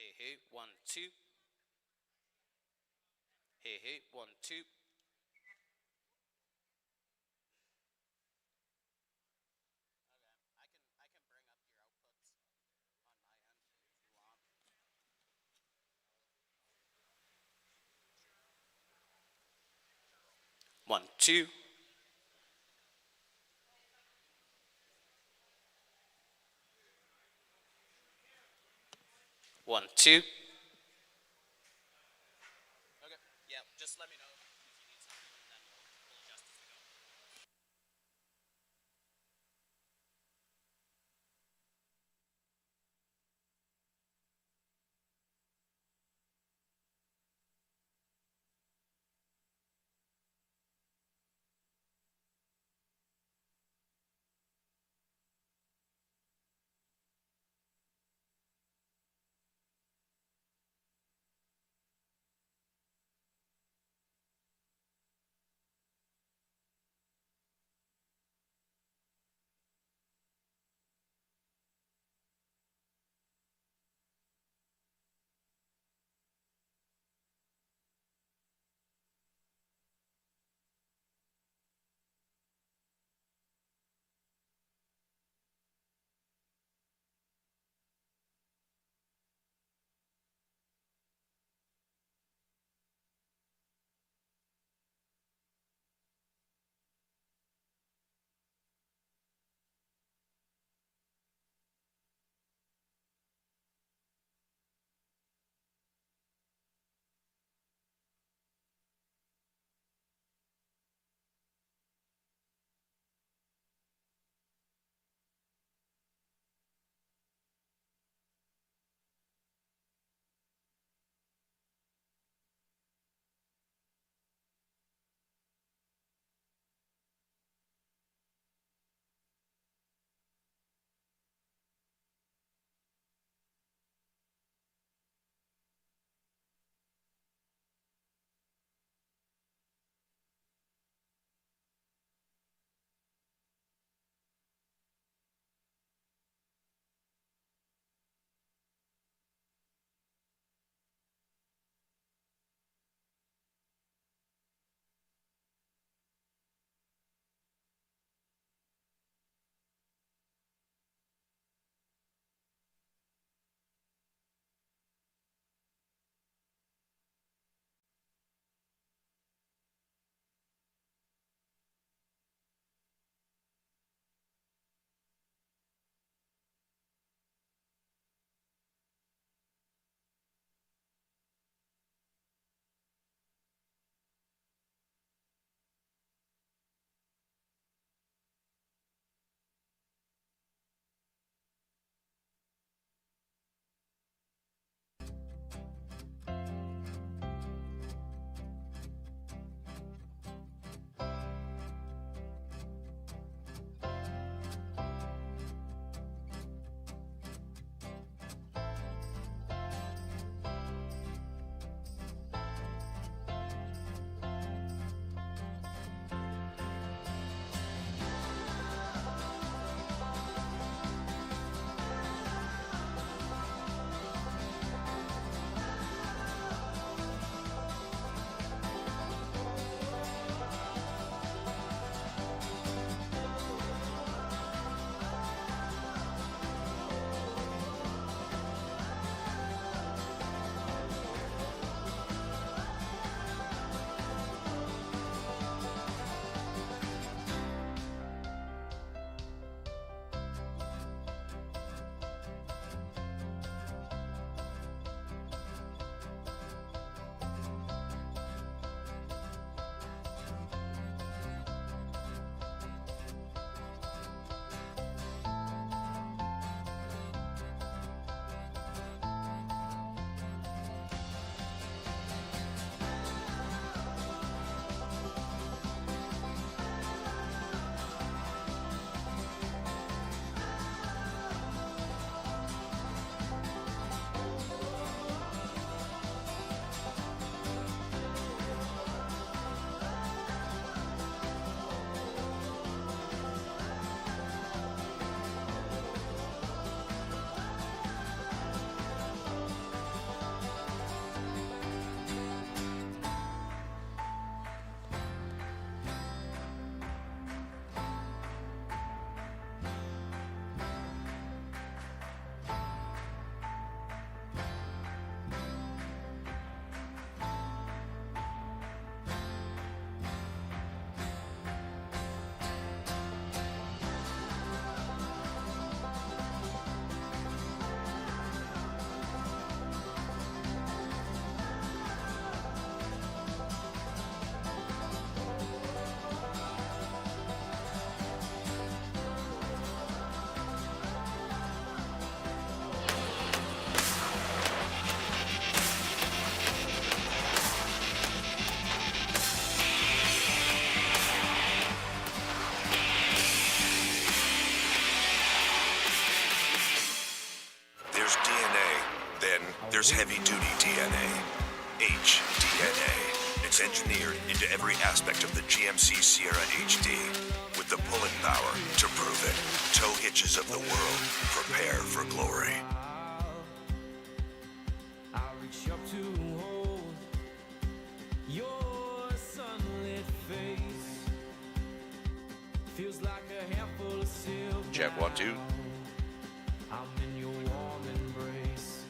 Hey, hey, 1, 2. Hey, hey, 1, 2. Okay, I can bring up your outputs on my end if you want. 1, 2. 1, 2. Okay. Yeah, just let me know if you need something, and then we'll adjust as we go. Then there's heavy-duty DNA, HDNA. It's engineered into every aspect of the GMC Sierra HD with the pulling power to prove it. Tow hitches of the world, prepare for glory. I'll reach up to hold your sunlit face. Feels like a handful of silver. Check 1, 2. I'm in your warm embrace.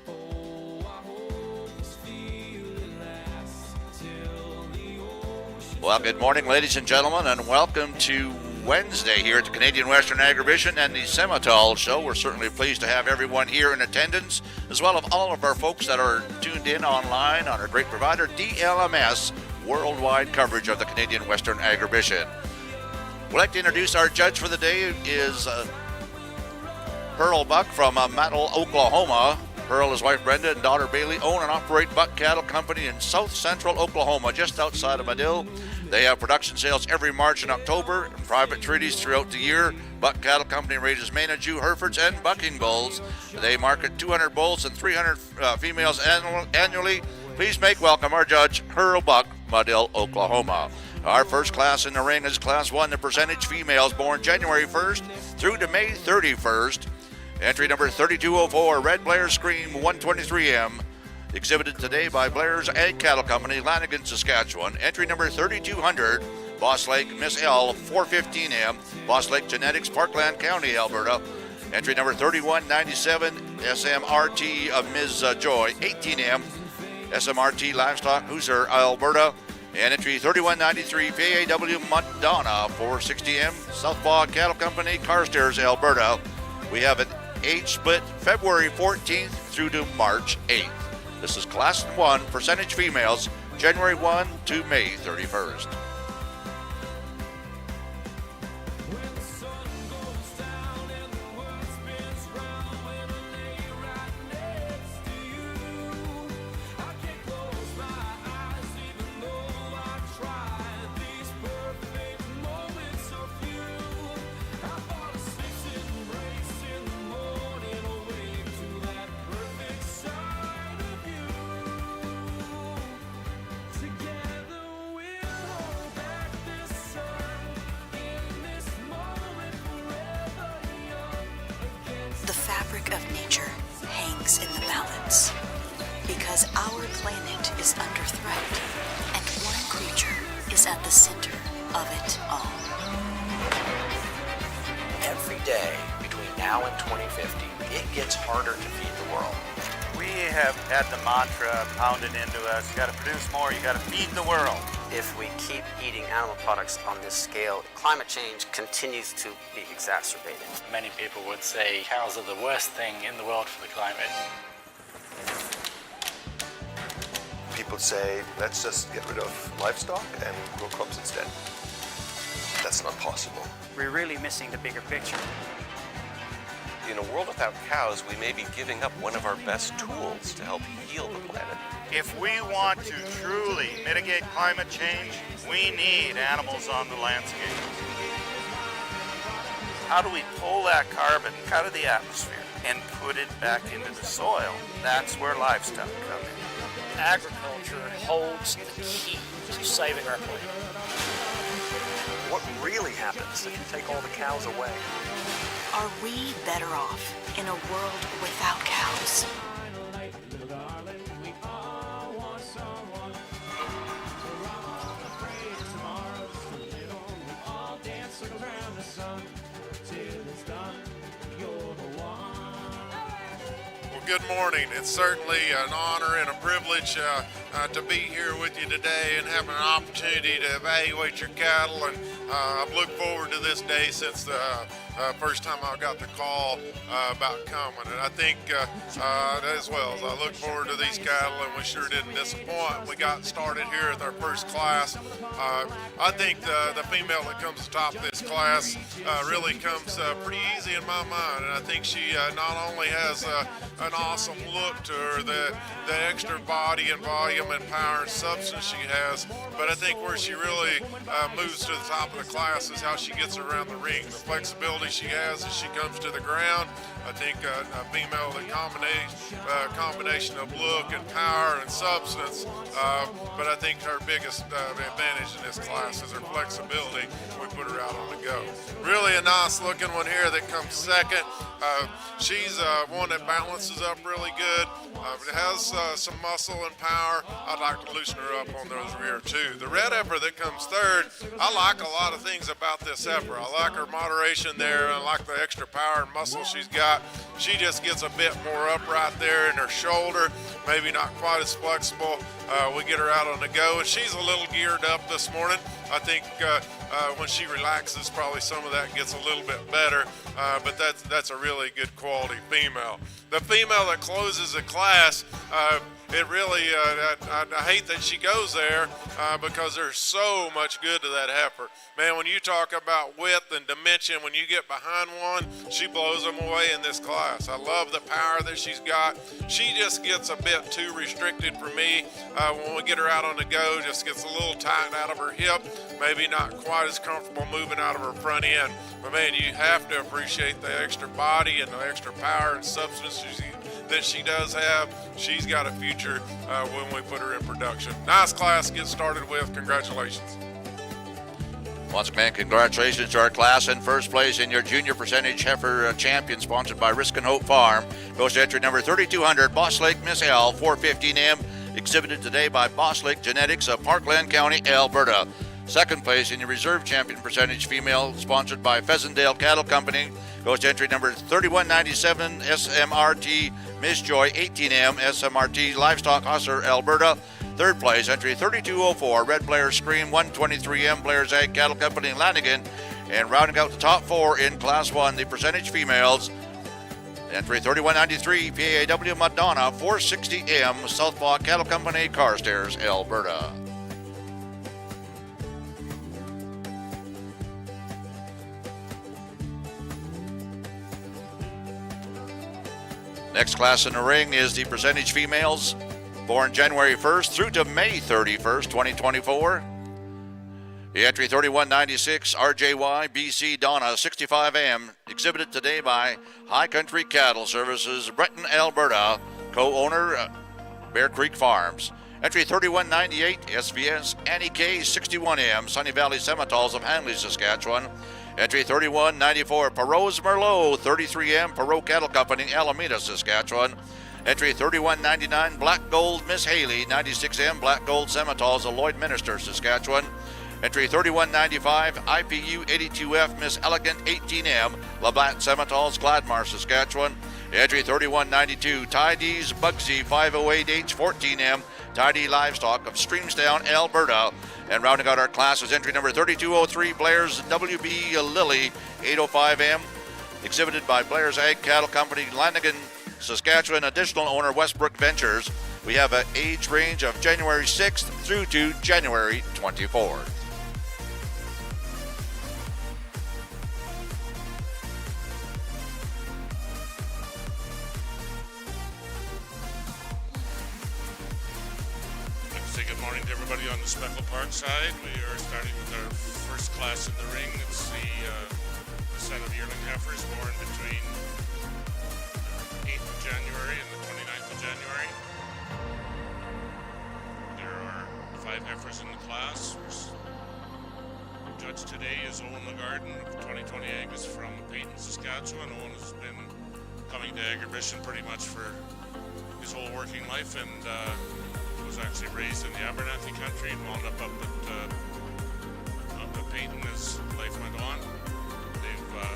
Oh, I hope this feeling lasts till the ocean. Well, good morning, ladies and gentlemen, and welcome to Wednesday here at the Canadian Western Agribition and the Simmental Show. We're certainly pleased to have everyone here in attendance, as well as all of our folks that are tuned in online on our great provider, DLMS, worldwide coverage of the Canadian Western Agribition. We'd like to introduce our judge for the day is Pearl Buck from Mattle, Oklahoma. Pearl, his wife Brenda, and daughter Bailey own and operate Buck Cattle Company in south central Oklahoma, just outside of Madill. They have production sales every March and October and private treaties throughout the year. Buck Cattle Company raises Maine and Jew Heifers and bucking bulls. They market 200 bulls and 300 females annually. Please make welcome our judge, Pearl Buck, Madill, Oklahoma. Our first class in the ring is Class 1, the percentage females born January 1st through to May 31st. Entry number 3204, Red Blair Scream 123M. Exhibited today by Blair's Ag Cattle Company, Lanigan, Saskatchewan. Entry number 3200, Boss Lake Miss L 415M, Boss Lake Genetics, Parkland County, Alberta. Entry number 3197, SMRT of Ms. Joy 18M, SMRT Livestock, Hoosier, Alberta. And entry 3193, PAW Madonna 460M, Southpaw Cattle Company, Carstairs, Alberta. We have an age split February 14th through to March 8th. This is Class 1, percentage females, January 1 to May 31st. When the sun goes down and the world spins round, when I lay right next to you, I can't close my eyes even though I try. These perfect moments are few. I fall asleep sitting embraced in the morning, awake to that perfect side of you. Together we'll hold back this sun in this moment forever young against The fabric of nature hangs in the balance because our planet is under threat and one creature is at the center of it all. Every day between now and 2050, it gets harder to feed the world. We have had the mantra pounded into us, you gotta produce more, you gotta feed the world. If we keep eating animal products on this scale, climate change continues to be exacerbated. Many people would say cows are the worst thing in the world for the climate. People say, let's just get rid of livestock and grow crops instead. That's not possible. We're really missing the bigger picture. In a world without cows, we may be giving up one of our best tools to help heal the planet. If we want to truly mitigate climate change, we need animals on the landscape. How do we pull that carbon out of the atmosphere and put it back into the soil? That's where livestock come in. Agriculture holds the key to saving our planet. What really happens if you take all the cows away? Are we better off in a world without cows? Good morning. It's certainly an honor and a privilege to be here with you today and having an opportunity to evaluate your cattle. And I've looked forward to this day since the first time I got the call about coming. And I think as well as I look forward to these cattle, and we sure didn't disappoint. We got started here at our first class. I think the female that comes atop this class really comes pretty easy in my mind. And I think she not only has an awesome look to her, the extra body and volume and power and substance she has, but I think where she really moves to the top of the class is how she gets around the ring. The flexibility she has as she comes to the ground. I think a female that combination of look and power and substance, but I think her biggest advantage in this class is her flexibility when we put her out on the go. Really a nice looking one here that comes second. She's one that balances up really good. It has some muscle and power. I'd like to loosen her up on those rear too. The red heifer that comes third, I like a lot of things about this heifer. I like her moderation there. I like the extra power and muscle she's got. She just gets a bit more upright there in her shoulder, maybe not quite as flexible. We get her out on the go, and she's a little geared up this morning. I think when she relaxes, probably some of that gets a little bit better, but that's a really good quality female. The female that closes the class, it really, I hate that she goes there because there's so much good to that heifer. Man, when you talk about width and dimension, when you get behind one, she blows them away in this class. I love the power that she's got. She just gets a bit too restricted for me. When we get her out on the go, just gets a little tight out of her hip, maybe not quite as comfortable moving out of her front end. But man, you have to appreciate the extra body and the extra power and substance that she does have. She's got a future when we put her in production. Nice class to get started with. Congratulations. Once again, congratulations to our class in first place in your junior percentage heifer champion, sponsored by Risk and Hope Farm. Goes to entry number 3200, Boss Lake Miss L, 415M, exhibited today by Boss Lake Genetics of Parkland County, Alberta. Second place in your reserve champion percentage female, sponsored by Pheasantdale Cattle Company, goes to entry number 3197, SMRT Miss Joy, 18M, SMRT Livestock Hustler, Alberta. Third place, entry 3204, Red Blair Scream, 123M, Blair's Ag Cattle Company in Lanigan. And rounding out the top four in Class 1, the percentage females, entry 3193, PAW Madonna, 460M, Southpaw Cattle Company, Carstairs, Alberta. Next class in the ring is the percentage females, born January 1st through to May 31st, 2024. The entry 3196, RJY BC Donna, 65M, exhibited today by High Country Cattle Services, Breton, Alberta, co-owner Bear Creek Farms. Entry 3198, SVS Annie K, 61M, Sunny Valley Simmentals of Hanley, Saskatchewan. Entry 3194, Perot's Merlot, 33M, Perot Cattle Company, Alameda, Saskatchewan. Entry 3199, Black Gold Miss Haley, 96M, Black Gold Simmentals of Lloyd Minister, Saskatchewan. Entry 3195, IPU 82F, Miss Elegant, 18M, Labatt Simmentals, Gladmar, Saskatchewan. Entry 3192, Tidy's Bugsy, 508H, 14M, Tidy Livestock of Streamstown, Alberta. And rounding out our class is entry number 3203, Blair's WB Lily, 805M, exhibited by Blair's Ag Cattle Company, Lanigan, Saskatchewan. Additional owner, Westbrook Ventures. We have an age range of January 6th through to January 24th. Good morning to everybody on the Speckle Park side. We are starting with our first class in the ring. It's the set of yearling heifers born between the 8th of January and the 29th of January. There are 5 heifers in the class. The judge today is Owen LaGarden of 2020 Angus from Peyton, Saskatchewan. Owen has been coming to agribition pretty much for his whole working life, and was actually raised in the Abernathy country and wound up at Peyton as life went on. They've got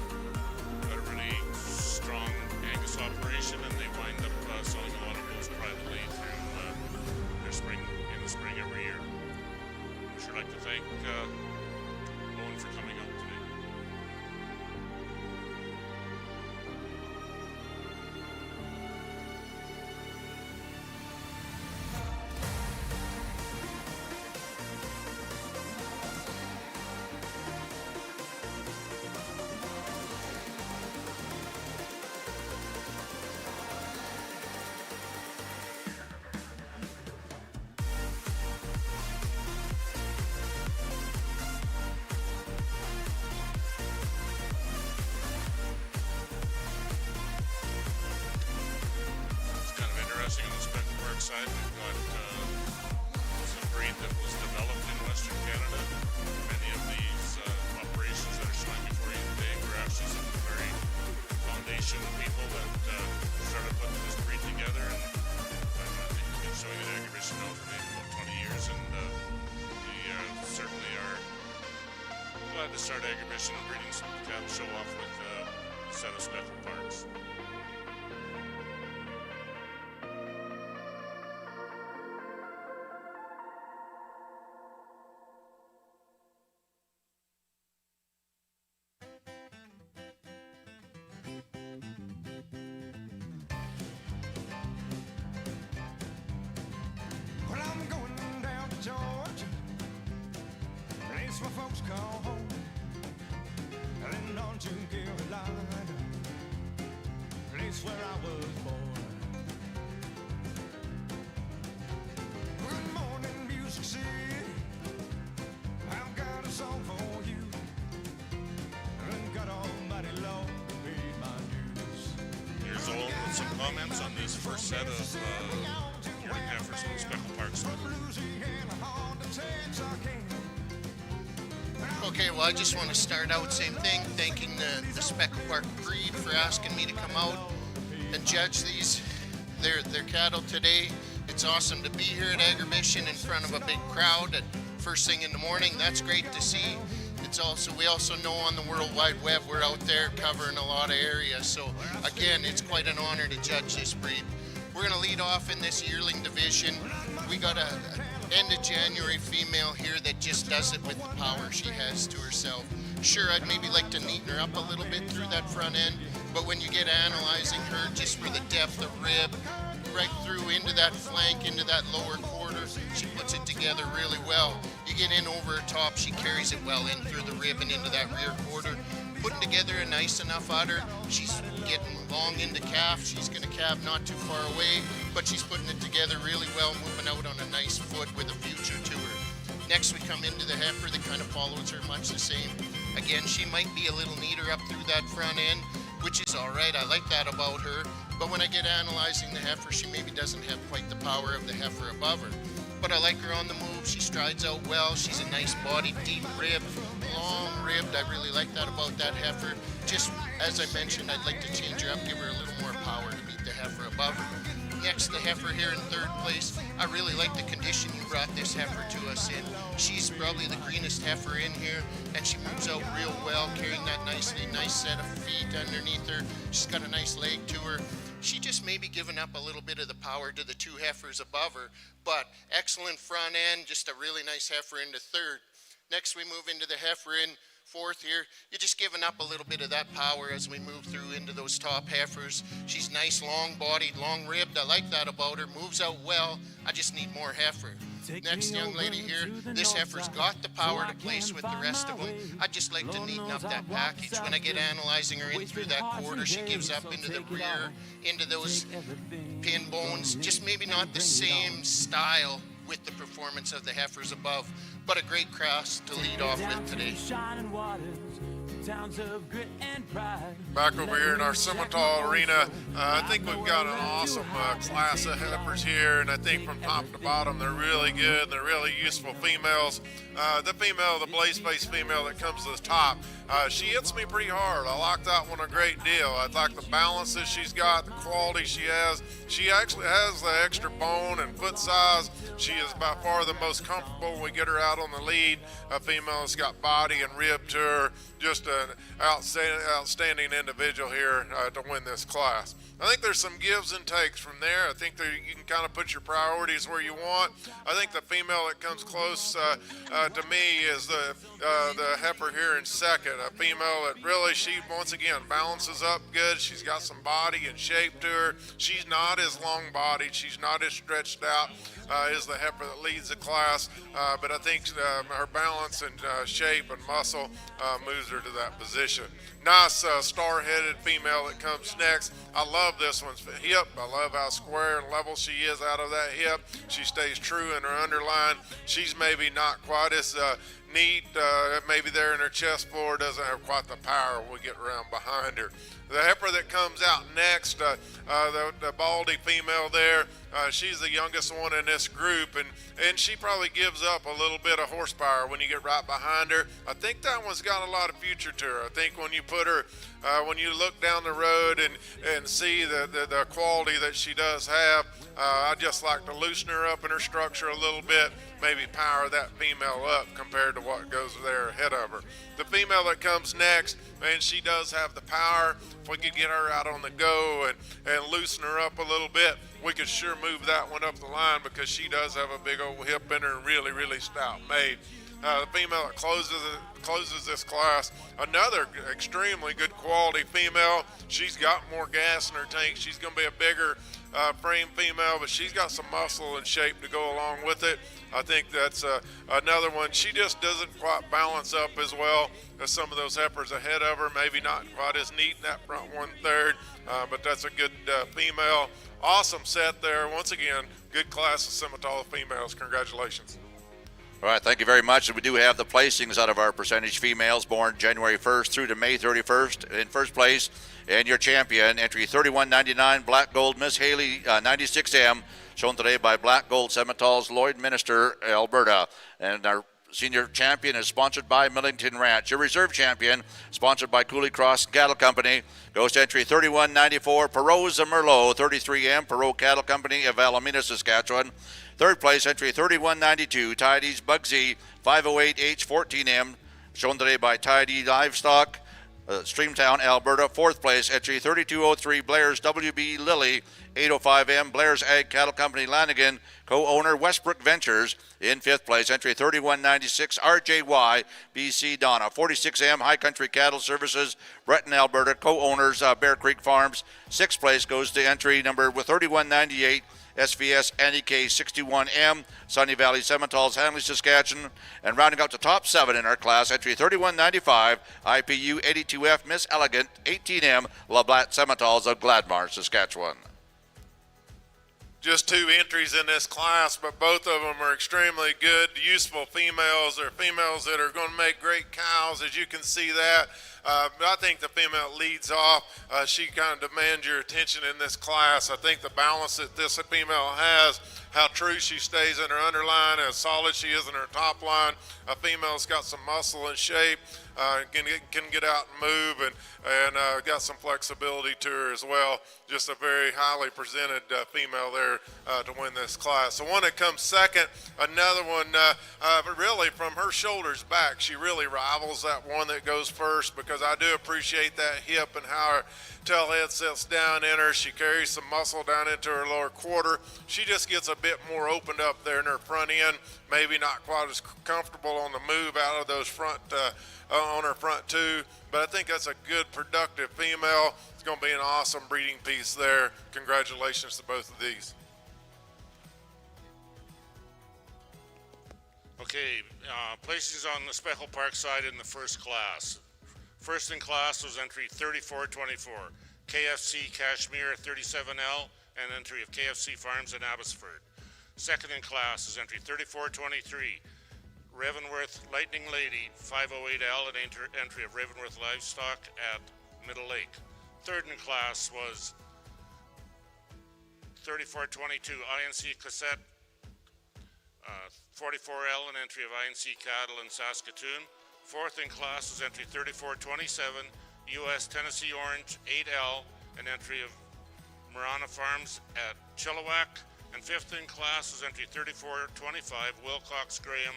a really strong Angus operation, and they wind up selling a lot of those privately through their spring, in the spring every year. I'd sure like to thank Owen for coming out today. to start agribition and breeding some cattle show off with a set of Speckle Parks. Well, I'm going down to Georgia, place where folks call home, and on to Carolina, place where I was born. Good morning, Music City, I've got a song for you, and God Almighty Lord paid my dues. Here's Owen with some comments on this first set of Yearling heifers from the Speckle Parks. Okay, well, I just want to start out same thing, thanking the Speckle Park breed for asking me to come out and judge these their cattle today. It's awesome to be here at Agribition in front of a big crowd at first thing in the morning. That's great to see. We also know on the World Wide Web we're out there covering a lot of areas. So again, it's quite an honor to judge this breed. We're going to lead off in this yearling division. We got a end of January female here that just does it with the power she has to herself. Sure, I'd maybe like to neaten her up a little bit through that front end, but when you get analyzing her just for the depth of rib, right through into that flank, into that lower quarter, she puts it together really well. You get in over her top, she carries it well in through the rib and into that rear quarter. Putting together a nice enough udder. She's getting long into calf. She's going to calve not too far away, but she's putting it together really well, moving out on a nice foot with a future to her. Next we come into the heifer that kind of follows her much the same. Again, she might be a little neater up through that front end, which is all right. I like that about her. But when I get analyzing the heifer, she maybe doesn't have quite the power of the heifer above her. But I like her on the move. She strides out well. She's a nice body, deep rib, long ribbed. I really like that about that heifer. Just as I mentioned, I'd like to change her up, give her a little more power to beat the heifer above her. Next, the heifer here in third place. I really like the condition you brought this heifer to us in. She's probably the greenest heifer in here, and she moves out real well, carrying that nice set of feet underneath her. She's got a nice leg to her. She just maybe given up a little bit of the power to the two heifers above her, but excellent front end, just a really nice heifer into third. Next, we move into the heifer in fourth here. You're just giving up a little bit of that power as we move through into those top heifers. She's nice, long-bodied, long-ribbed. I like that about her. Moves out well. I just need more heifer. Next young lady here, this heifer's got the power to place with the rest of them. I'd just like to neaten up that package. When I get analyzing her in through that quarter, she gives up into the rear, into those pin bones. Just maybe not the same style with the performance of the heifers above, but a great cross to lead off with today. Back over here in our Simmental arena, I think we've got an awesome class of heifers here, and I think from top to bottom they're really good. They're really useful females. The female, the blaze face female that comes to the top, she hits me pretty hard. I like that one a great deal. I like the balance that she's got, the quality she has. She actually has the extra bone and foot size. She is by far the most comfortable when we get her out on the lead. A female that's got body and rib to her. Just an outstanding individual here to win this class. I think there's some gives and takes from there. I think that you can kind of put your priorities where you want. I think the female that comes close to me is the heifer here in second. A female that really, she once again balances up good. She's got some body and shape to her. She's not as long-bodied. She's not as stretched out as the heifer that leads the class. But I think her balance and shape and muscle moves her to that position. Nice star-headed female that comes next. I love this one's hip. I love how square and level she is out of that hip. She stays true in her underline. She's maybe not quite as neat, maybe there in her chest floor, doesn't have quite the power when we get around behind her. The heifer that comes out next, the baldy female there, She's the youngest one in this group, and she probably gives up a little bit of horsepower when you get right behind her. I think that one's got a lot of future to her. I think when you put her, when you look down the road and see the quality that she does have, I just like to loosen her up in her structure a little bit, maybe power that female up compared to what goes there ahead of her. The female that comes next, man, she does have the power. If we could get her out on the go and loosen her up a little bit, we could sure move that one up the line, because she does have a big old hip in her and really, really stout made. The female that closes this class, another extremely good quality female. She's got more gas in her tank. She's going to be a bigger frame female, but she's got some muscle and shape to go along with it. I think that's another one. She just doesn't quite balance up as well as some of those heifers ahead of her. Maybe not quite as neat in that front 1/3, but that's a good female. Awesome set there. Once again, good class of Simmental females. Congratulations. All right, thank you very much. We do have the placings out of our percentage females born January 1st through to May 31st. In first place, and your champion, entry 3199, Black Gold Miss Haley 96M, shown today by Black Gold Simmental's Lloyd Minister, Alberta. And our senior champion is sponsored by Millington Ranch. Your reserve champion, sponsored by Cooley Cross Cattle Company, goes to entry 3194, Perot's Merlot 33M, Perot Cattle Company of Alameda, Saskatchewan. Third place, entry 3192, Tidy's Bugsy 508H14M, shown today by Tidy Livestock, Streamtown, Alberta. Fourth place, entry 3203, Blair's WB Lily 805M, Blair's Ag Cattle Company, Lanigan, co-owner Westbrook Ventures. In fifth place, entry 3196, RJY BC Donna 46M, High Country Cattle Services, Breton, Alberta, co-owners Bear Creek Farms. Sixth place goes to entry number 3198, SVS NEK 61M, Sunny Valley Simmentals, Hanley, Saskatchewan. And rounding out the top 7 in our class, entry 3195, IPU 82F, Miss Elegant 18M, LaBlatte Simmentals of Gladmar, Saskatchewan. Just 2 entries in this class, but both of them are extremely good, useful females. They're females that are going to make great cows, as you can see that. But I think the female leads off. She kind of demands your attention in this class. I think the balance that this female has, how true she stays in her underline, how solid she is in her top line. A female's got some muscle and shape, can get out and move, and got some flexibility to her as well. Just a very highly presented female there to win this class. The one that comes second, another one, but really from her shoulders back, she really rivals that one that goes first, because I do appreciate that hip and how her tail head sits down in her. She carries some muscle down into her lower quarter. She just gets a bit more opened up there in her front end, maybe not quite as comfortable on the move out of those front, on her front 2, but I think that's a good, productive female. It's going to be an awesome breeding piece there. Congratulations to both of these. Okay, placings on the Speckle Park side in the first class. First in class was entry 3424, KFC Kashmir 37L, and entry of KFC Farms in Abbotsford. Second in class is entry 3423, Ravenworth Lightning Lady 508L, and entry of Ravenworth Livestock at Middle Lake. Third in class was 3422, INC Cassette 44L, and entry of INC Cattle in Saskatoon. Fourth in class is entry 3427, US Tennessee Orange 8L, and entry of Marana Farms at Chilliwack. And fifth in class is entry 3425, Wilcox Graham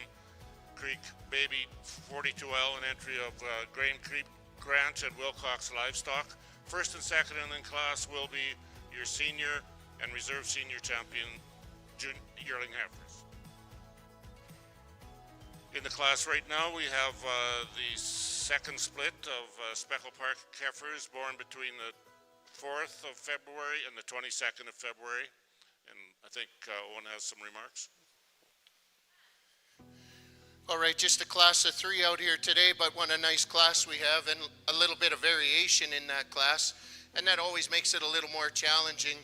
Creek Baby 42L, and entry of Graham Creek Ranch at Wilcox Livestock. First and second in class will be your senior and reserve senior champion Yearling Heifers. In the class right now, we have the second split of Speckle Park Heifers born between the 4th of February and the 22nd of February. And I think Owen has some remarks. All right, just a class of 3 out here today, but what a nice class we have, and a little bit of variation in that class, and that always makes it a little more challenging.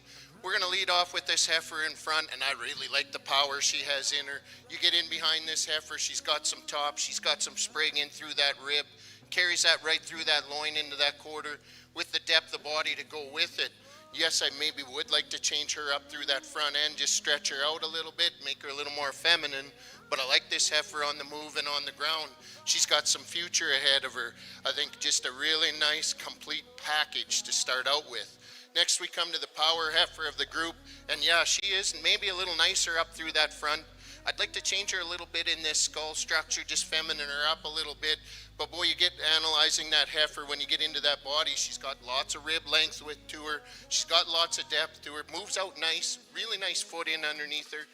We're going to lead off with this heifer in front, and I really like the power she has in her. You get in behind this heifer, she's got some top, she's got some spring in through that rib, carries that right through that loin into that quarter with the depth of body to go with it. Yes, I maybe would like to change her up through that front end, just stretch her out a little bit, make her a little more feminine. But I like this heifer on the move and on the ground. She's got some future ahead of her. I think just a really nice, complete package to start out with. Next, we come to the power heifer of the group. And yeah, she is maybe a little nicer up through that front. I'd like to change her a little bit in this skull structure, just feminine her up a little bit. But boy, you get analyzing that heifer when you get into that body. She's got lots of rib length to her. She's got lots of depth to her. Moves out nice, really nice foot in underneath her.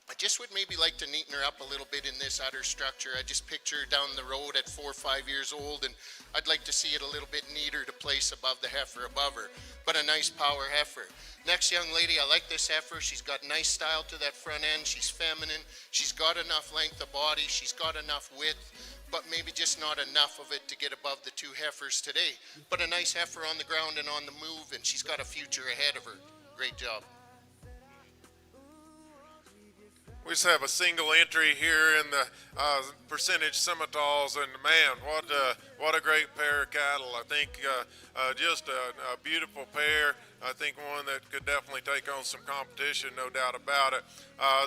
I just would maybe like to neaten her up a little bit in this udder structure. I just picture her down the road at 4 or 5 years old, and I'd like to see it a little bit neater to place above the heifer above her, but a nice power heifer. Next young lady, I like this heifer. She's got nice style to that front end. She's feminine. She's got enough length of body. She's got enough width, but maybe just not enough of it to get above the 2 heifers today. But a nice heifer on the ground and on the move, and she's got a future ahead of her. Great job. We just have a single entry here in the percentage Simmentals, and man, what a great pair of cattle. I think just a beautiful pair. I think one that could definitely take on some competition, no doubt about it.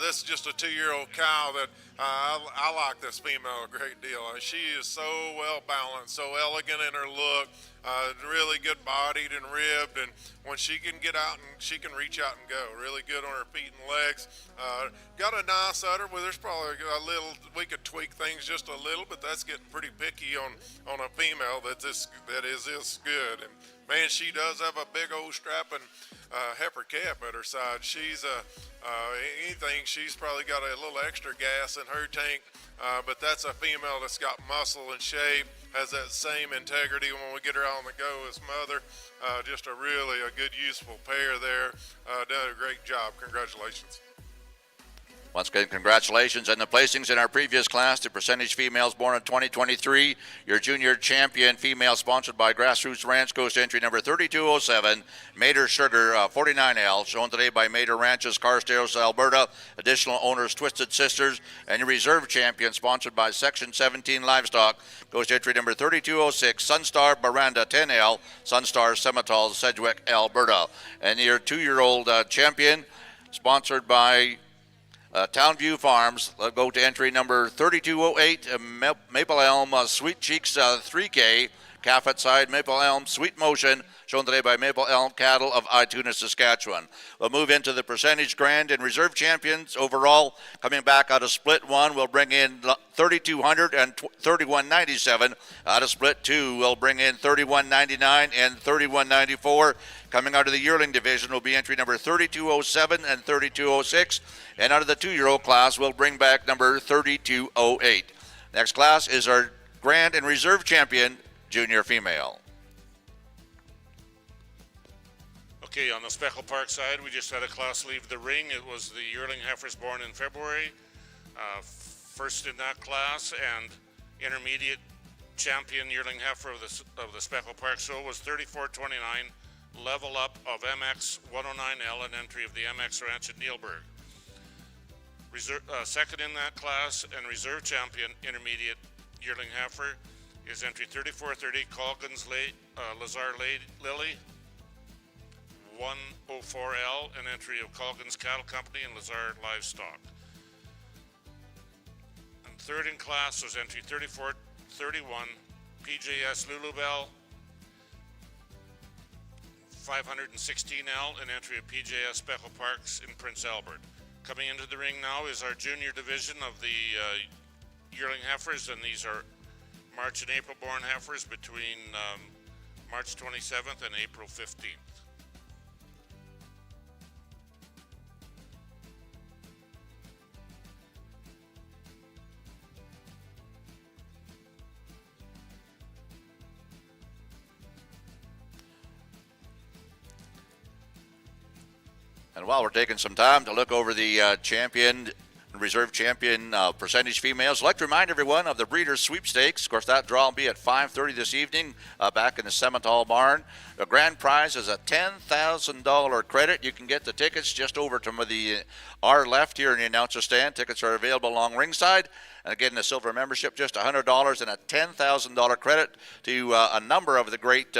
This is just a 2-year-old cow that I like this female a great deal. She is so well balanced, so elegant in her look, really good bodied and ribbed, and when she can get out and she can reach out and go, really good on her feet and legs. Got a nice udder, well, there's probably a little, we could tweak things just a little, but that's getting pretty picky on a female that is this good. And man, she does have a big old strapping heifer calf at her side. She's anything, she's probably got a little extra gas in her tank, but that's a female that's got muscle and shape, has that same integrity when we get her out on the go as mother. Just a good, useful pair there. Done a great job. Congratulations. Once again, congratulations. And the placings in our previous class, the percentage females born in 2023, your junior champion female sponsored by Grassroots Ranch goes to entry number 3207, Mater Sugar 49L, shown today by Mater Ranches, Carstairs, Alberta, additional owners Twisted Sisters, and your reserve champion sponsored by Section 17 Livestock goes to entry number 3206, Sunstar Baranda 10L, Sunstar Simmental, Sedgwick, Alberta. And your 2-year-old champion sponsored by Townview Farms, go to entry number 3208, Maple Elm Sweet Cheeks 3K, calf at side Maple Elm Sweet Motion, shown today by Maple Elm Cattle of Ituna, Saskatchewan. We'll move into the percentage grand and reserve champions overall. Coming back out of Split 1, we'll bring in 3,200 and 31.97. Out of Split 2, we'll bring in 31.99 and 31.94. Coming out of the Yearling division will be entry number 3207 and 3206. And out of the 2-year-old class, we'll bring back number 3208. Next class is our grand and reserve champion, junior female. Okay, on the Speckle Park side, we just had a class leave the ring. It was the Yearling Heifers born in February. First in that class, and intermediate champion Yearling Heifer of the Speckle Park show was 34.29, level up of MX 109L, an entry of the MX Ranch at Neilburg. Second in that class and reserve champion intermediate Yearling Heifer is entry 3430 Colgan's Lazar Lily 104L, an entry of Colgan's Cattle Company and Lazar Livestock. And third in class was entry 3431 PJS Lulubell 516L, an entry of PJS Speckle Parks in Prince Albert. Coming into the ring now is our junior division of the Yearling Heifers, and these are March and April born heifers between March 27th and April 15th. And while we're taking some time to look over the champion reserve champion percentage females. I'd like to remind everyone of the Breeders' Sweepstakes. Of course, that draw will be at 5:30 this evening back in the Simmental barn. The grand prize is a $10,000 credit. You can get the tickets just over to the our left here in the announcer stand. Tickets are available along ringside. And again, the silver membership, just $100 and a $10,000 credit to a number of the great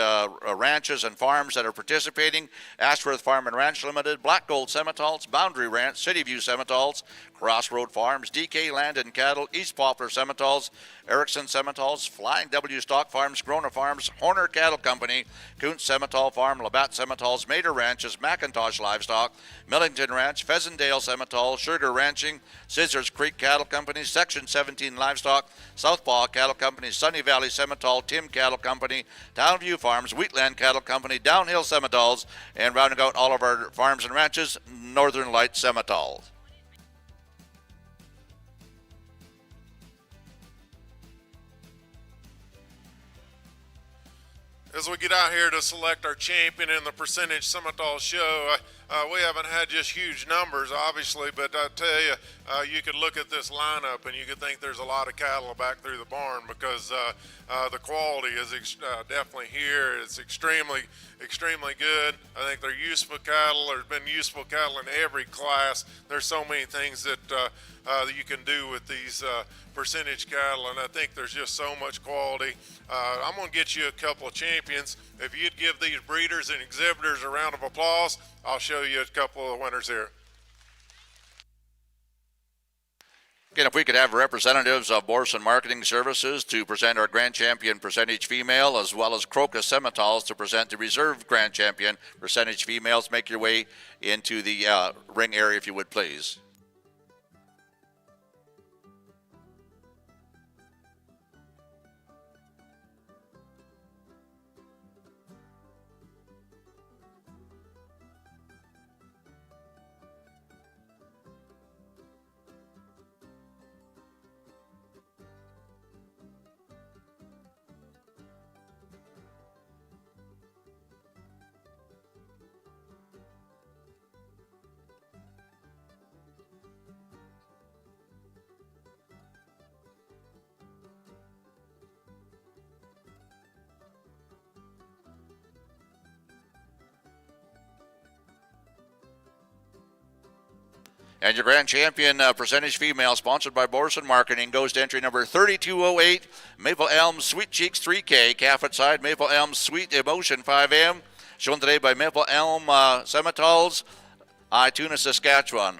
ranches and farms that are participating. Ashworth Farm and Ranch Limited, Black Gold Simmentals, Boundary Ranch, City View Simmentals, Crossroad Farms, DK Land and Cattle, East Poplar Simmentals, Erickson Simmentals, Flying W Stock Farms, Grona Farms, Horner Cattle Company, Kuntz Simmental Farm, Labatt Simmentals, Mater Ranches, McIntosh Livestock, Millington Ranch, Pheasantdale Simmental, Sugar Ranching, Scissors Creek Cattle Company, Section 17 Livestock, Southpaw Cattle Company, Sunny Valley Simmental, Tim Cattle Company, Townview Farms, Wheatland Cattle Company, Downhill Simmentals, and rounding out all of our farms and ranches, Northern Light Simmentals. As we get out here to select our champion in the percentage Simmental show, we haven't had just huge numbers, obviously, but I tell you, you could look at this lineup and you could think there's a lot of cattle back through the barn because the quality is definitely here. It's extremely good. I think they're useful cattle. There's been useful cattle in every class. There's so many things that you can do with these percentage cattle, and I think there's just so much quality. I'm going to get you a couple of champions. If you'd give these breeders and exhibitors a round of applause, I'll show you a couple of winners here. Again, if we could have representatives of Borson Marketing Services to present our Grand Champion Percentage Female, as well as Crocus Simmentals to present the Reserve Grand Champion Percentage Females, make your way into the ring area if you would, please. And your Grand Champion Percentage Female, sponsored by Borson Marketing, goes to entry number 3208, Maple Elm Sweet Cheeks 3K, calf at side, Maple Elm Sweet Emotion 5M, shown today by Maple Elm Simmentals, Ituna, Saskatchewan.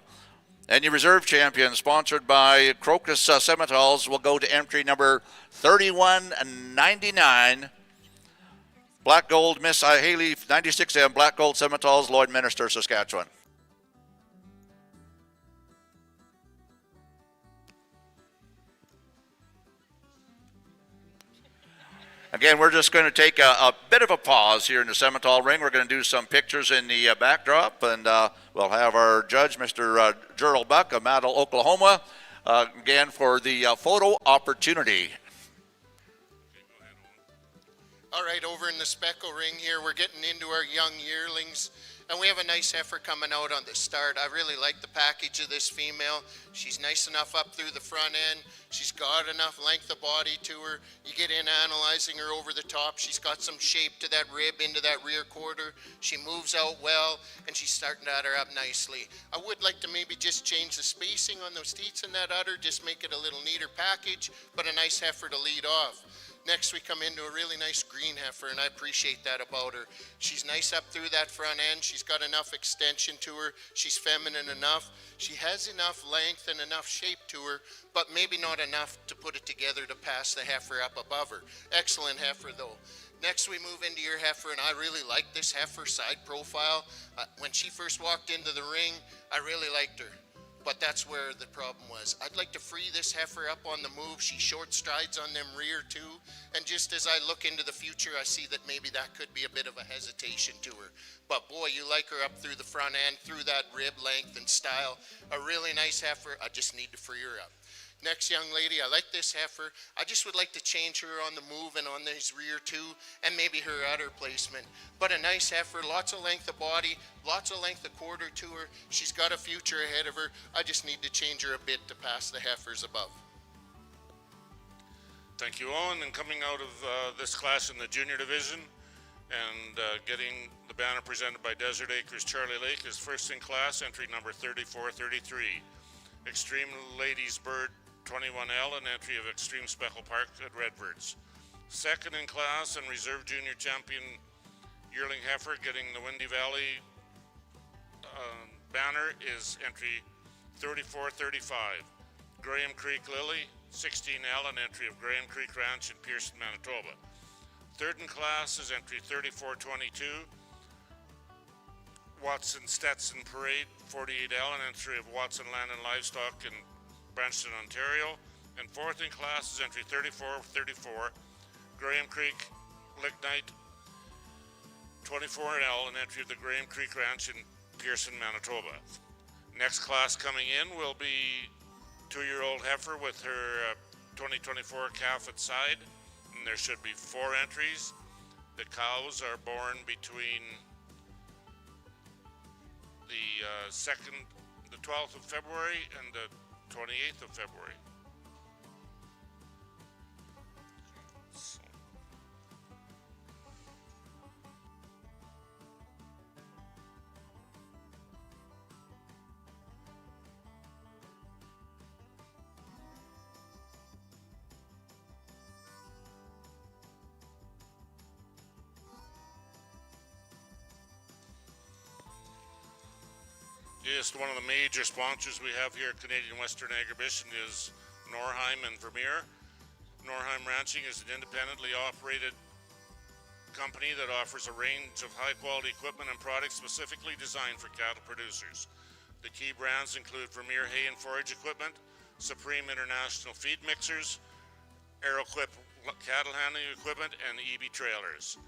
And your Reserve Champion, sponsored by Crocus Simmentals, will go to entry number 3199, Black Gold Miss Haley 96M, Black Gold Simmentals, Lloydminster, Saskatchewan. Again, we're just going to take a bit of a pause here in the Simmental ring. We're going to do some pictures in the backdrop, and we'll have our judge, Mr. Gerald Buck of Maddle, Oklahoma, again for the photo opportunity. All right, over in the Speckle ring here, we're getting into our young yearlings, and we have a nice heifer coming out on the start. I really like the package of this female. She's nice enough up through the front end. She's got enough length of body to her. You get in analyzing her over the top. She's got some shape to that rib, into that rear quarter. She moves out well, and she's starting to udder up nicely. I would like to maybe just change the spacing on those teats in that udder, just make it a little neater package, but a nice heifer to lead off. Next, we come into a really nice green heifer, and I appreciate that about her. She's nice up through that front end. She's got enough extension to her. She's feminine enough. She has enough length and enough shape to her, but maybe not enough to put it together to pass the heifer up above her. Excellent heifer, though. Next, we move into your heifer, and I really like this heifer side profile. When she first walked into the ring, I really liked her. But that's where the problem was. I'd like to free this heifer up on the move. She short strides on them rear too. And just as I look into the future, I see that maybe that could be a bit of a hesitation to her. But boy, you like her up through the front end, through that rib length and style. A really nice heifer. I just need to free her up. Next young lady, I like this heifer. I just would like to change her on the move and on these rear too, and maybe her udder placement. But a nice heifer, lots of length of body, lots of length of quarter to her. She's got a future ahead of her. I just need to change her a bit to pass the heifers above. Thank you, Owen. And coming out of this class in the junior division and getting the banner presented by Desert Acres Charlie Lake is first in class, entry number 3433. Extreme Ladies Bird 21L, an entry of Extreme Speckle Park at Redbirds. Second in class and reserve junior champion Yearling Heifer getting the Windy Valley banner is entry 3435. Graham Creek Lily 16L, an entry of Graham Creek Ranch in Pearson, Manitoba. Third in class is entry 3422. Watson Stetson Parade 48L, an entry of Watson Land and Livestock in Branston, Ontario. And fourth in class is entry 3434. Graham Creek Lignite 24L, an entry of the Graham Creek Ranch in Pearson, Manitoba. Next class coming in will be 2-year-old heifer with her 2024 calf at side, and there should be 4 entries. The cows are born between the 12th of February and the 28th of February. Yes, one of the major sponsors we have here at Canadian Western Agribition is Norheim and Vermeer. Norheim Ranching is an independently operated company that offers a range of high-quality equipment and products specifically designed for cattle producers. The key brands include Vermeer hay and forage equipment, Supreme International feed mixers, Aeroquip cattle handling equipment, and EB trailers.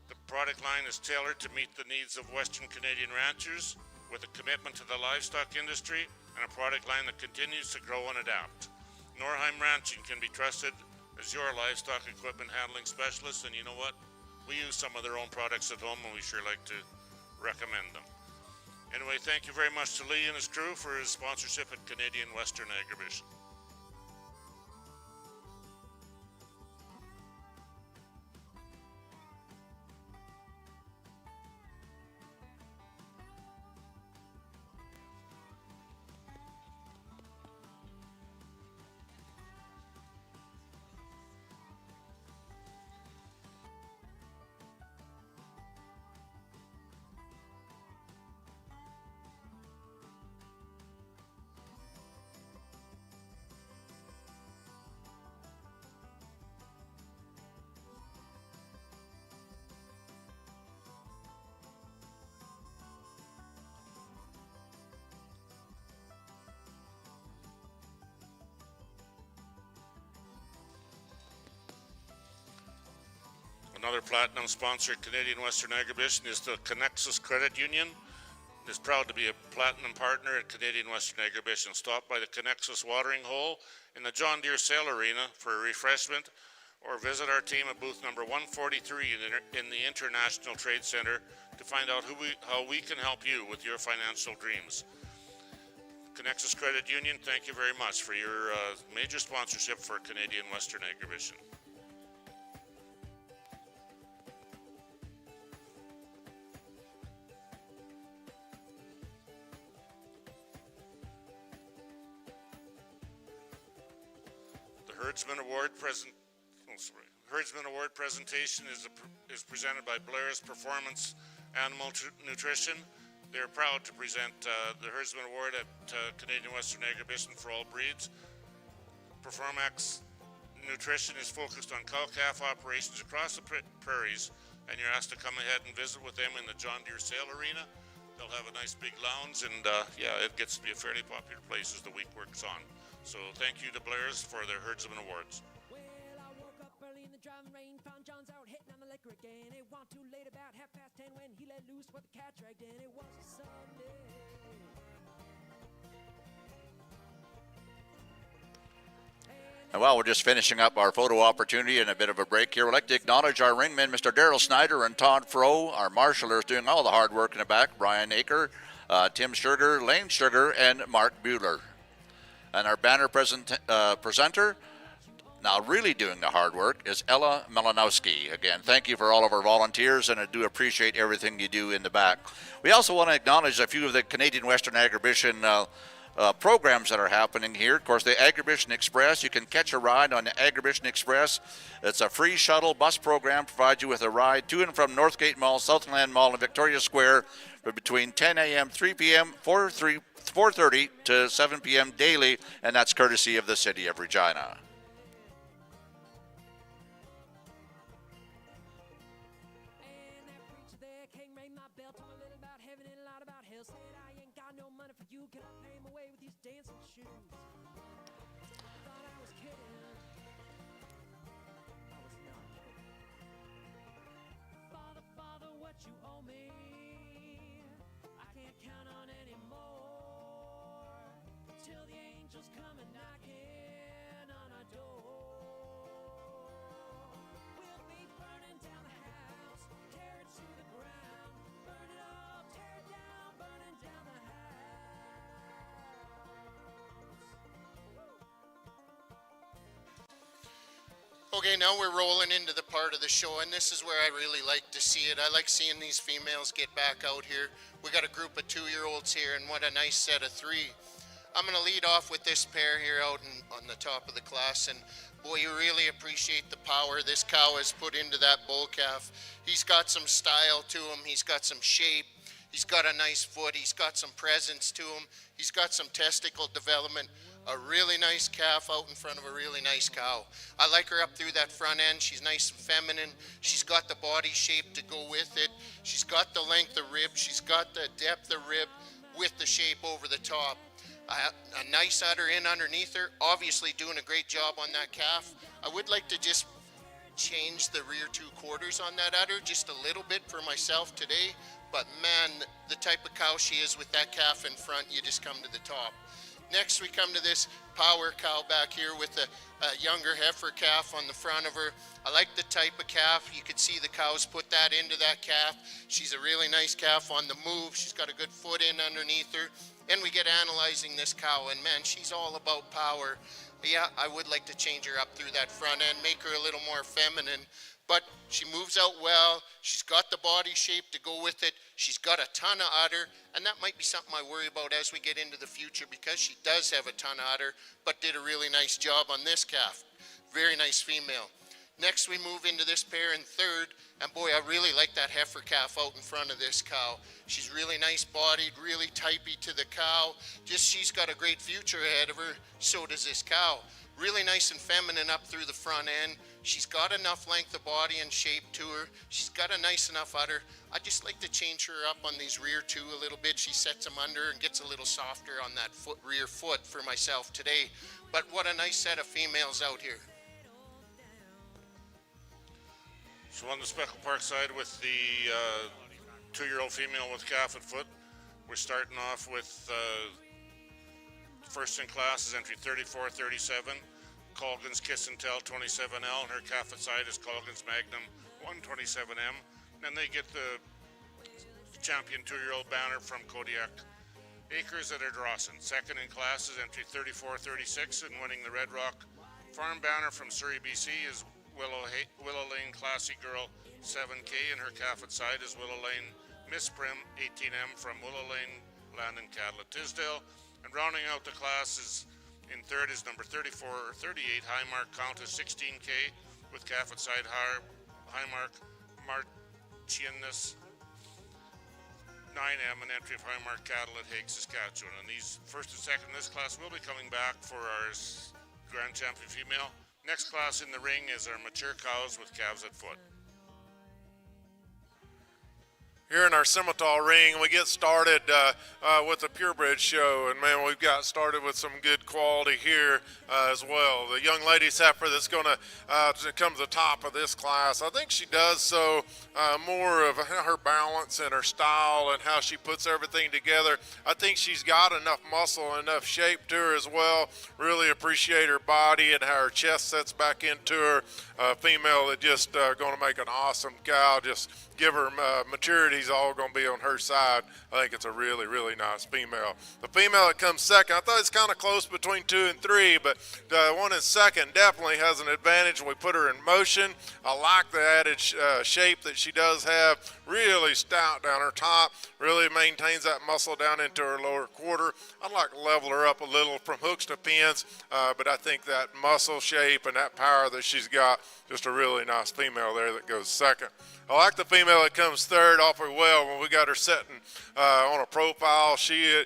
The product line is tailored to meet the needs of Western Canadian ranchers with a commitment to the livestock industry and a product line that continues to grow and adapt. Norheim Ranching can be trusted as your livestock equipment handling specialist, and you know what? We use some of their own products at home and we sure like to recommend them. Anyway, thank you very much to Lee and his crew for his sponsorship at Canadian Western Agribition. Another platinum sponsor at Canadian Western Agribition is the Connexus Credit Union. It is proud to be a platinum partner at Canadian Western Agribition. Stop by the Connexus Watering Hole in the John Deere Sale Arena for a refreshment, or visit our team at booth number 143 in the International Trade Center to find out how we can help you with your financial dreams. Connexus Credit Union, thank you very much for your major sponsorship for Canadian Western Agribition. Herdsman Award presentation is presented by Blair's Performance Animal Nutrition. They're proud to present the Herdsman Award at Canadian Western Agribition for all breeds. Performax Nutrition is focused on cow-calf operations across the prairies, and you're asked to come ahead and visit with them in the John Deere Sale Arena. They'll have a nice big lounge, and yeah, it gets to be a fairly popular place as the week works on. So thank you to Blair's for their Herdsman Awards. Well, I woke up early in the driving rain, found John's out hitting on the liquor again. It wasn't too late, about 10:30 when he let loose what the cat dragged in. It was a Sunday. And while we're just finishing up our photo opportunity and a bit of a break here, we'd like to acknowledge our ringmen, Mr. Daryl Snyder and Todd Froh, our marshalers doing all the hard work in the back, Brian Aker, Tim Sugar, Lane Sugar, and Mark Bueller. And our banner presenter, now really doing the hard work, is Ella Melanowski. Again, thank you for all of our volunteers, and I do appreciate everything you do in the back. We also want to acknowledge a few of the Canadian Western Agribition programs that are happening here. Of course, the Agribition Express, you can catch a ride on the Agribition Express. It's a free shuttle bus program, provides you with a ride to and from Northgate Mall, Southland Mall, and Victoria Square between 10 a.m., 3 p.m., 4:30 to 7 p.m. daily, and that's courtesy of the City of Regina. Okay, now we're rolling into the part of the show, and this is where I really like to see it. I like seeing these females get back out here. We got a group of 2-year-olds here, and what a nice set of 3. I'm going to lead off with this pair here out on the top of the class, and boy, you really appreciate the power this cow has put into that bull calf. He's got some style to him. He's got some shape. He's got a nice foot. He's got some presence to him. He's got some testicle development. A really nice calf out in front of a really nice cow. I like her up through that front end. She's nice and feminine. She's got the body shape to go with it. She's got the length of rib. She's got the depth of rib with the shape over the top. A nice udder in underneath her. Obviously doing a great job on that calf. I would like to just change the rear 2 quarters on that udder just a little bit for myself today. But man, the type of cow she is with that calf in front, you just come to the top. Next, we come to this power cow back here with a younger heifer calf on the front of her. I like the type of calf. You can see the cows put that into that calf. She's a really nice calf on the move. She's got a good foot in underneath her. And we get analyzing this cow, and man, she's all about power. Yeah, I would like to change her up through that front end, make her a little more feminine. But she moves out well. She's got the body shape to go with it. She's got a ton of udder, and that might be something I worry about as we get into the future, because she does have a ton of udder, but did a really nice job on this calf. Very nice female. Next, we move into this pair in third, and boy, I really like that heifer calf out in front of this cow. She's really nice bodied, really typey to the cow. She's got a great future ahead of her. So does this cow. Really nice and feminine up through the front end. She's got enough length of body and shape to her. She's got a nice enough udder. I just like to change her up on these rear 2 a little bit. She sets them under and gets a little softer on that rear foot for myself today. But what a nice set of females out here. So on the Speckle Park side with the 2-year-old female with calf and foot, we're starting off with first in class is entry 3437, Colgan's Kiss and Tell 27L, and her calf at side is Colgan's Magnum 127M. And they get the champion 2-year-old banner from Kodiak Acres at Ardrossan. Second in class is entry 3436, and winning the Red Rock Farm banner from Surrey, BC is Willow Lane Classy Girl 7K, and her calf at side is Willow Lane Miss Prim 18M from Willow Lane Land and Cattle at Tisdale. And rounding out the class is in third is number 3438 Highmark Countess 16K with calf at side Highmark Marchianus 9M, and entry of Highmark Cattle at Hague, Saskatchewan. And these first and second in this class will be coming back for our Grand Champion female. Next class in the ring is our mature cows with calves at foot. here in our Simmental ring. We get started with the Purebred show, and man, we've got started with some good quality here as well. The young lady's heifer that's going to come to the top of this class, I think she does so more of her balance and her style and how she puts everything together. I think she's got enough muscle, enough shape to her as well. Really appreciate her body and how her chest sets back into her. Female that just going to make an awesome cow. Just give her maturity's all going to be on her side. I think it's a really, really nice female. The female that comes second, I thought it's kind of close between 2 and 3, but the one in second definitely has an advantage. We put her in motion. I like the added shape that she does have. Really stout down her top. Really maintains that muscle down into her lower quarter. I'd like to level her up a little from hooks to pins, but I think that muscle shape and that power that she's got, just a really nice female there that goes second. I like the female that comes third awfully well. When we got her sitting on a profile, she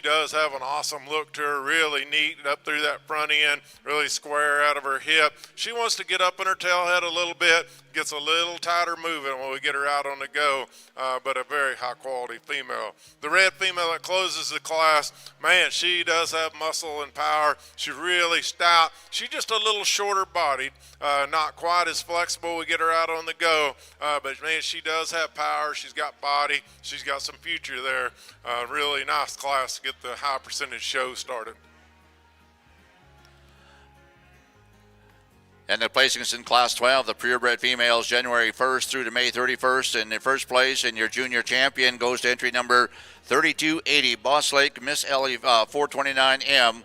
does have an awesome look to her, really neat up through that front end, really square out of her hip. She wants to get up in her tail head a little bit, gets a little tighter moving when we get her out on the go, but a very high quality female. The red female that closes the class, man, she does have muscle and power. She's really stout. She's just a little shorter bodied, not quite as flexible. We get her out on the go, but man, she does have power. She's got body. She's got some future there. Really nice class to get the high percentage show started. And the placings in Class 12, the purebred females, January 1st through to May 31st. In the first place, and your junior champion goes to entry number 3280, Boss Lake Miss Ellie 429M.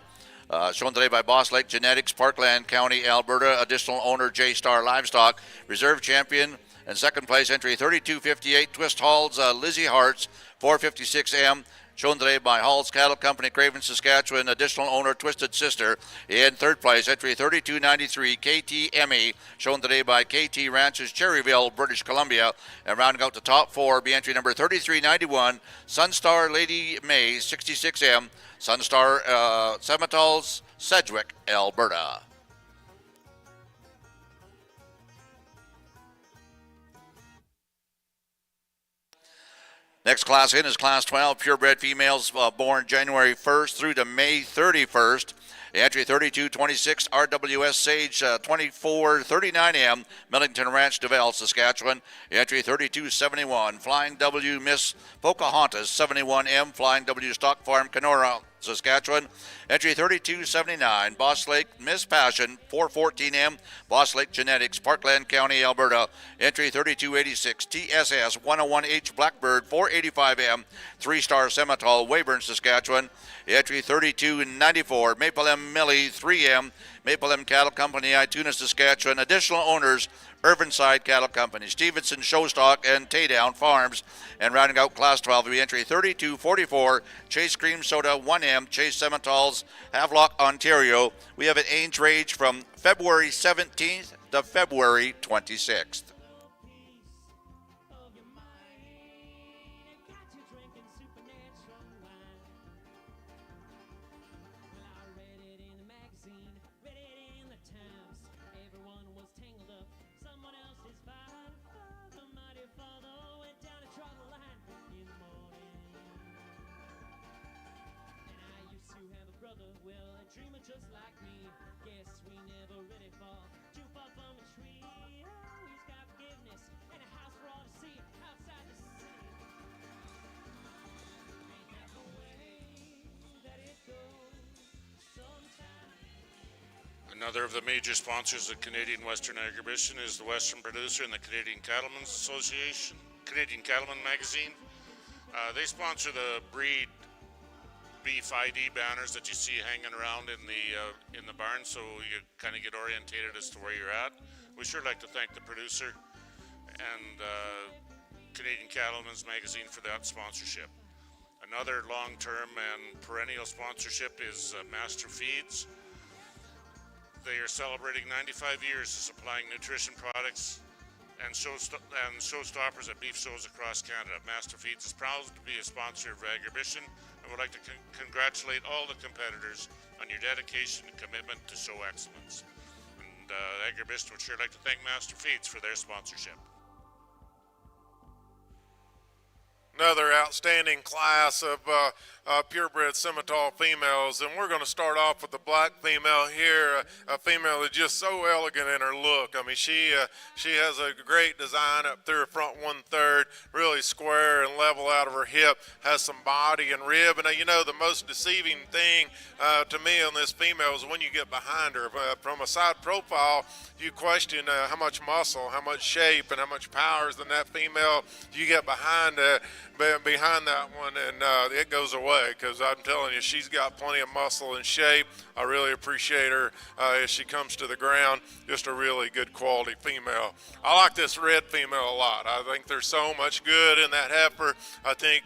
Shown today by Boss Lake Genetics, Parkland County, Alberta. Additional owner J-Star Livestock. Reserve champion and second place entry 3258, Twist Hall's Lizzie Hart's 456M. Shown today by Hall's Cattle Company, Craven, Saskatchewan. Additional owner Twisted Sister. In third place entry 3293, KTME. Shown today by KT Ranches, Cherryville, British Columbia. And rounding out the top four be entry number 3391, Sunstar Lady May 66M. Sunstar Simmental's Sedgwick, Alberta. Next class in is Class 12, purebred females born January 1st through to May 31st. Entry 3226, RWS Sage 2439M, Millington Ranch, Deville, Saskatchewan. Entry 3271, Flying W Miss Pocahontas 71M, Flying W Stock Farm, Kenora, Saskatchewan. Entry 3279, Boss Lake Miss Passion 414M, Boss Lake Genetics, Parkland County, Alberta. Entry 3286, TSS 101H Blackbird 485M, 3-star Simmental, Weyburn, Saskatchewan. Entry 3294, Maple M Millie 3M, Maple M Cattle Company, Ituna, Saskatchewan. Additional owners, Irvinside Cattle Company, Stevenson Showstock, and Taydown Farms. And rounding out Class 12 will be entry 3244, Chase Cream Soda 1M, Chase Simmental's, Havelock, Ontario. We have an age range from February 17th to February 26th. Another of the major sponsors of Canadian Western Agribition is the Western Producer and the Canadian Cattlemen's Association, Canadian Cattleman Magazine. They sponsor the breed beef ID banners that you see hanging around in the barn, so you kind of get orientated as to where you're at. We sure like to thank the producer and Canadian Cattlemen's Magazine for that sponsorship. Another long-term and perennial sponsorship is Master Feeds. They are celebrating 95 years of supplying nutrition products and showstoppers at beef shows across Canada. Master Feeds is proud to be a sponsor of Agribition and would like to congratulate all the competitors on your dedication and commitment to show excellence. And Agribition would sure like to thank Master Feeds for their sponsorship. another outstanding class of purebred Simmental females, and we're going to start off with the black female here, a female that's just so elegant in her look. I mean, she has a great design up through her front 1/3, really square and level out of her hip, has some body and rib, and you know, the most deceiving thing to me on this female is when you get behind her. From a side profile, you question how much muscle, how much shape, and how much power is in that female. You get behind that one, and it goes away, because I'm telling you, she's got plenty of muscle and shape. I really appreciate her as she comes to the ground. Just a really good quality female. I like this red female a lot. I think there's so much good in that heifer. I think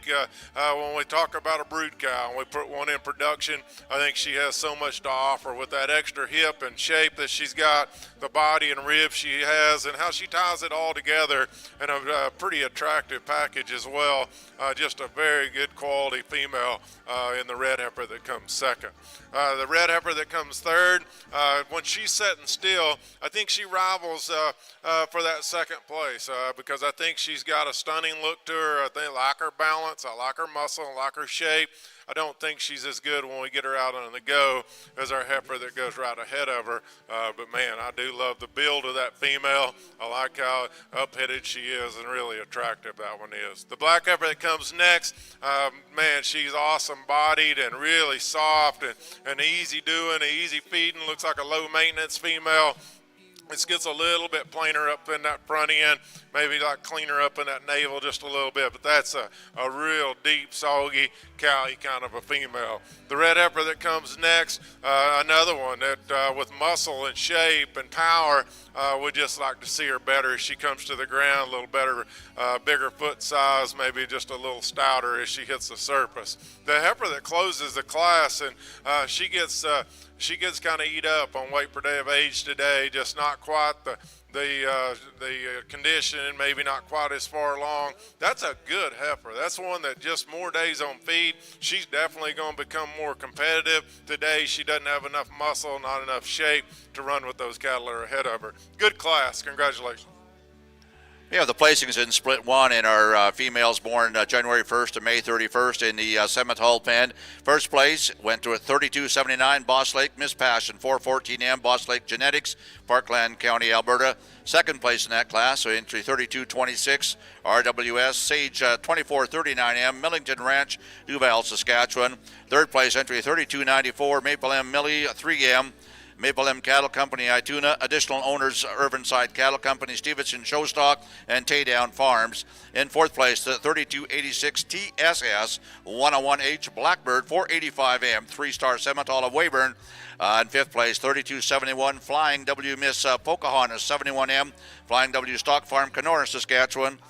when we talk about a brood cow and we put one in production, I think she has so much to offer with that extra hip and shape that she's got, the body and ribs she has, and how she ties it all together in a pretty attractive package as well. Just a very good quality female in the red heifer that comes second. The red heifer that comes third, when she's sitting still, I think she rivals for that second place because I think she's got a stunning look to her. I like her balance, I like her muscle, I like her shape. I don't think she's as good when we get her out on the go as our heifer that goes right ahead of her. But man, I do love the build of that female. I like how up-headed she is and really attractive that one is. The black heifer that comes next, man, she's awesome bodied and really soft and easy doing, easy feeding. Looks like a low maintenance female. It gets a little bit plainer up in that front end, maybe like cleaner up in that navel just a little bit, but that's a real deep, soggy, cowy kind of a female. The red heifer that comes next, another one that with muscle and shape and power, we'd just like to see her better as she comes to the ground, a little better, bigger foot size, maybe just a little stouter as she hits the surface. The heifer that closes the class, and she gets kind of eat up on weight per day of age today, just not quite the condition, maybe not quite as far along. That's a good heifer. That's one that just more days on feed. She's definitely going to become more competitive. Today she doesn't have enough muscle, not enough shape to run with those cattle that are ahead of her. Good class. Congratulations. We have the placings in Split 1 in our females born January 1st to May 31st in the Simmental pen. First place went to a 32.79 Boss Lake Miss Passion, 414M Boss Lake Genetics, Parkland County, Alberta. Second place in that class, so entry 32.26 RWS Sage 24.39M Millington Ranch, Duval, Saskatchewan. Third place entry 32.94 Maple M Millie 3M. Maple M Cattle Company, Ituna. Additional owners, Irvinside Cattle Company, Stevenson Showstock, and Taydown Farms. In fourth place, the 3286 TSS 101H Blackbird 485M 3-star Simmental of Weyburn. In fifth place, 3271 Flying W Miss Pocahontas 71M Flying W Stock Farm, Kenora, Saskatchewan.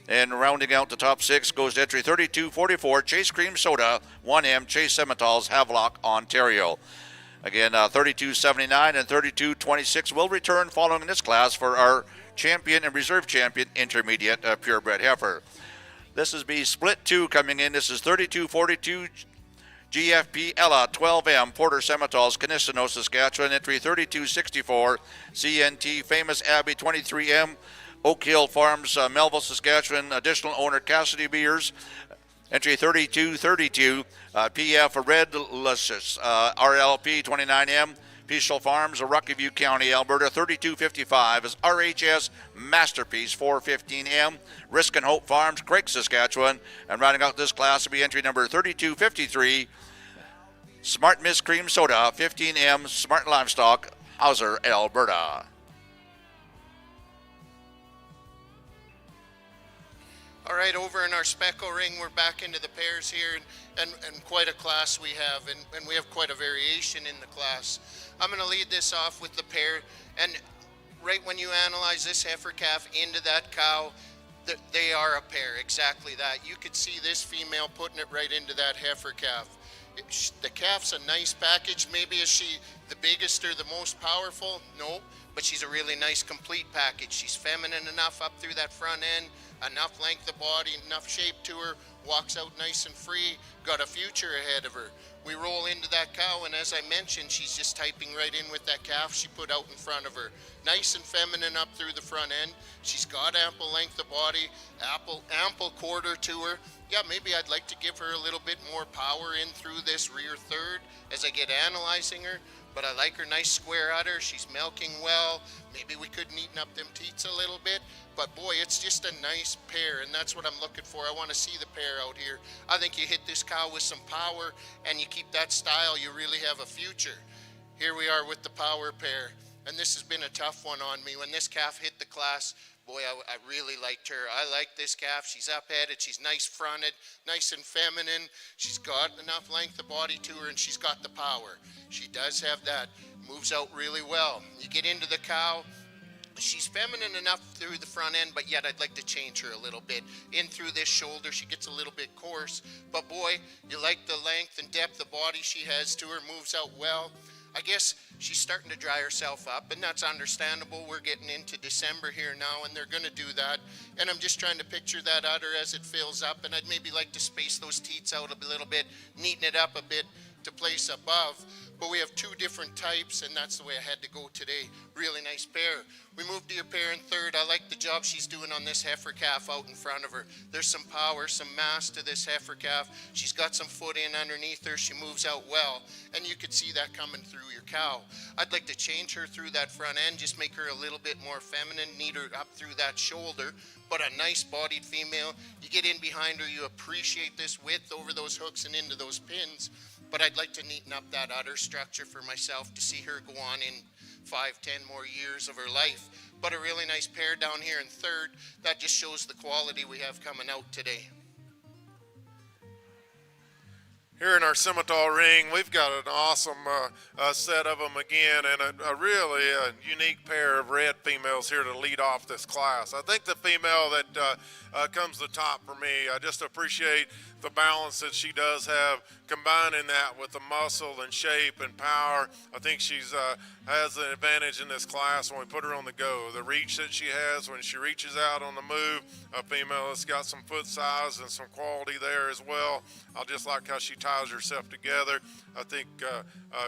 And rounding out the top six goes to entry 3244 Chase Cream Soda 1M Chase Simmentals, Havelock, Ontario. Again, 32.79 and 32.26 will return following this class for our champion and reserve champion intermediate purebred heifer. This is B Split 2 coming in. This is 32.42 GFP Ella 12M Porter Simmentals, Canistano, Saskatchewan. Entry 32.64 CNT Famous Abbey 23M Oak Hill Farms, Melville, Saskatchewan. Additional owner Cassidy Beers. Entry 32.32 PF Red Luscious RLP 29M Peaceful Farms, Rocky County, Alberta. 32.55 is RHS Masterpiece 415M Risk and Hope Farms, Craig, Saskatchewan. And rounding out this class will be entry number 32.53 Smart Miss Cream Soda 15M Smart Livestock, Hauser, Alberta. All right, over in our Spekle ring, we're back into the pairs here, and quite a class we have, and we have quite a variation in the class. I'm going to lead this off with the pair, and right when you analyze this heifer calf into that cow, they are a pair, exactly that. You could see this female putting it right into that heifer calf. The calf's a nice package. Maybe is she the biggest or the most powerful? No, but she's a really nice complete package. She's feminine enough up through that front end, enough length of body, enough shape to her, walks out nice and free, got a future ahead of her. We roll into that cow, and as I mentioned, she's just typing right in with that calf she put out in front of her. Nice and feminine up through the front end. She's got ample length of body, ample quarter to her. Yeah, maybe I'd like to give her a little bit more power in through this rear third as I get analyzing her, but I like her nice square udder. She's milking well. Maybe we could neaten up them teats a little bit, but boy, it's just a nice pair, and that's what I'm looking for. I want to see the pair out here. I think you hit this cow with some power and you keep that style, you really have a future. Here we are with the power pair, and this has been a tough one on me. When this calf hit the class, boy, I really liked her. I like this calf. She's up-headed. She's nice fronted, nice and feminine. She's got enough length of body to her, and she's got the power. She does have that. Moves out really well. You get into the cow. She's feminine enough through the front end, but yet I'd like to change her a little bit. In through this shoulder, she gets a little bit coarse. But boy, you like the length and depth of body she has to her. Moves out well. I guess she's starting to dry herself up, and that's understandable. We're getting into December here now, and they're going to do that. And I'm just trying to picture that udder as it fills up, and I'd maybe like to space those teats out a little bit, neaten it up a bit to place above. But we have two different types, and that's the way I had to go today. Really nice pair. We moved to your pair in third. I like the job she's doing on this heifer calf out in front of her. There's some power, some mass to this heifer calf. She's got some foot in underneath her. She moves out well, and you could see that coming through your cow. I'd like to change her through that front end, just make her a little bit more feminine, neat her up through that shoulder, but a nice bodied female. You get in behind her, you appreciate this width over those hooks and into those pins. But I'd like to neaten up that udder structure for myself to see her go on in 5-10 more years of her life. But a really nice pair down here in third. That just shows the quality we have coming out today. Here in our Simmental ring, we've got an awesome set of them again, and a really unique pair of red females here to lead off this class. I think the female that comes to the top for me, I just appreciate the balance that she does have, combining that with the muscle and shape and power. I think she's has an advantage in this class when we put her on the go. The reach that she has when she reaches out on the move, a female that's got some foot size and some quality there as well. I just like how she ties herself together. I think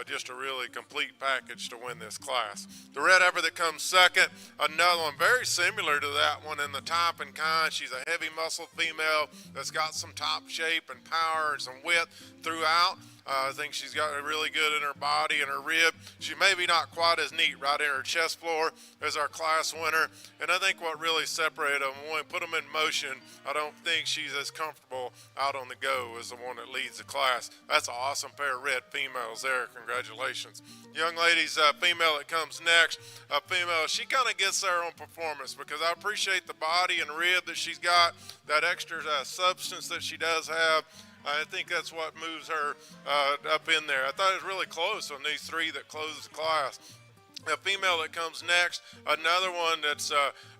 just a really complete package to win this class. The red heifer that comes second, another one very similar to that one in the type and kind. She's a heavy muscled female that's got some top shape and power and some width throughout. I think she's got it really good in her body and her rib. She may be not quite as neat right in her chest floor as our class winner. And I think what really separated them, when we put them in motion, I don't think she's as comfortable out on the go as the one that leads the class. That's an awesome pair of red females there. Congratulations. Young ladies, female that comes next, a female, she kind of gets there on performance because I appreciate the body and rib that she's got, that extra substance that she does have. I think that's what moves her up in there. I thought it was really close on these three that closed the class. The female that comes next, another one that's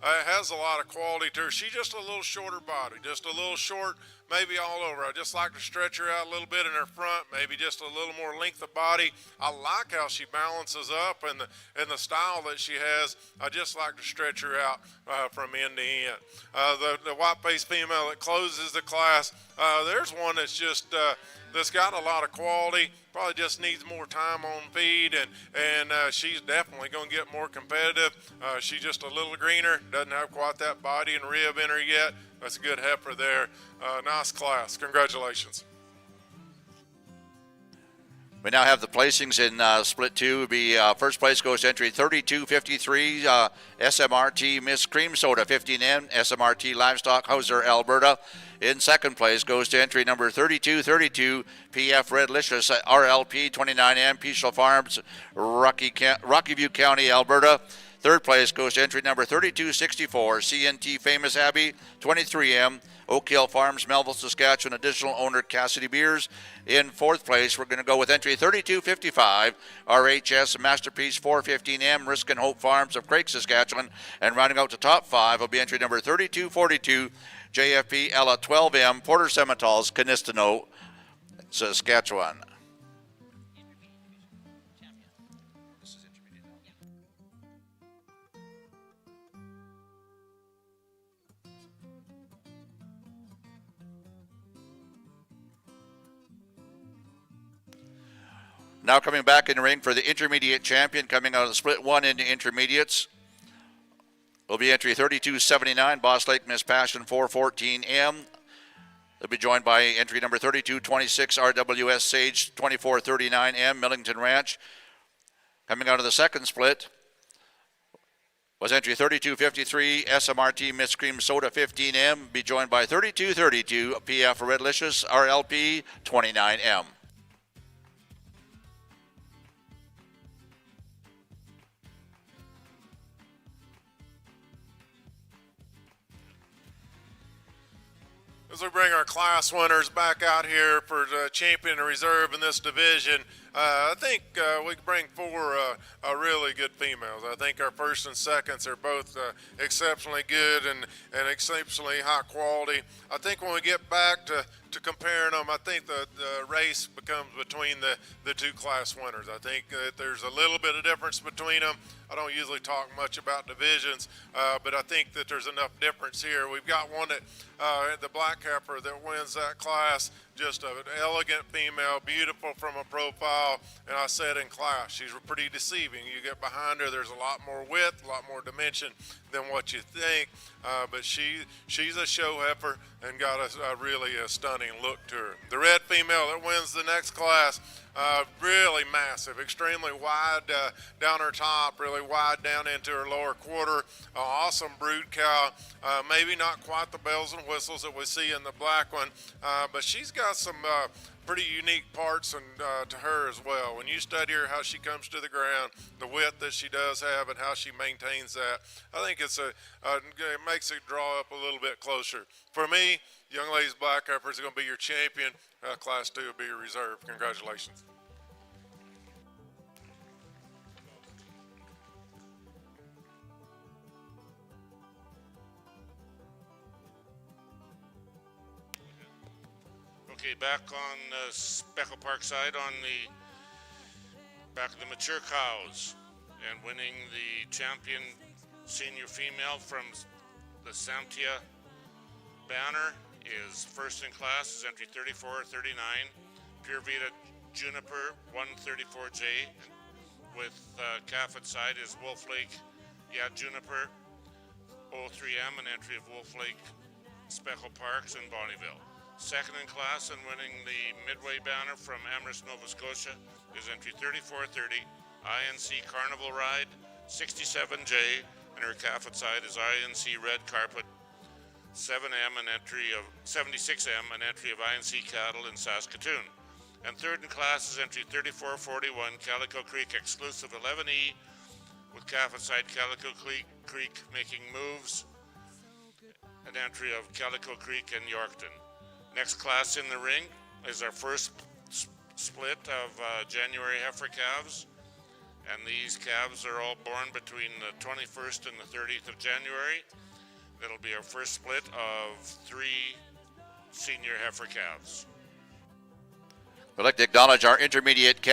has a lot of quality to her. She's just a little shorter body, just a little short, maybe all over. I just like to stretch her out a little bit in her front, maybe just a little more length of body. I like how she balances up and the style that she has. I just like to stretch her out from end to end. The white-faced female that closes the class, there's one that's just that's got a lot of quality, probably just needs more time on feed, and she's definitely going to get more competitive. She's just a little greener, doesn't have quite that body and rib in her yet. That's a good heifer there. Nice class. Congratulations. We now have the placings in Split 2. First place goes to entry 3253, SMRT Miss Cream Soda 15M, SMRT Livestock Hauser, Alberta. In second place goes to entry number 3232, PF Redlicious RLP 29M, Peaceful Farms, Rocky View County, Alberta. Third place goes to entry number 3264, CNT Famous Abbey 23M, Oak Hill Farms, Melville, Saskatchewan, additional owner Cassidy Beers. In fourth place, we're going to go with entry 3255, RHS Masterpiece 415M, Risk and Hope Farms of Craig, Saskatchewan. And rounding out the top five will be entry number 3242, JFP Ella 12M, Porter Simmentals, Canistano, Saskatchewan. Now coming back in the ring for the intermediate champion, coming out of the split one into intermediates, will be entry 3279, Boss Lake Miss Passion 414M. They'll be joined by entry number 3226, RWS Sage 2439M, Millington Ranch. Coming out of the second split was entry 3253, SMRT Miss Cream Soda 15M, be joined by 3232, PF Redlicious RLP 29M. As we bring our class winners back out here for the champion and reserve in this division, I think we can bring four really good females. I think our first and seconds are both exceptionally good and exceptionally high quality. I think when we get back to comparing them, I think the race becomes between the two class winners. I think that there's a little bit of difference between them. I don't usually talk much about divisions, but I think that there's enough difference here. We've got one that the black heifer that wins that class, just an elegant female, beautiful from a profile, and I said in class, she's pretty deceiving. You get behind her, there's a lot more width, a lot more dimension than what you think, but she's a show heifer and got a really stunning look to her. The red female that wins the next class, really massive, extremely wide down her top, really wide down into her lower quarter. Awesome brood cow, maybe not quite the bells and whistles that we see in the black one, but she's got some pretty unique parts and to her as well. When you study her, how she comes to the ground, the width that she does have, and how she maintains that, I think it makes it draw up a little bit closer. For me, Young Ladies Black Heifer is going to be your champion. Class 2 will be your reserve. Congratulations. Okay, back on the Speckle Park side, on the back of the mature cows, and winning the champion senior female from the Samtia banner is first in class, is entry 3439, Purebred Juniper 134J, with calf at side is Wolf Lake, Juniper 03M, an entry of Wolf Lake Speckle Parks in Bonnyville. Second in class and winning the Midway banner from Amherst, Nova Scotia is entry 3430, INC Carnival Ride 67J, and her calf at side is INC Red Carpet 7M, an entry of 76M, an entry of INC Cattle in Saskatoon. And third in class is entry 3441, Calico Creek exclusive 11E, with calf at side Calico Creek making moves, an entry of Calico Creek and Yorkton. Next class in the ring is our first split of January heifer calves, and these calves are all born between the 21st and the 30th of January. That'll be our first split of 3 senior heifer calves. We'd like to acknowledge our intermediate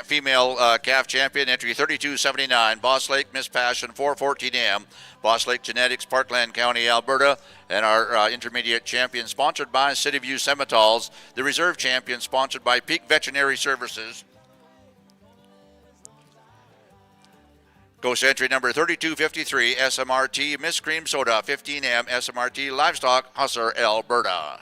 female calf champion, entry 3279, Boss Lake Miss Passion 414M, Boss Lake Genetics, Parkland County, Alberta, and our intermediate champion sponsored by City View Simmentals, the reserve champion sponsored by Peak Veterinary Services. Goes to entry number 3253, SMRT Miss Cream Soda 15M, SMRT Livestock, Hussar, Alberta.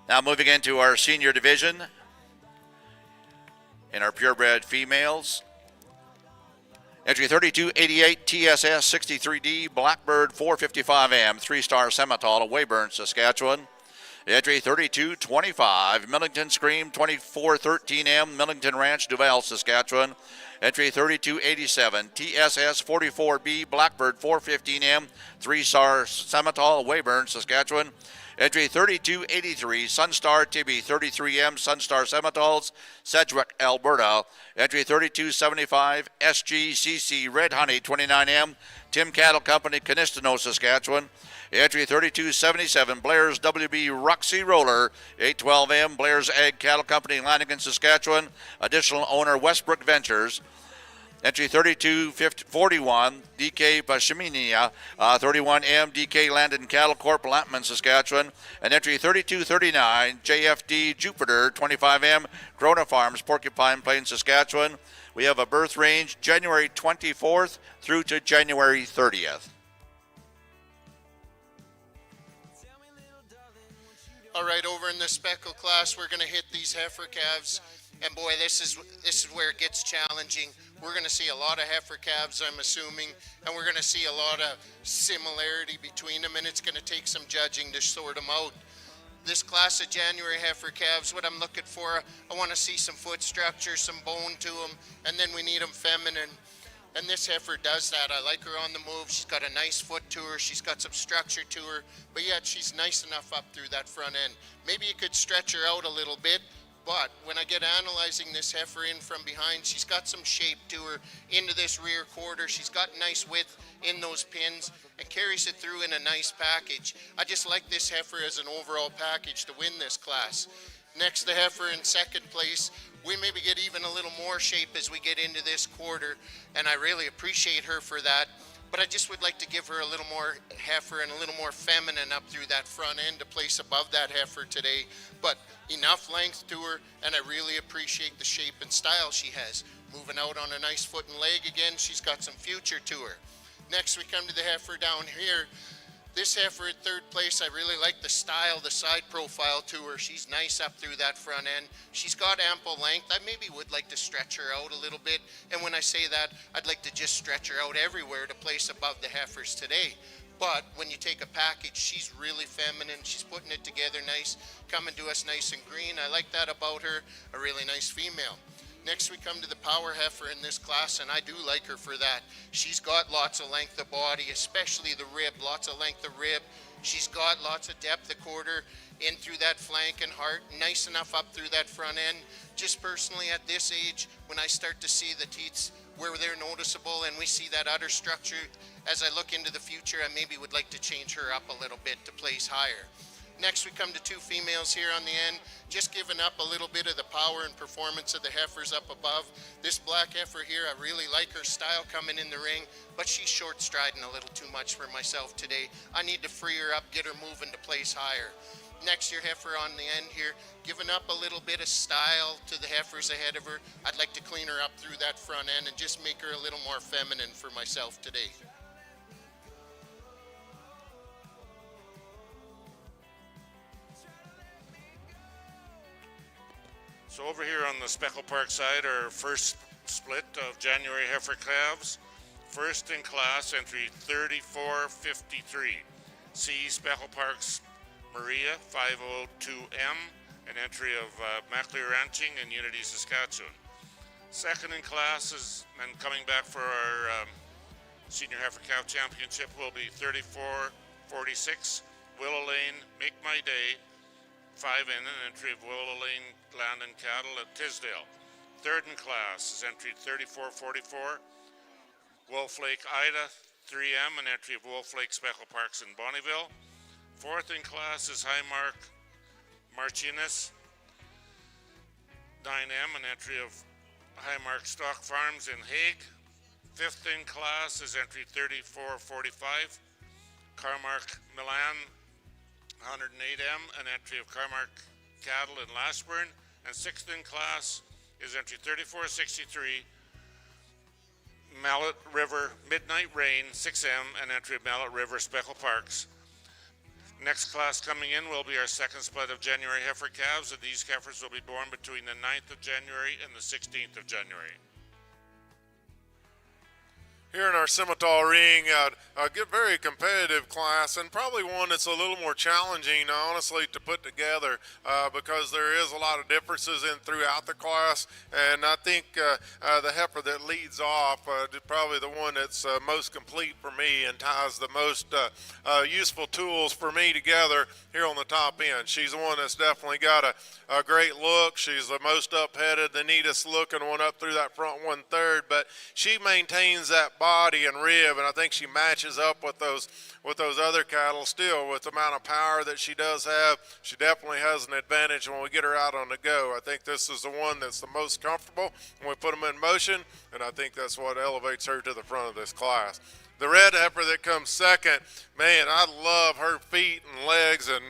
Now moving into our senior division in our purebred females. Entry 3288 TSS 63D Blackbird 455M 3-star Simmental of Weyburn, Saskatchewan. Entry 3225 Millington Scream 2413M Millington Ranch, Duval, Saskatchewan. Entry 3287 TSS 44B Blackbird 415M 3-star Simmental of Weyburn, Saskatchewan. Entry 3283 Sunstar Tibby 33M Sunstar Simmentals, Sedgwick, Alberta. Entry 3275 SGCC Red Honey 29M Tim Cattle Company, Canistano, Saskatchewan. Entry 3277 Blair's WB Roxy Roller 812M Blair's Ag Cattle Company, Lanigan, Saskatchewan. Additional owner Westbrook Ventures. Entry 3241, DK Pashiminia, 31M, DK Landon Cattle Corp, Lampman, Saskatchewan. And entry 3239, JFD Jupiter, 25M, Corona Farms, Porcupine Plain, Saskatchewan. We have a birth range January 24th through to January 30th. All right, over in the Speckle class, we're going to hit these heifer calves, and boy, this is where it gets challenging. We're going to see a lot of heifer calves, I'm assuming, and we're going to see a lot of similarity between them, and it's going to take some judging to sort them out. This class of January heifer calves, what I'm looking for, I want to see some foot structure, some bone to them, and then we need them feminine. And this heifer does that. I like her on the move. She's got a nice foot to her. She's got some structure to her, but yet she's nice enough up through that front end. Maybe you could stretch her out a little bit, but when I get analyzing this heifer in from behind, she's got some shape to her into this rear quarter. She's got nice width in those pins and carries it through in a nice package. I just like this heifer as an overall package to win this class. Next, the heifer in second place. We maybe get even a little more shape as we get into this quarter, and I really appreciate her for that. But I just would like to give her a little more heifer and a little more feminine up through that front end to place above that heifer today. But enough length to her, and I really appreciate the shape and style she has. Moving out on a nice foot and leg again, she's got some future to her. Next, we come to the heifer down here. This heifer at third place, I really like the style, the side profile to her. She's nice up through that front end. She's got ample length. I maybe would like to stretch her out a little bit. And when I say that, I'd like to just stretch her out everywhere to place above the heifers today. But when you take a package, she's really feminine. She's putting it together nice, coming to us nice and green. I like that about her, a really nice female. Next, we come to the power heifer in this class, and I do like her for that. She's got lots of length of body, especially the rib, lots of length of rib. She's got lots of depth of quarter in through that flank and heart, nice enough up through that front end. Just personally at this age, when I start to see the teats where they're noticeable and we see that udder structure, as I look into the future, I maybe would like to change her up a little bit to place higher. Next, we come to two females here on the end, just giving up a little bit of the power and performance of the heifers up above. This black heifer here, I really like her style coming in the ring, but she's short striding a little too much for myself today. I need to free her up, get her moving to place higher. Next, your heifer on the end here, giving up a little bit of style to the heifers ahead of her. I'd like to clean her up through that front end and just make her a little more feminine for myself today. So over here on the Speckle Park side, our first split of January heifer calves. First in class, entry 3453. C. Speckle Park's Maria 502M, an entry of Maclear Ranching in Unity, Saskatchewan. Second in class is, and coming back for our Senior Heifer Calf Championship, will be 3446. Willow Lane, Make My Day, 5 in, an entry of Willow Lane Land and Cattle at Tisdale. Third in class is entry 3444. Wolf Lake Ida 3M, an entry of Wolf Lake Speckle Parks in Bonnyville. Fourth in class is Highmark Martinez 9M, an entry of Highmark Stock Farms in Hague. Fifth in class is entry 3445. Carmark Milan 108M, an entry of Carmark Cattle in Lashburn. And sixth in class is entry 3463, Mallet River Midnight Rain 6M, an entry of Mallet River Speckle Parks. Next class coming in will be our second split of January heifer calves, and these heifers will be born between the 9th of January and the 16th of January. Here in our Simmental ring, a very competitive class, and probably one that's a little more challenging, honestly, to put together because there is a lot of differences in throughout the class. And I think the heifer that leads off is probably the one that's most complete for me and ties the most useful tools for me together here on the top end. She's the one that's definitely got a great look. She's the most up-headed, the neatest looking one up through that front 1/3, but she maintains that body and rib, and I think she matches up with those other cattle still with the amount of power that she does have. She definitely has an advantage when we get her out on the go. I think this is the one that's the most comfortable when we put them in motion, and I think that's what elevates her to the front of this class. The red heifer that comes second, man, I love her feet and legs and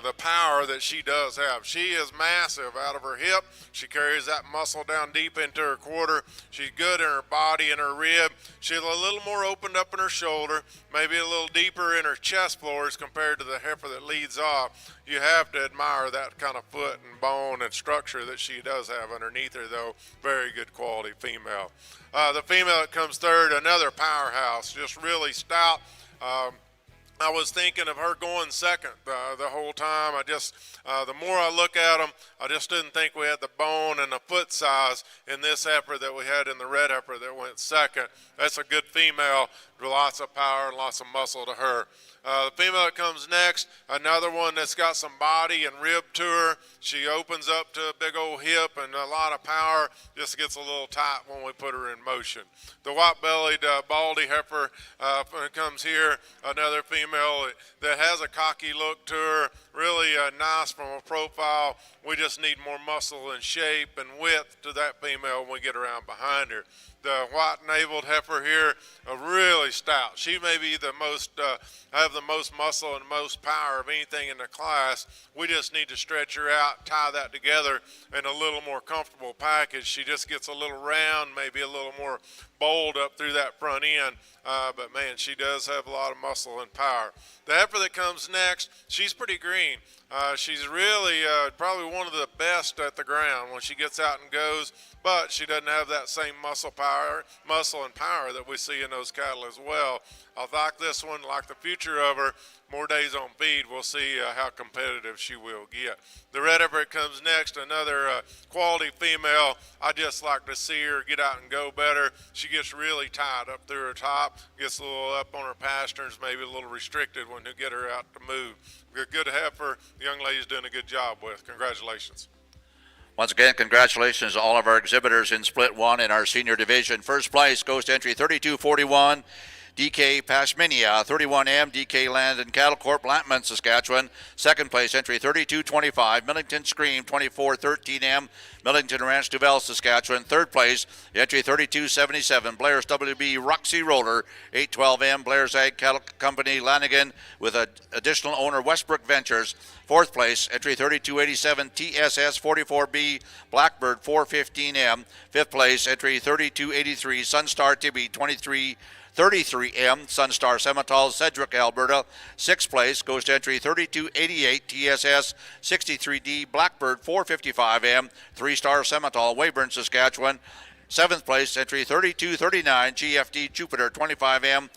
the power that she does have. She is massive out of her hip. She carries that muscle down deep into her quarter. She's good in her body and her rib. She's a little more opened up in her shoulder, maybe a little deeper in her chest floors compared to the heifer that leads off. You have to admire that kind of foot and bone and structure that she does have underneath her, though. Very good quality female. The female that comes third, another powerhouse, just really stout. I was thinking of her going second the whole time. The more I look at them, I just didn't think we had the bone and the foot size in this heifer that we had in the red heifer that went second. That's a good female with lots of power and lots of muscle to her. The female that comes next, another one that's got some body and rib to her. She opens up to a big old hip and a lot of power. Just gets a little tight when we put her in motion. The white-bellied baldy heifer comes here, another female that has a cocky look to her, really nice from a profile. We just need more muscle and shape and width to that female when we get around behind her. The white-naveled heifer here, really stout. She may be the most, have the most muscle and most power of anything in the class. We just need to stretch her out, tie that together in a little more comfortable package. She just gets a little round, maybe a little more bold up through that front end. But man, she does have a lot of muscle and power. The heifer that comes next, she's pretty green. She's really probably one of the best at the ground when she gets out and goes, but she doesn't have that same muscle and power that we see in those cattle as well. I like this one, like the future of her. More days on feed, we'll see how competitive she will get. The red heifer comes next, another quality female. I just like to see her get out and go better. She gets really tight up through her top, gets a little up on her pasterns, maybe a little restricted when you get her out to move. Good heifer, the young lady's doing a good job with. Congratulations. Once again, congratulations to all of our exhibitors in Split 1 in our senior division. First place goes to entry 3241. DK Pashminia, 31M, DK Land and Cattle Corp, Blackman, Saskatchewan. Second place, entry 3225, Millington Scream, 2413M, Millington Ranch, Duval, Saskatchewan. Third place, entry 3277, Blair's WB Roxy Roller, 812M, Blair's Ag Cattle Company, Lanigan, with an additional owner, Westbrook Ventures. Fourth place, entry 3287, TSS 44B, Blackbird, 415M. Fifth place, entry 3283, Sunstar Tibby, 2333M, Sunstar Simmental, Sedgwick, Alberta. Sixth place goes to entry 3288, TSS 63D, Blackbird, 455M, 3-star Simmental, Weyburn, Saskatchewan. Seventh place, entry 3239, GFD Jupiter 25M,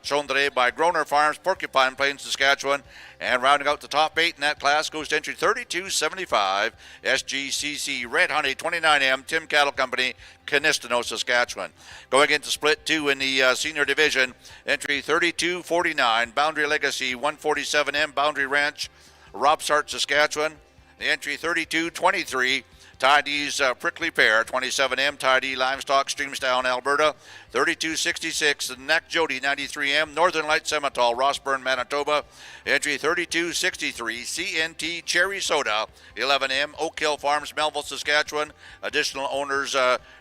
shown today by Groner Farms, Porcupine Plains, Saskatchewan. And rounding out the top 8 in that class goes to entry 3275, SGCC Red Honey 29M, Tim Cattle Company, Canistano, Saskatchewan. Going into Split 2 in the senior division, entry 3249, Boundary Legacy 147M, Boundary Ranch, Robsart, Saskatchewan. The entry 3223, Tide's Prickly Pear, 27M, Tide Livestock, Streamstown, Alberta. 3266, the Neck Jody, 93M, Northern Light Simmental, Rossburn, Manitoba. Entry 3263, CNT Cherry Soda, 11M, Oak Hill Farms, Melville, Saskatchewan. Additional owners,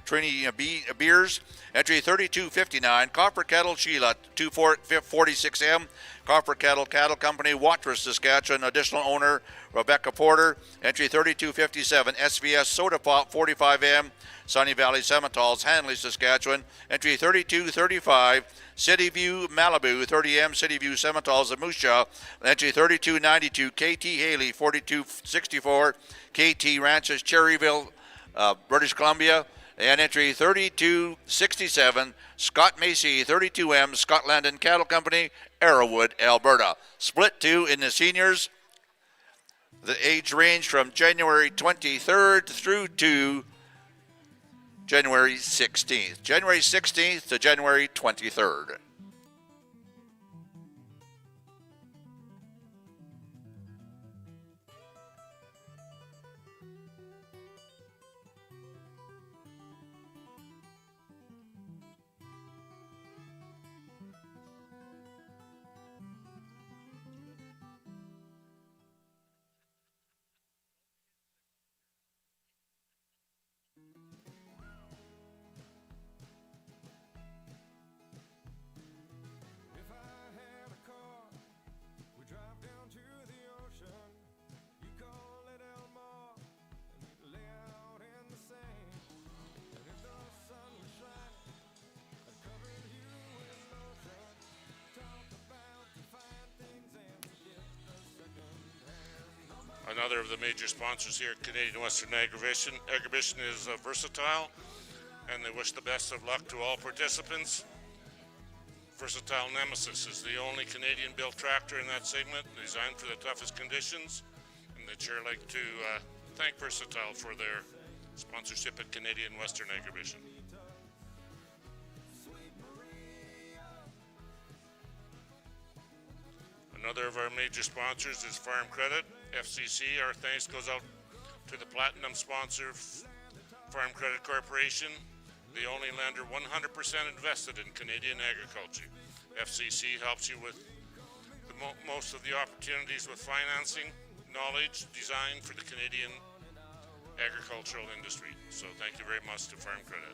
Trini Beers. Entry 3259, Copper Kettle Sheila, 246M, Copper Kettle Cattle Company, Watrous, Saskatchewan. Additional owner, Rebecca Porter. Entry 3257, SVS Soda Pop, 45M, Sunny Valley Simmentals, Hanley, Saskatchewan. Entry 3235, City View Malibu, 30M, City View Simmentals, Amusha. Entry 3292, KT Haley, 4264, KT Ranches, Cherryville, British Columbia. And entry 3267, Scott Macy, 32M, Scotland and Cattle Company, Arrowwood, Alberta. Split 2 in the seniors. The age range from January 23rd through to January 16th. January 16th to January 23rd. Another of the major sponsors here at Canadian Western Agribition. Agribition is versatile, and they wish the best of luck to all participants. Versatile Nemesis is the only Canadian-built tractor in that segment, designed for the toughest conditions, and they'd sure like to thank Versatile for their sponsorship at Canadian Western Agribition. Another of our major sponsors is Farm Credit, FCC. Our thanks goes out to the platinum sponsor, Farm Credit Corporation, the only lender 100% invested in Canadian agriculture. FCC helps you with most of the opportunities with financing, knowledge, design for the Canadian agricultural industry. So thank you very much to Farm Credit.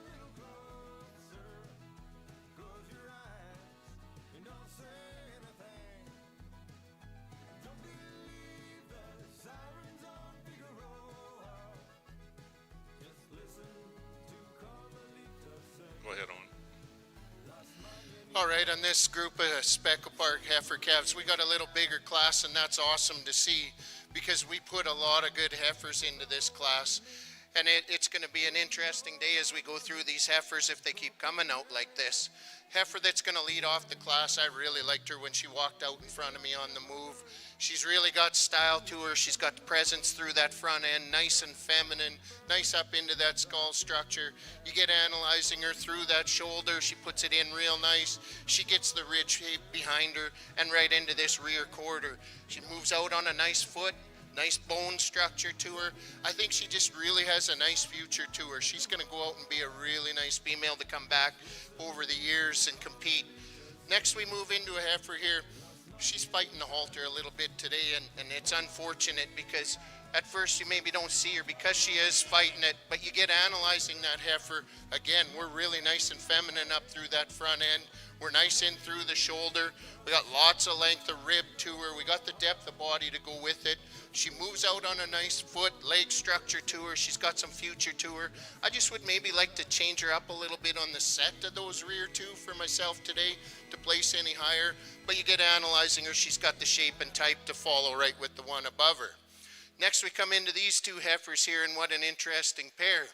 Go ahead, Owen. All right, on this group of Speckle Park heifer calves, we got a little bigger class, and that's awesome to see because we put a lot of good heifers into this class. And it's going to be an interesting day as we go through these heifers if they keep coming out like this. Heifer that's going to lead off the class, I really liked her when she walked out in front of me on the move. She's really got style to her. She's got the presence through that front end, nice and feminine, nice up into that skull structure. You get analyzing her through that shoulder. She puts it in real nice. She gets the rib shape behind her and right into this rear quarter. She moves out on a nice foot. Nice bone structure to her. I think she just really has a nice future to her. She's going to go out and be a really nice female to come back over the years and compete. Next we move into a heifer here. She's fighting the halter a little bit today, and it's unfortunate because at first you maybe don't see her because she is fighting it, but you get analyzing that heifer. Again, we're really nice and feminine up through that front end. We're nice in through the shoulder. We got lots of length of rib to her. We got the depth of body to go with it. She moves out on a nice foot, leg structure to her. She's got some future to her. I just would maybe like to change her up a little bit on the set of those rear two for myself today to place any higher. But you get analyzing her. She's got the shape and type to follow right with the one above her. Next we come into these two heifers here, and what an interesting pair.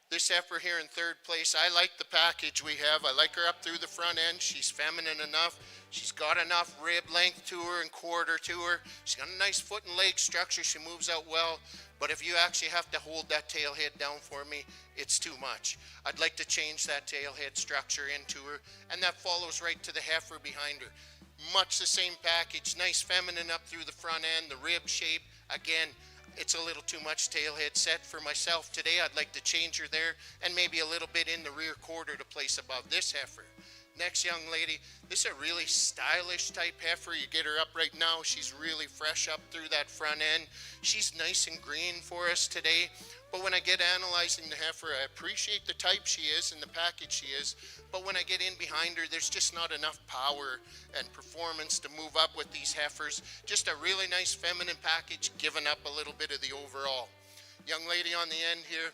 This heifer here in third place, I like the package we have. I like her up through the front end. She's feminine enough. She's got enough rib length to her and quarter to her. She's got a nice foot and leg structure. She moves out well. But if you actually have to hold that tail head down for me, it's too much. I'd like to change that tail head structure into her, and that follows right to the heifer behind her. Much the same package, nice feminine up through the front end, the rib shape. Again, it's a little too much tail head set for myself today. I'd like to change her there and maybe a little bit in the rear quarter to place above this heifer. Next young lady, this is a really stylish type heifer. You get her up right now. She's really fresh up through that front end. She's nice and green for us today. But when I get analyzing the heifer, I appreciate the type she is and the package she is. But when I get in behind her, there's just not enough power and performance to move up with these heifers. Just a really nice feminine package, giving up a little bit of the overall. Young lady on the end here,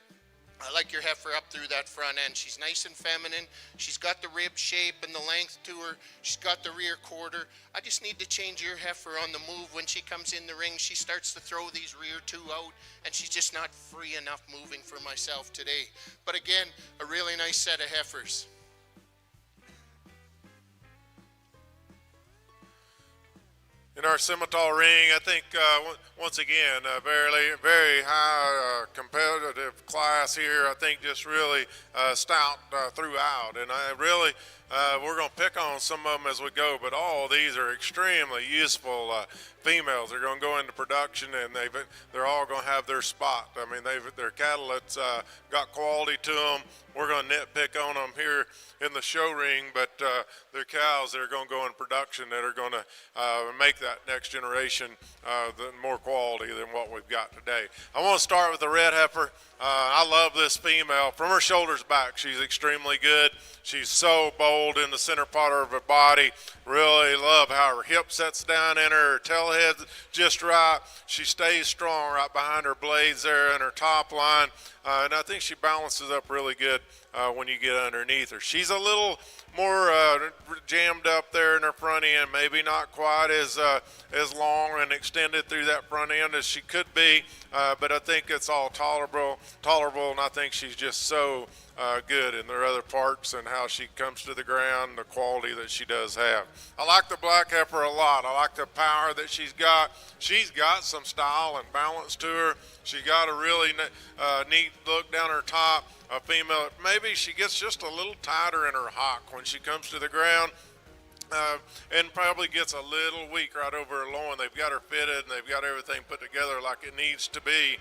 I like your heifer up through that front end. She's nice and feminine. She's got the rib shape and the length to her. She's got the rear quarter. I just need to change your heifer on the move. When she comes in the ring, she starts to throw these rear two out, and she's just not free enough moving for myself today. But again, a really nice set of heifers. In our Simmental ring, I think once again a very high competitive class here. I think just really stout throughout, and I really we're going to pick on some of them as we go. But all of these are extremely useful females. They're going to go into production, and they're all going to have their spot. I mean, they're cattle that's got quality to them. We're going to nitpick on them here in the show ring, but they're cows that are going to go in production that are going to make that next generation more quality than what we've got today. I want to start with the red heifer. I love this female. From her shoulders back, she's extremely good. She's so bold in the center part of her body. Really love how how her hip sets down in her tail head's just right. She stays strong right behind her blades there and her top line. And I think she balances up really good when you get underneath her. She's a little more jammed up there in her front end, maybe not quite as long and extended through that front end as she could be, but I think it's all tolerable, and I think she's just so good in their other parts and how she comes to the ground, the quality that she does have. I like the black heifer a lot. I like the power that she's got. She's got some style and balance to her. She got a really neat look down her top. A female, maybe she gets just a little tighter in her hock when she comes to the ground. And probably gets a little weak right over her loin. They've got her fitted and they've got everything put together like it needs to be,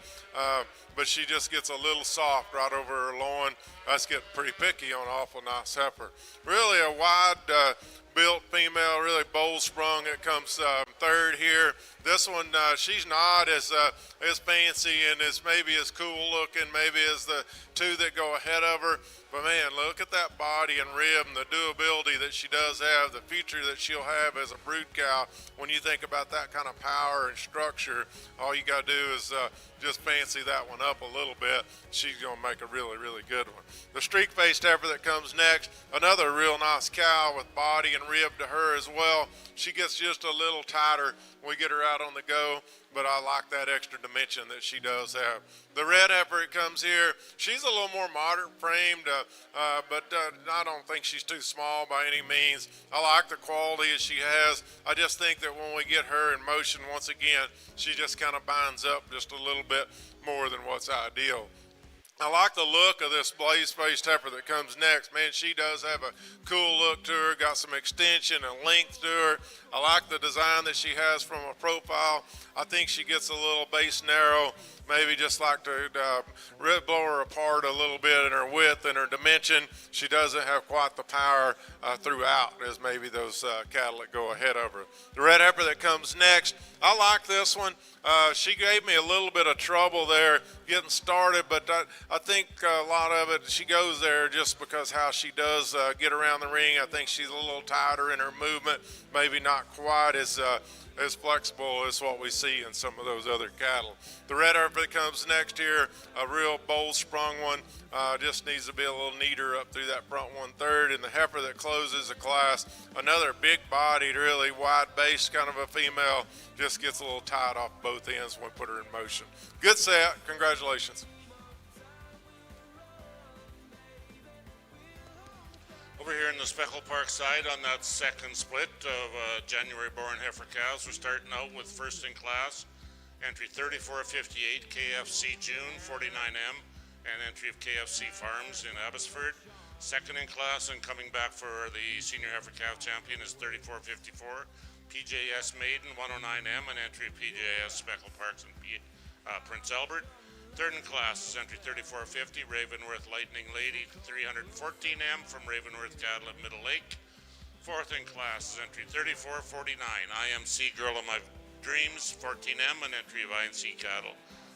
but she just gets a little soft right over her loin. That's getting pretty picky on an awful nice heifer. Really a wide built female, really bold sprung. It comes third here. This one, she's not as fancy and as maybe as cool looking maybe as the two that go ahead of her. But man, look at that body and rib and the durability that she does have, the future that she'll have as a brood cow. When you think about that kind of power and structure, all you got to do is just fancy that one up a little bit. She's going to make a really, really good one. The streak-faced heifer that comes next, another real nice cow with body and rib to her as well. She gets just a little tighter when we get her out on the go, but I like that extra dimension that she does have. The red heifer that comes here, she's a little more moderate framed, but I don't think she's too small by any means. I like the quality that she has. I just think that when we get her in motion once again, she just kind of binds up just a little bit more than what's ideal. I like the look of this blaze-faced heifer that comes next. Man, she does have a cool look to her, got some extension and length to her. I like the design that she has from a profile. I think she gets a little base narrow, maybe just like to blow her apart a little bit in her width and her dimension. She doesn't have quite the power throughout as maybe those cattle that go ahead of her. The red heifer that comes next, I like this one. She gave me a little bit of trouble there getting started, but I think a lot of it, she goes there just because how she does get around the ring. I think she's a little tighter in her movement, maybe not quite as flexible as what we see in some of those other cattle. The red heifer that comes next here, a real bold sprung one, just needs to be a little neater up through that front 1/3. And the heifer that closes the class, another big bodied, really wide base kind of a female, just gets a little tight off both ends when we put her in motion. Good set, congratulations. Over here in the Speckle Park side on that second split of January born heifer calves, we're starting out with first in class, entry 3458 KFC June 49M, and entry of KFC Farms in Abbotsford. Second in class and coming back for the senior heifer calf champion is 3454 PJS Maiden 109M, and entry of PJS Speckle Parks in Prince Albert. Third in class is entry 3450 Ravenworth Lightning Lady 314M from Ravenworth Cattle at Middle Lake. Fourth in class is entry 3449 IMC Girl of My Dreams 14M, and entry of INC Cattle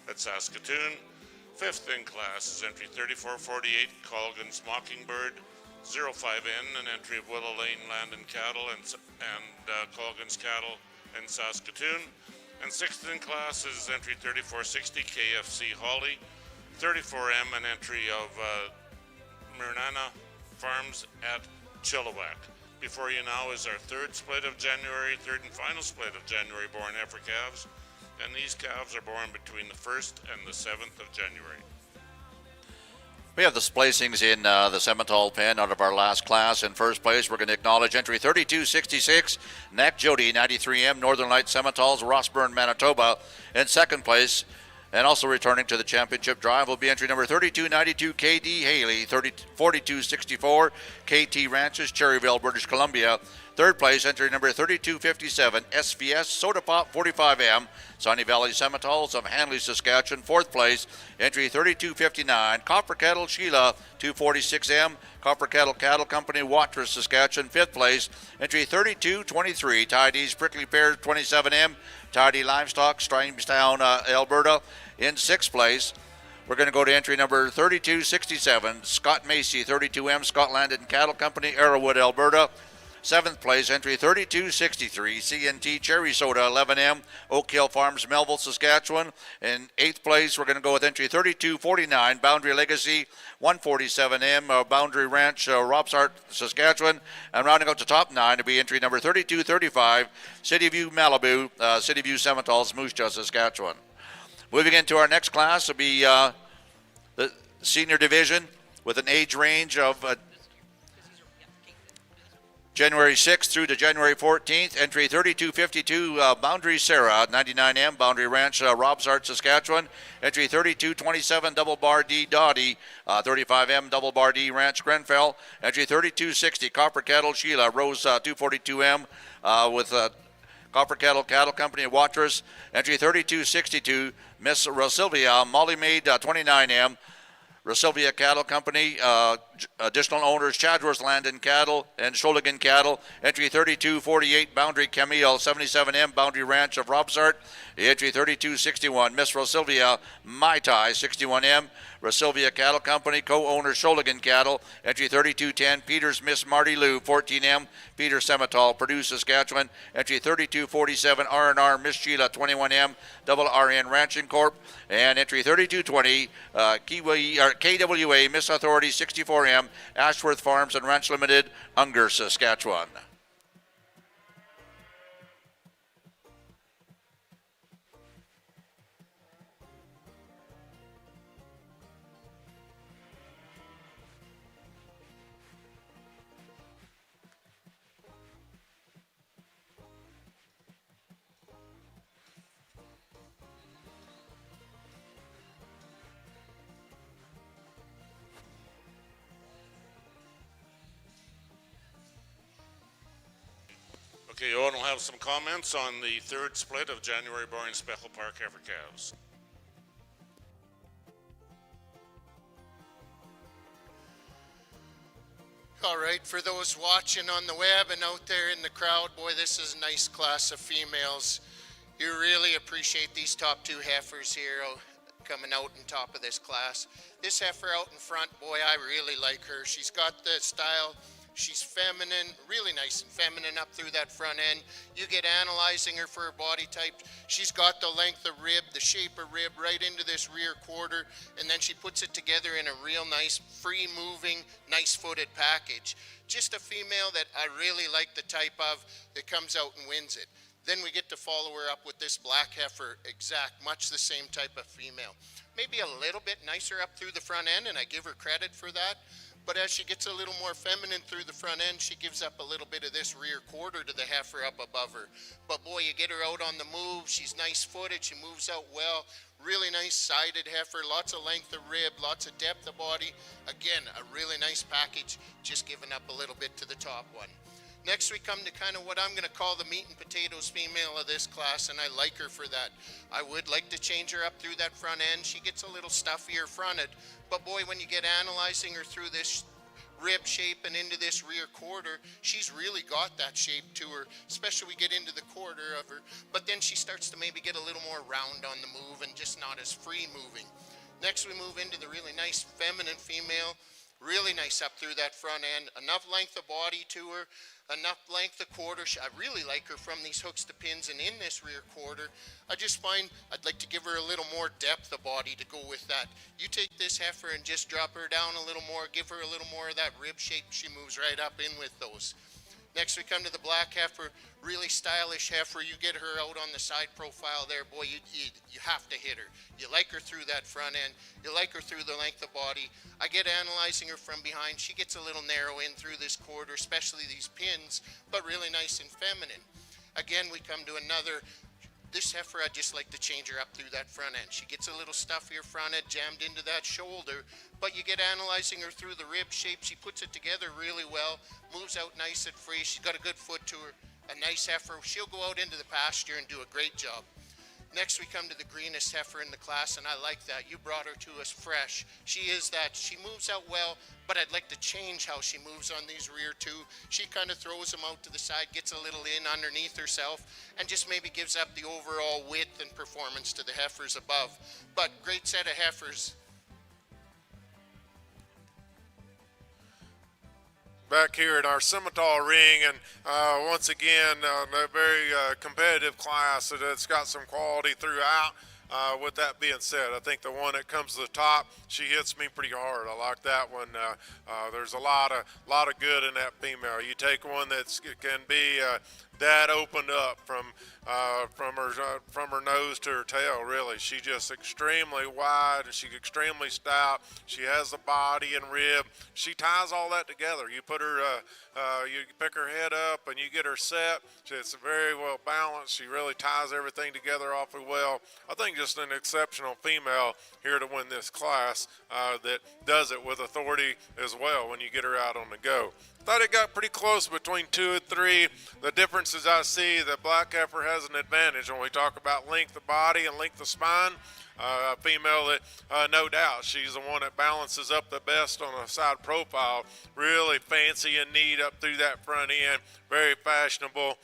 at Saskatoon. Fifth in class is entry 3448 Colgan's Mockingbird 05N, and entry of Willow Lane Land and Cattle and Colgan's Cattle in Saskatoon. And sixth in class is entry 3460 KFC Holly 34M, an entry of Murnana Farms at Chilliwack. Before you now is our third split of January, third and final split of January born heifer calves, and these calves are born between the 1st and the 7th of January. We have the placings in the Simmental pen out of our last class. In first place, we're going to acknowledge entry 3266, Knack Jody 93M, Northern Light Simmentals, Rossburn, Manitoba. In second place, and also returning to the championship drive, will be entry number 3292, KD Haley, 4264, KT Ranches, Cherryville, British Columbia. Third place, entry number 3257, SVS Soda Pop 45M, Sunny Valley Simmentals of Hanley, Saskatchewan. Fourth place, entry 3259, Copper Kettle Sheila 246M, Copper Kettle Cattle Company, Watrous, Saskatchewan. Fifth place, entry 3223, Tidy's Prickly Pears 27M, Tidy Livestock, Stramestown, Alberta. In sixth place, we're going to go to entry number 3267, Scott Macy 32M, Scotland and Cattle Company, Arrowwood, Alberta. 7th place, entry 3263, CNT Cherry Soda 11M, Oak Hill Farms, Melville, Saskatchewan. In 8th place, we're going to go with entry 3249, Boundary Legacy 147M, Boundary Ranch, Robsart, Saskatchewan. And rounding out the top 9 to be entry number 3235, City View Malibu, City View Simmental, Moose Jaw, Saskatchewan. Moving into our next class will be the senior division with an age range of January 6th through to January 14th. Entry 3252, Boundary Sire, 99M, Boundary Ranch, Robsart, Saskatchewan. Entry 3227, Double Bar D, Dottie, 35M, Double Bar D, Ranch, Grenfell. Entry 3260, Copper Cattle, Sheila, Rose, 242M, with Copper Cattle Company of Watrous. Entry 3262, Miss Rosilvia, Molly Maid, 29M, Rosilvia Cattle Company, additional owners, Chadworth Land and Cattle and Sholigan Cattle. Entry 3248, Boundary Camille, 77M, Boundary Ranch of Robsart. Entry 3261, Miss Rosilvia Mai Tai, 61M, Rosilvia Cattle Company, co-owner Sholigan Cattle. Entry 3210, Peters Miss Marty Lou, 14M, Peter Simmental, Purdue, Saskatchewan. Entry 3247, R&R Miss Sheila, 21M, Double RN Ranching Corp. And entry 3220, KWA Miss Authority, 64M, Ashworth Farms and Ranch Limited, Unger, Saskatchewan. Okay, Owen will have some comments on the third split of January born Speckle Park heifer calves. All right, for those watching on the web and out there in the crowd, boy, this is a nice class of females. You really appreciate these top 2 heifers here coming out on top of this class. This heifer out in front, boy, I really like her. She's got the style. She's feminine, really nice and feminine up through that front end. You get analyzing her for her body type. She's got the length of rib, the shape of rib right into this rear quarter, and then she puts it together in a real nice, free-moving, nice-footed package. Just a female that I really like the type of that comes out and wins it. Then we get to follow her up with this black heifer, exact, much the same type of female. Maybe a little bit nicer up through the front end, and I give her credit for that. But as she gets a little more feminine through the front end, she gives up a little bit of this rear quarter to the heifer up above her. But boy, you get her out on the move. She's nice-footed. She moves out well. Really nice sided heifer. Lots of length of rib. Lots of depth of body. Again, a really nice package. Just giving up a little bit to the top one. Next, we come to kind of what I'm going to call the meat and potatoes female of this class, and I like her for that. I would like to change her up through that front end. She gets a little stuffier fronted, but boy, when you get analyzing her through this rib shape and into this rear quarter, she's really got that shape to her, especially we get into the quarter of her, but then she starts to maybe get a little more round on the move and just not as free moving. Next, we move into the really nice feminine female. Really nice up through that front end. Enough length of body to her. Enough length of quarter. I really like her from these hooks to pins and in this rear quarter. I just find I'd like to give her a little more depth of body to go with that. You take this heifer and just drop her down a little more. Give her a little more of that rib shape. She moves right up in with those. Next, we come to the black heifer, really stylish heifer. You get her out on the side profile there, boy, you have to hit her. You like her through that front end. You like her through the length of body. I get analyzing her from behind. She gets a little narrow in through this quarter, especially these pins, but really nice and feminine. Again, we come to another. This heifer, I just like to change her up through that front end. She gets a little stuffier front end, jammed into that shoulder, but you get analyzing her through the rib shape. She puts it together really well, moves out nice and free. She's got a good foot to her, a nice heifer. She'll go out into the pasture and do a great job. Next, we come to the greenest heifer in the class, and I like that. You brought her to us fresh. She is that. She moves out well, but I'd like to change how she moves on these rear two. She kind of throws them out to the side, gets a little in underneath herself, and just maybe gives up the overall width and performance to the heifers above. But great set of heifers. back here at our Simmental ring, and once again, a very competitive class. It's got some quality throughout. With that being said, I think the one that comes to the top, she hits me pretty hard. I like that one. There's a lot of good in that female. You take one that can be that opened up from her nose to her tail. Really, she's just extremely wide, and she's extremely stout. She has the body and rib. She ties all that together. You put her, you pick her head up, and you get her set. It's very well balanced. She really ties everything together awfully well. I think just an exceptional female here to win this class that does it with authority as well when you get her out on the go. Thought it got pretty close between 2 and 3. The differences I see, the black heifer has an advantage when we talk about length of body and length of spine. A female that, no doubt, she's the one that balances up the best on a side profile. Really fancy and neat up through that front end. Very fashionable.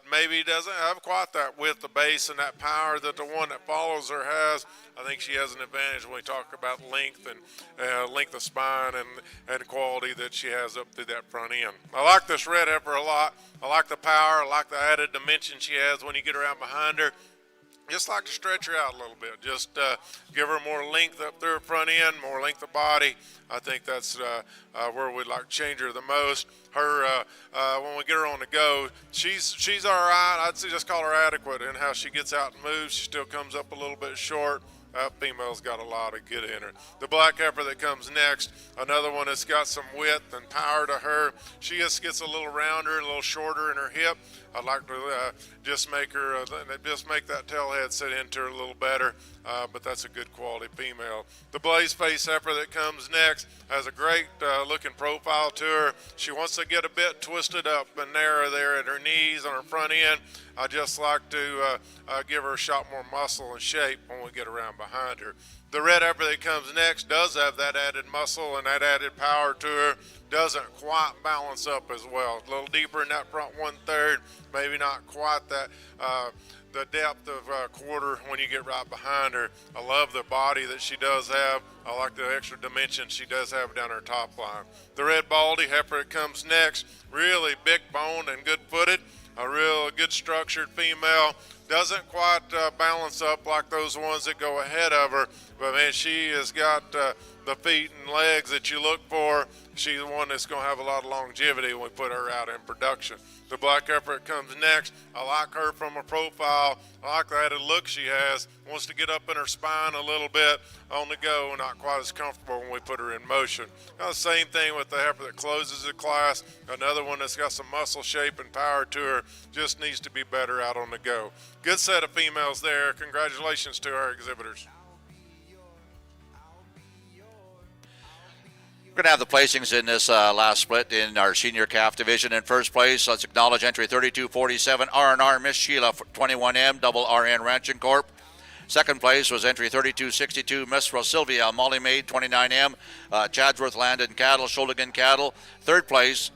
Maybe doesn't have quite that width of base and that power that the one that follows her has. I think she has an advantage when we talk about length and length of spine and quality that she has up through that front end. I like this red heifer a lot. I like the power. I like the added dimension she has when you get around behind her. Just like to stretch her out a little bit. Just give her more length up through her front end, more length of body. I think that's where we'd like to change her the most. Her when we get her on the go, she's all right. I'd just call her adequate in how she gets out and moves. She still comes up a little bit short. That female's got a lot of good in her. The black heifer that comes next, another one that's got some width and power to her. She just gets a little rounder, a little shorter in her hip. I'd like to just make her, just make that tail head sit into her a little better, but that's a good quality female. The blaze face heifer that comes next has a great looking profile to her. She wants to get a bit twisted up and narrow there at her knees on her front end. I just like to give her a shot more muscle and shape when we get around behind her. The red heifer that comes next does have that added muscle and that added power to her. Doesn't quite balance up as well. A little deeper in that front 1/3, maybe not quite that the depth of quarter when you get right behind her. I love the body that she does have. I like the extra dimension she does have down her top line. The red baldy heifer that comes next, really big boned and good footed. A real good structured female. Doesn't quite balance up like those ones that go ahead of her, but man, she has got the feet and legs that you look for. She's the one that's going to have a lot of longevity when we put her out in production. The black heifer that comes next, I like her from a profile. I like the added look she has. Wants to get up in her spine a little bit on the go, not quite as comfortable when we put her in motion. Now, the same thing with the heifer that closes the class. Another one that's got some muscle shape and power to her. Just needs to be better out on the go. Good set of females there. Congratulations to our exhibitors. We're going to have the placings in this last split in our senior calf division. In first place, let's acknowledge entry 3247 R&R Miss Sheila 21M, double RN Ranching Corp. Second place was entry 3262 Miss Rosilvia Molly Maid 29M, Chadsworth Land and Cattle, Shulligan Cattle. Third place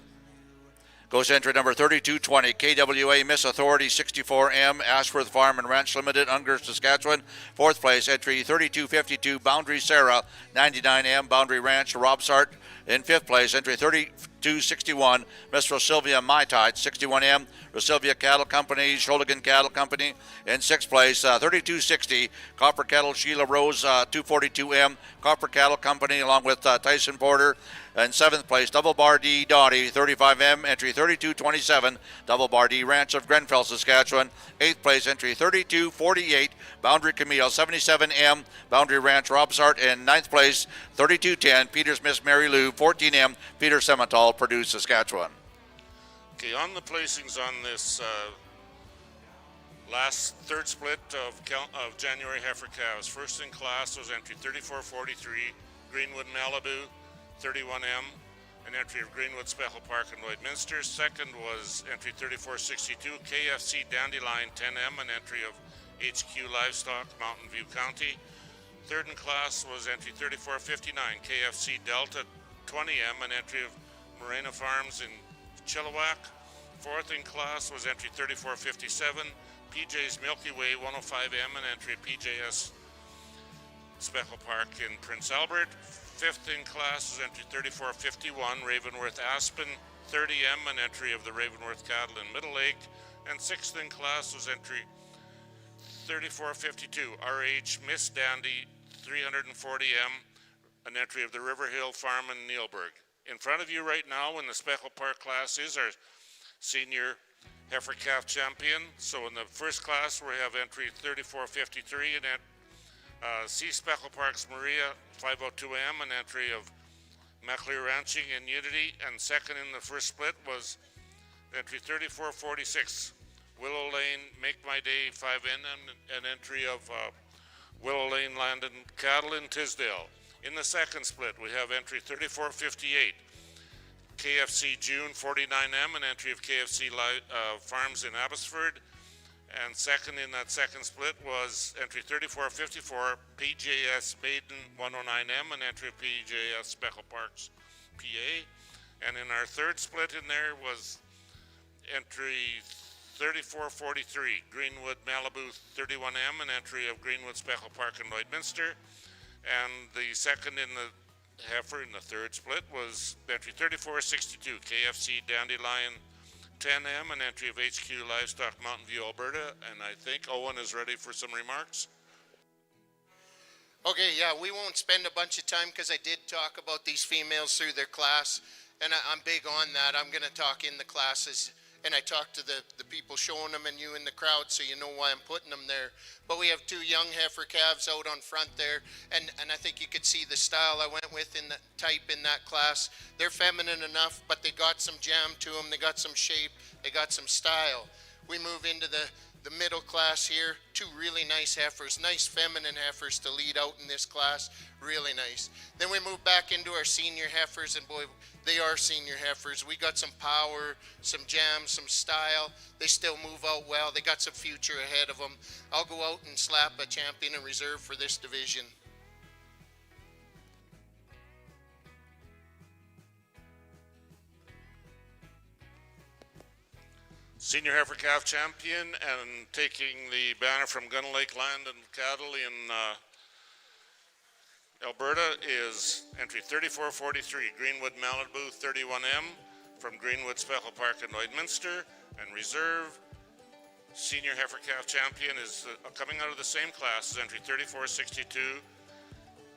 goes entry number 3220 KWA Miss Authority 64M, Ashworth Farm and Ranch Limited, Unger, Saskatchewan. Fourth place entry 3252 Boundary Sarah 99M, Boundary Ranch, Robsart. In fifth place entry 3261 Miss Rosilvia My Tide 61M, Rosilvia Cattle Company, Shulligan Cattle Company. In sixth place 3260 Copper Kettle Sheila Rose 242M, Copper Cattle Company, along with Tyson Porter. In seventh place, Double Bar D Dottie 35M, entry 3227 Double Bar D Ranch of Grenfell, Saskatchewan. Eighth place, entry 3248 Boundary Camille 77M, Boundary Ranch Robsart. And ninth place, 3210 Peters Miss Mary Lou 14M, Peter Simmental, Purdue, Saskatchewan. Okay, on the placings on this last third split of January heifer calves. First in class was entry 3443 Greenwood Malibu 31M, an entry of Greenwood, Speckle Park, and Lloydminster. Second was entry 3462 KFC Dandelion 10M, an entry of HQ Livestock, Mountain View County. Third in class was entry 3459 KFC Delta 20M, an entry of Morena Farms in Chilliwack. Fourth in class was entry 3457 PJ's Milky Way 105M, an entry of PJS Speckle Park in Prince Albert. Fifth in class is entry 3451, Ravenworth Aspen 30M, an entry of the Ravenworth cattle in Middle Lake. And sixth in class was entry 3452, RH Miss Dandy 340M, an entry of the River Hill Farm in Neilburg. In front of you right now in the Speckle Park class is our senior heifer calf champion. So in the first class we have entry 3453 and C Speckle Park's Maria 502M, an entry of MacLear Ranching in Unity, and second in the first split was entry 3446 Willow Lane Make My Day 5N, an entry of Willow Lane Land and Cattle in Tisdale. In the second split we have entry 3458 KFC June 49M, an entry of KFC Farms in Abbotsford. And second in that second split was entry 3454 PJS Maiden 109M, an entry of PJS Speckle Parks PA. And in our third split in there was entry 3443 Greenwood Malibu 31M, an entry of Greenwood Speckle Park in Lloydminster. And the second in the heifer in the third split was entry 3462 KFC Dandelion 10M, an entry of HQ Livestock Mountain View, Alberta. And I think Owen is ready for some remarks. Okay, yeah, we won't spend a bunch of time because I did talk about these females through their class, and I'm big on that. I'm going to talk in the classes, and I talk to the people showing them and you in the crowd so you know why I'm putting them there. But we have two young heifer calves out on front there, and I think you could see the style I went with in the type in that class. They're feminine enough, but they got some jam to them, they got some shape, they got some style. We move into the middle class here, two really nice heifers, nice feminine heifers to lead out in this class, really nice. Then we move back into our senior heifers, and boy, they are senior heifers. We got some power, some jam, some style. They still move out well. They got some future ahead of them. I'll go out and slap a champion in reserve for this division. Senior heifer calf champion and taking the banner from Gun Lake Land and Cattle in Alberta is entry 3443 Greenwood Malibu 31M from Greenwood Speckle Park in Lloydminster. And reserve senior heifer calf champion is coming out of the same class as entry 3462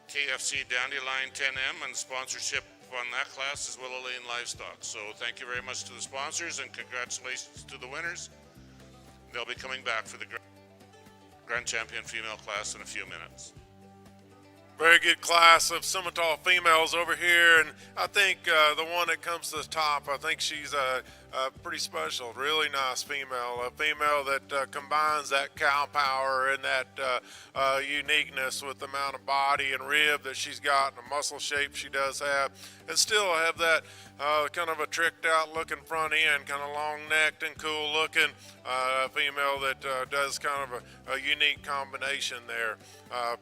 KFC Dandelion 10M, and sponsorship on that class is Willow Lane Livestock. So thank you very much to the sponsors and congratulations to the winners. They'll be coming back for the Grand Champion female class in a few minutes. Very good class of Simmental females over here, and I think the one that comes to the top, I think she's pretty special, really nice female, a female that combines that cow power and that uniqueness with the amount of body and rib that she's got and the muscle shape she does have, and still have that kind of a tricked out looking front end, kind of long necked and cool looking female that does kind of a unique combination there.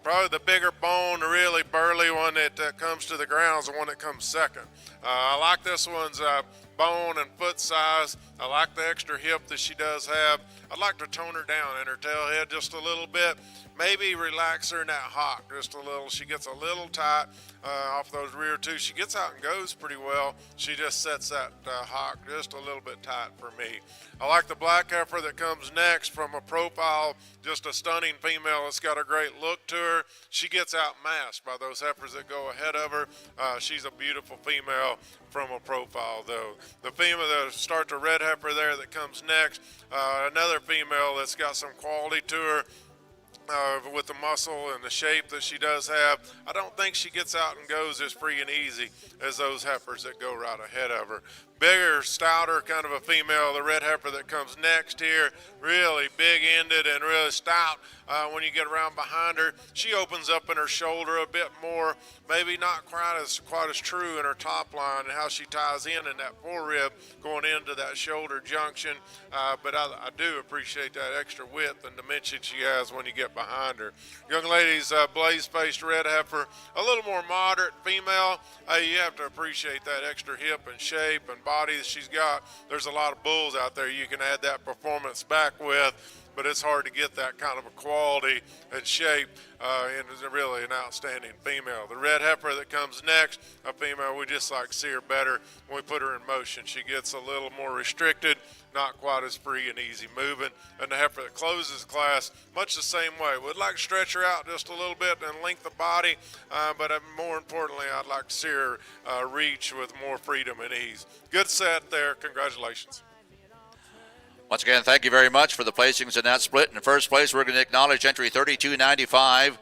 Probably the bigger bone, the really burly one that comes to the ground is the one that comes second. I like this one's bone and foot size. I like the extra hip that she does have. I'd like to tone her down in her tail head just a little bit. Maybe relax her in that hock just a little. She gets a little tight off those rear two. She gets out and goes pretty well. She just sets that hock just a little bit tight for me. I like the black heifer that comes next from a profile, just a stunning female that's got a great look to her. She gets outmassed by those heifers that go ahead of her. She's a beautiful female from a profile though. The female that starts the red heifer there that comes next, another female that's got some quality to her. With the muscle and the shape that she does have, I don't think she gets out and goes as free and easy as those heifers that go right ahead of her. Bigger, stouter kind of a female, the red heifer that comes next here, really big-ended and really stout when you get around behind her. She opens up in her shoulder a bit more, maybe not quite as true in her top line and how she ties in that forerib going into that shoulder junction, but I do appreciate that extra width and dimension she has when you get behind her. Young ladies, blaze-faced red heifer, a little more moderate female. You have to appreciate that extra hip and shape and body that she's got. There's a lot of bulls out there you can add that performance back with. but it's hard to get that kind of a quality and shape, and is really an outstanding female. The red heifer that comes next, a female we just like to see her better when we put her in motion. She gets a little more restricted, not quite as free and easy moving. And the heifer that closes the class, much the same way. We'd like to stretch her out just a little bit and length of body, but more importantly, I'd like to see her reach with more freedom and ease. Good set there. Congratulations. Once again, thank you very much for the placings in that split. In first place, we're going to acknowledge entry 3295,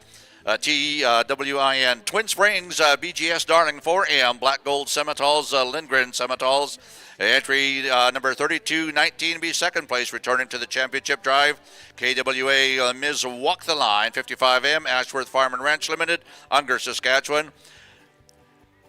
TWIN Twin Springs, BGS Darling 4M, Black Gold Simmentals, Lindgren Simmentals. Entry number 3219 be second place, returning to the championship drive. KWA Ms. Walk the Line, 55M, Ashworth Farm and Ranch Limited, Unger, Saskatchewan.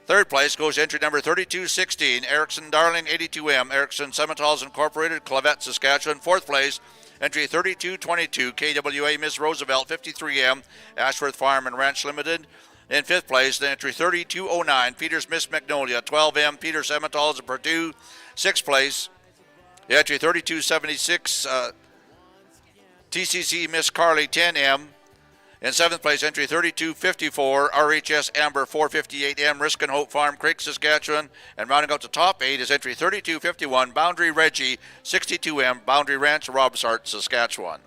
Third place goes entry number 3216, Erickson Darling 82M, Erickson Simmentals Incorporated, Clavette, Saskatchewan. Fourth place, entry 3222, KWA Miss Roosevelt 53M, Ashworth Farm and Ranch Limited. In fifth place, the entry 3209, Peters Miss Magnolia 12M, Peter Simmentals of Purdue. Sixth place, the entry 3276, TCC Miss Carly 10M. In seventh place, entry 3254, RHS Amber 458M, Risk and Hope Farm, Creek, Saskatchewan. And rounding out the top eight is entry 3251, Boundary Reggie 62M, Boundary Ranch, Robsart, Saskatchewan.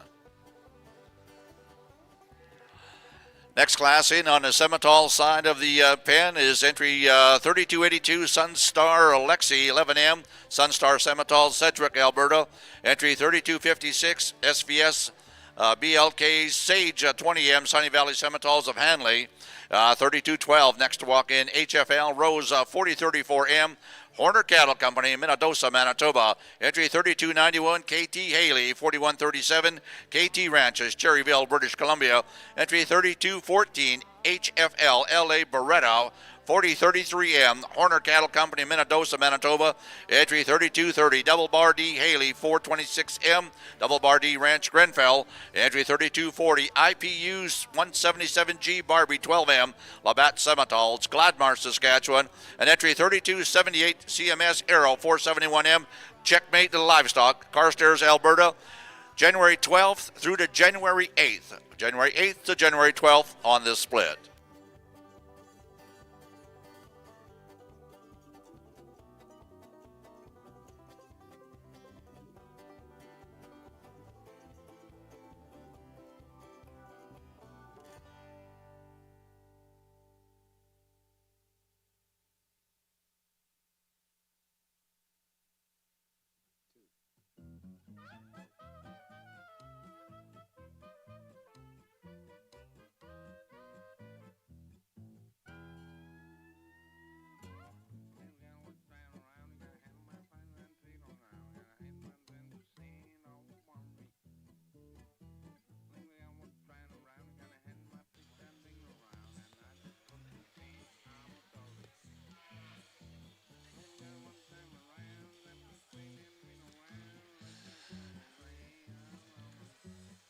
Next class in on the Simmental side of the pen is entry 3282, Sunstar Alexi 11M, Sunstar Simmental, Sedgwick, Alberta. Entry 3256, SVS BLK Sage 20M, Sunny Valley Simmentals of Hanley. 3212 next to walk in HFL Rose 4034M, Horner Cattle Company, Minnedosa, Manitoba. Entry 3291, KT Haley 4137, KT Ranches, Cherryville, British Columbia. Entry 3214, HFL LA Beretta 4033M, Horner Cattle Company, Minnedosa, Manitoba. Entry 3230, Double Bar D Haley 426M, Double Bar D Ranch, Grenfell. Entry 3240, IPU's 177G Barbie 12M, Labatt Simmentals, Gladmar, Saskatchewan. And entry 3278, CMS Arrow 471M, Checkmate the Livestock, Carstairs, Alberta. January 12th through to January 8th. January 8th to January 12th on this split.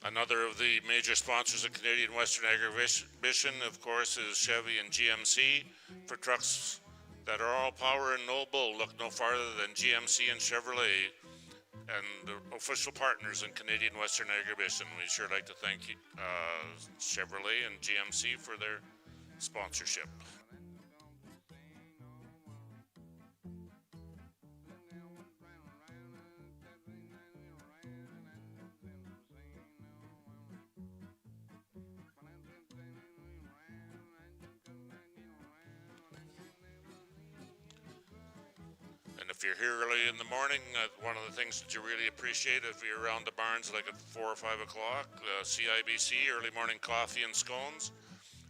Another of the major sponsors of Canadian Western Agribition, of course, is Chevy and GMC. For trucks that are all power and no bull, look no farther than GMC and Chevrolet, and the official partners in Canadian Western Agribition. We'd sure like to thank Chevrolet and GMC for their sponsorship. If you're here early in the morning, one of the things that you really appreciate if you're around the barns like at 4 or 5 o'clock, CIBC, early morning coffee and scones.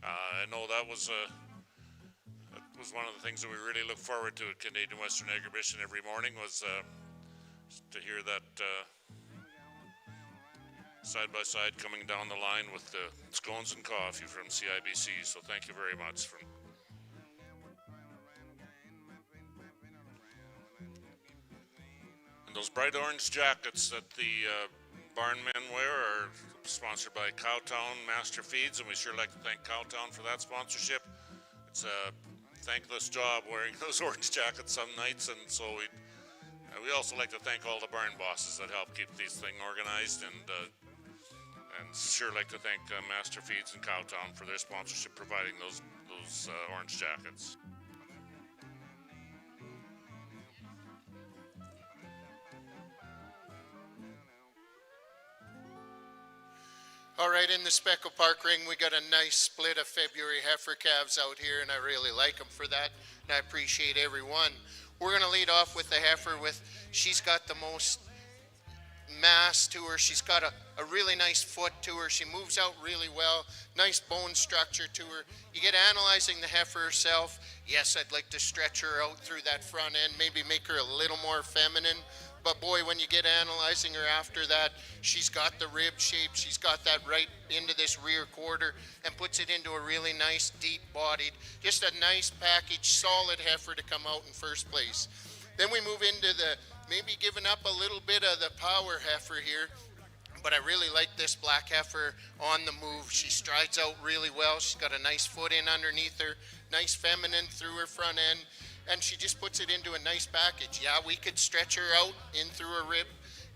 I know that was one of the things that we really look forward to at Canadian Western Agribition every morning, was to hear that side-by-side coming down the line with the scones and coffee from CIBC. So thank you very much. Those bright orange jackets that the barn men wear are sponsored by Cowtown Master Feeds, and we sure like to thank Cowtown for that sponsorship. It's a thankless job wearing those orange jackets some nights, and so we also like to thank all the barn bosses that help keep these things organized, and And sure like to thank Master Feeds and Cowtown for their sponsorship, providing those orange jackets. All right, in the Speckle Park ring, we got a nice split of February heifer calves out here, and I really like them for that, and I appreciate every one. We're going to lead off with the heifer she's got the most mass to her. She's got a really nice foot to her. She moves out really well. Nice bone structure to her. You get analyzing the heifer herself. Yes, I'd like to stretch her out through that front end, maybe make her a little more feminine. But boy, when you get analyzing her after that, she's got the rib shape. She's got that right into this rear quarter and puts it into a really nice, deep-bodied, just a nice package, solid heifer to come out in first place. Then we move into maybe giving up a little bit of the power heifer here. But I really like this black heifer on the move. She strides out really well. She's got a nice foot in underneath her, nice feminine through her front end. And she just puts it into a nice package. Yeah, we could stretch her out in through her rib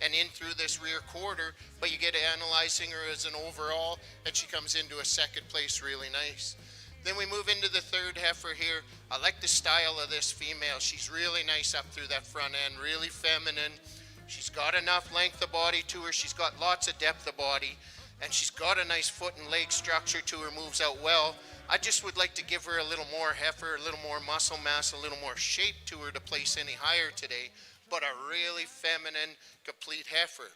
and in through this rear quarter, but you get analyzing her as an overall, and she comes into a second place really nice. Then we move into the third heifer here. I like the style of this female. She's really nice up through that front end, really feminine. She's got enough length of body to her. She's got lots of depth of body, and she's got a nice foot and leg structure to her, moves out well. I just would like to give her a little more heifer, a little more muscle mass, a little more shape to her to place any higher today, but a really feminine, complete heifer.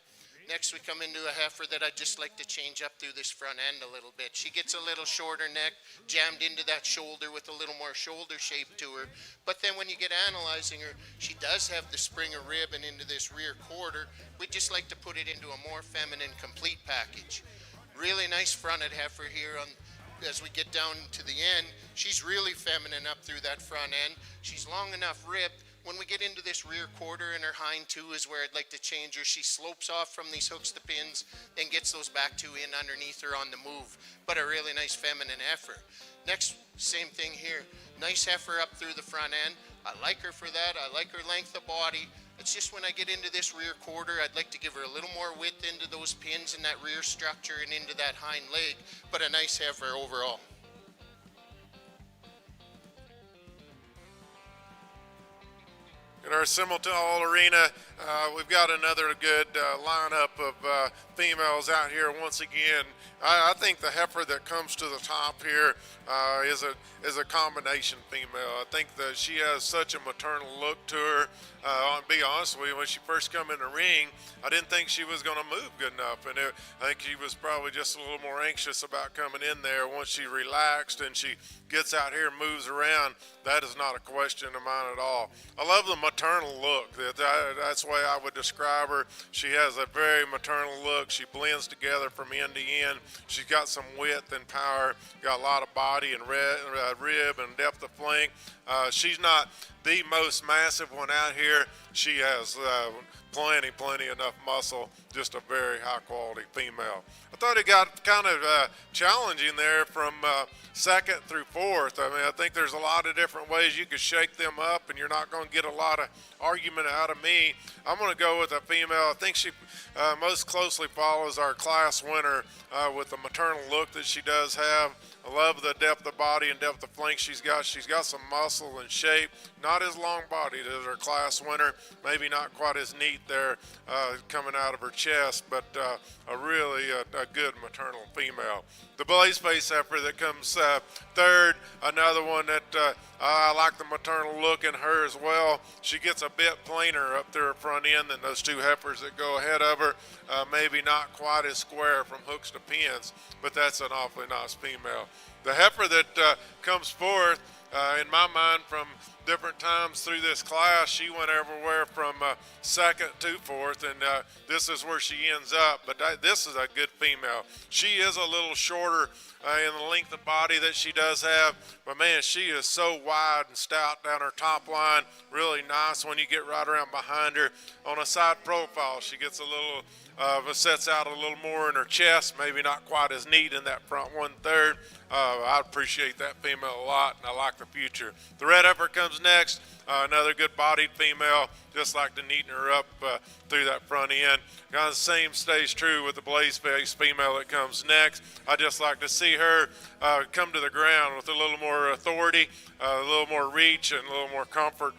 Next, we come into a heifer that I just like to change up through this front end a little bit. She gets a little shorter neck, jammed into that shoulder with a little more shoulder shape to her. But then when you get analyzing her, she does have the springer rib and into this rear quarter. We just like to put it into a more feminine, complete package. Really nice fronted heifer here as we get down to the end. She's really feminine up through that front end. She's long enough ribbed. When we get into this rear quarter and her hind two is where I'd like to change her. She slopes off from these hooks to pins, then gets those back two in underneath her on the move. But a really nice feminine heifer. Next, same thing here. Nice heifer up through the front end. I like her for that. I like her length of body. It's just when I get into this rear quarter, I'd like to give her a little more width into those pins in that rear structure and into that hind leg, but a nice heifer overall. In our Simmental arena, we've got another good lineup of females out here once again. I think the heifer that comes to the top here is a combination female. I think that she has such a maternal look to her. I'll be honest with you, when she first come in the ring, I didn't think she was going to move good enough, and I think she was probably just a little more anxious about coming in there. Once she relaxed and she gets out here and moves around, that is not a question of mine at all. I love the maternal look. That's the way I would describe her. She has a very maternal look. She blends together from end to end. She's got some width and power, got a lot of body and rib and depth of flank. She's not the most massive one out here. She has plenty enough muscle, just a very high quality female. I thought it got kind of challenging there from second through fourth. I mean, I think there's a lot of different ways you could shake them up, and you're not going to get a lot of argument out of me. I'm going to go with a female. I think she most closely follows our class winner with the maternal look that she does have. I love the depth of body and depth of flank she's got. She's got some muscle and shape. Not as long-bodied as her class winner. Maybe not quite as neat there coming out of her chest, but a really good maternal female. The blaze face heifer that comes third, another one that I like the maternal look in her as well. She gets a bit plainer up there front end than those two heifers that go ahead of her. Maybe not quite as square from hooks to pins, but that's an awfully nice female. The heifer that comes fourth, in my mind, from different times through this class, she went everywhere from second to fourth, and this is where she ends up. But this is a good female. She is a little shorter in the length of body that she does have, but man, she is so wide and stout down her top line. Really nice when you get right around behind her. On a side profile, she gets a little sets out a little more in her chest, maybe not quite as neat in that front 1/3. I appreciate that female a lot, and I like the future. The red heifer comes next, another good bodied female, just like to neaten her up through that front end. Kind of the same stays true with the blaze face female that comes next. I just like to see her come to the ground with a little more authority, a little more reach, and a little more comfort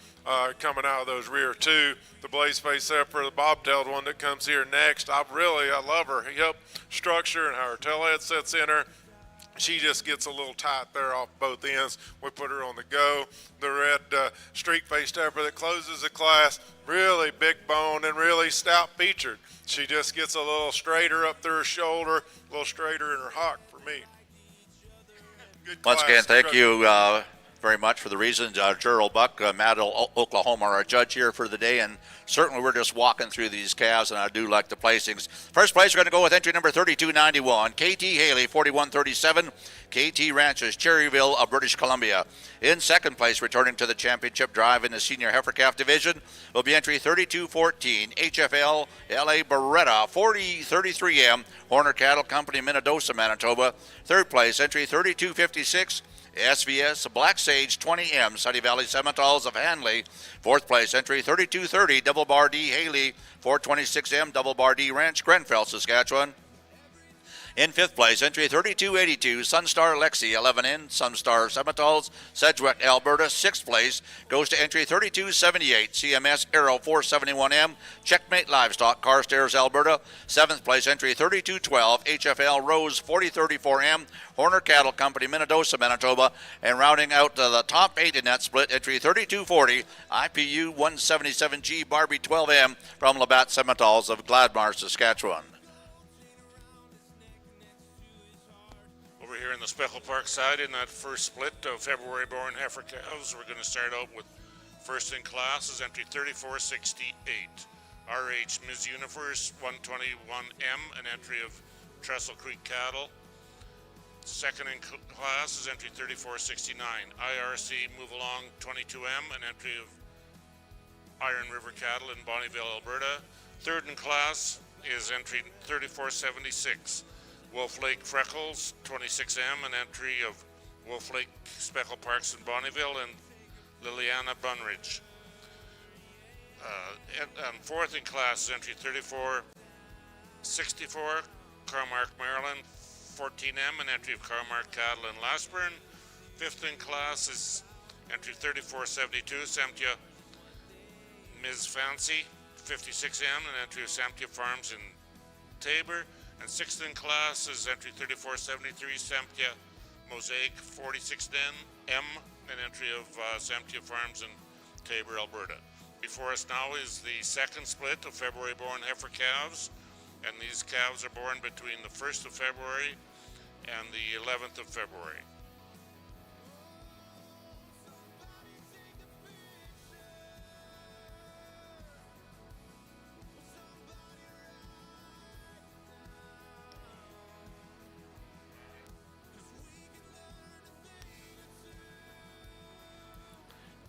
coming out of those rear two. The blaze face heifer, the bobtailed one that comes here next, I love her hip structure and how her tail head sits in her. She just gets a little tight there off both ends. We put her on the go. The red streak-faced heifer that closes the class, really big bone and really stout featured. She just gets a little straighter up through her shoulder, a little straighter in her hock for me. Good Once class. again, thank you very much for the reasons. Gerald Buck, Maddle, Oklahoma, our judge here for the day, and certainly we're just walking through these calves, and I do like the placings. First place, we're going to go with entry number 3291, KT Haley, 4137, KT Ranches, Cherryville of British Columbia. In second place, returning to the championship drive in the senior heifer calf division, will be entry 3214, HFL LA Beretta, 4033M, Horner Cattle Company, Minnedosa, Manitoba. Third place, entry 3256, SVS Black Sage 20M, Sunny Valley Simmentals of Hanley. Fourth place, entry 3230, Double Bar D Haley, 426M, Double Bar D Ranch, Grenfell, Saskatchewan. In fifth place, entry 3282, Sunstar Lexi, 11N, Sunstar Simmentals, Sedgwick, Alberta. Sixth place goes to entry 3278, CMS Arrow 471M, Checkmate Livestock, Carstairs, Alberta. Seventh place, entry 3212, HFL Rose 4034M, Horner Cattle Company, Minnedosa, Manitoba. And rounding out the top 8 in that split, entry 3240, IPU 177G Barbie 12M from Labatt Simmentals of Gladmar, Saskatchewan. Over here in the Speckle Park side, in that first split of February-born heifer calves, we're going to start out with first in class is entry 3468, RH Ms. Universe 121M, an entry of Trestle Creek cattle. Second in class is entry 3469, IRC Move Along 22M, an entry of Iron River cattle in Bonnyville, Alberta. Third in class is entry 3476, Wolf Lake Freckles 26M, an entry of Wolf Lake Speckle Parks in Bonnyville, and Liliana Bunridge. And fourth in class is entry 3464, Carmark, Maryland 14M, an entry of Carmark cattle in Lashburn. Fifth in class is entry 3472, Samtia Ms. Fancy 56M, an entry of Samtia Farms in Tabor. And sixth in class is entry 3473, Samtia Mosaic 46M, an entry of Samtia Farms in Tabor, Alberta. Before us now is the second split of February-born heifer calves, and these calves are born between the 1st of February and the 11th of February.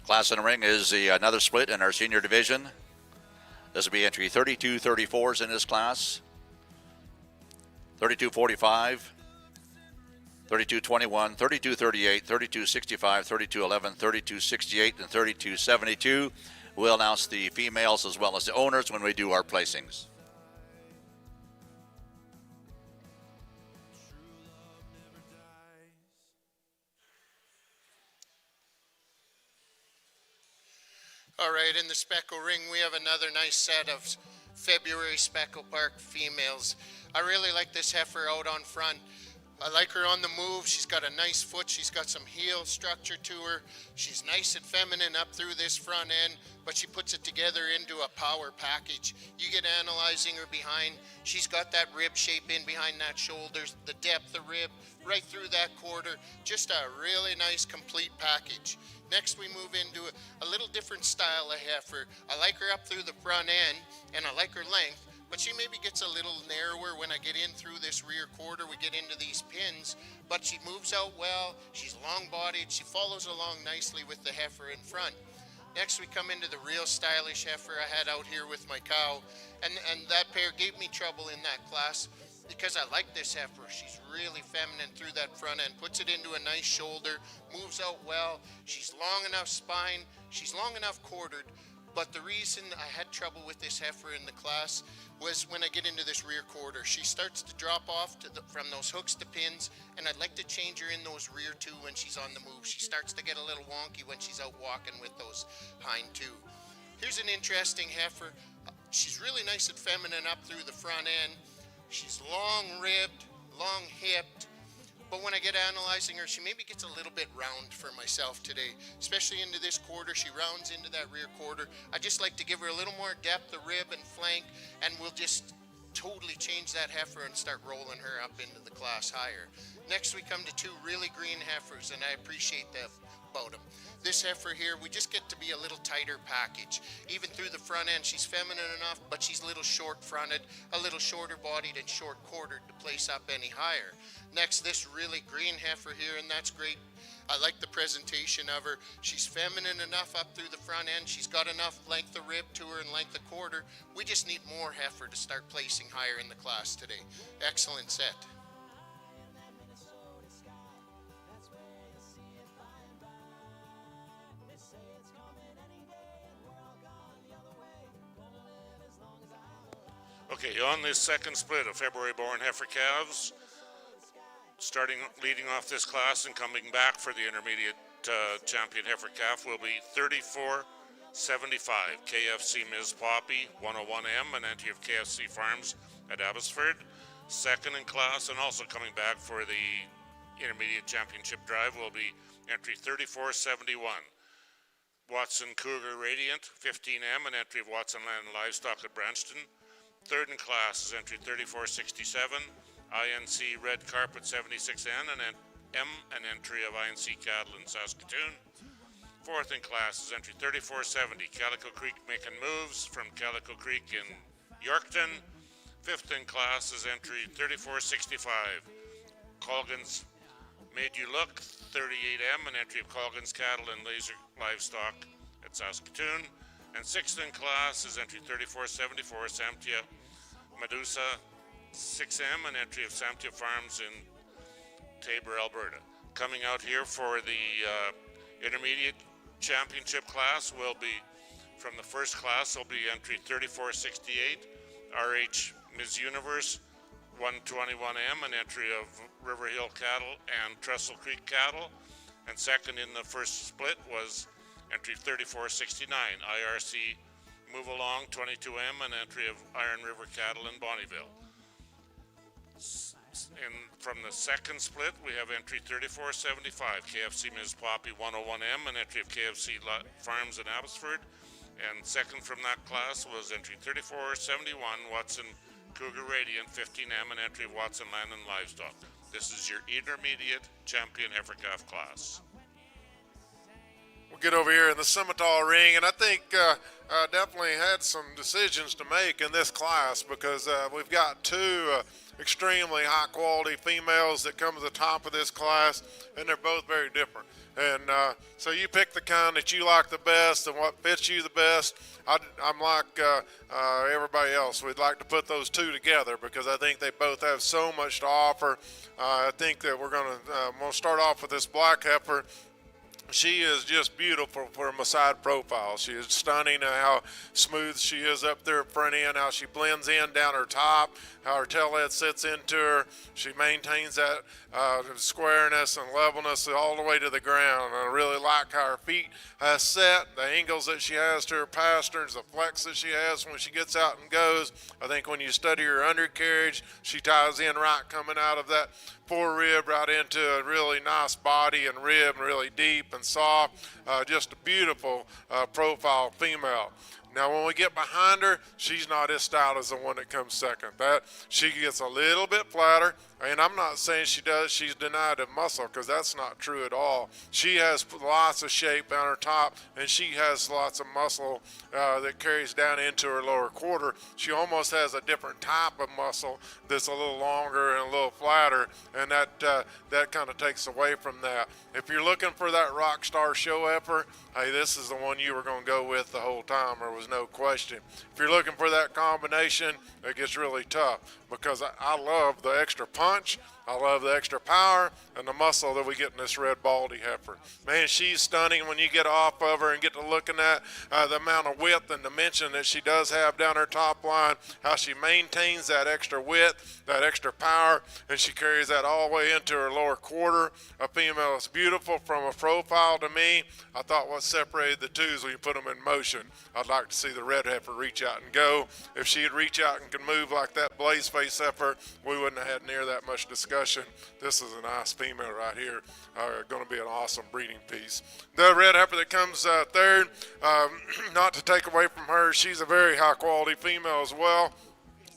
Class in the ring is another split in our senior division. This will be entry 3234s in this class. 3245, 3221, 3238, 3265, 3211, 3268, and 3272. We'll announce the females as well as the owners when we do our placings. All right, in the Speckle ring, we have another nice set of February Speckle Park females. I really like this heifer out on front. I like her on the move. She's got a nice foot. She's got some heel structure to her. She's nice and feminine up through this front end, but she puts it together into a power package. You get analyzing her behind. She's got that rib shape in behind that shoulders, the depth of rib, right through that quarter. Just a really nice complete package. Next, we move into a little different style of heifer. I like her up through the front end, and I like her length, but she maybe gets a little narrower when I get in through this rear quarter. We get into these pins, but she moves out well. She's long-bodied. She follows along nicely with the heifer in front. Next we come into the real stylish heifer I had out here with my cow, and that pair gave me trouble in that class because I like this heifer. She's really feminine through that front end, puts it into a nice shoulder, moves out well. She's long enough spine, she's long enough quartered. But the reason I had trouble with this heifer in the class was when I get into this rear quarter. She starts to drop off from those hooks to pins, and I'd like to change her in those rear two when she's on the move. She starts to get a little wonky when she's out walking with those hind two. Here's an interesting heifer. She's really nice and feminine up through the front end. She's long-ribbed, long-hipped. But when I get analyzing her, she maybe gets a little bit round for myself today, especially into this quarter. She rounds into that rear quarter. I just like to give her a little more depth of rib and flank, and we'll just totally change that heifer and start rolling her up into the class higher. Next, we come to two really green heifers, and I appreciate that about them. This heifer here, we just get to be a little tighter package. Even through the front end, she's feminine enough, but she's a little short-fronted, a little shorter-bodied, and short-quartered to place up any higher. Next, this really green heifer here, and that's great. I like the presentation of her. She's feminine enough up through the front end. She's got enough length of rib to her and length of quarter. We just need more heifer to start placing higher in the class today. Excellent set. Okay, on this second split of February-born heifer calves, leading off this class and coming back for the intermediate champion heifer calf will be 3475 KFC Ms. Poppy 101M, an entry of KFC Farms at Abbotsford. Second in class and also coming back for the intermediate championship drive will be entry 3471 Watson Cougar Radiant 15M, an entry of Watson Land and Livestock at Branston. Third in class is entry 3467 INC Red Carpet 76N, an entry of INC Cattle in Saskatoon. Fourth in class is entry 3470 Calico Creek Making Moves from Calico Creek in Yorkton. Fifth in class is entry 3465 Colgan's Made You Look 38M, an entry of Colgan's Cattle and Laser Livestock at Saskatoon. And sixth in class is entry 3474 Samtia Medusa 6M, an entry of Samtia Farms in Tabor, Alberta. Coming out here for the intermediate championship class will be, from the first class, will be entry 3468 RH Ms. Universe 121M, an entry of River Hill Cattle and Trestle Creek Cattle. And second in the first split was entry 3469 IRC Move Along 22M, an entry of Iron River Cattle in Bonnyville. And from the second split, we have entry 3475 KFC Ms. Poppy 101M, an entry of KFC Farms in Abbotsford. And second from that class was entry 3471 Watson Cougar Radiant 15M, an entry of Watson Land and Livestock. This is your intermediate champion heifer calf class. We'll get over here in the Simmental ring, and I think definitely had some decisions to make in this class because we've got two extremely high quality females that come to the top of this class, and they're both very different. And so you pick the kind that you like the best and what fits you the best. I'm like everybody else. We'd like to put those two together because I think they both have so much to offer. I think that we're going to start off with this black heifer. She is just beautiful from a side profile. She is stunning how smooth she is up there front end, how she blends in down her top, how her tail head sits into her. She maintains that squareness and levelness all the way to the ground. I really like how her feet set, the angles that she has to her pasterns, the flex that she has when she gets out and goes. I think when you study her undercarriage, she ties in right coming out of that forerib right into a really nice body and rib, and really deep and soft. Just a beautiful profile female. Now when we get behind her, she's not as stout as the one that comes second. She gets a little bit flatter, And I'm not saying she's denied of muscle, because that's not true at all. She has lots of shape on her top, and she has lots of muscle that carries down into her lower quarter. She almost has a different type of muscle that's a little longer and a little flatter, and that kind of takes away from that. If you're looking for that rock star show heifer, hey, this is the one you were going to go with the whole time. There was no question. If you're looking for that combination, it gets really tough, because I love the extra punch, I love the extra power, and the muscle that we get in this red baldy heifer. Man, she's stunning when you get off of her and get to looking at the amount of width and dimension that she does have down her top line, how she maintains that extra width, that extra power, and she carries that all the way into her lower quarter. A female is beautiful from a profile to me. I thought what separated the two is when you put them in motion. I'd like to see the red heifer reach out and go. If she'd reach out and could move like that blaze face heifer, we wouldn't have had near that much discussion. This is a nice female right here. Going to be an awesome breeding piece. The red heifer that comes third, not to take away from her, she's a very high quality female as well.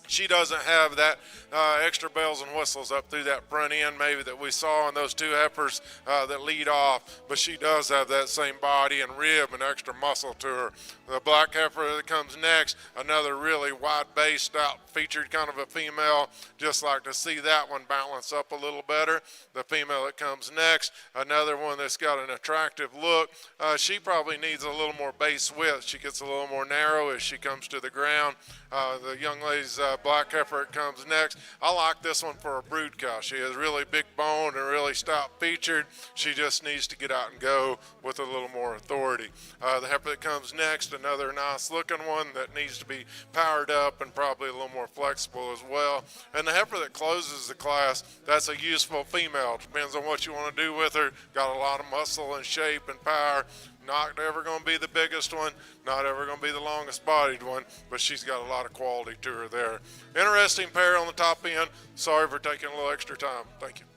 She doesn't have that extra bells and whistles up through that front end maybe that we saw in those two heifers that lead off, but she does have that same body and rib and extra muscle to her. The black heifer that comes next, another really wide-based out featured kind of a female. Just like to see that one balance up a little better. The female that comes next, another one that's got an attractive look. She probably needs a little more base width. She gets a little more narrow as she comes to the ground. The young lady's black heifer that comes next. I like this one for a brood cow. She is really big boned and really stout featured. She just needs to get out and go with a little more authority. The heifer that comes next, another nice looking one that needs to be powered up and probably a little more flexible as well. And the heifer that closes the class, that's a useful female. Depends on what you want to do with her. Got a lot of muscle and shape and power. Not ever going to be the biggest one, not ever going to be the longest bodied one, but she's got a lot of quality to her there. Interesting pair on the top end. Sorry for taking a little extra time. Thank you.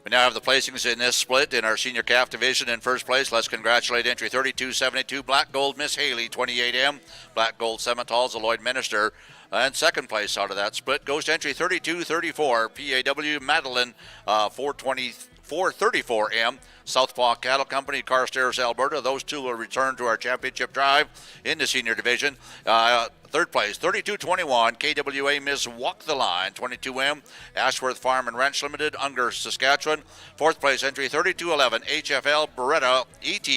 We now have the placings in this split in our senior calf division. In first place, let's congratulate entry 3272 Black Gold Miss Haley 28M, Black Gold Simmental's Lloyd Minister. And second place out of that split goes to entry 3234 PAW Madeline 434M, Southpaw Cattle Company, Carstairs, Alberta. Those two will return to our championship drive in the senior division. Third place, 3221 KWA Miss Walk the Line 22M, Ashworth Farm and Ranch Limited, Unger, Saskatchewan. Fourth place, entry 3211 HFL Beretta ET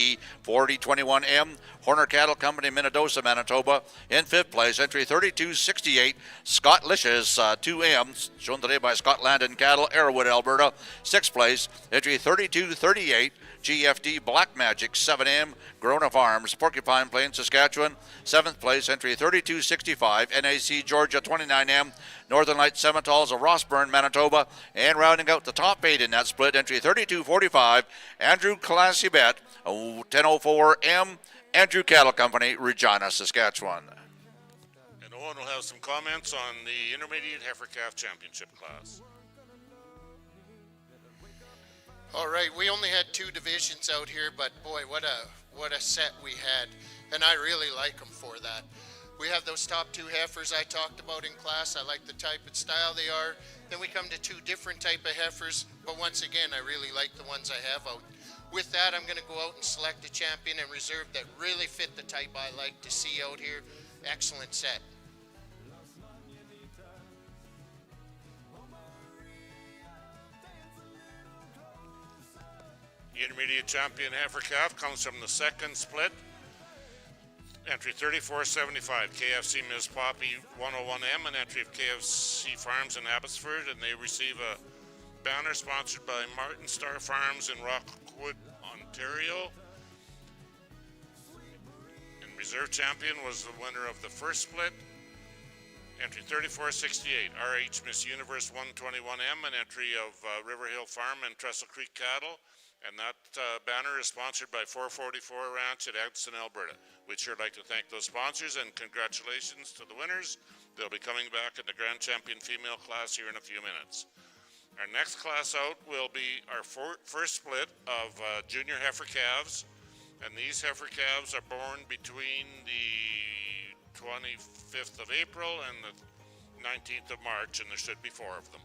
4021M, Horner Cattle Company, Minnedosa, Manitoba. In fifth place, entry 3268 Scott Licious 2M, shown today by Scott Landon Cattle, Arrowwood, Alberta. Sixth place, entry 3238 GFD Black Magic 7M, Corona Farms, Porcupine Plain, Saskatchewan. Seventh place, entry 3265 NAC Georgia 29M, Northern Light Simmentals of Rossburn, Manitoba. And rounding out the top eight in that split, entry 3245 Andrew Classy Bet 1004M, Andrew Cattle Company, Regina, Saskatchewan. And Owen will have some comments on the Intermediate Heifer Calf Championship class. All right, we only had two divisions out here, but boy, what a set we had, and I really like them for that. We have those top two heifers I talked about in class. I like the type and style they are. Then we come to two different type of heifers, but once again, I really like the ones I have out. With that, I'm going to go out and select a champion and reserve that really fit the type I like to see out here. Excellent set. The intermediate champion heifer calf comes from the second split. Entry 3475 KFC Ms. Poppy 101M, an entry of KFC Farms in Abbotsford, and they receive a banner sponsored by Martin Star Farms in Rockwood, Ontario. And reserve champion was the winner of the first split. Entry 3468 RH Miss Universe 121M, an entry of River Hill Farm and Trestle Creek Cattle. And that banner is sponsored by 444 Ranch at Edson, Alberta. We'd sure like to thank those sponsors and congratulations to the winners. They'll be coming back in the Grand Champion female class here in a few minutes. Our next class out will be our first split of junior heifer calves. And these heifer calves are born between the 25th of April and the 19th of March, and there should be 4 of them.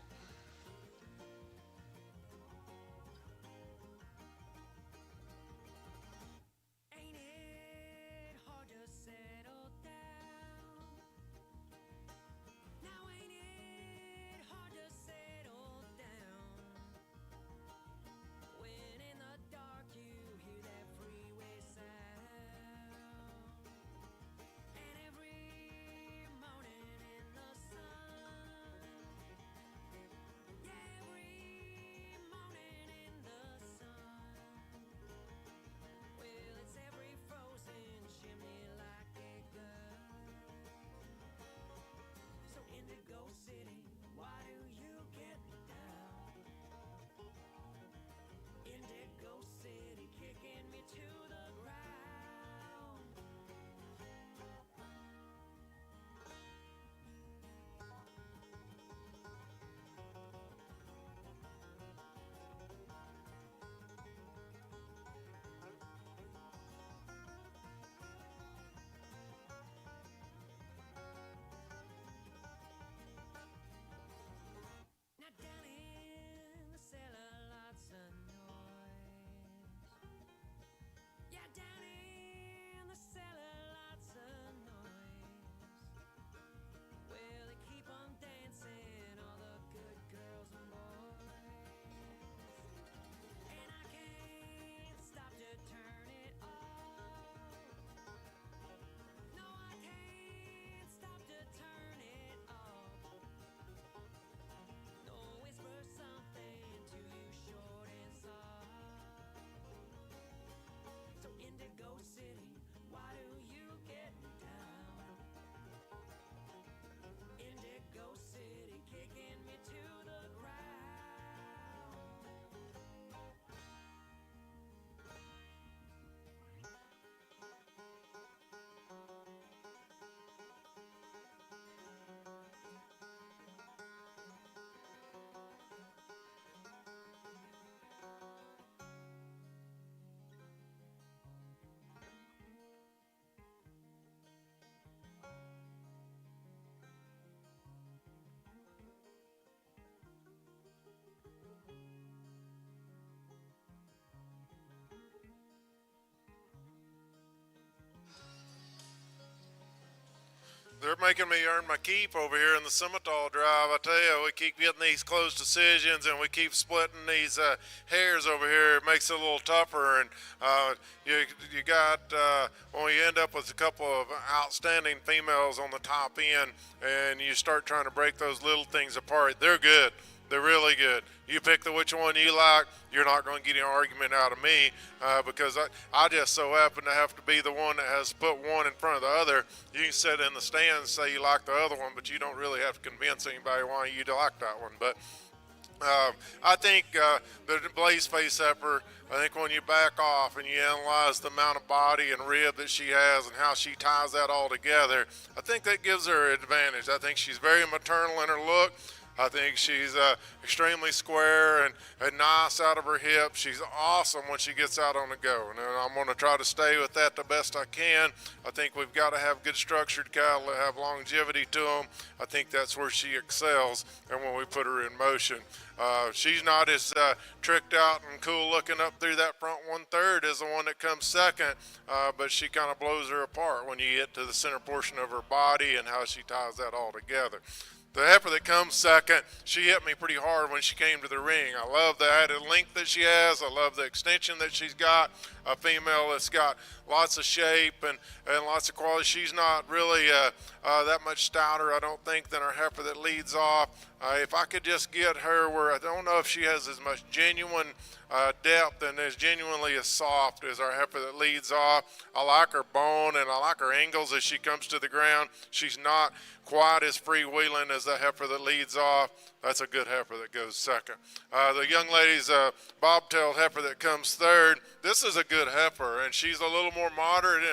They're making me earn my keep over here in the Simmental drive. I tell you, we keep getting these close decisions and we keep splitting these hairs over here. It makes it a little tougher. And you got, when you end up with a couple of outstanding females on the top end and you start trying to break those little things apart, they're good. They're really good. You pick which one you like. You're not going to get an argument out of me because I just so happen to have to be the one that has put one in front of the other. You can sit in the stands and say you like the other one, but you don't really have to convince anybody why you like that one. But I think the blaze face heifer, I think when you back off and you analyze the amount of body and rib that she has and how she ties that all together, I think that gives her an advantage. I think she's very maternal in her look. I think she's extremely square and nice out of her hip. She's awesome when she gets out on the go, and I'm going to try to stay with that the best I can. I think we've got to have good structured cattle that have longevity to them. I think that's where she excels, and when we put her in motion. She's not as tricked out and cool looking up through that front 1/3 as the one that comes second, but she kind of blows her apart when you get to the center portion of her body and how she ties that all together. The heifer that comes second, she hit me pretty hard when she came to the ring. I love the added length that she has. I love the extension that she's got. A female that's got lots of shape and lots of quality. She's not really that much stouter, I don't think, than our heifer that leads off. If I could just get her where I don't know if she has as much genuine depth and is genuinely as soft as our heifer that leads off. I like her bone and I like her angles as she comes to the ground. She's not quite as freewheeling as the heifer that leads off. That's a good heifer that goes second. The young lady's bobtailed heifer that comes third. This is a good heifer, and she's a little more moderate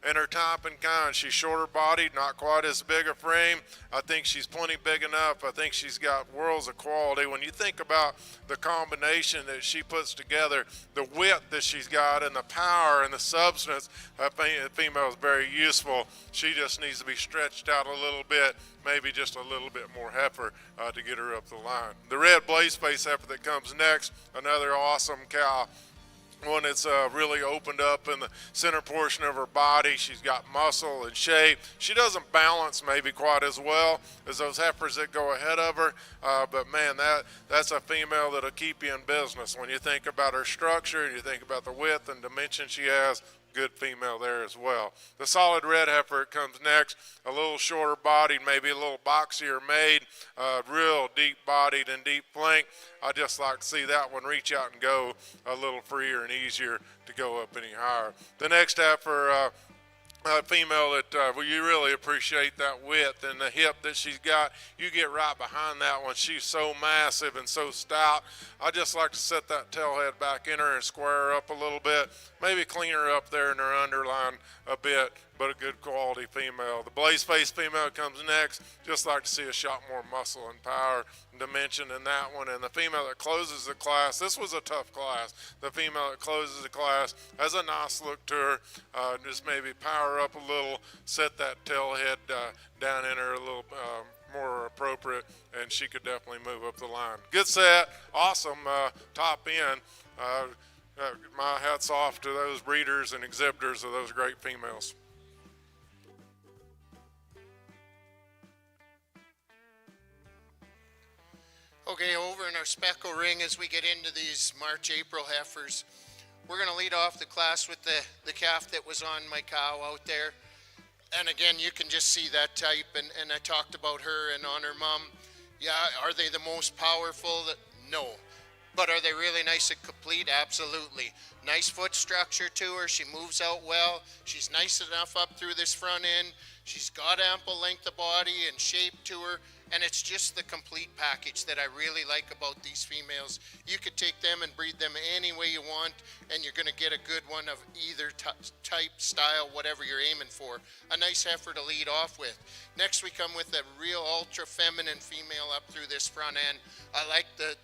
in her type and kind. She's shorter bodied, not quite as big a frame. I think she's plenty big enough. I think she's got worlds of quality. When you think about the combination that she puts together, the width that she's got and the power and the substance, I think the female is very useful. She just needs to be stretched out a little bit, maybe just a little bit more heifer to get her up the line. The red blaze face heifer that comes next, another awesome cow. One that's really opened up in the center portion of her body. She's got muscle and shape. She doesn't balance maybe quite as well as those heifers that go ahead of her, but man, that's a female that'll keep you in business. When you think about her structure, you think about the width and dimension she has, good female there as well. The solid red heifer comes next, a little shorter bodied, maybe a little boxier made, real deep bodied and deep flank. I just like to see that one reach out and go a little freer and easier to go up any higher. The next heifer, female that you really appreciate that width and the hip that she's got. You get right behind that one. She's so massive and so stout. I just like to set that tail head back in her and square her up a little bit, maybe clean her up there in her underline a bit, but a good quality female. The blaze face female comes next. Just like to see a shot more muscle and power and dimension in that one. And the female that closes the class, this was a tough class. The female that closes the class has a nice look to her. Just maybe power up a little, set that tail head down in her a little more appropriate, and she could definitely move up the line. Good set, awesome top end. My hat's off to those breeders and exhibitors of those great females. Okay, over in our speckle ring, as we get into these March-April heifers, we're going to lead off the class with the calf that was on my cow out there. And again, you can just see that type, and I talked about her and on her mom. Yeah, are they the most powerful? No. But are they really nice and complete? Absolutely. Nice foot structure to her. She moves out well. She's nice enough up through this front end. She's got ample length of body and shape to her. And it's just the complete package that I really like about these females. You could take them and breed them any way you want, and you're going to get a good one of either type, style, whatever you're aiming for. A nice heifer to lead off with. Next, we come with a real ultra feminine female up through this front end. I like the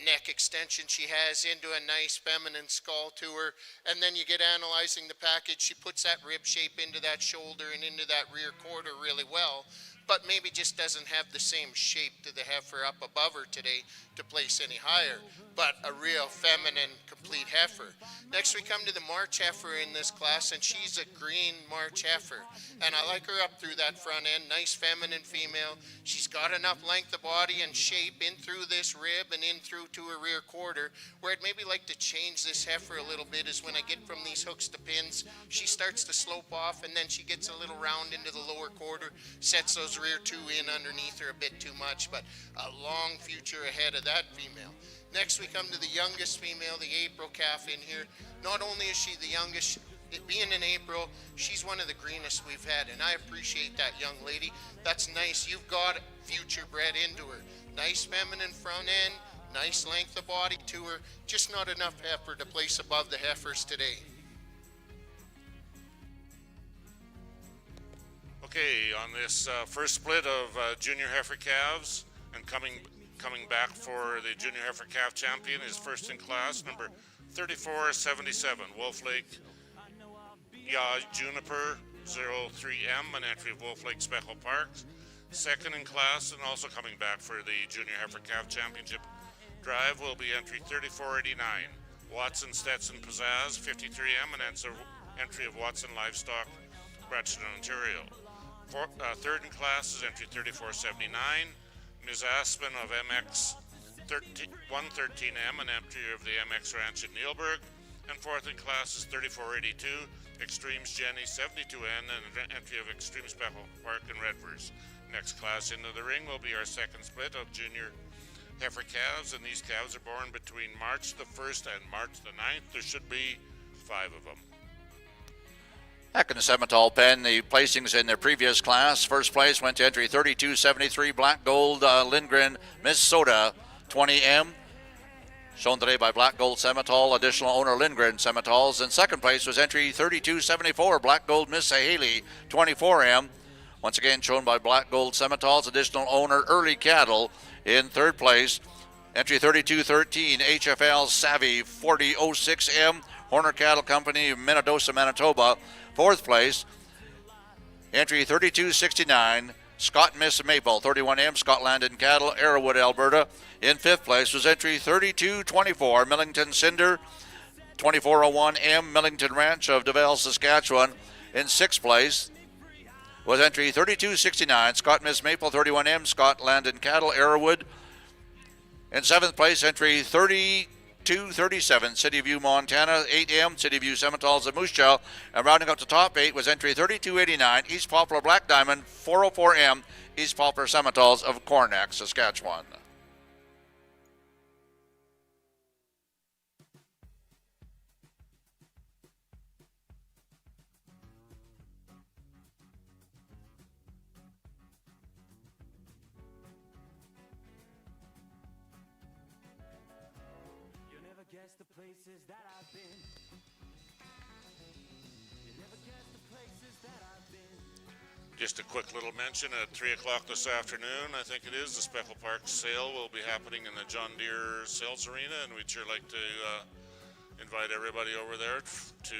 neck extension she has into a nice feminine skull to her. And then you get analyzing the package. She puts that rib shape into that shoulder and into that rear quarter really well, but maybe just doesn't have the same shape to the heifer up above her today to place any higher, but a real feminine, complete heifer. Next, we come to the March heifer in this class, and she's a green March heifer. And I like her up through that front end, nice feminine female. She's got enough length of body and shape in through this rib and in through to her rear quarter. Where I'd maybe like to change this heifer a little bit is when I get from these hooks to pins, she starts to slope off, and then she gets a little round into the lower quarter, sets those rear two in underneath her a bit too much, but a long future ahead of that female. Next, we come to the youngest female, the April calf in here. Not only is she the youngest, being in April, she's one of the greenest we've had, and I appreciate that, young lady. That's nice. You've got future bred into her. Nice feminine front end, nice length of body to her, just not enough heifer to place above the heifers today. Okay, on this first split of junior heifer calves, and coming back for the junior heifer calf champion is first in class, number 3477, Wolf Lake Juniper 03M, an entry of Wolf Lake Speckle Park. Second in class, and also coming back for the junior heifer calf championship drive, will be entry 3489, Watson Stetson Pizzazz 53M, an entry of Watson Livestock, Bratchton, Ontario. Third in class is entry 3479, Ms. Aspen of MX 113M, an entry of the MX Ranch in Neilburg. And fourth in class is 3482, Extremes Jenny 72N, and an entry of Extreme Speckle Park in Redvers. Next class into the ring will be our second split of junior heifer calves, and these calves are born between March the 1st and March the 9th. There should be 5 of them. Back in the Simmental pen, the placings in their previous class. First place went to entry 3273, Black Gold Lindgren, Minnesota 20M. shown today by Black Gold Simmental, additional owner Lindgren Simmentals. In second place was entry 3274, Black Gold Miss Haley 24M. Once again shown by Black Gold Simmentals, additional owner Early Cattle. In third place, entry 3213, HFL Savvy 4006M, Horner Cattle Company, Minnedosa, Manitoba. Fourth place, entry 3269, Scott Miss Maple 31M, Scotland and Cattle, Arrowwood, Alberta. In fifth place was entry 3224, Millington Cinder 2401M, Millington Ranch of Deville, Saskatchewan. In sixth place was entry 3269, Scott Miss Maple 31M, Scotland and Cattle, Arrowwood. In seventh place, entry 3237, City View, Montana, 8M, City View Simmentals of Moose Jaw. And rounding up the top eight was entry 3289, East Poplar Black Diamond, 404M, East Poplar Simmentals of Cornack, Saskatchewan. Just a quick little mention at 3 o'clock this afternoon, I think it is, the Speckle Park sale will be happening in the John Deere Sales Arena, and we'd sure like to invite everybody over there to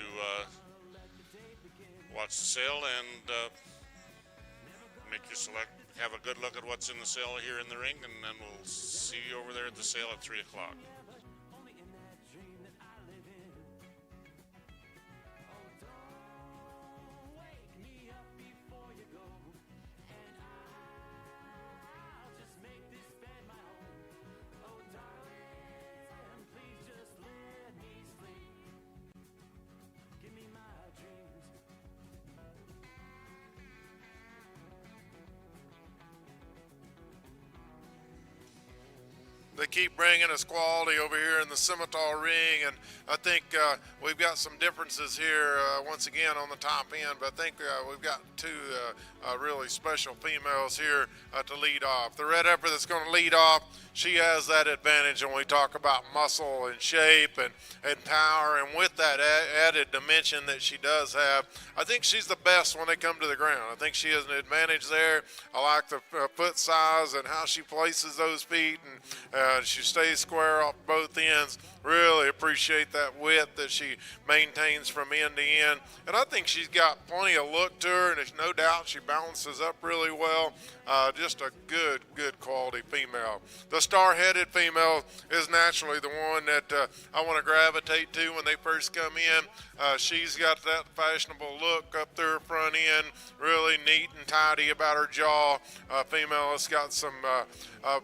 watch the sale and make your have a good look at what's in the sale here in the ring, and then we'll see you over there at the sale at 3 o'clock. They keep bringing us quality over here in the Simmental ring, and I think we've got some differences here once again on the top end, but I think we've got two really special females here to lead off. The red heifer that's going to lead off, she has that advantage when we talk about muscle and shape and power, and with that added dimension that she does have, I think she's the best when they come to the ground. I think she has an advantage there. I like the foot size and how she places those feet, and she stays square off both ends. Really appreciate that width that she maintains from end to end. And I think she's got plenty of look to her, and there's no doubt she balances up really well. Just a good quality female. The star-headed female is naturally the one that I want to gravitate to when they first come in. She's got that fashionable look up there front end, really neat and tidy about her jaw. Female has got some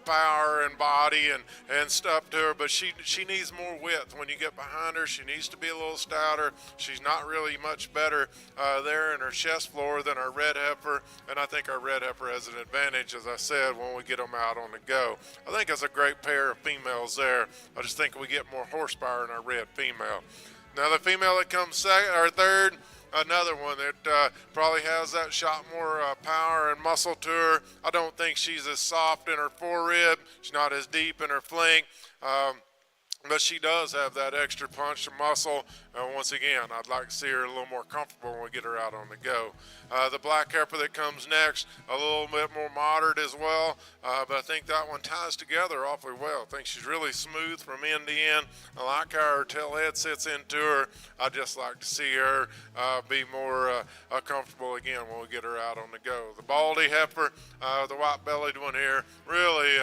power and body and stuff to her, but she needs more width. When you get behind her, she needs to be a little stouter. She's not really much better there in her chest floor than our red heifer, and I think our red heifer has an advantage, as I said, when we get them out on the go. I think it's a great pair of females there. I just think we get more horsepower in our red female. Now the female that comes second or third, another one that probably has that shot more power and muscle to her. I don't think she's as soft in her forerib. She's not as deep in her flank. But she does have that extra punch and muscle. Once again, I'd like to see her a little more comfortable when we get her out on the go. The black heifer that comes next, a little bit more moderate as well, but I think that one ties together awfully well. I think she's really smooth from end to end. I like how her tail head sits into her. I'd just like to see her be more comfortable again when we get her out on the go. The baldy heifer, the white-bellied one here, really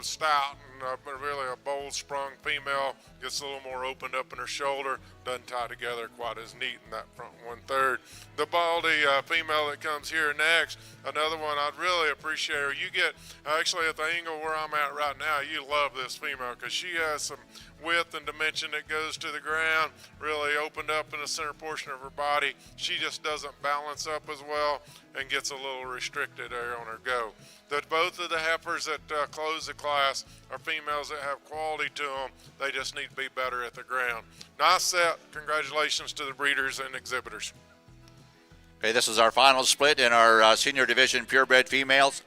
stout and really a bold sprung female. Gets a little more opened up in her shoulder. Doesn't tie together quite as neat in that front 1/3. The baldy female that comes here next, another one I'd really appreciate her. You get, actually at the angle where I'm at right now, you love this female because she has some width and dimension that goes to the ground, really opened up in the center portion of her body. She just doesn't balance up as well and gets a little restricted there on her go. Both of the heifers that close the class are females that have quality to them. They just need to be better at the ground. Nice set. Congratulations to the breeders and exhibitors. Okay, this is our final split in our senior division purebred females.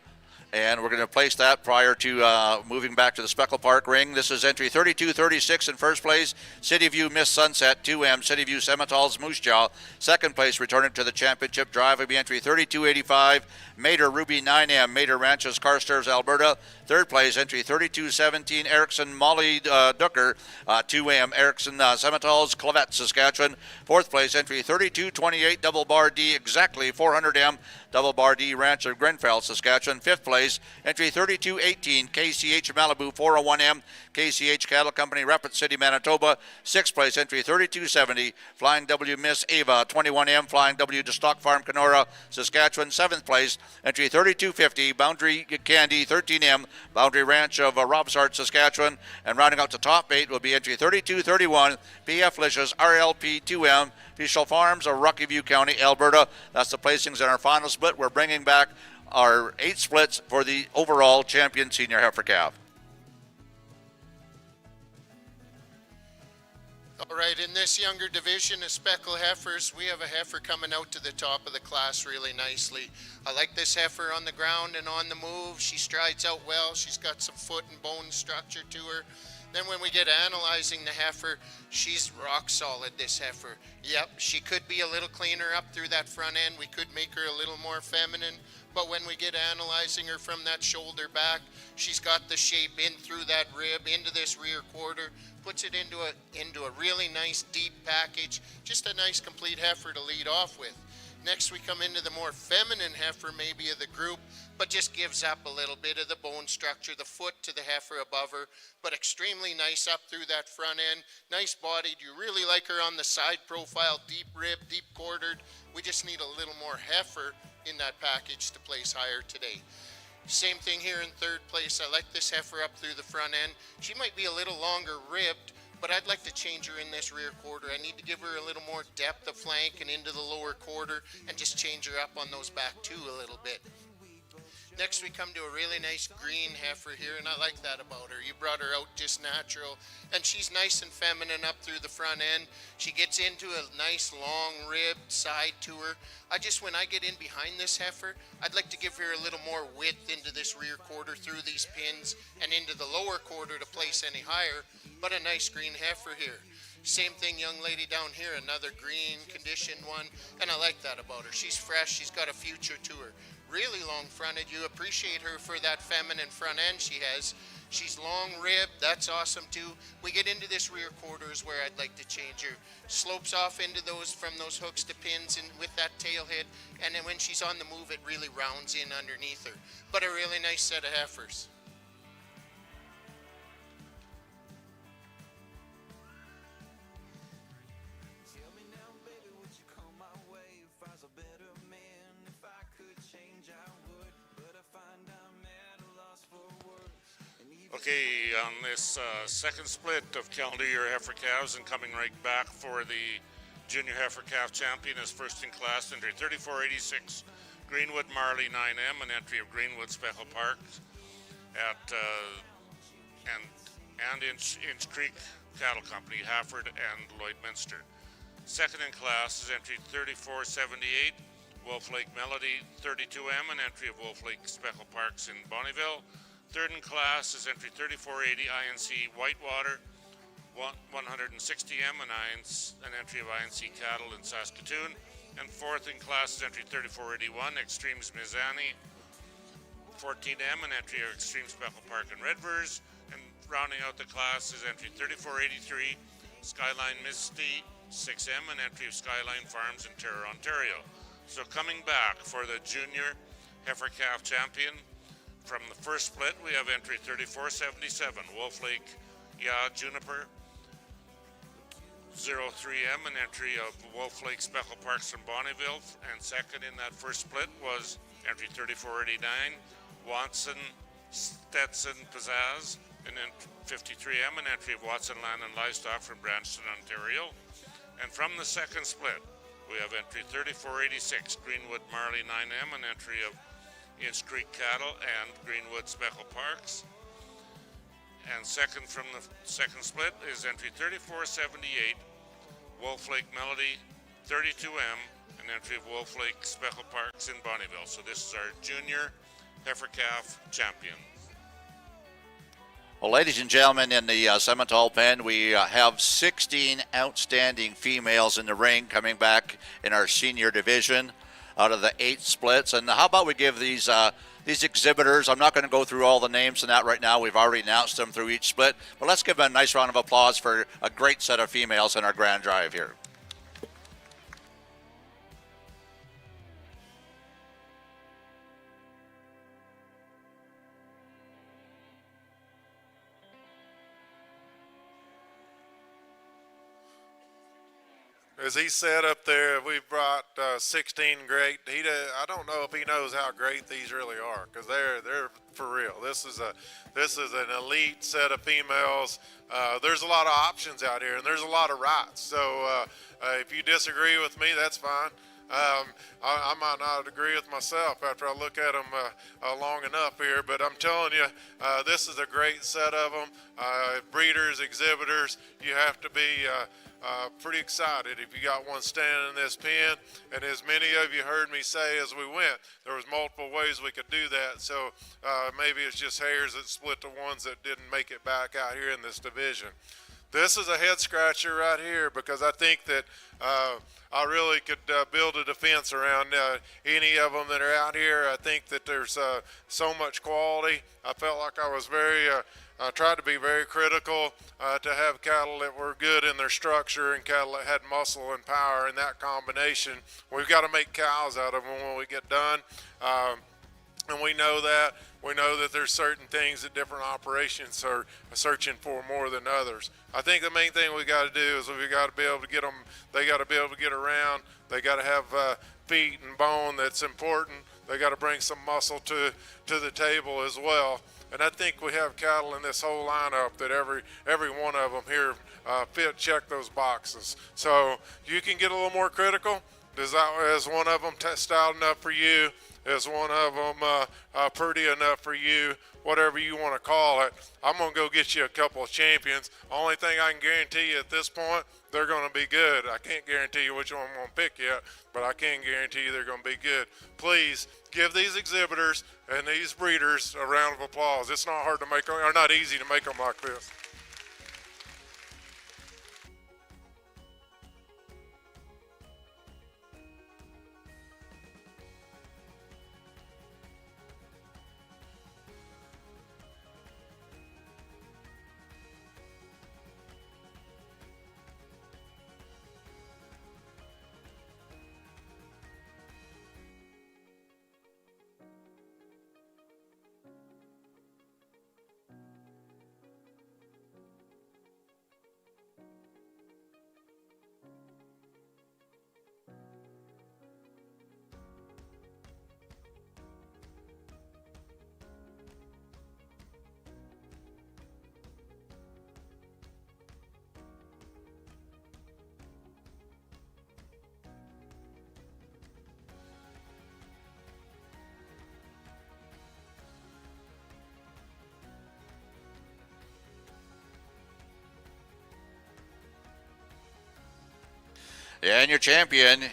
And we're going to place that prior to moving back to the Speckle Park ring. This is entry 32-36 in first place. City View Miss Sunset 2M. City View Simmental's Moose Jaw. Second place, returning to the championship drive, will be entry 32-85. Mater Ruby 9M. Mater Ranches Carstairs, Alberta. Third place, entry 32-17. Erickson Molly Dooker 2M. Erickson Simmental's Clavette, Saskatchewan. Fourth place, entry 32-28. Double Bar D exactly 400M. Double Bar D Ranch of Grenfell, Saskatchewan. Fifth place, entry 32-18, KCH Malibu 401M, KCH Cattle Company, Rapid City, Manitoba. Sixth place, entry 32-70, Flying W Miss Ava 21M, Flying W to Stock Farm, Kenora, Saskatchewan. Seventh place, entry 32-50, Boundary Candy 13M, Boundary Ranch of Robsart, Saskatchewan. And rounding out the top 8 will be entry 32-31, PF Licious RLP 2M, Fischel Farms of Rocky View County, Alberta. That's the placings in our final split. We're bringing back our 8 splits for the overall champion senior heifer calf. All right, in this younger division of Speckle heifers, we have a heifer coming out to the top of the class really nicely. I like this heifer on the ground and on the move. She strides out well. She's got some foot and bone structure to her. Then when we get analyzing the heifer, she's rock solid, this heifer. Yep, she could be a little cleaner up through that front end. We could make her a little more feminine. But when we get analyzing her from that shoulder back, she's got the shape in through that rib, into this rear quarter, puts it into a really nice deep package. Just a nice complete heifer to lead off with. Next we come into the more feminine heifer maybe of the group, but just gives up a little bit of the bone structure, the foot to the heifer above her, but extremely nice up through that front end. Nice bodied. You really like her on the side profile, deep rib, deep quartered. We just need a little more heifer in that package to place higher today. Same thing here in third place. I like this heifer up through the front end. She might be a little longer ribbed, but I'd like to change her in this rear quarter. I need to give her a little more depth of flank and into the lower quarter and just change her up on those back two a little bit. Next we come to a really nice green heifer here, and I like that about her. You brought her out just natural, and she's nice and feminine up through the front end. She gets into a nice long ribbed side to her. When I get in behind this heifer, I'd like to give her a little more width into this rear quarter through these pins and into the lower quarter to place any higher, but a nice green heifer here. Same thing, young lady down here, another green conditioned one, and I like that about her. She's fresh, she's got a future to her. Really long fronted. You appreciate her for that feminine front end she has. She's long ribbed. That's awesome too. We get into this rear quarters where I'd like to change her. Slopes off into those, from those hooks to pins, and with that tail head. And then when she's on the move, it really rounds in underneath her. But a really nice set of heifers. Okay, on this second split of calendar year heifer calves, and coming right back for the junior heifer calf champion is first in class, entry 3486, Greenwood Marley 9M, an entry of Greenwood Speckle Park at and Inch Creek Cattle Company, Hafford and Lloydminster. Second in class is entry 3478, Wolf Lake Melody 32M, an entry of Wolf Lake Speckle Parks in Bonnyville. Third in class is entry 3480 INC Whitewater 160M, an entry of INC Cattle in Saskatoon. And fourth in class is entry 3481 Extremes Mizani 14M, an entry of Extreme Speckle Park in Redvers. And rounding out the class is entry 3483 Skyline Misty 6M, an entry of Skyline Farms in Terror, Ontario. So coming back for the junior heifer calf champion, from the first split, we have entry 3477, Wolf Lake Juniper 03M, an entry of Wolf Lake Speckle Parks in Bonnyville. And second in that first split was entry 3489, Watson Stetson Pizzazz, and then 53M, an entry of Watson Land and Livestock from Branston, Ontario. And from the second split, we have entry 3486, Greenwood Marley 9M, an entry of Inch Creek Cattle and Greenwood Speckle Parks. And second from the second split is entry 3478, Wolf Lake Melody 32M, an entry of Wolf Lake Speckle Parks in Bonnyville. So this is our junior heifer calf champion. Well, ladies and gentlemen, in the Simmental pen, we have 16 outstanding females in the ring coming back in our senior division out of the 8 splits. And how about we give these exhibitors, I'm not going to go through all the names and that right now. We've already announced them through each split. But let's give them a nice round of applause for a great set of females in our grand drive here. As he said up there, we brought 16 great. I don't know if he knows how great these really are, because they're for real. This is an elite set of females. There's a lot of options out here, and there's a lot of rights. So if you disagree with me, that's fine. I might not agree with myself after I look at them long enough here, but I'm telling you, this is a great set of them. Breeders, exhibitors, you have to be pretty excited if you got one standing in this pen. And as many of you heard me say as we went, there was multiple ways we could do that. So maybe it's just hairs that split the ones that didn't make it back out here in this division. This is a head scratcher right here, because I think that I really could build a defense around any of them that are out here. I think that there's so much quality. I felt like I was I tried to be very critical to have cattle that were good in their structure and cattle that had muscle and power in that combination. We've got to make cows out of them when we get done. And we know that. We know that there's certain things that different operations are searching for more than others. I think the main thing we got to do is we got to be able to get them. They got to be able to get around. They got to have feet and bone. That's important. They got to bring some muscle to the table as well. And I think we have cattle in this whole lineup that every one of them here check those boxes. So you can get a little more critical. Is one of them stout enough for you? Is one of them pretty enough for you? Whatever you want to call it. I'm going to go get you a couple of champions. Only thing I can guarantee you at this point, they're going to be good. I can't guarantee you which one I'm going to pick yet, but I can guarantee you they're going to be good. Please give these exhibitors and these breeders a round of applause. It's not hard to make them, or not easy to make them like this. And your champion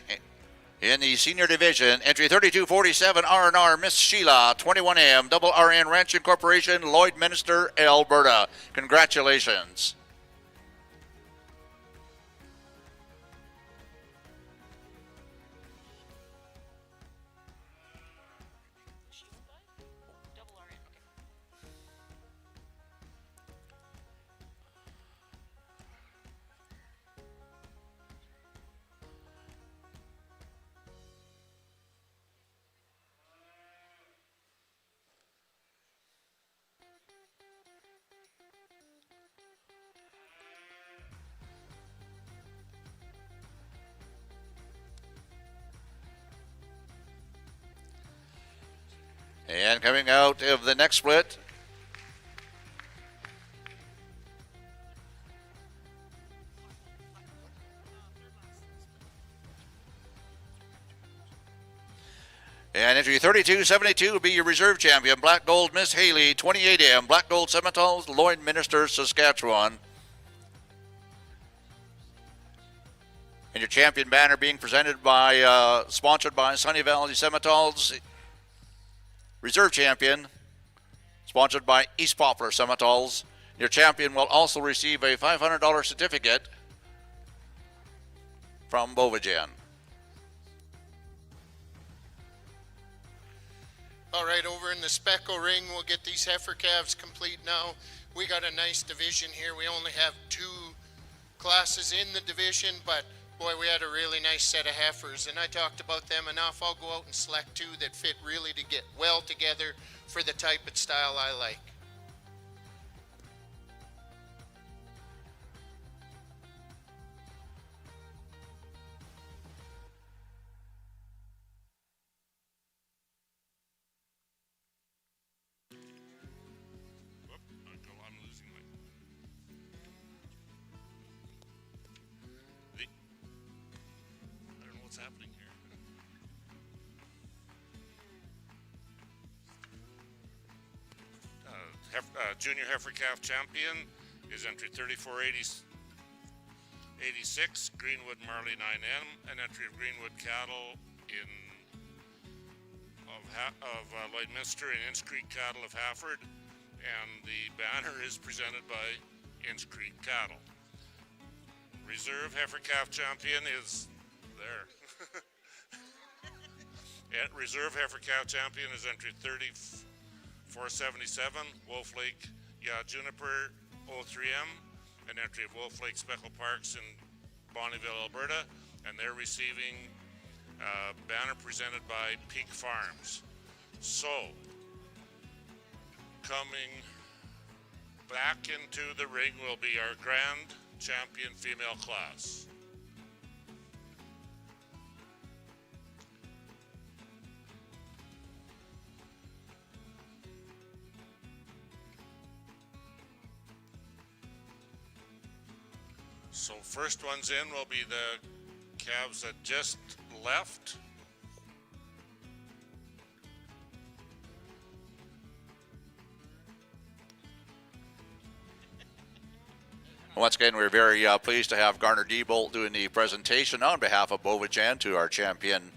in the senior division, entry 3247 R&R Miss Sheila, 21M, Double RN Ranch Incorporation, Lloydminster, Alberta. Congratulations. And coming out of the next split, and entry 3272 will be your reserve champion, Black Gold Miss Haley, 28M, Black Gold Simmental, Lloydminster, Saskatchewan. And your champion banner being presented by, sponsored by Sunny Valley Simmentals. reserve champion, sponsored by East Poplar Simmentals. Your champion will also receive a $500 certificate from Bovagen. All right, over in the Spekle ring, we'll get these heifer calves complete now. We got a nice division here. We only have 2 classes in the division, but boy, we had a really nice set of heifers, and I talked about them enough. I'll go out and select 2 that fit really to get well together for the type and style I like. I'm losing my... I don't know what's happening here. Junior Heifer Calf Champion is entry 3486, Greenwood Marley 9M, an entry of Greenwood cattle of Lloydminster and Inch Creek cattle of Hafford, and the banner is presented by Inch Creek Cattle. Reserve Heifer Calf Champion is there. Reserve Heifer Calf Champion is entry 3477, Wolf Lake Juniper 03M, an entry of Wolf Lake Speckle Parks in Bonnyville, Alberta, and they're receiving a banner presented by Peak Farms. So, coming back into the ring will be our grand champion female class. So first ones in will be the calves that just left. Once again, we're very pleased to have Garner Diebold doing the presentation on behalf of Bovagen to our champion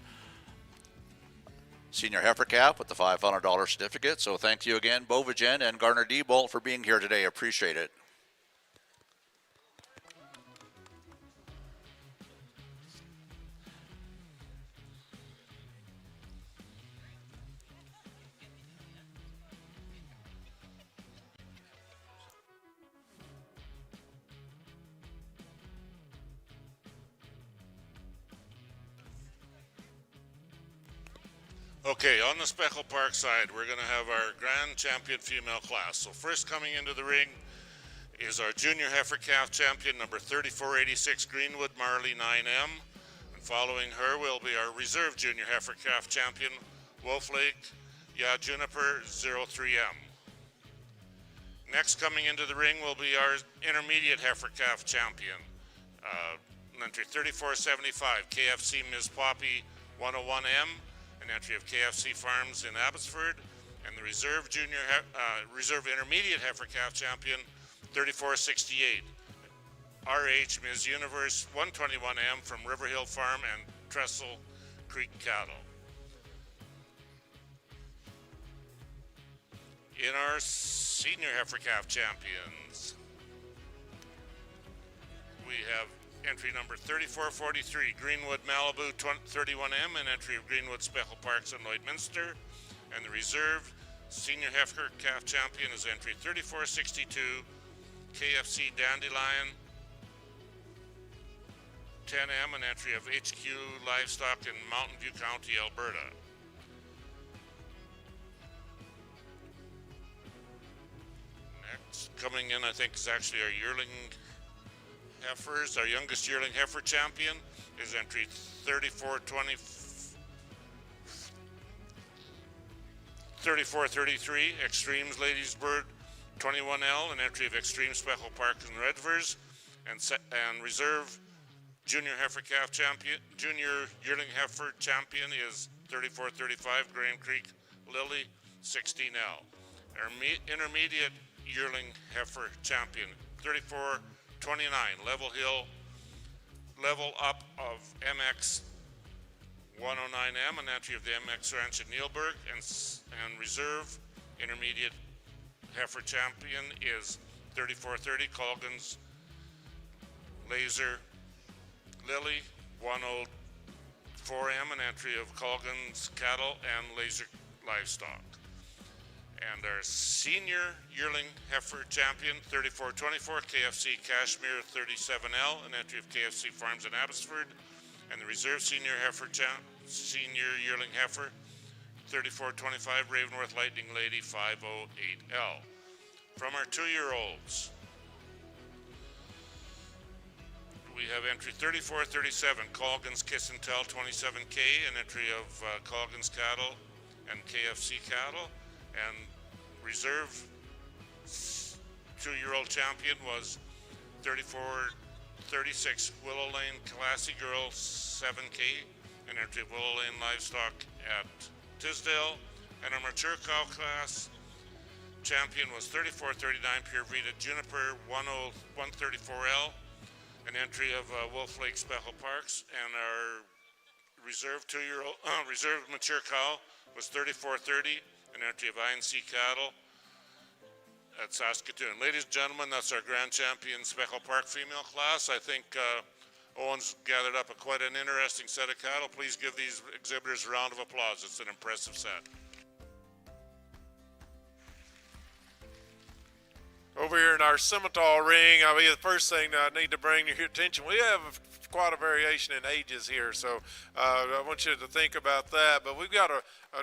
senior heifer calf with the $500 certificate. So thank you again, Bovagen and Garner Diebold, for being here today. Appreciate it. Okay, on the Speckle Park side, we're going to have our grand champion female class. So first coming into the ring is our junior heifer calf champion, number 3486, Greenwood Marley 9M. And following her will be our reserve junior heifer calf champion, Wolf Lake Juniper 03M. Next coming into the ring will be our intermediate heifer calf champion, entry 3475, KFC Ms. Poppy 101M. An entry of KFC Farms in Abbotsford, and the reserve reserve intermediate heifer calf champion 3468, RH Ms. Universe 121M from Riverhill Farm and Trestle Creek Cattle. In our senior heifer calf champions, we have entry number 3443, Greenwood Malibu 31M, an entry of Greenwood Speckle Parks in Lloydminster. And the reserve senior heifer calf champion is entry 3462, KFC Dandelion 10M, an entry of HQ Livestock in Mountain View County, Alberta. Next coming in, I think, is actually our yearling heifers. Our youngest yearling heifer champion is entry 3433, Extremes Ladies Bird 21L, an entry of Extreme Speckle Park in Redvers, and reserve junior heifer calf champion, junior yearling heifer champion is 3435, Graham Creek Lily 16L. Our intermediate yearling heifer champion 3429, Level Up of MX 109M, an entry of the MX Ranch at Neilburg, and reserve intermediate heifer champion is 3430 Colgan's Laser Lily. 104M, an entry of Colgan's Cattle and Laser Livestock. And our senior yearling heifer champion, 3424 KFC Cashmere 37L, an entry of KFC Farms in Abbotsford. And the reserve senior senior yearling heifer, 3425 Ravenworth Lightning Lady 508L. From our 2-year-olds, we have entry 3437 Colgan's Kiss and Tell 27K, an entry of Colgan's Cattle and KFC Cattle. And reserve 2-year-old champion was 3436 Willow Lane Classy Girl 7K, an entry of Willow Lane Livestock at Tisdale. And our mature cow class champion was 3439 Purebred Juniper 134L, an entry of Wolf Lake Speckle Parks. And our reserve 2-year-old reserve mature cow was 3430, an entry of INC Cattle at Saskatoon. Ladies and gentlemen, that's our grand champion Speckle Park female class. I think Owen's gathered up quite an interesting set of cattle. Please give these exhibitors a round of applause. It's an impressive set. Over here in our Simmental ring, I mean, the first thing that I need to bring your attention, we have quite a variation in ages here, so I want you to think about that. But we've got a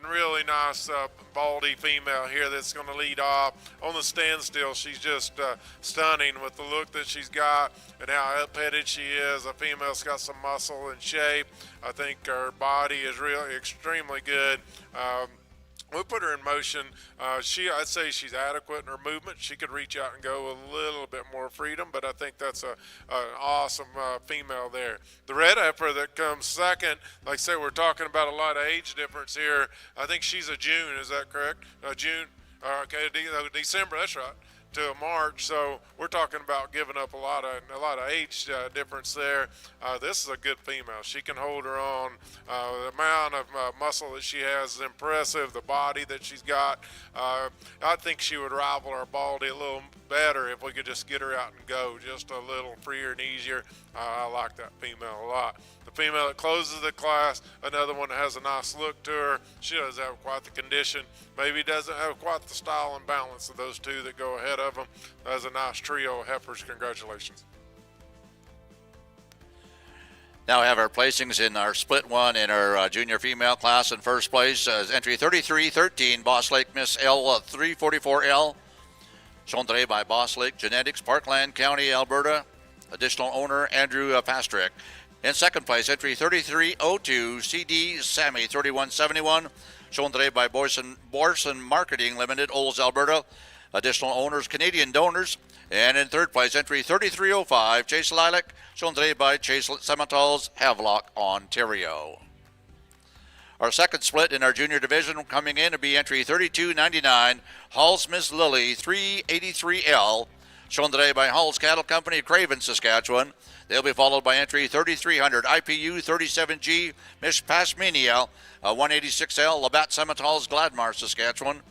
really nice baldy female here that's going to lead off. On the standstill, she's just stunning with the look that she's got and how up-headed she is. The female's got some muscle and shape. I think her body is really extremely good. We put her in motion. I'd say she's adequate in her movement. She could reach out and go a little bit more freedom, but I think that's an awesome female there. The red heifer that comes second, like I say, we're talking about a lot of age difference here. I think she's a June. Is that correct? June. Okay, December. That's right. To March, so we're talking about giving up a lot of age difference there. This is a good female. She can hold her own. The amount of muscle that she has is impressive. The body that she's got, I think she would rival our baldy a little better if we could just get her out and go just a little freer and easier. I like that female a lot. The female that closes the class, another one that has a nice look to her. She doesn't have quite the condition, maybe doesn't have quite the style and balance of those two that go ahead of them. That's a nice trio of heifers. Congratulations. Now we have our placings in our split one in our junior female class. In first place, entry 3313, Boss Lake Miss L344L, shown today by Boss Lake Genetics, Parkland County, Alberta. Additional owner, Andrew Pastrick. In second place, entry 3302, CD Sammy 3171, shown today by Borson Marketing Limited, Olds, Alberta. Additional owners, Canadian donors. And in third place, entry 3305, Chase Lilac, shown today by Chase Simmental's, Havelock, Ontario. Our second split in our junior division coming in to be entry 3299, Hall's Miss Lily 383L, shown today by Hall's Cattle Company, Craven, Saskatchewan. They'll be followed by entry 3300, IPU 37G, Miss Pasminia 186L, Labatt Simmental's, Gladmar, Saskatchewan.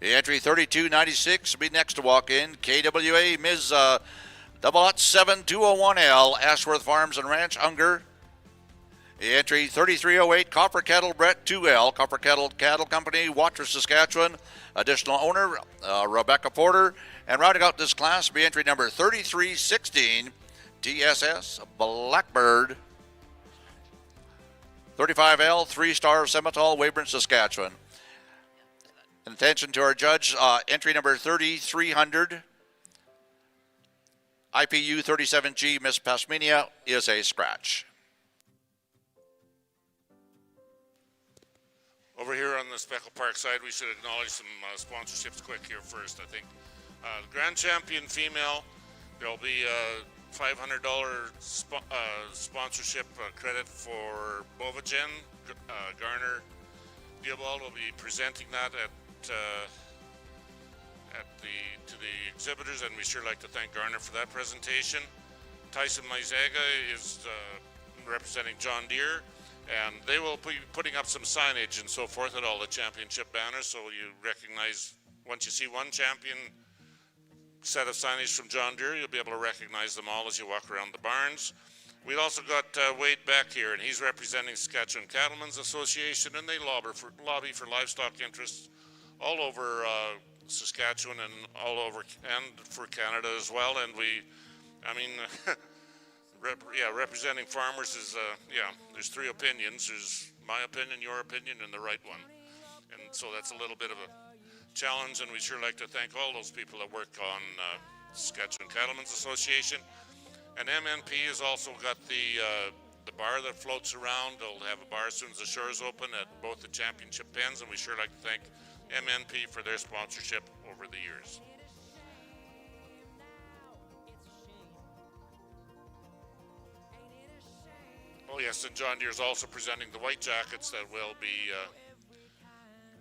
Entry 3296 will be next to walk in, KWA Ms. 77201L, Ashworth Farms and Ranch, Unger. Entry 3308, Copper Kettle Brett 2L, Copper Kettle Cattle Company, Watrous, Saskatchewan. Additional owner, Rebecca Porter. And rounding out this class will be entry number 3316, TSS Blackbird 35L, 3-star Simmental, Weyburn, Saskatchewan. And attention to our judge, entry number 3300, IPU 37G, Miss Pasminia, is a scratch. Over here on the Speckle Park side, we should acknowledge some sponsorships quick here first, I think. Grand Champion Female, there'll be a $500 sponsorship credit for Bovagen. Garner Diabald will be presenting that to the exhibitors, and we sure like to thank Garner for that presentation. Tyson Maizaga is representing John Deere, And they will be putting up some signage and so forth at all the championship banners, so you recognize, once you see one champion set of signage from John Deere, you'll be able to recognize them all as you walk around the barns. We also got Wade back here, and he's representing Saskatchewan Cattlemen's Association, and they lobby for livestock interests all over Saskatchewan and all over, and for Canada as well. And representing farmers is, there's three opinions. There's my opinion, your opinion, and the right one. And so that's a little bit of a challenge, and we sure like to thank all those people that work on Saskatchewan Cattlemen's Association. And MNP has also got the bar that floats around. They'll have a bar as soon as the shores open at both the championship pens, and we sure like to thank MNP for their sponsorship over the years. Oh yes, and John Deere is also presenting the white jackets that will be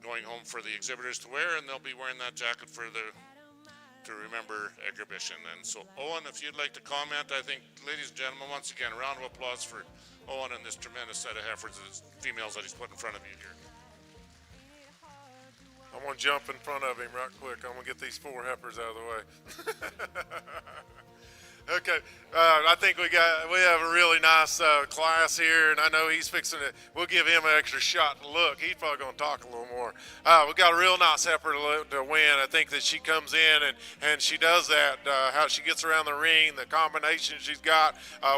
going home for the exhibitors to wear, and they'll be wearing that jacket to remember exhibition. And so, Owen, if you'd like to comment, I think, ladies and gentlemen, once again, a round of applause for Owen and this tremendous set of heifers, females that he's put in front of you here. I'm gonna jump in front of him right quick. I'm gonna get these 4 heifers out of the way. Okay, I think we have a really nice class here, and I know he's fixing it. We'll give him an extra shot to look. He's probably going to talk a little more. We've got a real nice heifer to win. I think that she comes in and she does that, how she gets around the ring, the combination she's got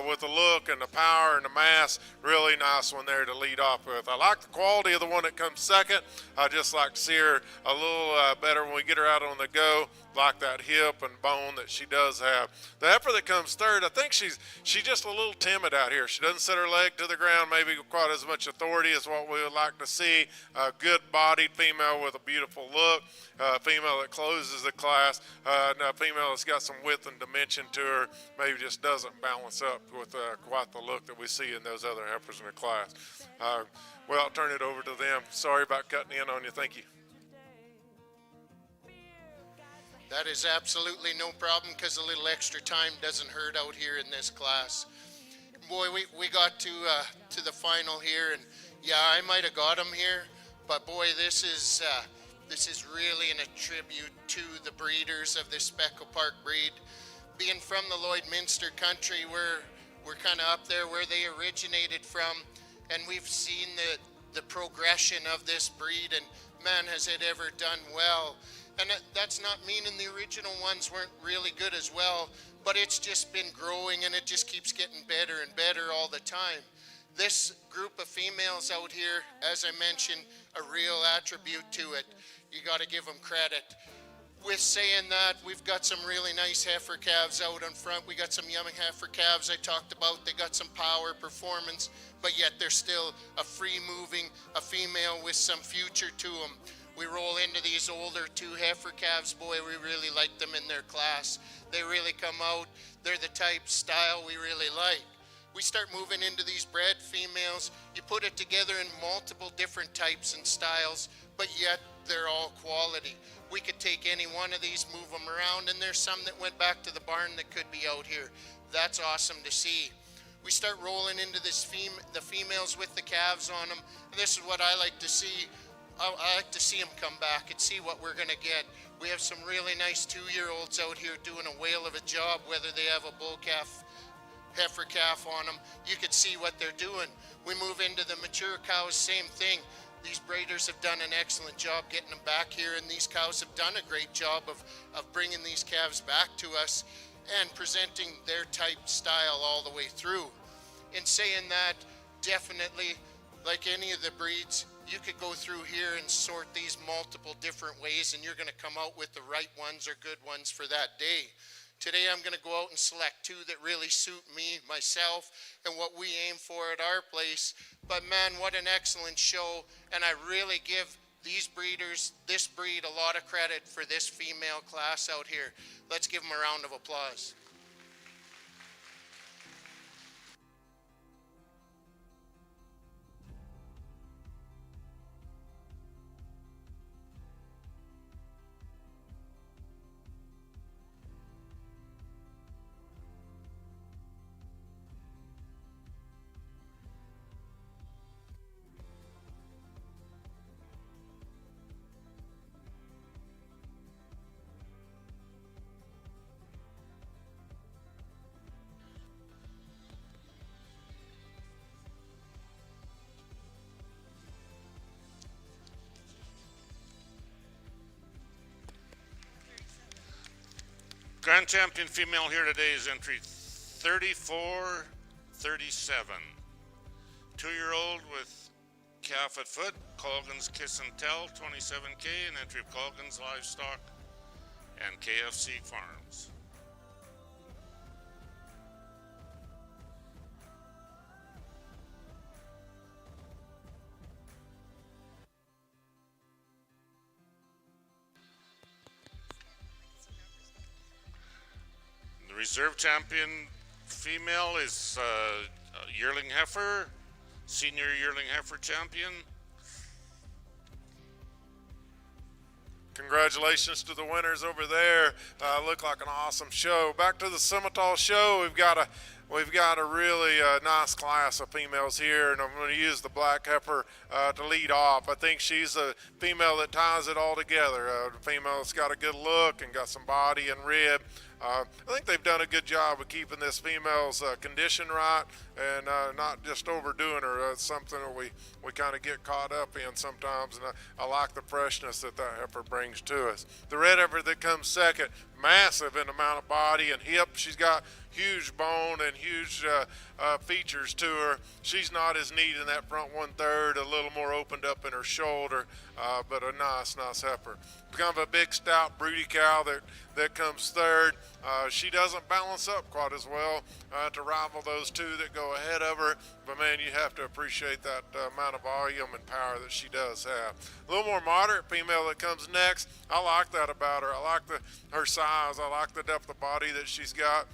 with the look and the power and the mass. Really nice one there to lead off with. I like the quality of the one that comes second. I just like to see her a little better when we get her out on the go. Like that hip and bone that she does have. The heifer that comes third, I think she's just a little timid out here. She doesn't set her leg to the ground, maybe quite as much authority as what we would like to see. A good-bodied female with a beautiful look, a female that closes the class, and a female that's got some width and dimension to her, maybe just doesn't balance up with quite the look that we see in those other heifers in the class. Well, I'll turn it over to them. Sorry about cutting in on you. Thank you. That is absolutely no problem, because a little extra time doesn't hurt out here in this class. Boy, we got to the final here, and yeah, I might have got him here, but boy, this is really a tribute to the breeders of the Speckle Park breed. Being from the Lloydminster country, we're kind of up there where they originated from, and we've seen the progression of this breed, and man, has it ever done well. And that's not meaning the original ones weren't really good as well, but it's just been growing, and it just keeps getting better and better all the time. This group of females out here, as I mentioned, a real attribute to it. You got to give them credit. With saying that, we've got some really nice heifer calves out in front. We got some young heifer calves I talked about. They got some power, performance, but yet they're still a free-moving, a female with some future to them. We roll into these older 2 heifer calves, boy, we really like them in their class. They really come out. They're the type style we really like. We start moving into these bred females. You put it together in multiple different types and styles, but yet they're all quality. We could take any one of these, move them around, and there's some that went back to the barn that could be out here. That's awesome to see. We start rolling into the females with the calves on them. And this is what I like to see. I like to see them come back and see what we're going to get. We have some really nice 2-year-olds out here doing a whale of a job, whether they have a bull calf, heifer calf on them. You could see what they're doing. We move into the mature cows, same thing. These breeders have done an excellent job getting them back here, and these cows have done a great job of bringing these calves back to us and presenting their type style all the way through. In saying that, definitely, like any of the breeds, you could go through here and sort these multiple different ways, and you're going to come out with the right ones or good ones for that day. Today I'm going to go out and select 2 that really suit me, myself, and what we aim for at our place. But man, what an excellent show, and I really give these breeders, this breed, a lot of credit for this female class out here. Let's give them a round of applause. Grand champion female here today is entry 3437. 2-year-old with calf at foot, Colgan's Kiss and Tell, 27K, and entry of Colgan's Livestock and KFC Farms. The reserve champion female is Yearling Heifer, senior Yearling Heifer champion. Congratulations to the winners over there. Looked like an awesome show. Back to the Simmental show. We've got a really nice class of females here, and I'm going to use the black heifer to lead off. I think she's a female that ties it all together. A female that's got a good look and got some body and rib. I think they've done a good job of keeping this female's condition right and not just overdoing her. It's something that we kind of get caught up in sometimes, and I like the freshness that heifer brings to us. The red heifer that comes second, massive in amount of body and hip. She's got huge bone and huge features to her. She's not as neat in that front 1/3, a little more opened up in her shoulder, but a nice heifer. Kind of a big, stout, broody cow that comes third. She doesn't balance up quite as well to rival those two that go ahead of her, but man, you have to appreciate that amount of volume and power that she does have. A little more moderate female that comes next. I like that about her. I like her size. I like the depth of body that she's got.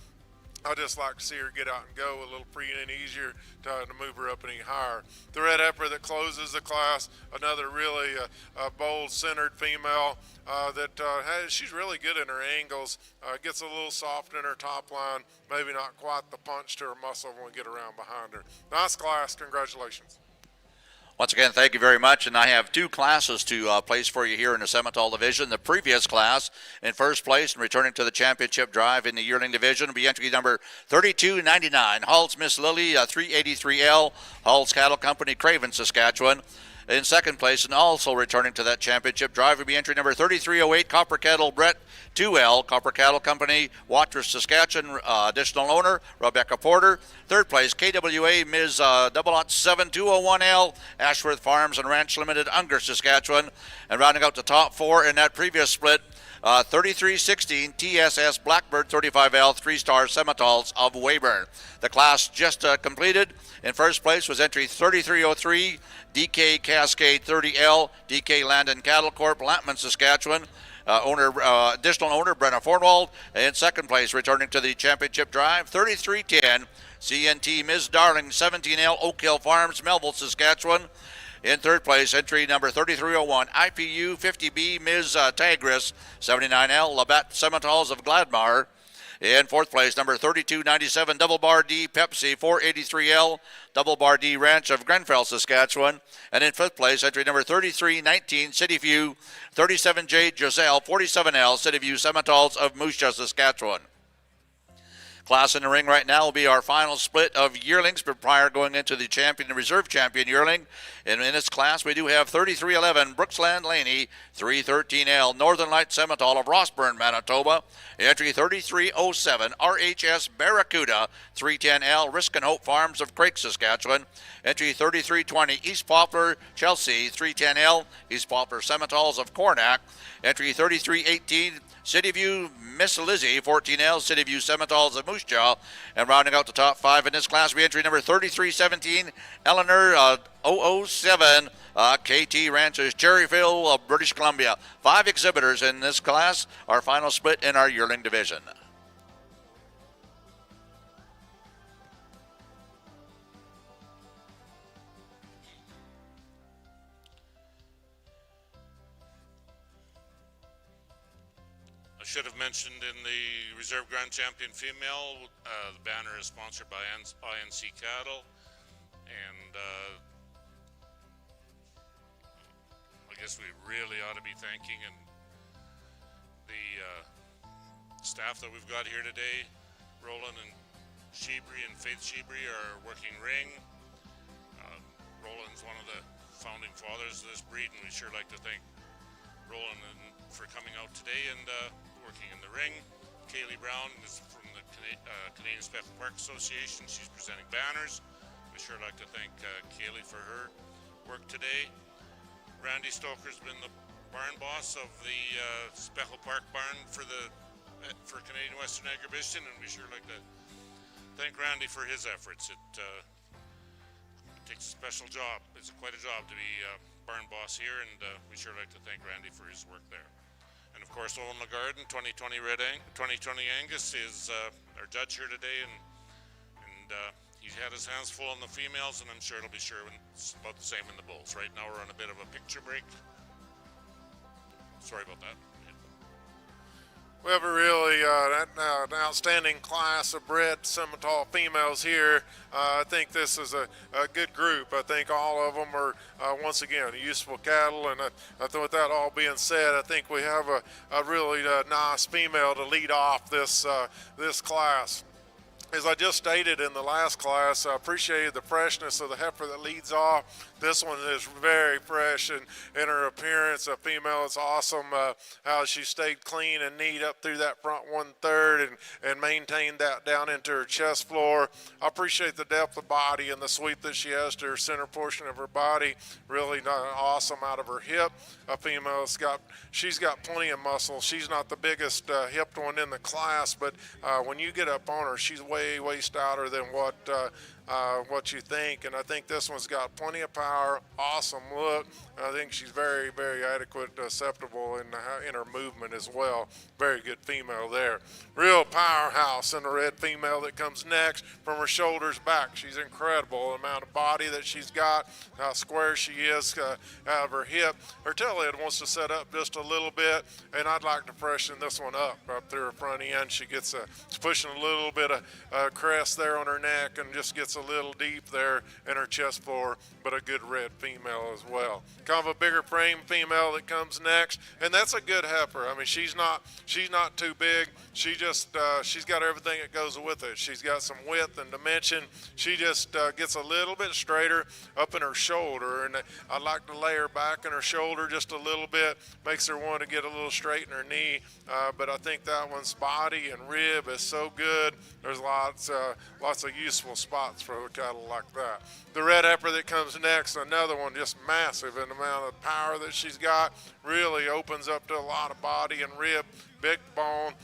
I just like to see her get out and go a little free and easier to move her up any higher. The red heifer that closes the class, another really bold, centered female she's really good in her angles, gets a little soft in her top line, maybe not quite the punch to her muscle when we get around behind her. Nice class, congratulations. Once again, thank you very much, and I have two classes to place for you here in the Simmental division. The previous class in first place and returning to the championship drive in the Yearling division will be entry number 3299, Hull's Miss Lily 383L, Hull's Cattle Company, Craven, Saskatchewan. In second place and also returning to that championship drive will be entry number 3308, Copper Cattle Brett 2L, Copper Cattle Company, Watrous, Saskatchewan, additional owner Rebecca Porter. Third place, KWA Ms. 007-201L, Ashworth Farms and Ranch Limited, Unger, Saskatchewan. And rounding out the top four in that previous split, 3316 TSS Blackbird 35L 3-star Simmentals of Weyburn. The class just completed. In first place was entry 3303 DK Cascade 30L DK Land and Cattle Corp, Lampman, Saskatchewan. Additional owner Brenna Fornwald. In second place, returning to the championship drive, 3310 CNT Ms. Darling 17L Oak Hill Farms, Melville, Saskatchewan. In third place, entry number 3301, IPU 50B Ms. Tigris 79L Labatt Simmentals of Gladmar. In fourth place, number 3297, Double Bar D Pepsi 483L, Double Bar D Ranch of Grenfell, Saskatchewan. And in fifth place, entry number 3319, City View 37J Giselle 47L, City View Simmentals of Moose Jaw, Saskatchewan. Class in the ring right now will be our final split of yearlings, but prior going into the champion and reserve champion yearling. And in this class, we do have 3311 Brooksland Laney, 313L Northern Light Simmental of Rossburn, Manitoba. Entry 3307 RHS Barracuda, 310L Risk and Hope Farms of Craik, Saskatchewan. Entry 3320 East Poplar Chelsea, 310L East Poplar Simmentals of Cornack. Entry 3318 City View Miss Lizzie, 14L City View Simmentals of Moose Jaw. And rounding out the top five in this class, we entry number 3317 Eleanor 007 KT Ranches, Cherryville, British Columbia. 5 exhibitors in this class, our final split in our yearling division. I should have mentioned in the Reserve Grand Champion female, the banner is sponsored by INC Cattle, and I guess we really ought to be thanking the staff that we've got here today. Roland and Shebri and Faith Shebri are working ring. Roland's one of the founding fathers of this breed, and we sure like to thank Roland for coming out today and working in the ring. Kaylee Brown is from the Canadian Speckle Park Association. She's presenting banners. We sure like to thank Kaylee for her work today. Randy Stoker's been the barn boss of the Speckle Park barn for Canadian Western Agribition, and we sure like to thank Randy for his efforts. It takes a special job. It's quite a job to be barn boss here, and we sure like to thank Randy for his work there. And of course, Owen Lagarden, 2020 Angus is our judge here today, and he's had his hands full on the females, and I'm sure it'll be it's about the same in the bulls. Right now we're on a bit of a picture break. Sorry about that. We have a really an outstanding class of bred Simmental females here. I think this is a good group. I think all of them are, once again, useful cattle. And I think with that all being said, I think we have a really nice female to lead off this class. As I just stated in the last class, I appreciated the freshness of the heifer that leads off. This one is very fresh in her appearance. A female, it's awesome how she stayed clean and neat up through that front 1/3 and maintained that down into her chest floor. I appreciate the depth of body and the sweep that she has to her center portion of her body. Really awesome out of her hip. A female, she's got plenty of muscle. She's not the biggest hipped one in the class, but when you get up on her, she's way stouter than what you think, and I think this one's got plenty of power, awesome look. I think she's very, very adequate, acceptable in her movement as well. Very good female there. Real powerhouse in the red female that comes next from her shoulders back. She's incredible, the amount of body that she's got, how square she is out of her hip. Her tail head wants to set up just a little bit, and I'd like to freshen this one up through her front end. She's pushing a little bit of crest there on her neck and just gets a little deep there in her chest floor, but a good red female as well. Kind of a bigger frame female that comes next, and that's a good heifer. I mean, she's not too big. She's got everything that goes with it. She's got some width and dimension. She just gets a little bit straighter up in her shoulder, and I'd like to lay her back in her shoulder just a little bit. Makes her want to get a little straight in her knee, but I think that one's body and rib is so good. There's lots of useful spots for a cattle like that. The red heifer that comes next, another one just massive in the amount of power that she's got. Really opens up to a lot of body and rib, big bone.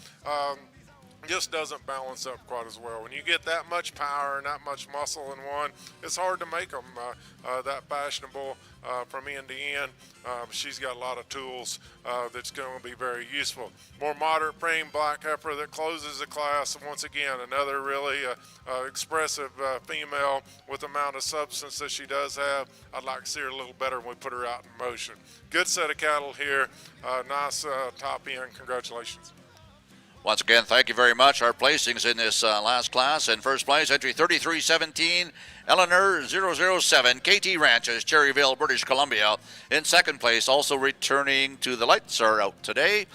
Just doesn't balance up quite as well. When you get that much power and that much muscle in one, it's hard to make them that fashionable from end to end. She's got a lot of tools that's going to be very useful. More moderate frame black heifer that closes the class. And once again, another really expressive female with the amount of substance that she does have. I'd like to see her a little better when we put her out in motion. Good set of cattle here. Nice top end. Congratulations. Once again, thank you very much. Our placings in this last class. In first place, entry 3317, Eleanor 007, KT Ranches, Cherryville, British Columbia. In second place, also returning to the lights are out today.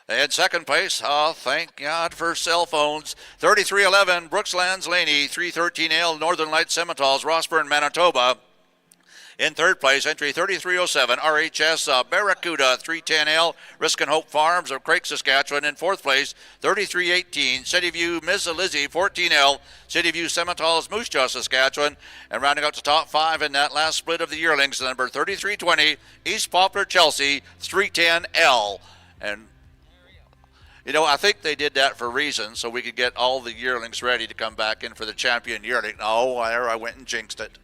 In second place, thank God for cell phones, 3311 Brookslands Laney, 313L Northern Lights Simmentals, Rossburn, Manitoba. In third place, entry 3307 RHS Barracuda, 310L Risk and Hope Farms of Craig, Saskatchewan. In fourth place, 3318 Cityview Miss Lizzie, 14L Cityview Simmentals, Moose Jaw, Saskatchewan. And rounding out the top five in that last split of the yearlings, the number 3320 East Poplar Chelsea, 310L. And you know, I think they did that for a reason, so we could get all the yearlings ready to come back in for the champion yearling. Oh, there I went and jinxed it.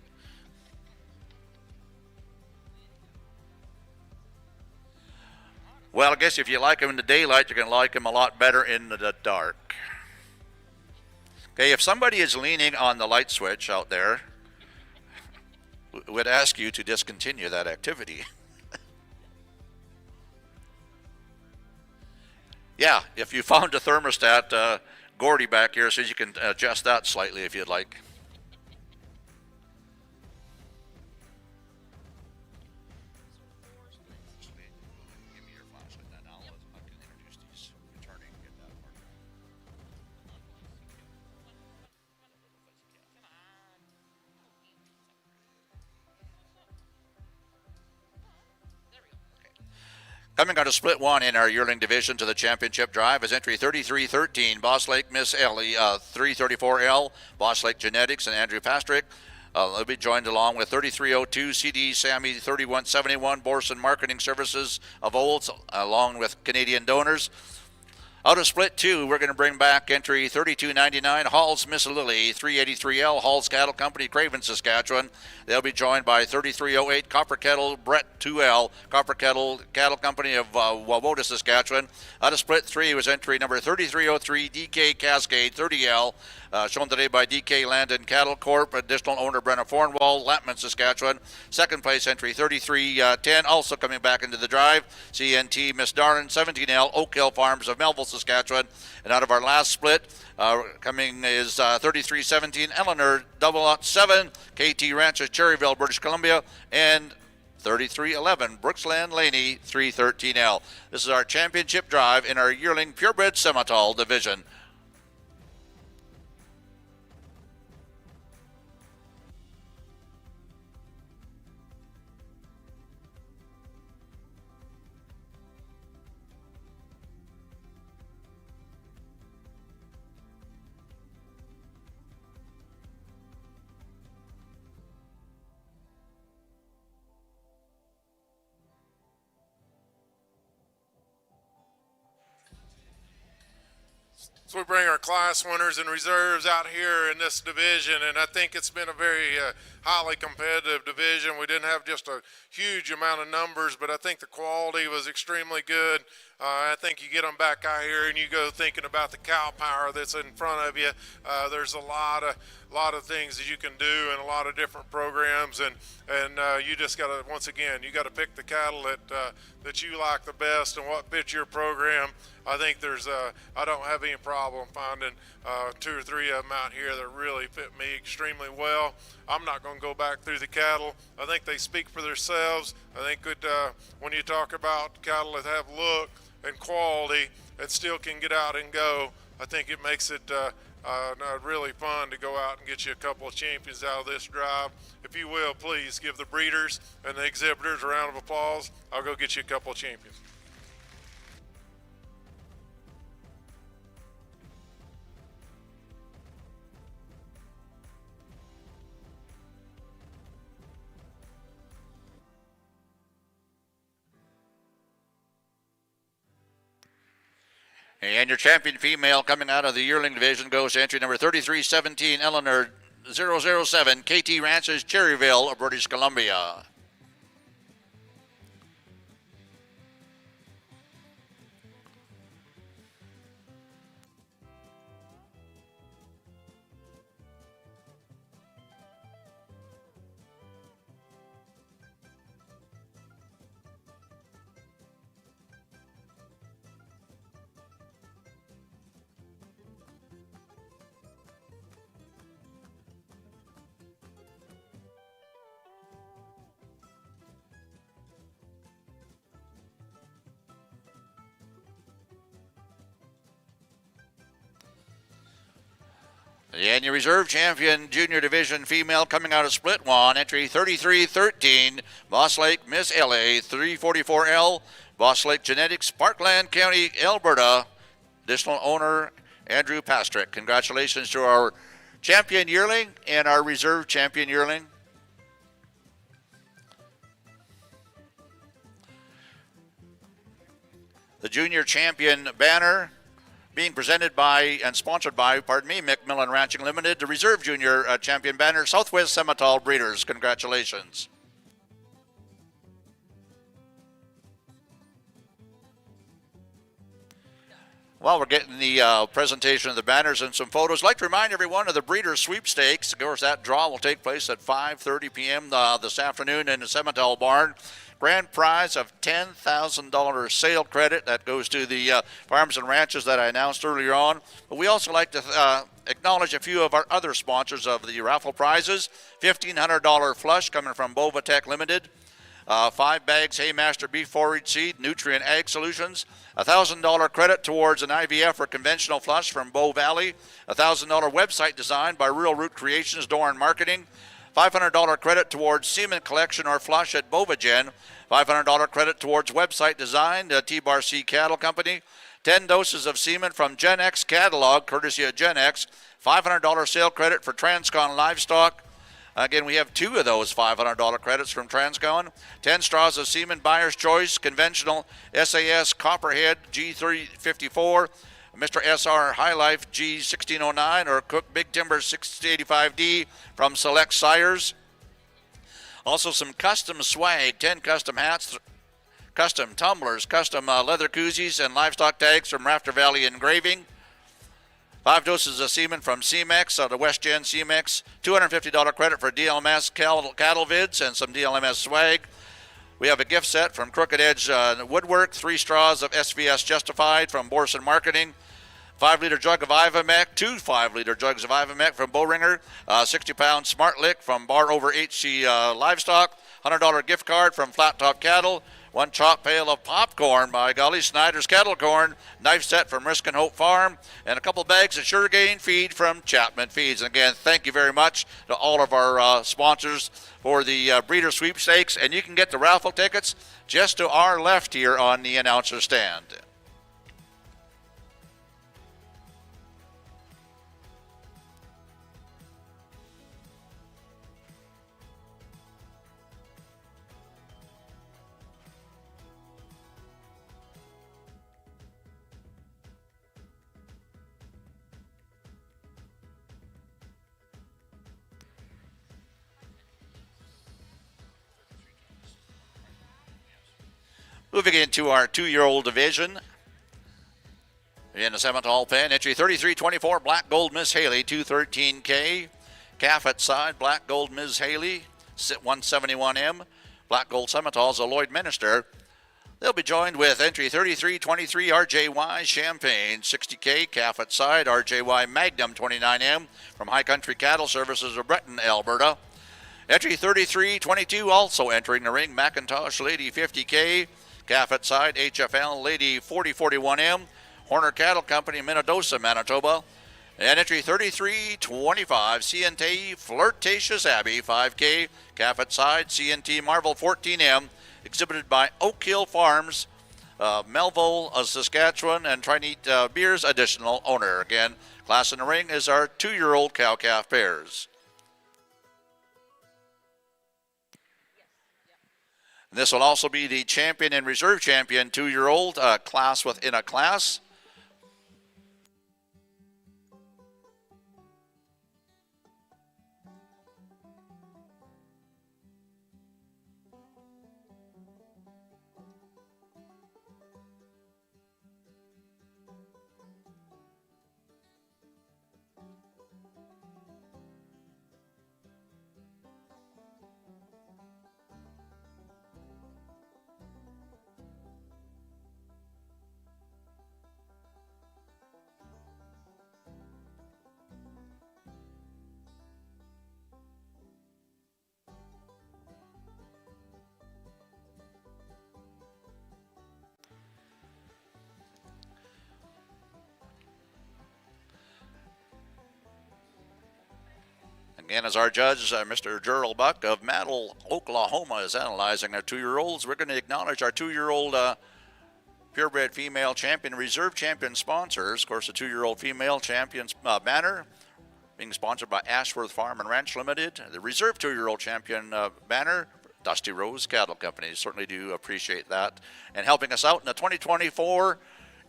Well, I guess if you like them in the daylight, you're going to like them a lot better in the dark. Okay, if somebody is leaning on the light switch out there, we'd ask you to discontinue that activity. Yeah, if you found a thermostat, Gordy back here says you can adjust that slightly if you'd like. Coming out of Split 1 in our Yearling division to the championship drive is entry 3313, Boss Lake Miss Ellie, 334L, Boss Lake Genetics and Andrew Pastrick. They'll be joined along with 3302, CD Sammy 3171, Borson Marketing Services of Olds, along with Canadian donors. Out of Split 2, we're going to bring back entry 3299, Hall's Miss Lily, 383L, Hall's Cattle Company, Craven, Saskatchewan. They'll be joined by 3308, Copper Kettle, Brett 2L, Copper Kettle Cattle Company of Wawota, Saskatchewan. Out of Split 3 was entry number 3303, DK Cascade, 30L, shown today by DK Land and Cattle Corp. Additional owner Brenna Fornwall, Lapman, Saskatchewan. Second place entry 3310, also coming back into the drive. CNT Miss Darlin, 17L, Oak Hill Farms of Melville, Saskatchewan. And out of our last split, coming is 3317, Eleanor 007, KT Ranches, Cherryville, British Columbia, and 3311, Brooksland Laney, 313L. This is our championship drive in our Yearling Purebred Simmental division. So we bring our class winners and reserves out here in this division, and I think it's been a very highly competitive division. We didn't have just a huge amount of numbers, but I think the quality was extremely good. I think you get them back out here and you go thinking about the cow power that's in front of you. There's a lot of things that you can do and a lot of different programs, and you just got to, once again, you got to pick the cattle that you like the best and what fits your program. I think I don't have any problem finding 2 or 3 of them out here that really fit me extremely well. I'm not going to go back through the cattle. I think they speak for themselves. I think when you talk about cattle that have look and quality and still can get out and go, I think it makes it really fun to go out and get you a couple of champions out of this drive. If you will, please give the breeders and the exhibitors a round of applause. I'll go get you a couple of champions. And your champion female coming out of the Yearling division goes to entry number 3317, Eleanor 007, KT Ranches, Cherryville, British Columbia. And your reserve champion junior division female coming out of Split 1, entry 3313, Boss Lake Miss LA, 344L, Boss Lake Genetics, Parkland County, Alberta. Additional owner Andrew Pastrick. Congratulations to our champion yearling and our reserve champion yearling. The junior champion banner being presented by and sponsored by, McMillan Ranching Limited, the reserve junior champion banner, Southwest Simmental Breeders. Congratulations. Well, we're getting the presentation of the banners and some photos. I'd like to remind everyone of the Breeders' Sweepstakes. Of course, that draw will take place at 5:30 p.m. This afternoon in the Simmental Barn. Grand prize of $10,000 sale credit. That goes to the farms and ranches that I announced earlier on. But we also like to acknowledge a few of our other sponsors of the raffle prizes. $1,500 flush coming from Bovatech Limited. 5 bags Haymaster Beef Forage Seed, Nutrient Ag Solutions. $1,000 credit towards an IVF or conventional flush from Bow Valley. $1,000 website design by Real Root Creations, Doran Marketing. $500 credit towards semen collection or flush at Bovagen. $500 credit towards website design, T-Bar C Cattle Company. 10 doses of semen from Gen X catalog, courtesy of Gen X. $500 sale credit for Transcon Livestock. Again, we have 2 of those $500 credits from Transcon. 10 straws of semen, Buyer's Choice, conventional SAS Copperhead G354, Mr. SR High Life G1609, or Cook Big Timber 685D from Select Sires. Also some custom swag, 10 custom hats, custom tumblers, custom leather koozies, and livestock tags from Rafter Valley Engraving. 5 doses of semen from CMEX, the West Gen CMEX. $250 credit for DLMS cattle vids and some DLMS swag. We have a gift set from Crooked Edge Woodwork, 3 straws of SVS Justified from Borson Marketing. 5-liter jug of Ivamec, 2 5-liter jugs of Ivamec from Bowringer, 60-pound Smart Lick from Bar Over HC Livestock, $100 gift card from Flat Top Cattle, 1 chop pail of popcorn by golly, Snyder's Cattle Corn, knife set from Risk and Hope Farm, and a couple bags of Sure Gain feed from Chapman Feeds. And again, thank you very much to all of our sponsors for the breeder sweepstakes, and you can get the raffle tickets just to our left here on the announcer stand. Moving into our 2-year-old division. In the Simmental pen, entry 3324, Black Gold Miss Haley, 213K. Calf at side, Black Gold Miss Haley, 171M. Black Gold Simmentals, Lloyd Minister. They'll be joined with entry 3323, RJY Champagne, 60K. Calf at side, RJY Magnum, 29M. From High Country Cattle Services of Breton, Alberta. Entry 3322, also entering the ring, Macintosh Lady, 50K. Calf at side, HFL Lady 4041M, Horner Cattle Company, Minnedosa, Manitoba. And entry 3325, CNT Flirtatious Abbey 5K. Calf at side, CNT Marvel 14M, exhibited by Oak Hill Farms, Melville, Saskatchewan, and Trinite Beers, additional owner. Again, class in the ring is our 2-year-old cow-calf pairs. This will also be the champion and reserve champion 2-year-old class within a class. Again, as our judge, Mr. Gerald Buck of Mattle, Oklahoma, is analyzing our 2-year-olds, we're going to acknowledge our 2-year-old purebred female champion, reserve champion sponsors. Of course, the 2-year-old female champion banner being sponsored by Ashworth Farm and Ranch Limited. The reserve 2-year-old champion banner, Dusty Rose Cattle Company. Certainly do appreciate that. And helping us out in the 2024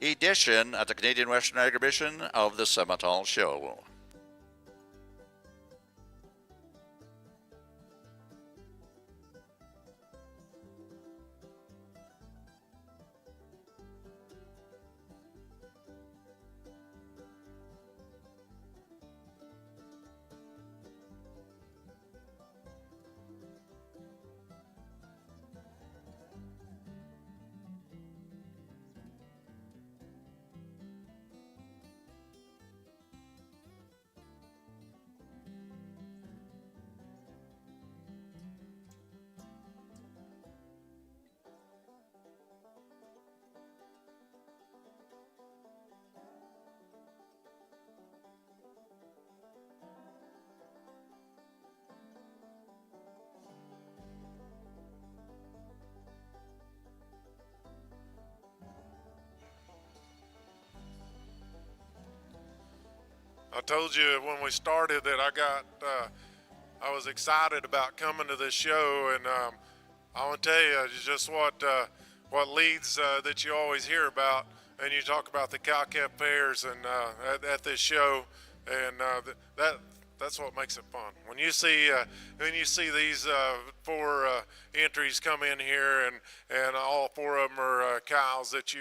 edition at the Canadian Western Exhibition of the Simmental Show. told you when we started that I was excited about coming to this show, and I want to tell you just what leads that you always hear about, and you talk about the cow-calf pairs and at this show, and that's what makes it fun. When you see these 4 entries come in here, and all 4 of them are cows that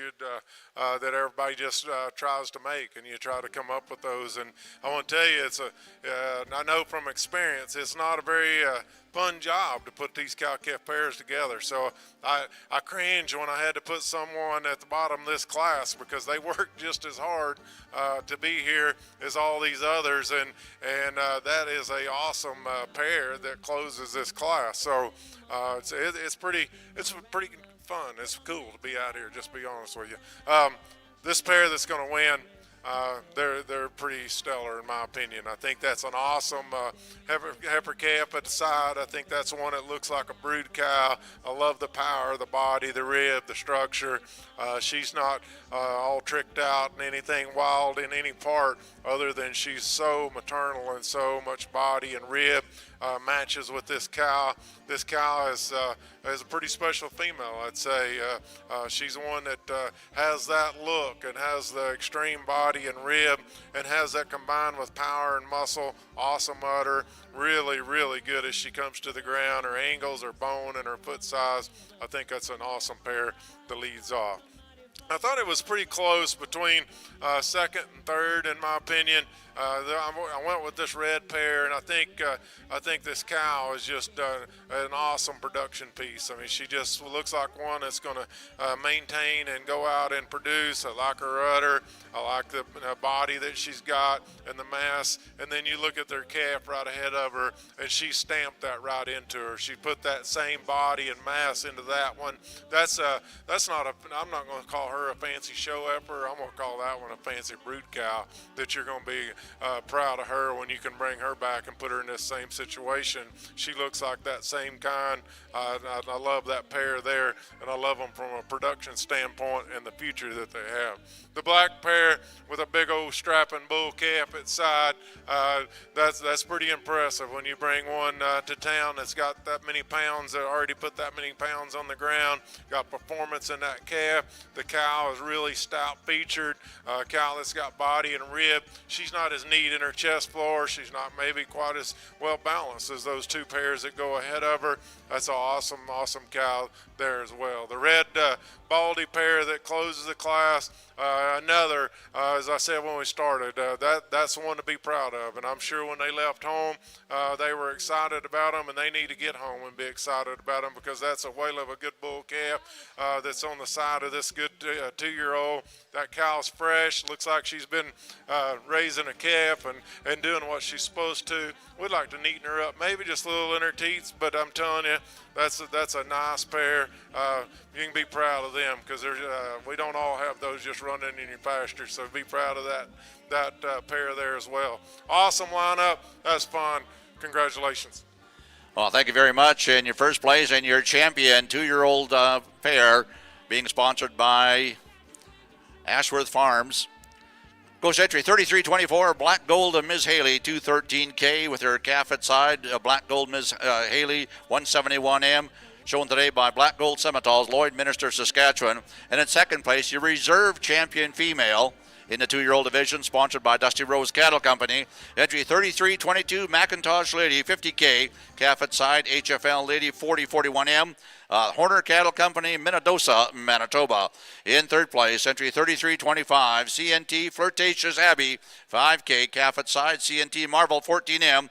that everybody just tries to make, and you try to come up with those. And I want to tell you, I know from experience, it's not a very fun job to put these cow-calf pairs together. So I cringe when I had to put someone at the bottom of this class, because they work just as hard to be here as all these others, and that is a awesome pair that closes this class. So it's pretty fun. It's cool to be out here, just to be honest with you. This pair that's going to win, they're pretty stellar in my opinion. I think that's an awesome heifer calf at the side. I think that's one that looks like a brood cow. I love the power, the body, the rib, the structure. She's not all tricked out and anything wild in any part, other than she's so maternal and so much body and rib. Matches with this cow. This cow is a pretty special female, I'd say. She's the one that has that look and has the extreme body and rib, and has that combined with power and muscle. Awesome udder. Really, really good as she comes to the ground. Her angles, her bone, and her foot size. I think that's an awesome pair that leads off. I thought it was pretty close between second and third, in my opinion. I went with this red pair, and I think this cow is just an awesome production piece. I mean, she just looks like one that's going to maintain and go out and produce. I like her udder. I like the body that she's got and the mass. And then you look at their calf right ahead of her, and she stamped that right into her. She put that same body and mass into that one. I'm not going to call her a fancy show heifer. I'm going to call that one a fancy brood cow that you're going to be proud of her when you can bring her back and put her in this same situation. She looks like that same kind. I love that pair there, and I love them from a production standpoint and the future that they have. The black pair with a big old strapping bull calf at side, that's pretty impressive when you bring one to town that's got that many pounds, that already put that many pounds on the ground, got performance in that calf. The cow is really stout featured, cow that's got body and rib. She's not as neat in her chest floor. She's not maybe quite as well balanced as those 2 pairs that go ahead of her. That's an awesome cow there as well. The red baldy pair that closes the class, another, as I said when we started, that's the one to be proud of. And I'm sure when they left home, they were excited about them, and they need to get home and be excited about them, because that's a whale of a good bull calf that's on the side of this good 2-year-old. That cow's fresh. Looks like she's been raising a calf and doing what she's supposed to. We'd like to neaten her up, maybe just a little in her teats, but I'm telling you, that's a nice pair. You can be proud of them, because we don't all have those just running in your pasture, so be proud of that pair there as well. Awesome lineup. That's fun. Congratulations. Well, thank you very much. And your first place and your champion 2-year-old pair being sponsored by Ashworth Farms. Goes entry 33-24, Black Gold of Ms. Haley, 213K with her calf at side. Black Gold Ms. Haley, 171M. Shown today by Black Gold Simmentals, Lloydminster, Saskatchewan. And in second place, your reserve champion female in the 2-year-old division, sponsored by Dusty Rose Cattle Company. Entry 33-22, Macintosh Lady, 50K. Calf at side, HFL Lady, 40-41M. Horner Cattle Company, Minnedosa, Manitoba. In third place, entry 33-25, CNT Flirtatious Abbey, 5K. Calf at side, CNT Marvel, 14M.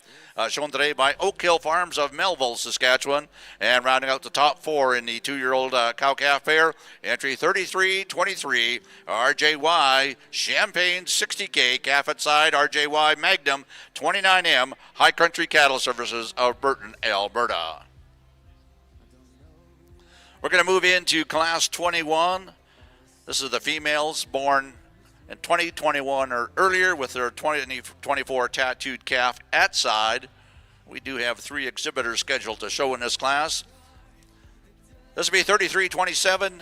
Shown today by Oak Hill Farms of Melville, Saskatchewan. And rounding out the top 4 in the 2-year-old cow-calf pair, entry 33-23, RJY Champagne, 60K. Calf at side, RJY Magnum, 29M, High Country Cattle Services of Burton, Alberta. We're going to move into Class 21. This is the females born in 2021 or earlier with their 2024 tattooed calf at side. We do have 3 exhibitors scheduled to show in this class. This will be 33-27.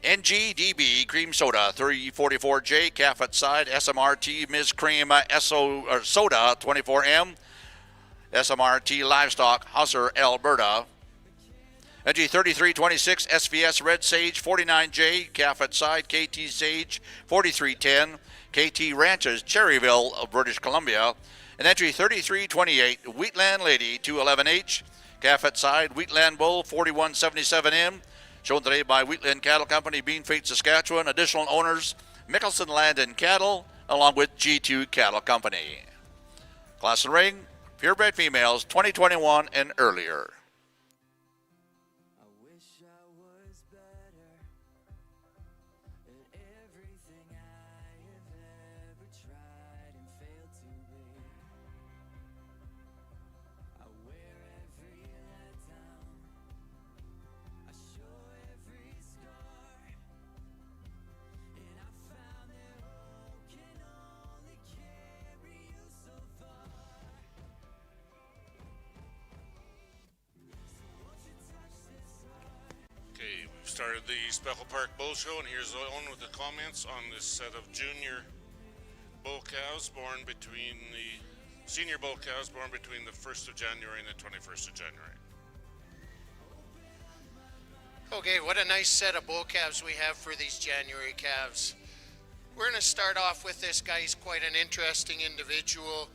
NGDB Cream Soda 344J calf at side, SMRT Ms. Cream Soda 24M, SMRT Livestock Husser Alberta. NG 3326 SVS Red Sage 49J calf at side, KT Sage 4310, KT Ranches Cherryville, British Columbia. And entry 3328 Wheatland Lady 211H calf at side, Wheatland Bull 4177M. Shown today by Wheatland Cattle Company, Beanfate, Saskatchewan. Additional owners, Mickelson Land and Cattle, along with G2 Cattle Company. Class and ring, purebred females, 2021 and earlier. Started the Speckle Park Bull Show, and here's Owen with the comments on this set of junior bull cows born between the senior bull cows born between the 1st of January and the 21st of January. Okay, what a nice set of bull calves we have for these January calves. We're going to start off with this guy. He's quite an interesting individual.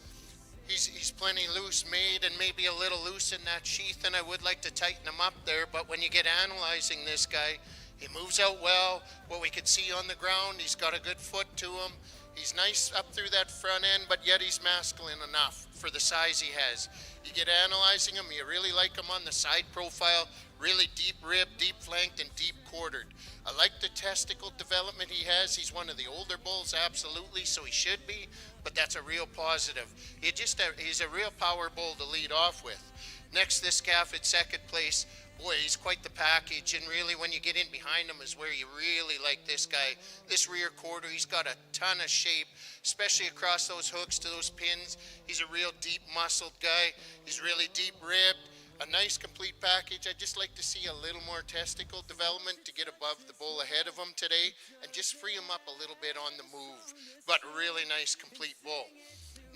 He's plenty loose made and maybe a little loose in that sheath, and I would like to tighten him up there, but when you get analyzing this guy, he moves out well. What we could see on the ground, he's got a good foot to him. He's nice up through that front end, but yet he's masculine enough for the size he has. You get analyzing him, you really like him on the side profile, really deep ribbed, deep flanked, and deep quartered. I like the testicle development he has. He's one of the older bulls, absolutely, so he should be, but that's a real positive. He's a real power bull to lead off with. Next, this calf at second place. Boy, he's quite the package, and really when you get in behind him is where you really like this guy. This rear quarter, he's got a ton of shape, especially across those hooks to those pins. He's a real deep muscled guy. He's really deep ribbed. A nice complete package. I'd just like to see a little more testicle development to get above the bull ahead of him today and just free him up a little bit on the move. But really nice complete bull.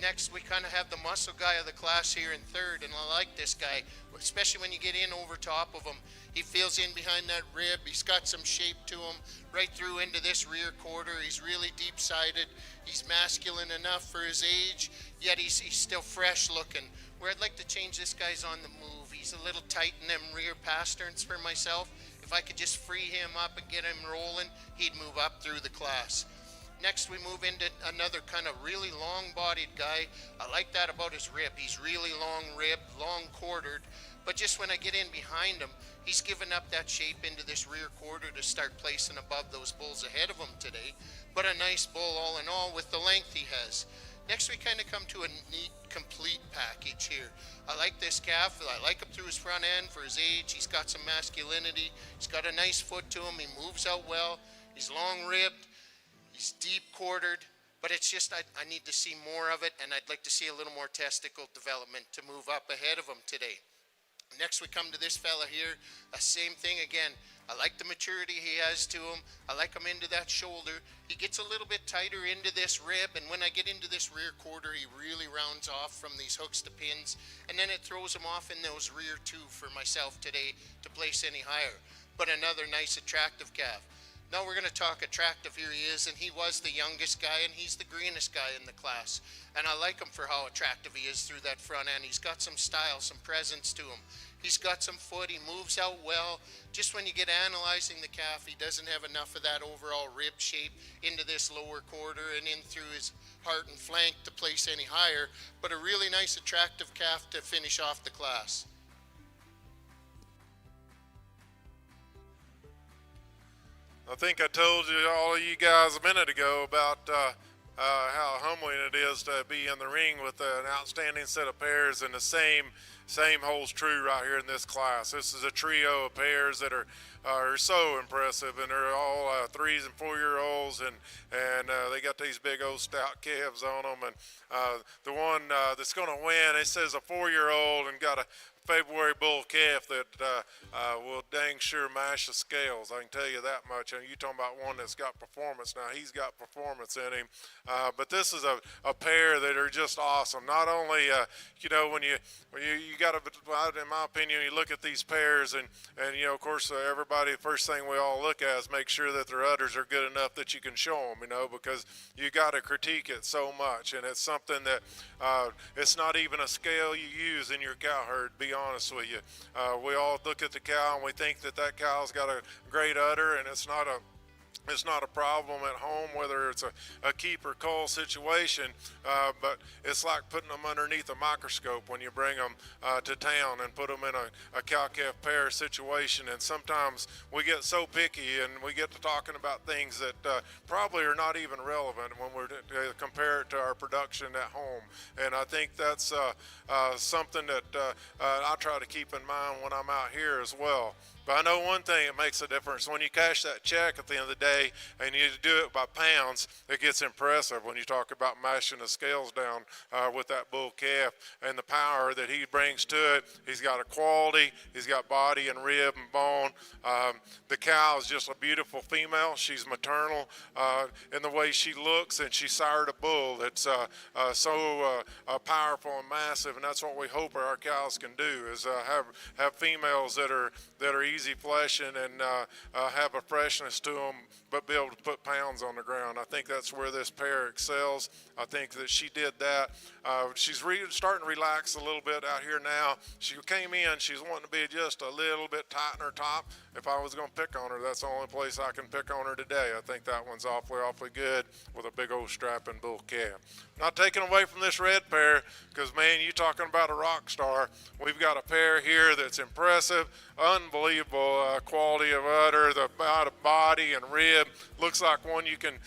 Next, we kind of have the muscle guy of the class here in third, and I like this guy, especially when you get in over top of him. He feels in behind that rib. He's got some shape to him right through into this rear quarter. He's really deep-sided. He's masculine enough for his age, yet he's still fresh looking. Where I'd like to change this guy's on the move. He's a little tight in them rear pasterns for myself. If I could just free him up and get him rolling, he'd move up through the class. Next, we move into another kind of really long-bodied guy. I like that about his rib. He's really long-ribbed, long-quartered, but just when I get in behind him, he's given up that shape into this rear quarter to start placing above those bulls ahead of him today. But a nice bull all in all with the length he has. Next, we kind of come to a neat, complete package here. I like this calf. I like him through his front end for his age. He's got some masculinity. He's got a nice foot to him. He moves out well. He's long-ribbed. He's deep quartered, but it's just I need to see more of it, and I'd like to see a little more testicle development to move up ahead of him today. Next, we come to this fella here. Same thing again. I like the maturity he has to him. I like him into that shoulder. He gets a little bit tighter into this rib, and when I get into this rear quarter, he really rounds off from these hooks to pins, and then it throws him off in those rear two for myself today to place any higher. But another nice, attractive calf. Now we're going to talk attractive. Here he is, and he was the youngest guy, and he's the greenest guy in the class. And I like him for how attractive he is through that front end. He's got some style, some presence to him. He's got some foot. He moves out well. Just when you get analyzing the calf, he doesn't have enough of that overall rib shape into this lower quarter and in through his heart and flank to place any higher. But a really nice, attractive calf to finish off the class. I think I told you, all of you guys, a minute ago about how humbling it is to be in the ring with an outstanding set of pairs, and the same holds true right here in this class. This is a trio of pairs that are so impressive, and they're all 3s and 4-year-olds, and they got these big old stout calves on them. And the one that's going to win, it says a 4-year-old and got a February bull calf that will dang sure mash the scales. I can tell you that much. And you talking about one that's got performance. Now he's got performance in him, but this is a pair that are just awesome. Not only when you got to, in my opinion, you look at these pairs and of course everybody, the first thing we all look at is make sure that their udders are good enough that you can show them, because you got to critique it so much, and it's something that it's not even a scale you use in your cow herd, to be honest with you. We all look at the cow and we think that cow's got a great udder, and it's not a problem at home, whether it's a keep or cull situation, but it's like putting them underneath a microscope when you bring them to town and put them in a cow-calf pair situation. And sometimes we get so picky and we get to talking about things that probably are not even relevant when we're compare it to our production at home. And I think that's something that I try to keep in mind when I'm out here as well. But I know one thing that makes a difference. When you cash that check at the end of the day and you do it by pounds, it gets impressive when you talk about mashing the scales down with that bull calf and the power that he brings to it. He's got a quality, he's got body and rib and bone. The cow is just a beautiful female. She's maternal in the way she looks, and she sired a bull that's so powerful and massive, and that's what we hope our cows can do, is have females that are easy fleshing and have a freshness to them, but be able to put pounds on the ground. I think that's where this pair excels. I think that she did that. She's starting to relax a little bit out here now. She came in, she's wanting to be just a little bit tight in her top. If I was going to pick on her, that's the only place I can pick on her today. I think that one's awfully good with a big old strapping bull calf. Not taking away from this red pair, because man, you talking about a rock star. We've got a pair here that's impressive, unbelievable quality of udder, the amount of body and rib. Looks like one you can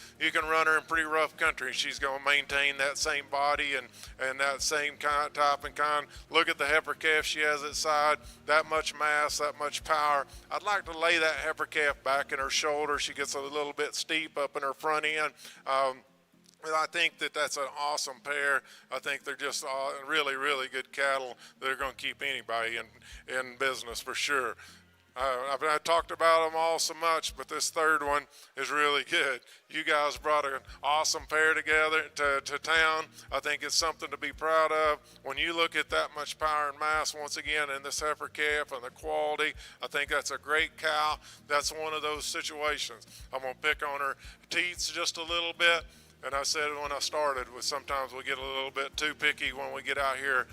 run her in pretty rough country. She's going to maintain that same body and that same type and kind. Look at the heifer calf she has at side. That much mass, that much power. I'd like to lay that heifer calf back in her shoulder. She gets a little bit steep up in her front end. I think that's an awesome pair. I think they're just really, really good cattle that are going to keep anybody in business for sure. I've talked about them all so much, but this third one is really good. You guys brought an awesome pair together to town. I think it's something to be proud of. When you look at that much power and mass, once again, in this heifer calf and the quality, I think that's a great cow. That's one of those situations. I'm going to pick on her teats just a little bit. And I said when I started, sometimes we get a little bit too picky when we get out here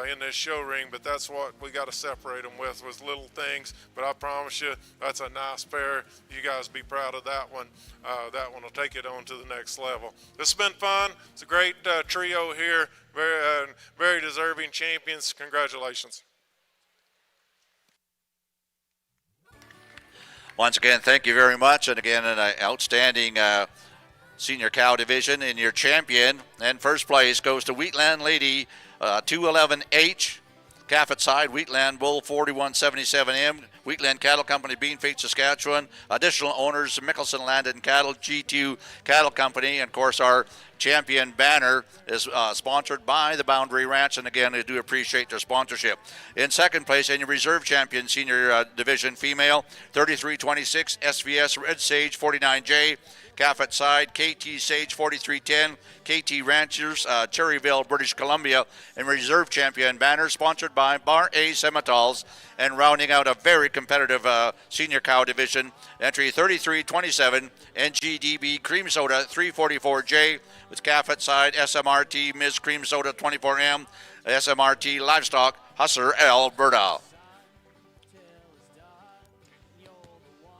in this show ring, but that's what we got to separate them with little things. But I promise you, that's a nice pair. You guys be proud of that one. That one will take it on to the next level. This has been fun. It's a great trio here. Very deserving champions. Congratulations. Once again, thank you very much. And again, an outstanding senior cow division, in your champion. And first place goes to Wheatland Lady 211H. Calf at side, Wheatland Bull 4177M. Wheatland Cattle Company, Beanfeet, Saskatchewan. Additional owners, Mickelson Land and Cattle, G2 Cattle Company. And of course, our champion banner is sponsored by the Boundary Ranch, and again, I do appreciate their sponsorship. In second place, in your reserve champion senior division female, 3326 SVS Red Sage 49J. Calf at side, KT Sage 4310, KT Ranchers, Cherryville, British Columbia, and reserve champion banner sponsored by Bar A Simmentals. And rounding out a very competitive senior cow division, entry 3327, NGDB Cream Soda 344J, with calf at side, SMRT Ms. Cream Soda 24M, SMRT Livestock, Hustler, Alberta.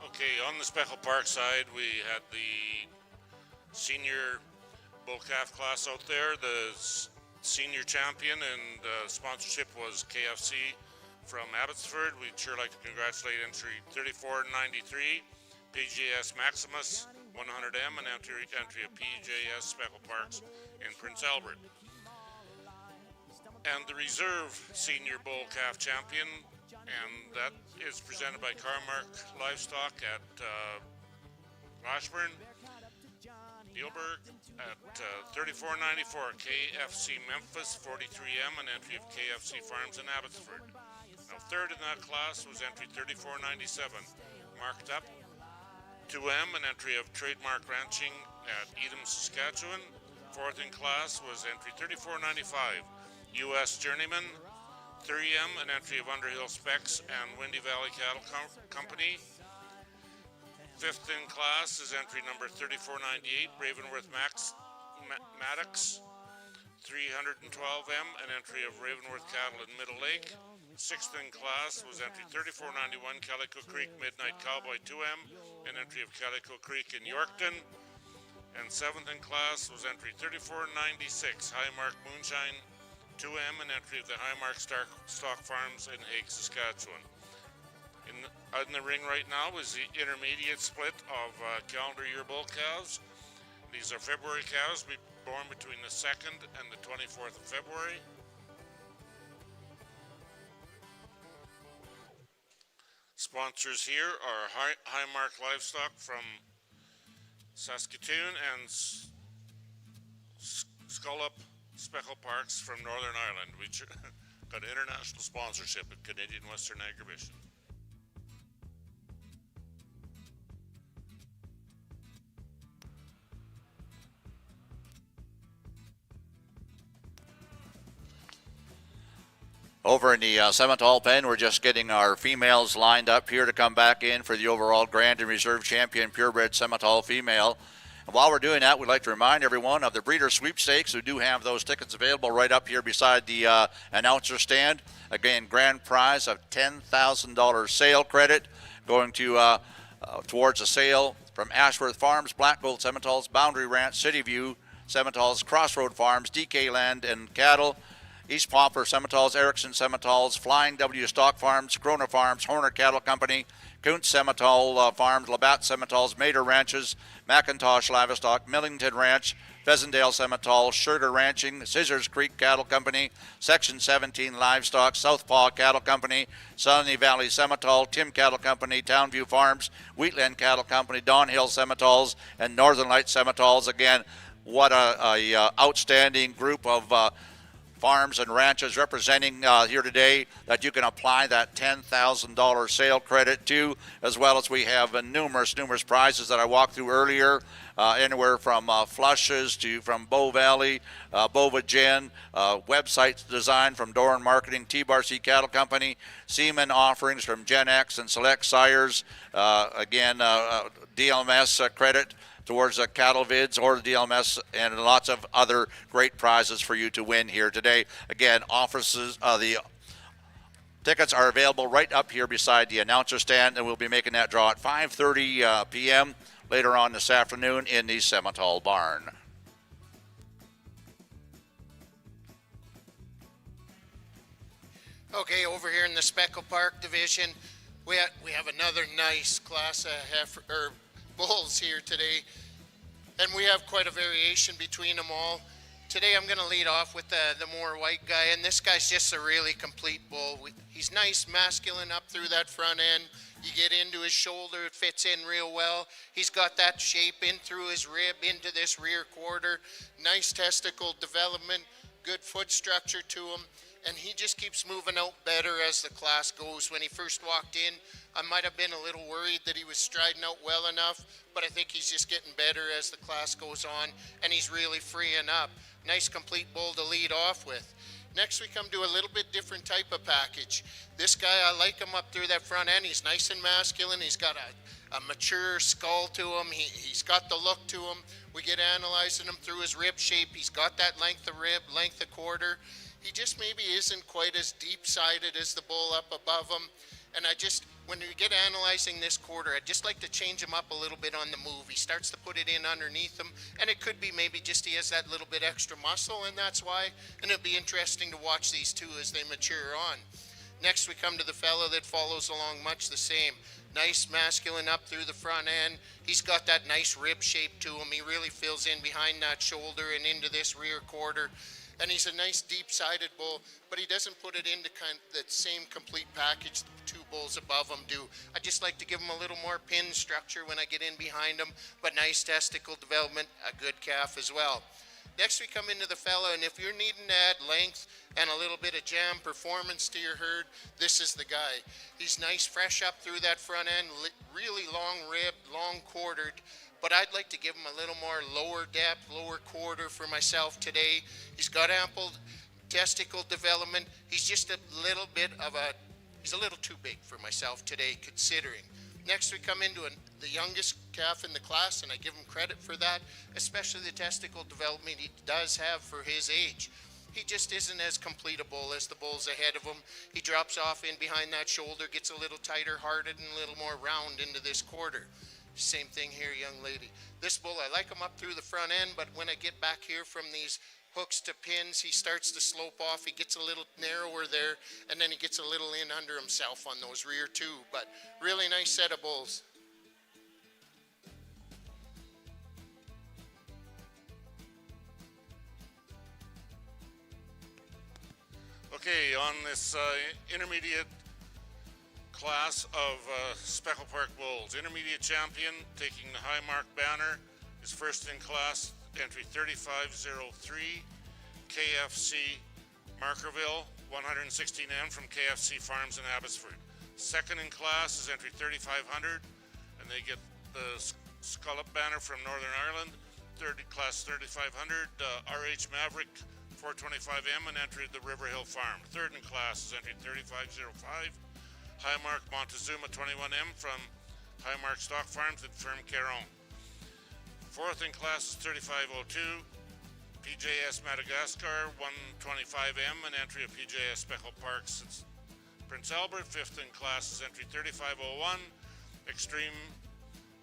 Okay, on the Speckle Park side, we had the senior bull calf class out there. The senior champion and sponsorship was KFC from Abbotsford. We'd sure like to congratulate entry 3493, PJS Maximus 100M, and entry of PJS Speckle Parks in Prince Albert. And the reserve senior bull calf champion, and that is presented by Carmark Livestock at Washburn, Spielberg at 3494, KFC Memphis 43M, and entry of KFC Farms in Abbotsford. Now, third in that class was entry 3497, marked up. 2M, an entry of Trademark Ranching at Edam, Saskatchewan. Fourth in class was entry 3495, U.S. Journeyman. 3M, an entry of Underhill Specs and Windy Valley Cattle Company. Fifth in class is entry number 3498, Ravenworth Maddox. 312M, an entry of Ravenworth Cattle in Middle Lake. Sixth in class was entry 3491, Calico Creek Midnight Cowboy 2M, an entry of Calico Creek in Yorkton. And seventh in class was entry 3496, Highmark Moonshine 2M, an entry of the Highmark Stock Farms in Hague, Saskatchewan. In the ring right now is the intermediate split of calendar year bull calves. These are February cows born between the 2nd and the 24th of February. Sponsors here are Highmark Livestock from Saskatoon and Scullup Speckle Parks from Northern Ireland. We got international sponsorship at Canadian Western Agribition. Over in the Simmental pen, we're just getting our females lined up here to come back in for the overall Grand and Reserve Champion Purebred Simmental female. And while we're doing that, we'd like to remind everyone of the breeder sweepstakes. We do have those tickets available right up here beside the announcer stand. Again, grand prize of $10,000 sale credit going to towards a sale from Ashworth Farms, Black Gold Simmentals, Boundary Ranch, City View Simmentals, Crossroad Farms, DK Land and Cattle, East Poplar Simmentals, Erickson Simmentals, Flying W Stock Farms, Corona Farms, Horner Cattle Company, Kuntz Simmental Farms, Labatt Simmentals, Mater Ranches, McIntosh Livestock, Millington Ranch, Pheasantdale Simmental, Sugar Ranching, Scissors Creek Cattle Company, Section 17 Livestock, Southpaw Cattle Company, Sunny Valley Simmental, Tim Cattle Company, Townview Farms, Wheatland Cattle Company, Dawn Hill Simmentals, and Northern Light Simmentals. Again, what a outstanding group of farms and ranches representing here today that you can apply that $10,000 sale credit to, as well as we have numerous prizes that I walked through earlier, anywhere from flushes to from Bow Valley, Bova Gin, website design from Doran Marketing, T-Bar C Cattle Company, semen offerings from Gen X and Select Sires, again, DLMS credit towards the cattle vids or the DLMS, and lots of other great prizes for you to win here today. Again, the tickets are available right up here beside the announcer stand, and we'll be making that draw at 5:30 p.m. later on this afternoon in the Simmental barn. Okay, over here in the Speckle Park division, we have another nice class of bulls here today, and we have quite a variation between them all. Today I'm going to lead off with the more white guy, and this guy's just a really complete bull. He's nice, masculine up through that front end. You get into his shoulder, it fits in real well. He's got that shape in through his rib, into this rear quarter. Nice testicle development, good foot structure to him. And he just keeps moving out better as the class goes. When he first walked in, I might have been a little worried that he was striding out well enough, but I think he's just getting better as the class goes on, and he's really freeing up. Nice complete bull to lead off with. Next we come to a little bit different type of package. This guy, I like him up through that front end. He's nice and masculine. He's got a mature skull to him. He's got the look to him. We get analyzing him through his rib shape. He's got that length of rib, length of quarter. He just maybe isn't quite as deep-sided as the bull up above him. And when we get analyzing this quarter, I'd just like to change him up a little bit on the move. He starts to put it in underneath him, and it could be maybe just he has that little bit extra muscle, and that's why. And it'll be interesting to watch these two as they mature on. Next, we come to the fellow that follows along much the same. Nice masculine up through the front end. He's got that nice rib shape to him. He really fills in behind that shoulder and into this rear quarter. And he's a nice deep-sided bull, but he doesn't put it into kind of that same complete package the two bulls above him do. I just like to give him a little more pin structure when I get in behind him, but nice testicle development, a good calf as well. Next we come into the fella, and if you're needing to add length and a little bit of jam performance to your herd, this is the guy. He's nice, fresh up through that front end, really long ribbed, long quartered, but I'd like to give him a little more lower depth, lower quarter for myself today. He's got ample testicle development. He's just a little bit of he's a little too big for myself today, considering. Next we come into the youngest calf in the class, and I give him credit for that, especially the testicle development he does have for his age. He just isn't as complete a bull as the bulls ahead of him. He drops off in behind that shoulder, gets a little tighter hearted and a little more round into this quarter. Same thing here, young lady. This bull, I like him up through the front end, but when I get back here from these hooks to pins, he starts to slope off. He gets a little narrower there, and then he gets a little in under himself on those rear two. But really nice set of bulls. Okay, on this intermediate class of Speckle Park bulls, intermediate champion taking the high mark banner is first in class, entry 3503, KFC Markerville, 116M from KFC Farms in Abbotsford. Second in class is entry 3500, and they get the scallop banner from Northern Ireland. Third in class 3500, RH Maverick 425M, and entered the Riverhill Farm. Third in class is entry 3505, Highmark Montezuma 21M from Highmark Stock Farms at Ferme Caron. Fourth in class is 3502, PJS Madagascar 125M, and entry of PJS Speckle Park Prince Albert. Fifth in class is entry 3501, Extremes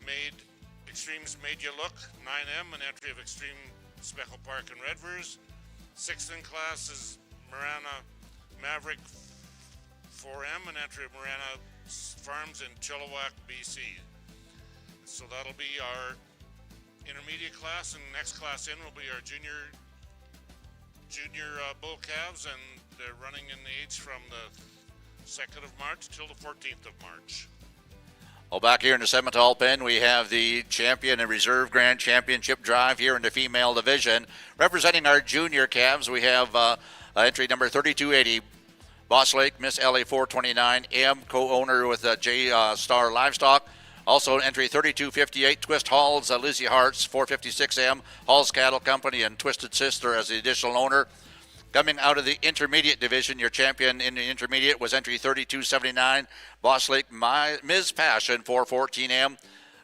Made You Look 9M, and entry of Extreme Speckle Park in Redvers. Sixth in class is Marana Maverick 4M, and entry of Marana Farms in Chilliwack, BC. So that'll be our intermediate class, and next class in will be our junior bull calves, and they're running in the age from the 2nd of March till the 14th of March. Well, back here in the Simmental pen, we have the champion and reserve grand championship drive here in the female division. Representing our junior calves, we have entry number 3280, Boss Lake, Miss Ellie 429M, co-owner with J Star Livestock. Also entry 3258, Twist Halls, Lizzie Hart's 456M, Halls Cattle Company, and Twisted Sister as the additional owner. Coming out of the intermediate division, your champion in the intermediate was entry 3279, Boss Lake Ms. Passion 414M,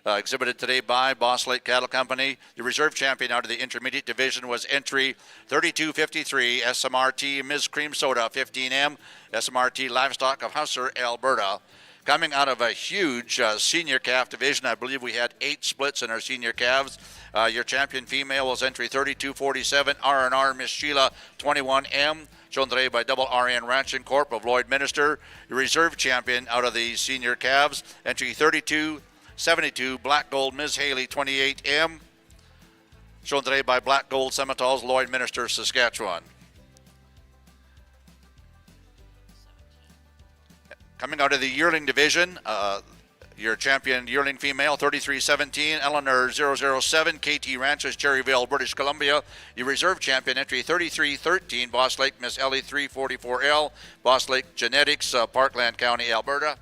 exhibited today by Boss Lake Cattle Company. The reserve champion out of the intermediate division was entry 3253, SMRT Ms. Cream Soda 15M, SMRT Livestock of Husser, Alberta. Coming out of a huge senior calf division, I believe we had 8 splits in our senior calves. Your champion female was entry 3247, R&R Miss Sheila 21M, shown today by Double RN Ranching Corp of Lloyd Minister. Your reserve champion out of the senior calves, entry 3272, Black Gold Ms. Haley 28M, shown today by Black Gold Simmentals, Lloyd Minister, Saskatchewan. Coming out of the yearling division, your champion yearling female, 3317, Eleanor 007, KT Ranches, Cherryville, British Columbia. Your reserve champion, entry 3313, Boss Lake Miss Ellie 344L, Boss Lake Genetics, Parkland County, Alberta.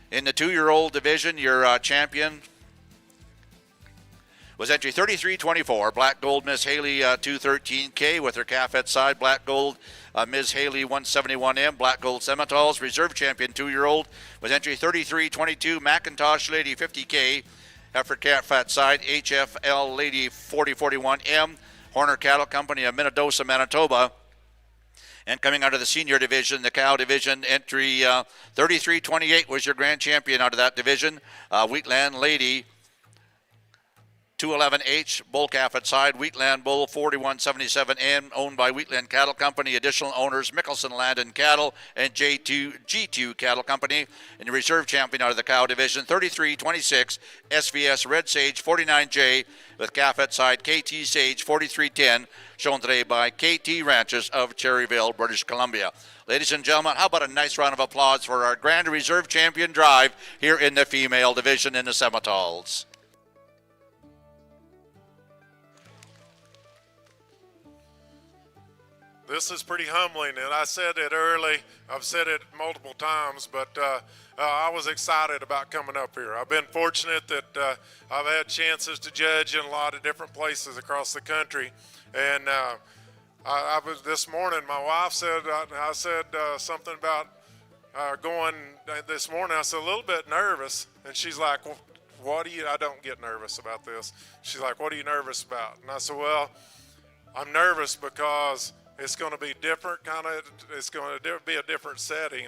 In the 2-year-old division, your champion was entry 3324, Black Gold Miss Haley 213K with her calf head side, Black Gold Ms. Haley 171M, Black Gold Simmentals. Reserve champion 2-year-old was entry 3322, Macintosh Lady 50K, heifer calf fat side, HFL Lady 4041M, Horner Cattle Company of Minnedosa, Manitoba. And coming out of the senior division, the cow division, entry 3328 was your grand champion out of that division, Wheatland Lady 211H, bull calf at side, Wheatland Bull 4177N, owned by Wheatland Cattle Company. Additional owners, Mickelson Land and Cattle and G2 Cattle Company. And the reserve champion out of the cow division, 3326, SVS Red Sage 49J, with calf at side, KT Sage 4310, shown today by KT Ranches of Cherryville, British Columbia. Ladies and gentlemen, how about a nice round of applause for our grand reserve champion drive here in the female division in the Simmentals. this is pretty humbling, and I said it early. I've said it multiple times, but I was excited about coming up here. I've been fortunate that I've had chances to judge in a lot of different places across the country, and I was this morning. My wife said I said something about going this morning. I said a little bit nervous, and she's like, well, "What do you?" I don't get nervous about this. She's like, "What are you nervous about?" And I said, "Well, I'm nervous because it's going to be different, it's going to be a different setting,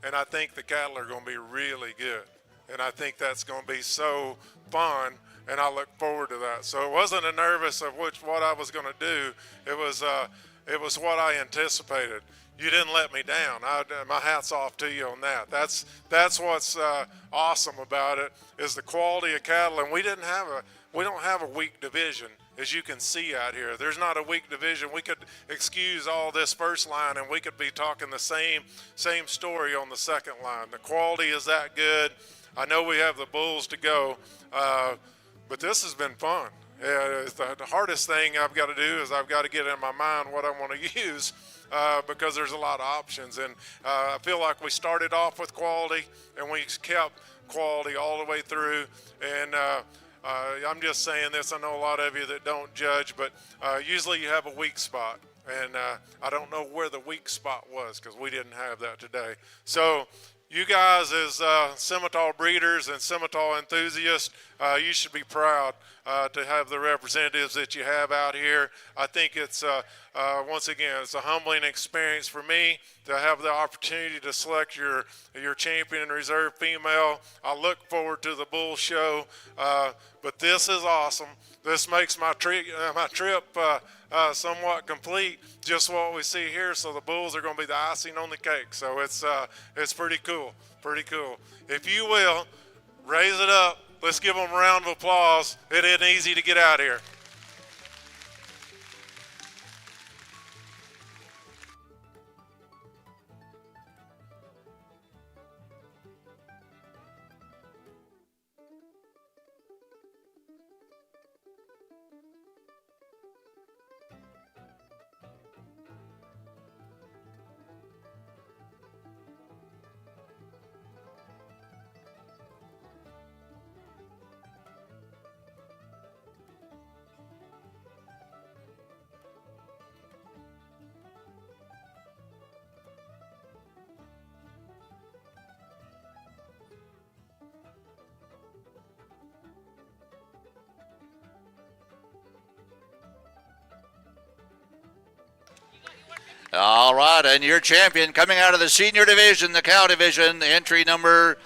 and I think the cattle are going to be really good, and I think that's going to be so fun, and I look forward to that." So it wasn't a nervous of what I was going to do. It was what I anticipated. You didn't let me down. My hat's off to you on that. That's what's awesome about it, is the quality of cattle, and we don't have a weak division. As you can see out here, there's not a weak division. We could excuse all this first line, and we could be talking the same story on the second line. The quality is that good. I know we have the bulls to go, but this has been fun. The hardest thing I've got to do is I've got to get in my mind what I want to use, because there's a lot of options. And I feel like we started off with quality, and we kept quality all the way through. And I'm just saying this, I know a lot of you that don't judge, but usually you have a weak spot, and I don't know where the weak spot was, because we didn't have that today. So you guys, as Simmental breeders and Simmental enthusiasts, you should be proud to have the representatives that you have out here. I think it's, once again, it's a humbling experience for me to have the opportunity to select your champion and reserve female. I look forward to the bull show, but this is awesome. This makes my trip somewhat complete, just what we see here. So the bulls are going to be the icing on the cake. So it's pretty cool, pretty cool. If you will, raise it up. Let's give them a round of applause. It isn't easy to get out here. All right, and your champion coming out of the senior division, the cow division, entry number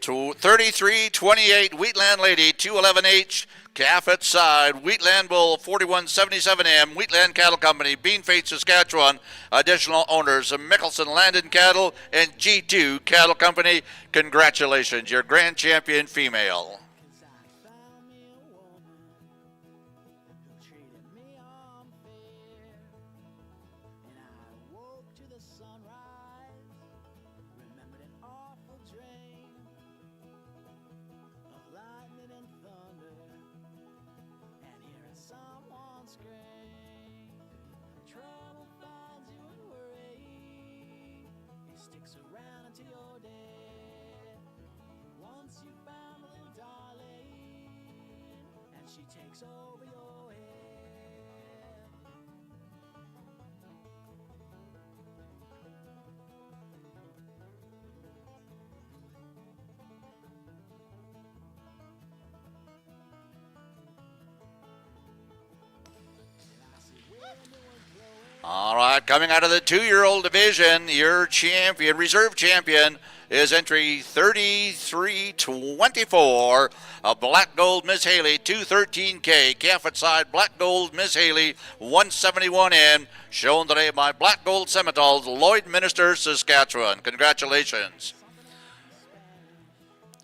3328, Wheatland Lady, 211H, calf at side, Wheatland Bull, 4177M, Wheatland Cattle Company, Beanfate, Saskatchewan. Additional owners, Mickelson Landon Cattle and G2 Cattle Company. Congratulations, your grand champion female. All right, coming out of the 2-year-old division, your champion, reserve champion, is entry 3324, a Black Gold Miss Haley, 213K, calf at side, Black Gold Miss Haley, 171N, shown today by Black Gold Simmentals, Lloydminster, Saskatchewan. Congratulations.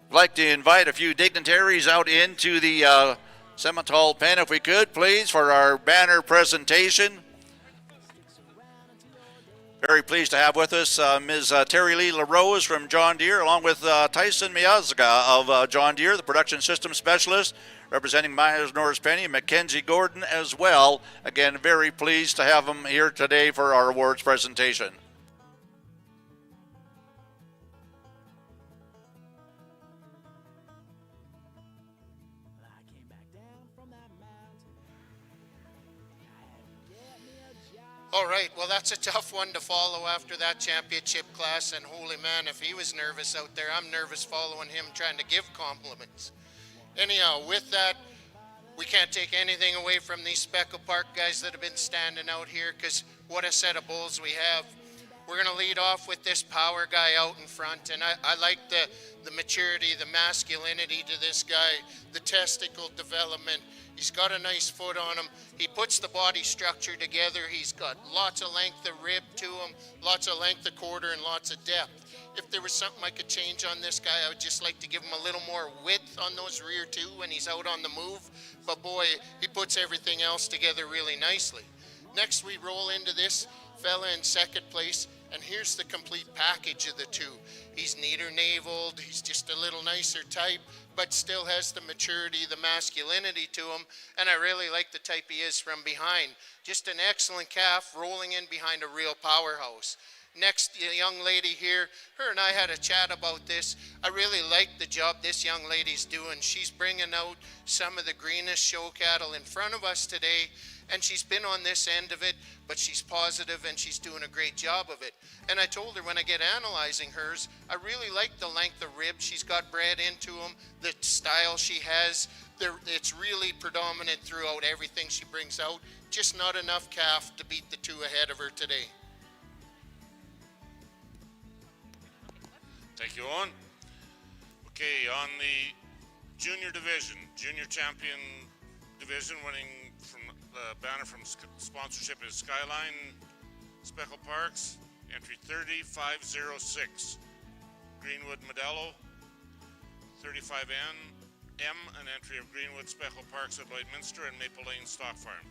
I'd like to invite a few dignitaries out into the Simmental pen, if we could, please, for our banner presentation. Very pleased to have with us Ms. Terry Lee LaRose from John Deere, along with Tyson Miazga of John Deere, the production system specialist, representing Myers Norris Penny, Mackenzie Gordon as well. Again, very pleased to have them here today for our awards presentation. All right, well, that's a tough one to follow after that championship class, and holy man, if he was nervous out there, I'm nervous following him trying to give compliments. Anyhow, with that, we can't take anything away from these Speckle Park guys that have been standing out here, because what a set of bulls we have. We're going to lead off with this power guy out in front, and I like the maturity, the masculinity to this guy, the testicle development. He's got a nice foot on him. He puts the body structure together. He's got lots of length of rib to him, lots of length of quarter, and lots of depth. If there was something I could change on this guy, I would just like to give him a little more width on those rear two when he's out on the move. But boy, he puts everything else together really nicely. Next, we roll into this fella in second place, and here's the complete package of the two. He's neater naveled, he's just a little nicer type, but still has the maturity, the masculinity to him, and I really like the type he is from behind. Just an excellent calf rolling in behind a real powerhouse. Next, the young lady here, her and I had a chat about this. I really like the job this young lady's doing. She's bringing out some of the greenest show cattle in front of us today, and she's been on this end of it, but she's positive and she's doing a great job of it. And I told her when I get analyzing hers, I really like the length of rib she's got bred into them, the style she has. It's really predominant throughout everything she brings out. Just not enough calf to beat the two ahead of her today. Thank you, Owen. Okay, on the junior division, junior champion division, winning from the banner from sponsorship is Skyline Speckle Parks, entry 3506. Greenwood Modelo, 35N, M, an entry of Greenwood Speckle Parks at Lloydminster and Maple Lane Stock Farm.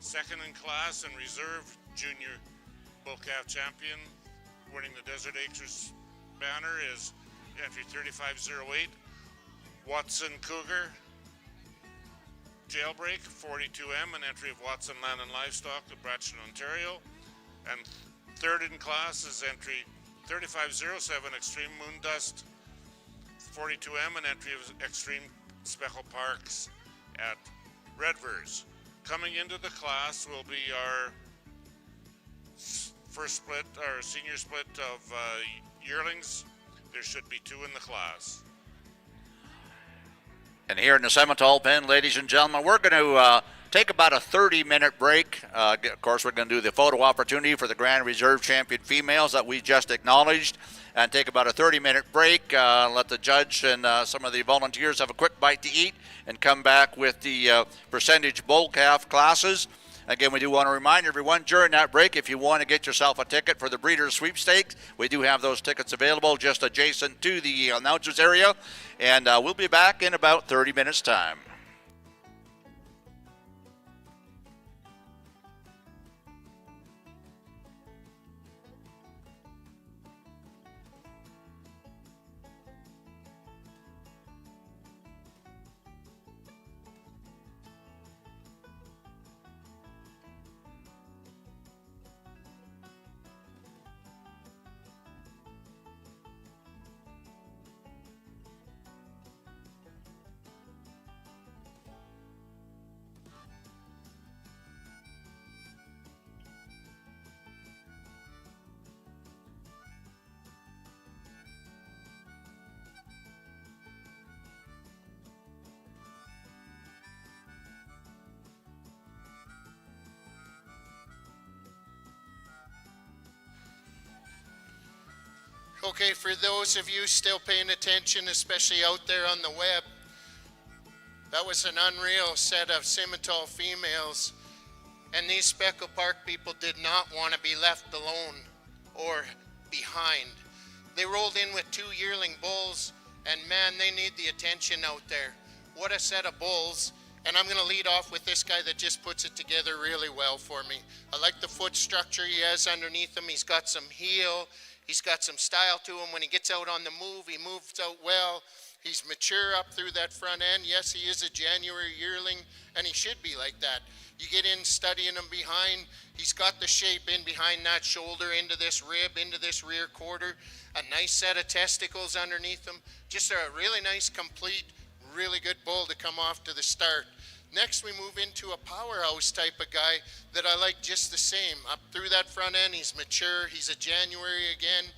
Second in class and reserve junior bull calf champion, winning the Desert Acres banner is entry 3508, Watson Cougar Jailbreak 42M, an entry of Watson Land and Livestock of Bratchton, Ontario. And third in class is entry 3507, Extreme Moondust 42M, an entry of Extreme Speckle Parks at Redvers. Coming into the class will be our first split, our senior split of yearlings. There should be two in the class. And here in the Simmental pen, ladies and gentlemen, we're going to take about a 30-minute break. Of course, we're going to do the photo opportunity for the Grand Reserve Champion females that we just acknowledged, and take about a 30-minute break, let the judge and some of the volunteers have a quick bite to eat, and come back with the percentage bull calf classes. Again, we do want to remind everyone during that break, if you want to get yourself a ticket for the Breeders' Sweepstakes, we do have those tickets available just adjacent to the announcers area. And we'll be back in about 30 minutes' time. Okay, for those of you still paying attention, especially out there on the web, that was an unreal set of Simmental females, and these Speckle Park people did not want to be left alone or behind. They rolled in with two yearling bulls, and man, they need the attention out there. What a set of bulls. And I'm going to lead off with this guy that just puts it together really well for me. I like the foot structure he has underneath him. He's got some heel. He's got some style to him. When he gets out on the move, he moves out well. He's mature up through that front end. Yes, he is a January yearling, and he should be like that. You get in studying him behind, he's got the shape in behind that shoulder, into this rib, into this rear quarter, a nice set of testicles underneath him. Just a really nice, complete, really good bull to come off to the start. Next, we move into a powerhouse type of guy that I like just the same. Up through that front end, he's mature. He's a January again.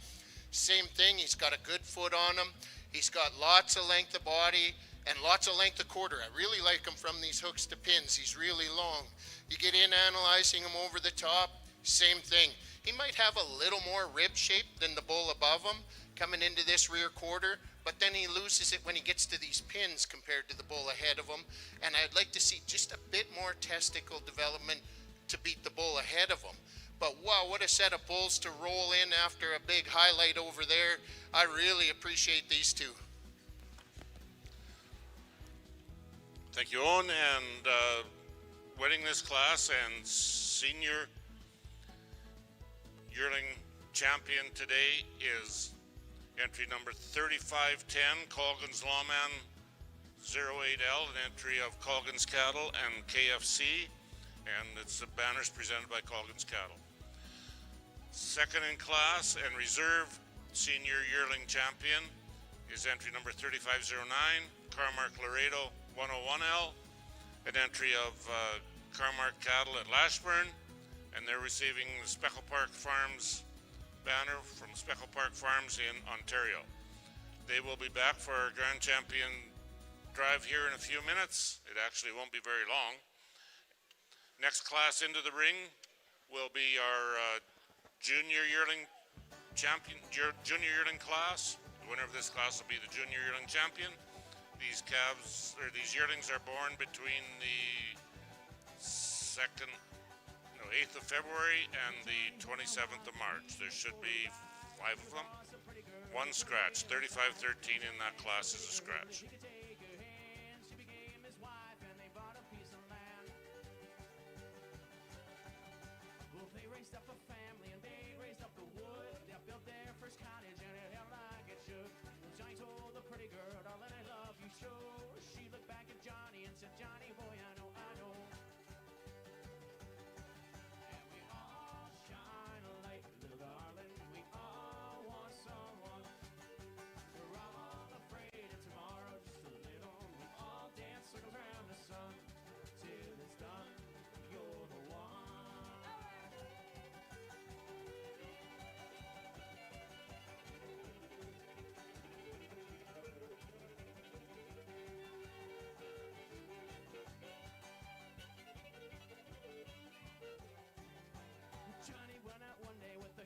Same thing, he's got a good foot on him. He's got lots of length of body and lots of length of quarter. I really like him from these hooks to pins. He's really long. You get in analyzing him over the top, same thing. He might have a little more rib shape than the bull above him coming into this rear quarter, but then he loses it when he gets to these pins compared to the bull ahead of him. And I'd like to see just a bit more testicle development to beat the bull ahead of him. But wow, what a set of bulls to roll in after a big highlight over there. I really appreciate these two. Thank you, Owen. And winning this class and senior yearling champion today is entry number 3510, Colgan's Lawman 08L, an entry of Colgan's Cattle and KFC, and it's the banners presented by Colgan's Cattle. Second in class and reserve senior yearling champion is entry number 3509, Carmark Laredo 101L, an entry of Carmark Cattle at Lashburn, and they're receiving the Speckle Park Farms banner from Speckle Park Farms in Ontario. They will be back for our Grand Champion drive here in a few minutes. It actually won't be very long. Next class into the ring will be our junior yearling champion, junior yearling class. The winner of this class will be the junior yearling champion. These calves, or these yearlings, are born between the 8th of February and the 27th of March. There should be 5 of them. One scratch. 3513 in that class is a scratch.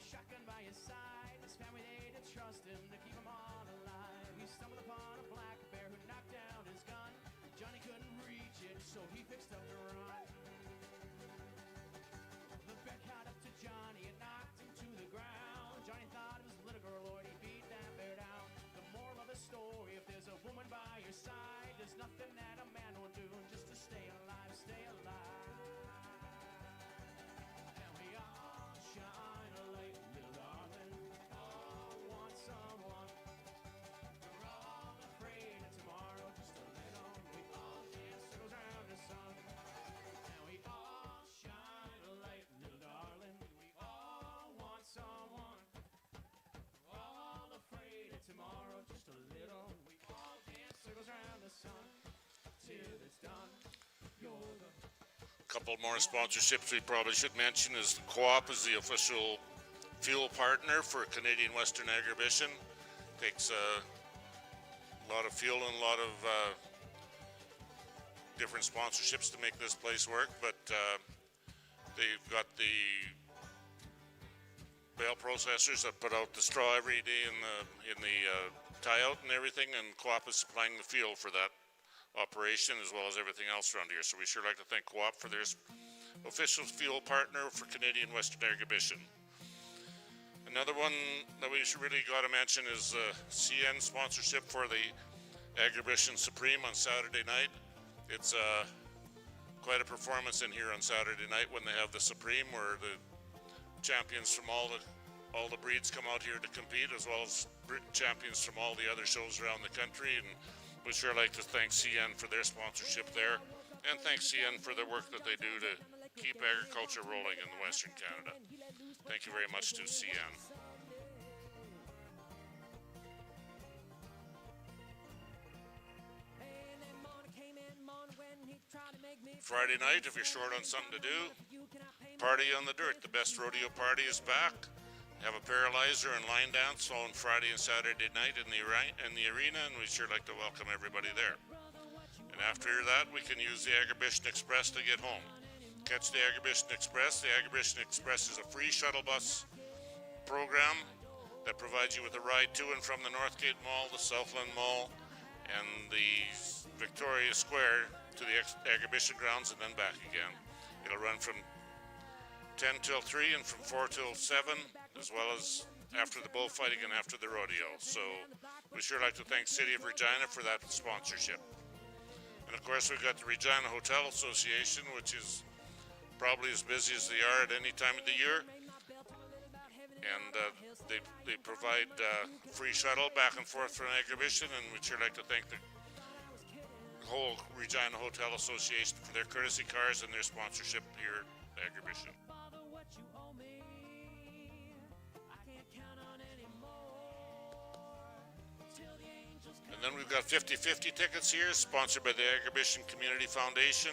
Shotgun by his side, his family they did trust him to keep them all alive. He stumbled upon a black bear who knocked down his gun. Johnny couldn't reach it, so he fixed up to run. The bear caught up to Johnny and knocked him to the ground. Johnny thought it was a little girl, Lord, he beat that bear down. The moral of the story, if there's a woman by your side, there's nothing that a man won't do just to stay alive, stay alive. And we all shine a light. Couple more sponsorships we probably should mention is the Co-op is the official fuel partner for Canadian Western Agribition. Takes a lot of fuel and a lot of different sponsorships to make this place work, but they've got the bale processors that put out the straw every day in the tie out and everything, and Co-op is supplying the fuel for that operation as well as everything else around here. So we sure like to thank Co-op for their official fuel partner for Canadian Western Agribition. Another one that we should really got to mention is CN sponsorship for the Agribition Supreme on Saturday night. It's quite a performance in here on Saturday night when they have the Supreme, where the champions from all the breeds come out here to compete, as well as champions from all the other shows around the country, and we sure like to thank CN for their sponsorship there, and thank CN for the work that they do to keep agriculture rolling in Western Canada. Thank you very much to CN. Friday night, if you're short on something to do, party on the dirt. The best rodeo party is back. Have a paralyzer and line dance on Friday and Saturday night in the arena, and we'd sure like to welcome everybody there. And after that, we can use the Agribition Express to get home. Catch the Agribition Express. The Agribition Express is a free shuttle bus program that provides you with a ride to and from the Northgate Mall, the Southland Mall, and the Victoria Square to the Agribition grounds and then back again. It'll run from 10 till 3 and from 4 till 7, as well as after the bullfighting and after the rodeo. So we sure like to thank City of Regina for that sponsorship. And of course, we've got the Regina Hotel Association, which is probably as busy as they are at any time of the year. And they provide free shuttle back and forth from Agribition, and we'd sure like to thank the whole Regina Hotel Association for their courtesy cars and their sponsorship here at Agribition. And then we've got 50-50 tickets here, sponsored by the Agribition Community Foundation,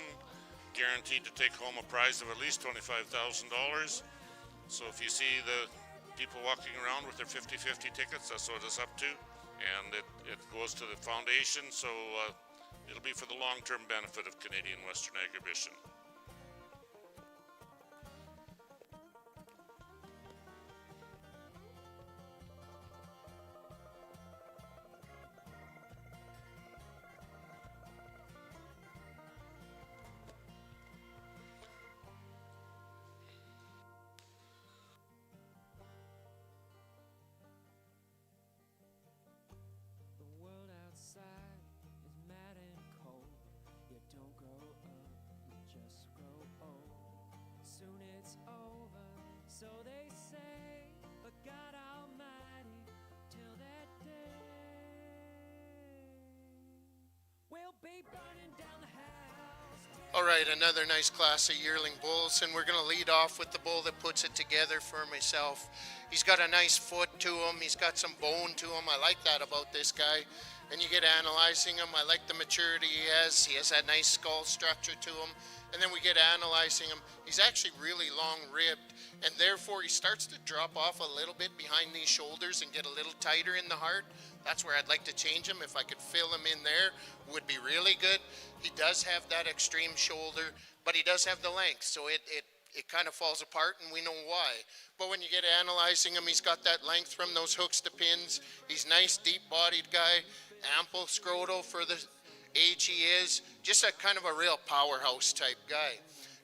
guaranteed to take home a prize of at least $25,000. So if you see the people walking around with their 50-50 tickets, that's what it's up to. And it goes to the foundation, so it'll be for the long-term benefit of Canadian Western Agribition. So they say, but God Almighty, till that day, we'll be burning down the house. All right, another nice class of yearling bulls, and we're going to lead off with the bull that puts it together for myself. He's got a nice foot to him. He's got some bone to him. I like that about this guy. And you get analyzing him. I like the maturity he has. He has that nice skull structure to him. And then we get analyzing him. He's actually really long-ribbed, and therefore he starts to drop off a little bit behind these shoulders and get a little tighter in the heart. That's where I'd like to change him. If I could fill him in there, would be really good. He does have that extreme shoulder, but he does have the length, so it kind of falls apart, and we know why. But when you get analyzing him, he's got that length from those hooks to pins. He's nice, deep-bodied guy, ample scrotal for the age he is, just a kind of a real powerhouse type guy.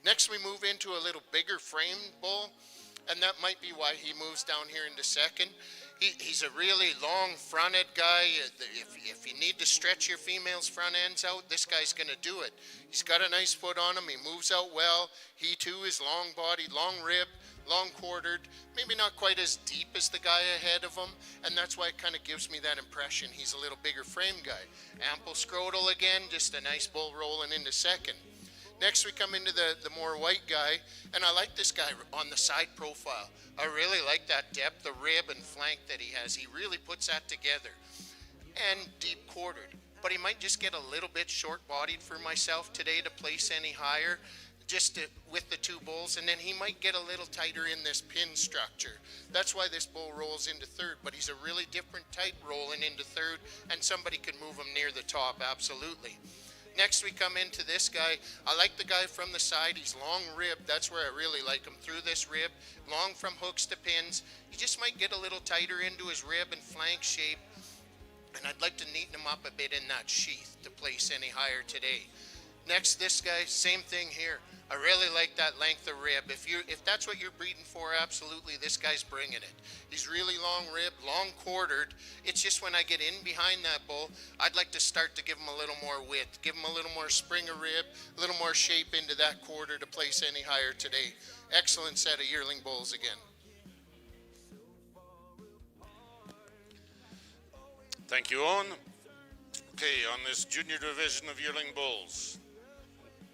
Next we move into a little bigger framed bull, and that might be why he moves down here into second. He's a really long fronted guy. If you need to stretch your female's front ends out, this guy's going to do it. He's got a nice foot on him. He moves out well. He too is long bodied, long ribbed, long quartered, maybe not quite as deep as the guy ahead of him, and that's why it kind of gives me that impression he's a little bigger frame guy. Ample scrotal again, just a nice bull rolling into second. Next we come into the more white guy, and I like this guy on the side profile. I really like that depth, the rib and flank that he has. He really puts that together. And deep quartered. But he might just get a little bit short bodied for myself today to place any higher, with the two bulls, and then he might get a little tighter in this pin structure. That's why this bull rolls into third, but he's a really different type rolling into third, and somebody can move him near the top, absolutely. Next we come into this guy. I like the guy from the side. He's long ribbed. That's where I really like him, through this rib, long from hooks to pins. He just might get a little tighter into his rib and flank shape, and I'd like to neaten him up a bit in that sheath to place any higher today. Next, this guy, same thing here. I really like that length of rib. If that's what you're breeding for, absolutely, this guy's bringing it. He's really long ribbed, long quartered. It's just when I get in behind that bull, I'd like to start to give him a little more width, give him a little more spring of rib, a little more shape into that quarter to place any higher today. Excellent set of yearling bulls again. Thank you, Owen. Okay, on this junior division of yearling bulls,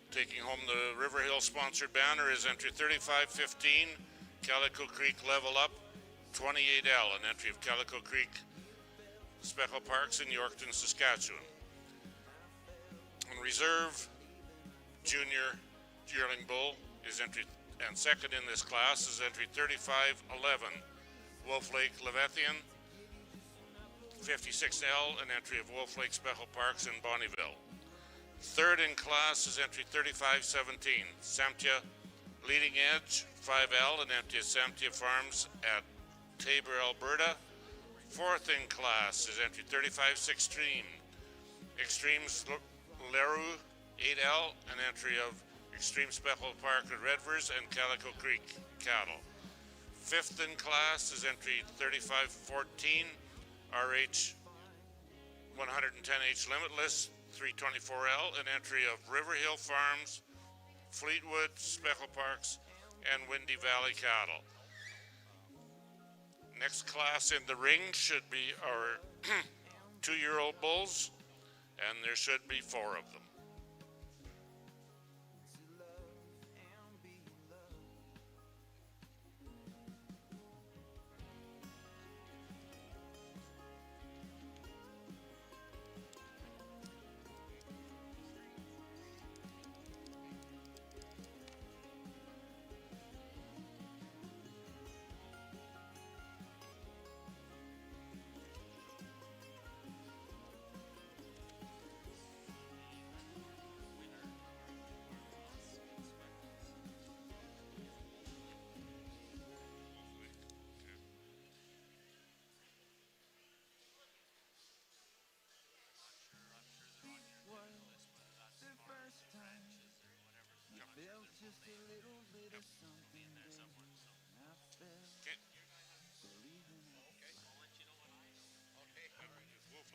taking home the River Hill sponsored banner is entry 3515, Calico Creek Level Up 28L, an entry of Calico Creek Speckle Parks in Yorkton, Saskatchewan. On reserve, junior yearling bull is entry, and second in this class is entry 3511, Wolf Lake Levethian 56L, an entry of Wolf Lake Speckle Parks in Bonnyville. Third in class is entry 3517, Samtia Leading Edge 5L, an entry of Samtia Farms at Tabor, Alberta. Fourth in class is entry 3516, Extremes Leroux 8L, an entry of Extreme Speckle Park at Redvers and Calico Creek cattle. Fifth in class is entry 3514, RH 110H Limitless 324L, an entry of River Hill Farms, Fleetwood, Speckle Parks, and Windy Valley cattle. Next class in the ring should be our 2-year-old bulls, and there should be 4 of them.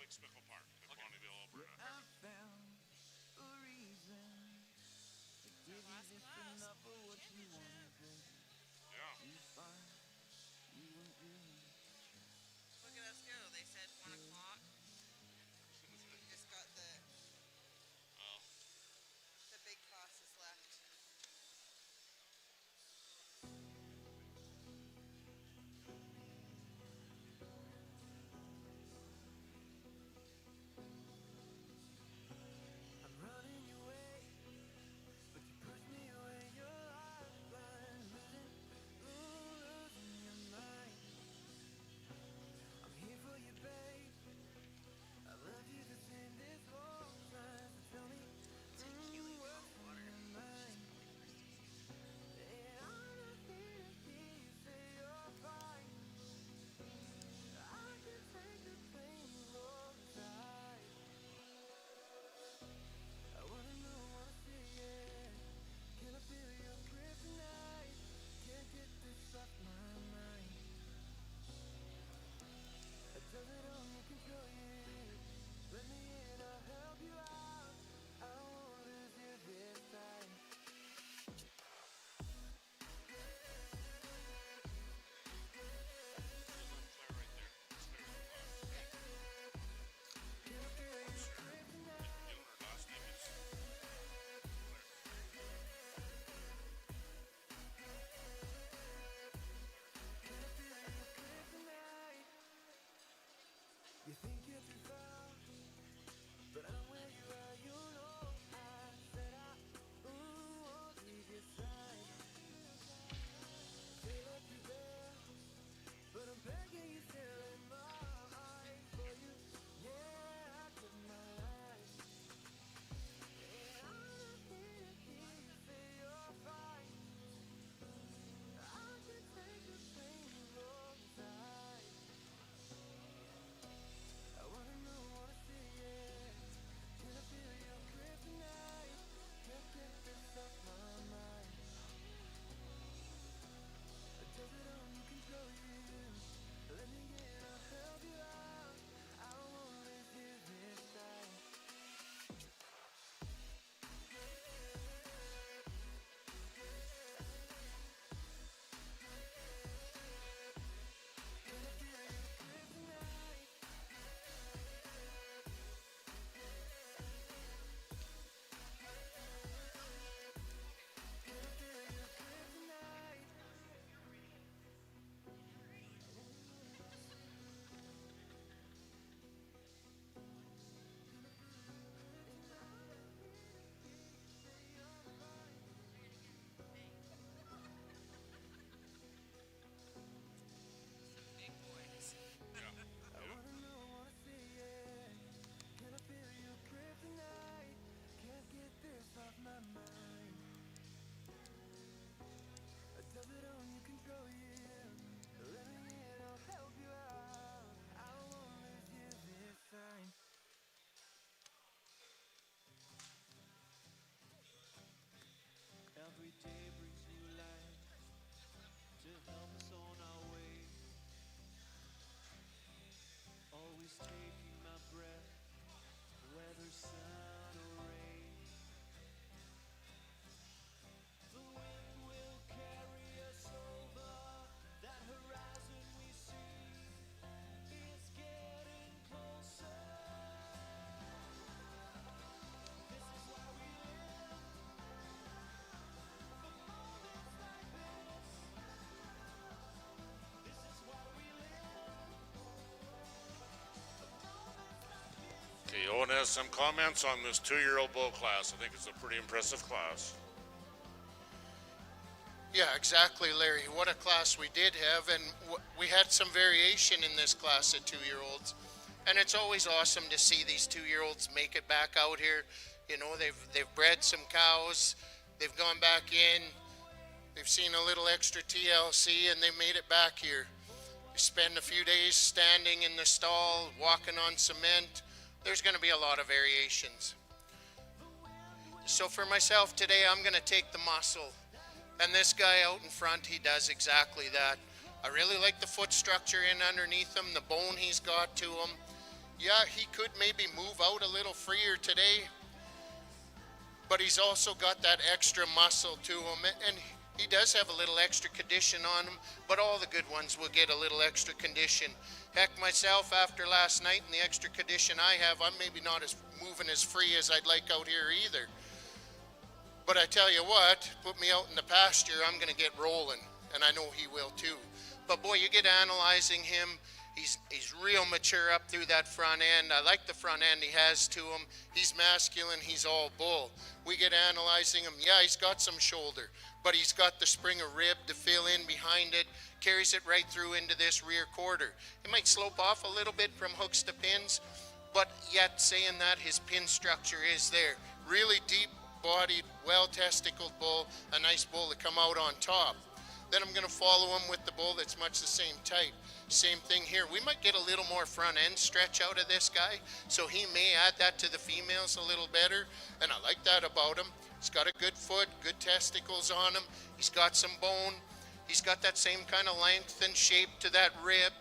Speckle Park at Bonnyville, Alberta. Yeah. Look at us go. They said 1 o'clock. We just got the big classes left. I'm running away, but you push me away. You're The wind will carry us over that horizon we see. It's getting closer. This is why we live. For moments like this. This is why we live. Okay, Owen has some comments on this 2-year-old bull class. I think it's a pretty impressive class. Yeah, exactly, Larry. What a class we did have, and we had some variation in this class at 2-year-olds. And it's always awesome to see these 2-year-olds make it back out here. You know, they've bred some cows, they've gone back in, they've seen a little extra TLC, and they made it back here. They spend a few days standing in the stall, walking on cement. There's going to be a lot of variations. So for myself today, I'm going to take the muscle. And this guy out in front, he does exactly that. I really like the foot structure in underneath him, the bone he's got to him. Yeah, he could maybe move out a little freer today, but he's also got that extra muscle to him, and he does have a little extra condition on him, but all the good ones will get a little extra condition. Heck, myself, after last night and the extra condition I have, I'm maybe not as moving as free as I'd like out here either. But I tell you what, put me out in the pasture, I'm going to get rolling, and I know he will too. But boy, you get analyzing him, he's real mature up through that front end. I like the front end he has to him. He's masculine, he's all bull. We get analyzing him, yeah, he's got some shoulder, but he's got the spring of rib to fill in behind it, carries it right through into this rear quarter. It might slope off a little bit from hooks to pins, but yet saying that, his pin structure is there. Really deep bodied, well testicled bull, a nice bull to come out on top. Then I'm going to follow him with the bull that's much the same type. Same thing here. We might get a little more front end stretch out of this guy, so he may add that to the females a little better, and I like that about him. He's got a good foot, good testicles on him. He's got some bone. He's got that same kind of length and shape to that rib.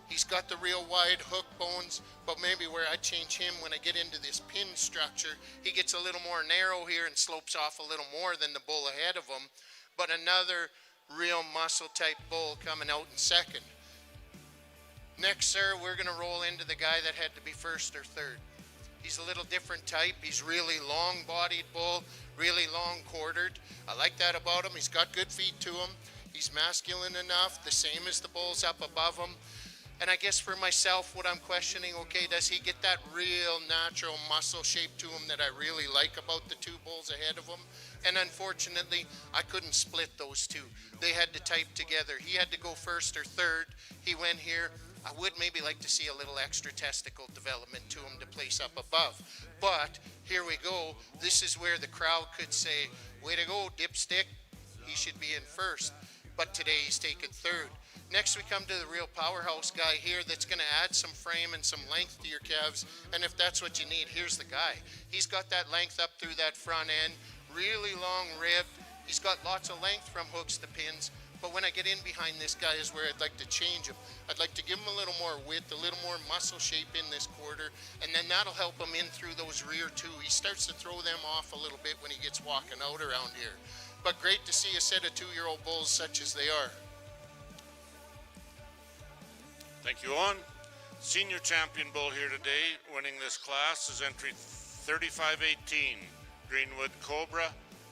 He's got the real wide hook bones, but maybe where I change him when I get into this pin structure, he gets a little more narrow here and slopes off a little more than the bull ahead of him. But another real muscle type bull coming out in second. Next, sir, we're going to roll into the guy that had to be first or third. He's a little different type. He's really long-bodied bull, really long-quartered. I like that about him. He's got good feet to him. He's masculine enough, the same as the bulls up above him. And I guess for myself, what I'm questioning, okay, does he get that real natural muscle shape to him that I really like about the two bulls ahead of him? And unfortunately, I couldn't split those two. They had to type together. He had to go first or third. He went here. I would maybe like to see a little extra testicle development to him to place up above. But here we go. This is where the crowd could say, way to go, dipstick. He should be in first. But today he's taken third. Next we come to the real powerhouse guy here that's going to add some frame and some length to your calves. And if that's what you need, here's the guy. He's got that length up through that front end, really long ribbed. He's got lots of length from hooks to pins. But when I get in behind this guy is where I'd like to change him. I'd like to give him a little more width, a little more muscle shape in this quarter, and then that'll help him in through those rear two. He starts to throw them off a little bit when he gets walking out around here. But great to see a set of 2-year-old bulls such as they are. Thank you, Owen. Senior champion bull here today, winning this class is entry 3518, Greenwood Cobra,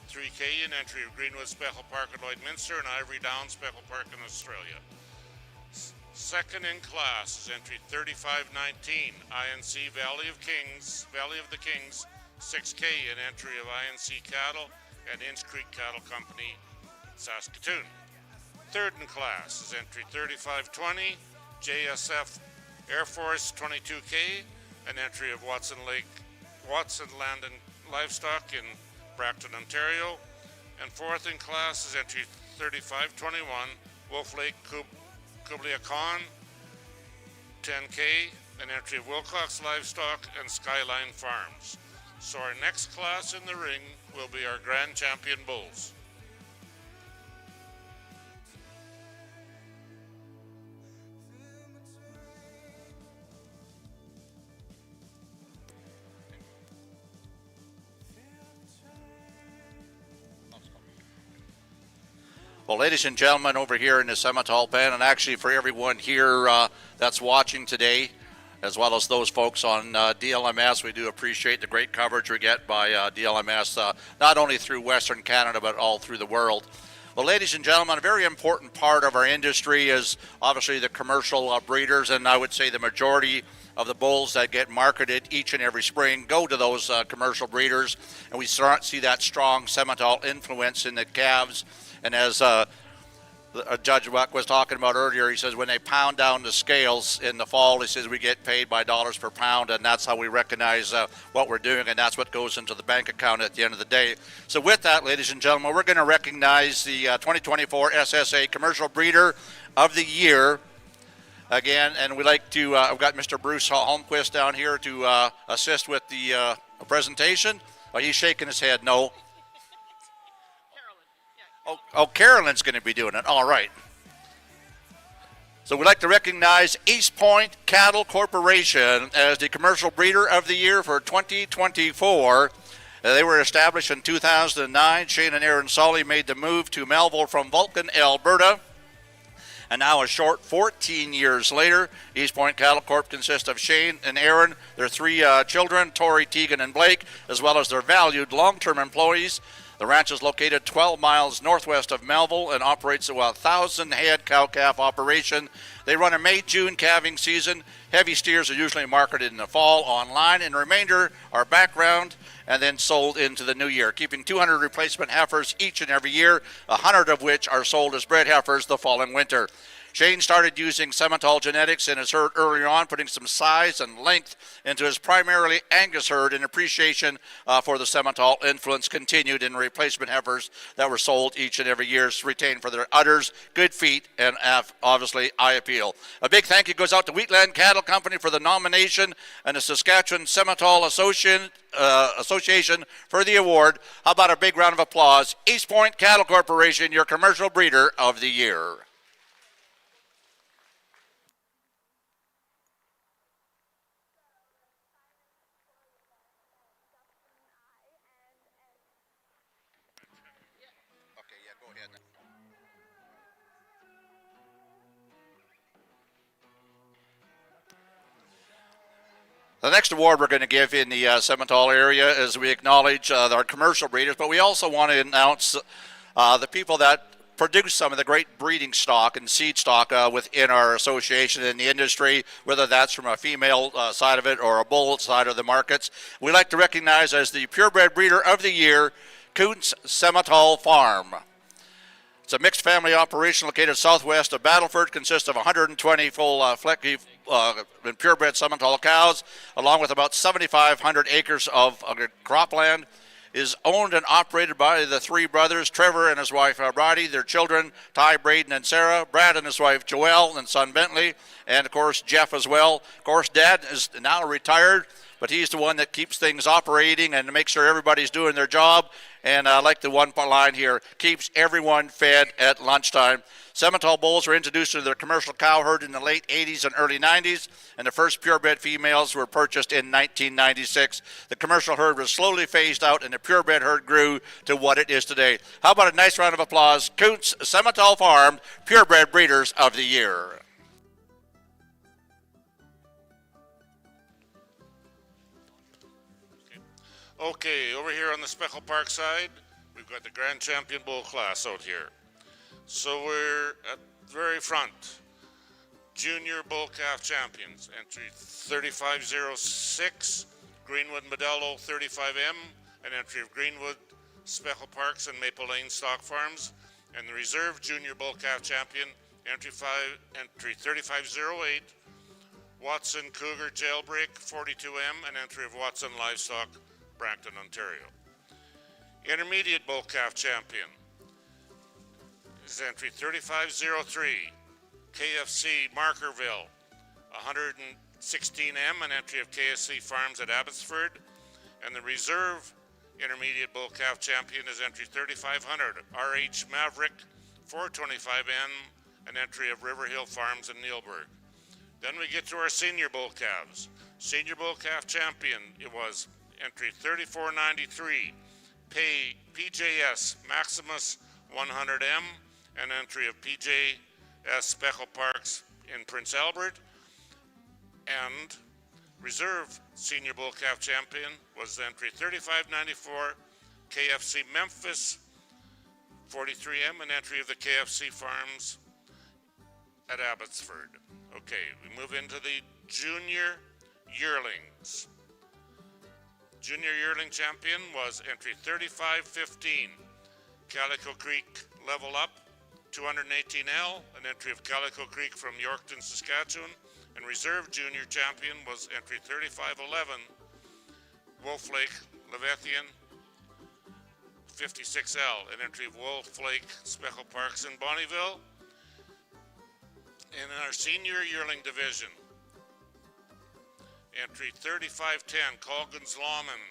3K in entry of Greenwood Speckle Park at Lloydminster and Ivory Downs Speckle Park in Australia. Second in class is entry 3519, INC Valley of the Kings, 6K in entry of INC Cattle and Inch Creek Cattle Company, Saskatoon. Third in class is entry 3520, JSF Air Force 22K, an entry of Watson Land and Livestock in Bracton, Ontario. And fourth in class is entry 3521, Wolf Lake Kublia Khan 10K, an entry of Wilcox Livestock and Skyline Farms. So our next class in the ring will be our Grand Champion Bulls. Well, ladies and gentlemen, over here in the Simmental pen, and actually for everyone here that's watching today, as well as those folks on DLMS, we do appreciate the great coverage we get by DLMS, not only through Western Canada, but all through the world. Well, ladies and gentlemen, a very important part of our industry is obviously the commercial breeders, and I would say the majority of the bulls that get marketed each and every spring go to those commercial breeders, and we see that strong Simmental influence in the calves. And as Judge Buck was talking about earlier, he says when they pound down the scales in the fall, he says we get paid by dollars per pound, and that's how we recognize what we're doing, and that's what goes into the bank account at the end of the day. So with that, ladies and gentlemen, we're going to recognize the 2024 SSA Commercial Breeder of the Year again, and we'd like to, I've got Mr. Bruce Holmquist down here to assist with the presentation. Oh, he's shaking his head, no. Oh, Carolyn's going to be doing it. All right. So we'd like to recognize East Point Cattle Corporation as the Commercial Breeder of the Year for 2024. They were established in 2009. Shane and Aaron Solly made the move to Melville from Vulcan, Alberta. And now a short 14 years later, East Point Cattle Corp consists of Shane and Aaron, their three children, Tori, Tegan, and Blake, as well as their valued long-term employees. The ranch is located 12 miles northwest of Melville and operates a 1,000-head cow-calf operation. They run a May-June calving season. Heavy steers are usually marketed in the fall online, and the remainder are background and then sold into the new year, keeping 200 replacement heifers each and every year, 100 of which are sold as bred heifers the following winter. Shane started using Simmental genetics in his herd earlier on, putting some size and length into his primarily Angus herd in appreciation for the Simmental influence continued in replacement heifers that were sold each and every year, retained for their udders, good feet, and obviously eye appeal. A big thank you goes out to Wheatland Cattle Company for the nomination and the Saskatchewan Simmental Association for the award. How about a big round of applause? East Point Cattle Corporation, your Commercial Breeder of the Year. The next award we're going to give in the Simmental area is we acknowledge our commercial breeders, but we also want to announce the people that produce some of the great breeding stock and seed stock within our association in the industry, whether that's from a female side of it or a bull side of the markets. We like to recognize as the Purebred Breeder of the Year, Kuntz Simmental Farm. It's a mixed family operation located southwest of Battleford, consists of 120 full Flecky and purebred Simmental cows, along with about 7,500 acres of cropland. Is owned and operated by the three brothers, Trevor and his wife Brady, their children, Ty, Braden, and Sarah, Brad and his wife Joelle, and son Bentley, and of course Jeff as well. Of course, Dad is now retired, but he's the one that keeps things operating and makes sure everybody's doing their job. And I like the one line here, keeps everyone fed at lunchtime. Simmental bulls were introduced to their commercial cow herd in the late 80s and early 90s, and the first purebred females were purchased in 1996. The commercial herd was slowly phased out, and the purebred herd grew to what it is today. How about a nice round of applause? Kuntz Simmental Farm, Purebred Breeders of the Year. Okay, over here on the Speckle Park side, we've got the Grand Champion Bull class out here. So we're at the very front. Junior Bull Calf Champions, entry 3506, Greenwood Modelo 35M, an entry of Greenwood, Speckle Parks, and Maple Lane Stock Farms, and the Reserve Junior Bull Calf Champion, entry 3508, Watson Cougar Jailbreak 42M, an entry of Watson Livestock, Brampton, Ontario. Intermediate Bull Calf Champion is entry 3503, KFC Markerville 116M, an entry of KSC Farms at Abbotsford, and the Reserve Intermediate Bull Calf Champion is entry 3500, RH Maverick 425N, an entry of Riverhill Farms in Neilburg. Then we get to our Senior Bull Calves. Senior Bull Calf Champion, it was entry 3493, PJS Maximus 100M, and entry of PJS Speckle Parks in Prince Albert. And reserve Senior Bull Calf Champion was entry 3594 KFC Memphis 43M, and entry of the KFC Farms at Abbotsford. Okay, we move into the Junior Yearlings. Junior Yearling Champion was entry 3515 Calico Creek Level Up 218L, an entry of Calico Creek from Yorkton, Saskatchewan. And reserve Junior Champion was entry 3511 Wolf Lake Levethian 56L, an entry of Wolf Lake Speckle Parks in Bonnyville. In our Senior Yearling Division, entry 3510 Colgan's Lawman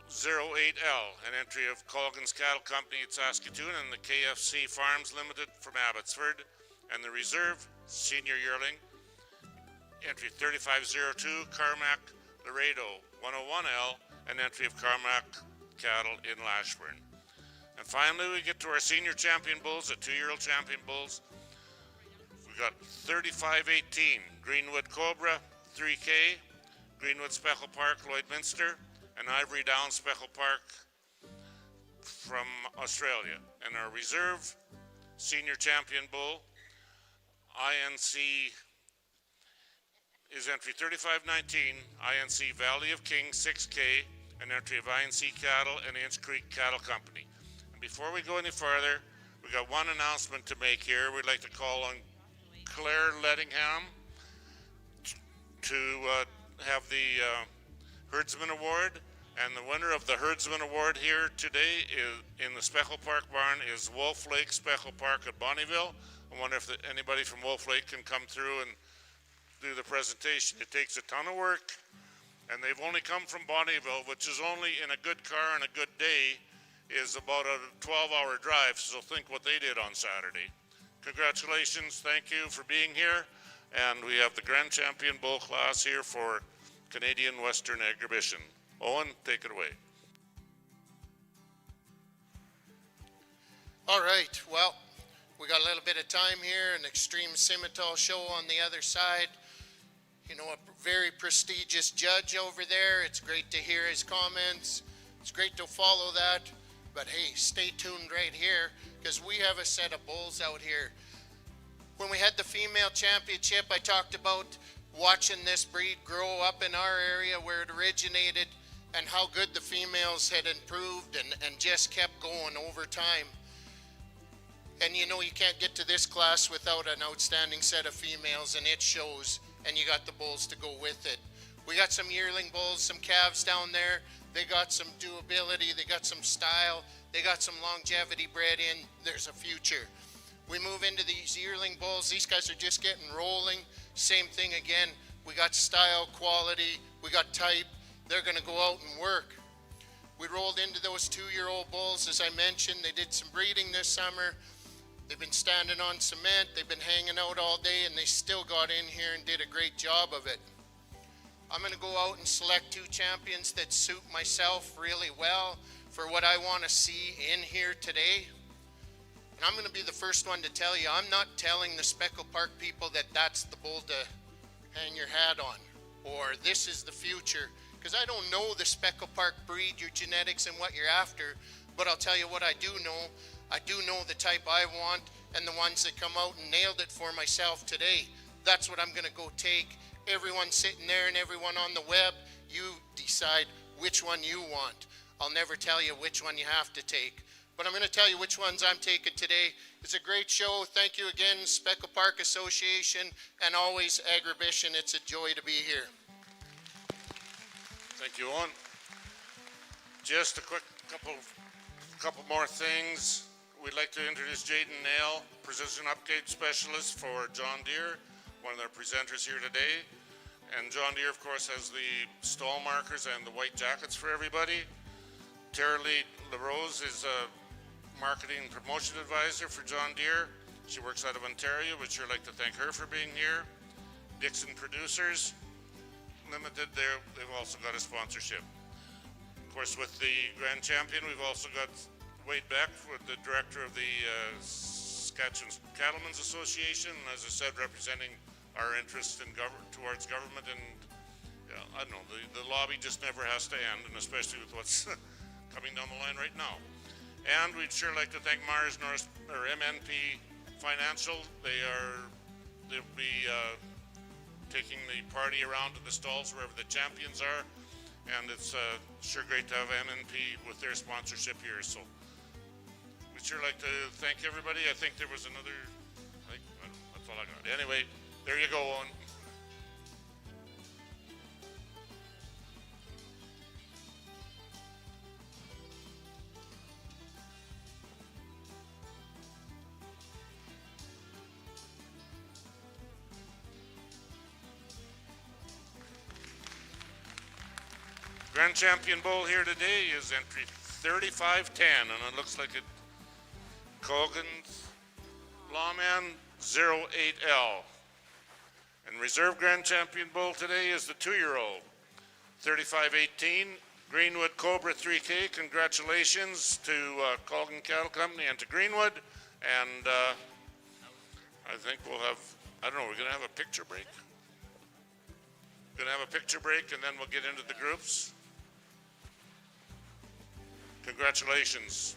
08L, an entry of Colgan's Cattle Company at Saskatoon and the KFC Farms Limited from Abbotsford. And the reserve Senior Yearling, entry 3502 Carmack Laredo 101L, an entry of Carmack Cattle in Lashburn. And finally, we get to our Senior Champion Bulls, the 2-year-old Champion Bulls. We got 3518 Greenwood Cobra 3K, Greenwood Speckle Park Lloydminster, and Ivory Down Speckle Park from Australia. And our reserve Senior Champion Bull, INC, is entry 3519 INC Valley of Kings 6K, an entry of INC Cattle and Inch Creek Cattle Company. And before we go any farther, we got one announcement to make here. We'd like to call on Claire Lettingham to have the Herdsman Award. And the winner of the Herdsman Award here today is in the Speckle Park barn is Wolf Lake Speckle Park at Bonnyville. I wonder if anybody from Wolf Lake can come through and do the presentation. It takes a ton of work, and they've only come from Bonnyville, which is only in a good car and a good day is about a 12-hour drive, so think what they did on Saturday. Congratulations, thank you for being here, and we have the Grand Champion Bull class here for Canadian Western Exhibition. Owen, take it away. All right, well, we got a little bit of time here, an Extreme Simmental show on the other side. You know, a very prestigious judge over there. It's great to hear his comments. It's great to follow that. But hey, stay tuned right here, because we have a set of bulls out here. When we had the female championship, I talked about watching this breed grow up in our area where it originated and how good the females had improved and just kept going over time. And you know, you can't get to this class without an outstanding set of females, and it shows, and you got the bulls to go with it. We got some yearling bulls, some calves down there. They got some doability, they got some style, they got some longevity bred in. There's a future. We move into these yearling bulls. These guys are just getting rolling. Same thing again. We got style, quality, we got type. They're gonna go out and work. We rolled into those 2-year-old bulls. As I mentioned, they did some breeding this summer. They've been standing on cement, they've been hanging out all day, and they still got in here and did a great job of it. I'm going to go out and select 2 champions that suit myself really well for what I want to see in here today. And I'm going to be the first one to tell you, I'm not telling the Speckle Park people that that's the bull to hang your hat on, or this is the future, because I don't know the Speckle Park breed, your genetics, and what you're after. But I'll tell you what I do know. I do know the type I want, and the ones that come out and nailed it for myself today. That's what I'm going to go take. Everyone sitting there and everyone on the web, you decide which one you want. I'll never tell you which one you have to take, but I'm going to tell you which ones I'm taking today. It's a great show. Thank you again, Speckle Park Association, and always Agribition. It's a joy to be here. Thank you, Owen. Just a quick couple more things. We'd like to introduce Jaden Nail, Precision Upgrade Specialist for John Deere, one of their presenters here today. And John Deere, of course, has the stall markers and the white jackets for everybody. Tara Lee LaRose is a marketing promotion advisor for John Deere. She works out of Ontario. We'd sure like to thank her for being here. Dixon Producers Limited, they've also got a sponsorship. Of course, with the Grand Champion, we've also got Wade Beck, the director of the Saskatchewan Cattlemen's Association, as I said, representing our interest in towards government, and I don't know, the lobby just never has to end, and especially with what's coming down the line right now. And we'd sure like to thank Mars North, or MNP Financial. They'll be taking the party around to the stalls wherever the champions are, and it's sure great to have MNP with their sponsorship here. So we'd sure like to thank everybody. I think there was another, that's all I got. Anyway, there you go, Owen. Grand Champion Bull here today is entry 3510, and it looks like it Colgan's Lawman 08L. And Reserve Grand Champion Bull today is the 2-year-old 3518 Greenwood Cobra 3K. Congratulations to Colgan Cattle Company and to Greenwood. And I think we'll have, I don't know, we're going to have a picture break. We're going to have a picture break, and then we'll get into the groups. Congratulations.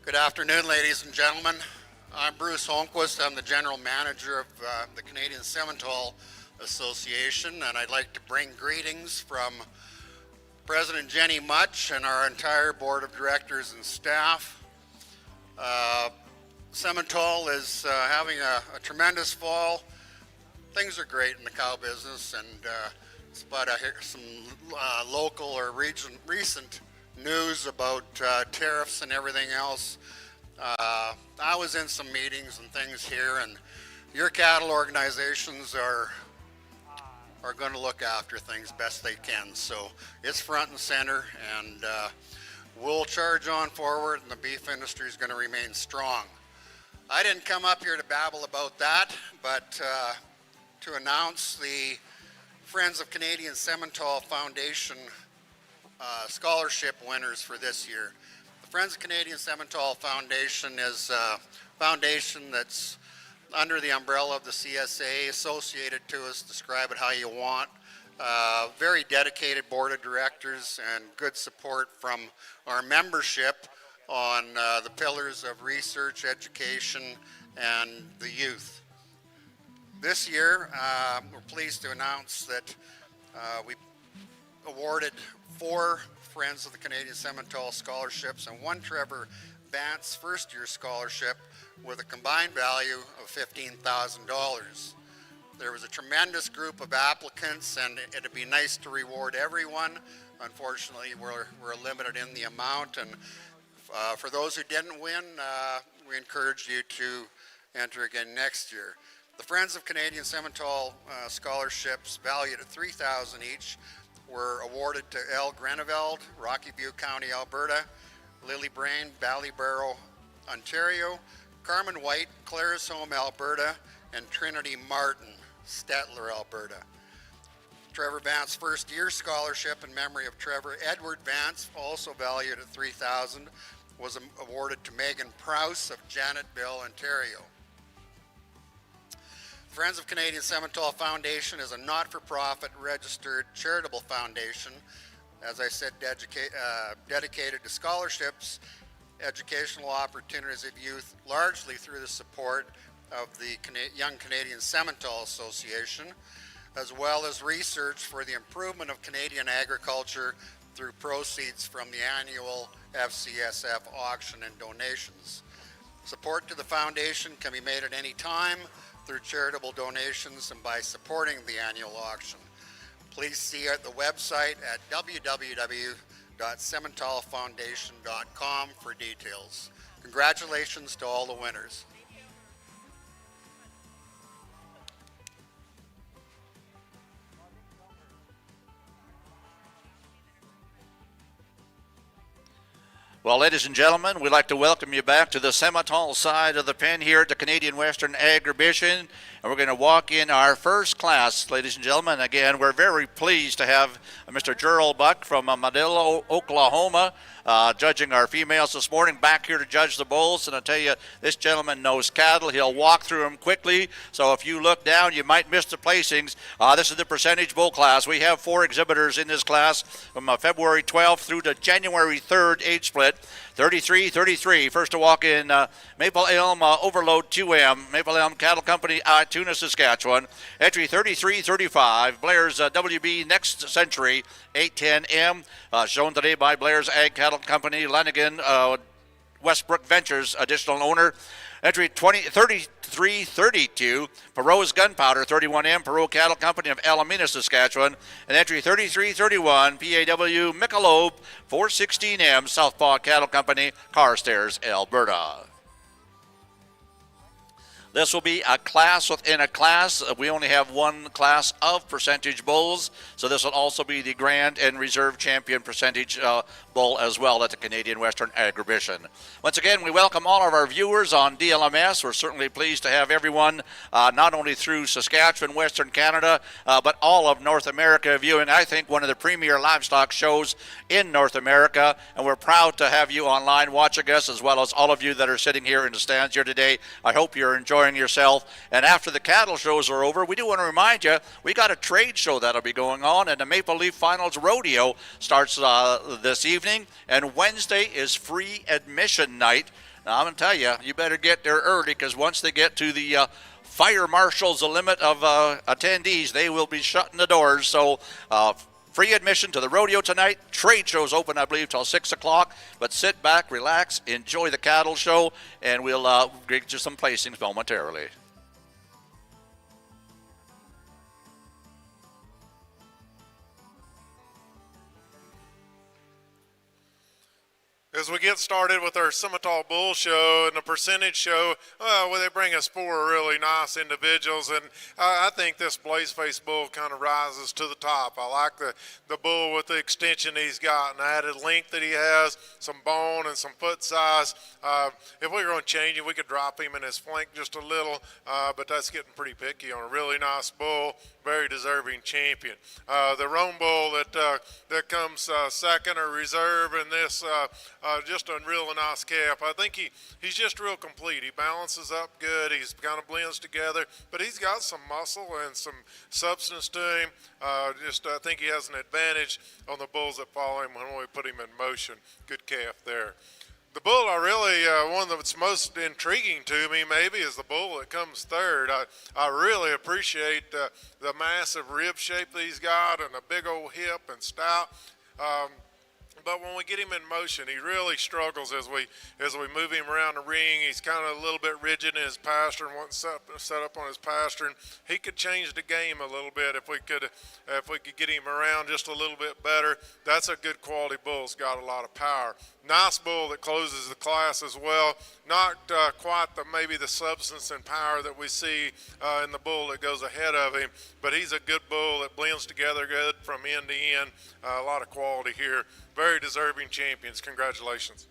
Good afternoon, ladies and gentlemen. I'm Bruce Holmquist. I'm the General Manager of the Canadian Simmental Association, and I'd like to bring greetings from President Jenny Mutch and our entire Board of Directors and staff. Simmental is having a tremendous fall. Things are great in the cow business, and but I hear some local or recent news about tariffs and everything else. I was in some meetings and things here, and your cattle organizations are going to look after things best they can. So it's front and center, and we'll charge on forward, and the beef industry is going to remain strong. I didn't come up here to babble about that, but to announce the Friends of Canadian Simmental Foundation scholarship winners for this year. The Friends of Canadian Simmental Foundation is a foundation that's under the umbrella of the CSA, associated to us, describe it how you want. Very dedicated board of directors and good support from our membership on the pillars of research, education, and the youth. This year, we're pleased to announce that we awarded 4 Friends of the Canadian Simmental scholarships and 1 Trevor Vance first-year scholarship with a combined value of $15,000. There was a tremendous group of applicants, and it'd be nice to reward everyone. Unfortunately, we're limited in the amount, and for those who didn't win, we encourage you to enter again next year. The Friends of Canadian Simmental scholarships, valued at $3,000 each, were awarded to Elle Greneveld, Rocky View County, Alberta; Lily Brain, Ballybarrow, Ontario; Carmen White, Claresholm, Alberta; and Trinity Martin, Stettler, Alberta. Trevor Vance first-year scholarship in memory of Trevor Edward Vance, also valued at $3,000, was awarded to Megan Prowse of Janetville, Ontario. Friends of Canadian Simmental Foundation is a not-for-profit registered charitable foundation, as I said, dedicated to scholarships, educational opportunities of youth, largely through the support of the Young Canadian Simmental Association. as well as research for the improvement of Canadian agriculture through proceeds from the annual FCSF auction and donations. Support to the foundation can be made at any time through charitable donations and by supporting the annual auction. Please see the website at www.simmentalfoundation.com for details. Congratulations to all the winners. Well, ladies and gentlemen, we'd like to welcome you back to the Simmental side of the pen here at the Canadian Western Agribition. And we're going to walk in our first class, ladies and gentlemen. Again, we're very pleased to have Mr. Gerald Buck from Madilla, Oklahoma, judging our females this morning, back here to judge the bulls. And I tell you, this gentleman knows cattle. He'll walk through them quickly. So if you look down, you might miss the placings. This is the percentage bull class. We have 4 exhibitors in this class from February 12th through to January 3rd age split. 33-33. First to walk in Maple Elm Overload 2M, Maple Elm Cattle Company, Tuna, Saskatchewan. Entry 33-35. Blair's WB Next Century 810M, shown today by Blair's Ag Cattle Company, Lanigan Westbrook Ventures, additional owner. Entry 33-32, Perot's Gunpowder 31M, Perot Cattle Company of Alameda, Saskatchewan. And entry 33-31, PAW Michelob 416M, Southpaw Cattle Company, Carstairs, Alberta. This will be a class within a class. We only have one class of percentage bulls, so this will also be the Grand and Reserve Champion Percentage Bull as well at the Canadian Western Agribition. Once again, we welcome all of our viewers on DLMS. We're certainly pleased to have everyone, not only through Saskatchewan, Western Canada, but all of North America viewing, I think, one of the premier livestock shows in North America, and we're proud to have you online watching us, as well as all of you that are sitting here in the stands here today. I hope you're enjoying yourself. And after the cattle shows are over, we do want to remind you, we got a trade show that'll be going on, and the Maple Leaf Finals Rodeo starts this evening, and Wednesday is free admission night. Now, I'm going to tell you, you better get there early, because once they get to the fire marshals, the limit of attendees, they will be shutting the doors. So free admission to the rodeo tonight. Trade shows open, I believe, till 6 o'clock. But sit back, relax, enjoy the cattle show, and we'll get you some placings momentarily. As we get started with our Simmental Bull Show and the Percentage Show, well, they bring us 4 really nice individuals, and I think this Blazeface bull kind of rises to the top. I like the bull with the extension he's got and the added length that he has, some bone and some foot size. If we were going to change him, we could drop him in his flank just a little, but that's getting pretty picky on a really nice bull, very deserving champion. The Rome bull that comes second or reserve in this, just a real nice calf. I think he's just real complete. He balances up good. He's kind of blends together, but he's got some muscle and some substance to him. I think he has an advantage on the bulls that follow him when we put him in motion. Good calf there. The bull I really, one that's most intriguing to me maybe is the bull that comes third. I really appreciate the massive rib shape that he's got and a big old hip and stout. But when we get him in motion, he really struggles as we move him around the ring. He's kind of a little bit rigid in his pastern, wanting set up on his pastern. He could change the game a little bit if we could get him around just a little bit better. That's a good quality bull. It's got a lot of power. Nice bull that closes the class as well. Not quite maybe the substance and power that we see in the bull that goes ahead of him, but he's a good bull that blends together good from end to end. A lot of quality here. Very deserving champions. Congratulations.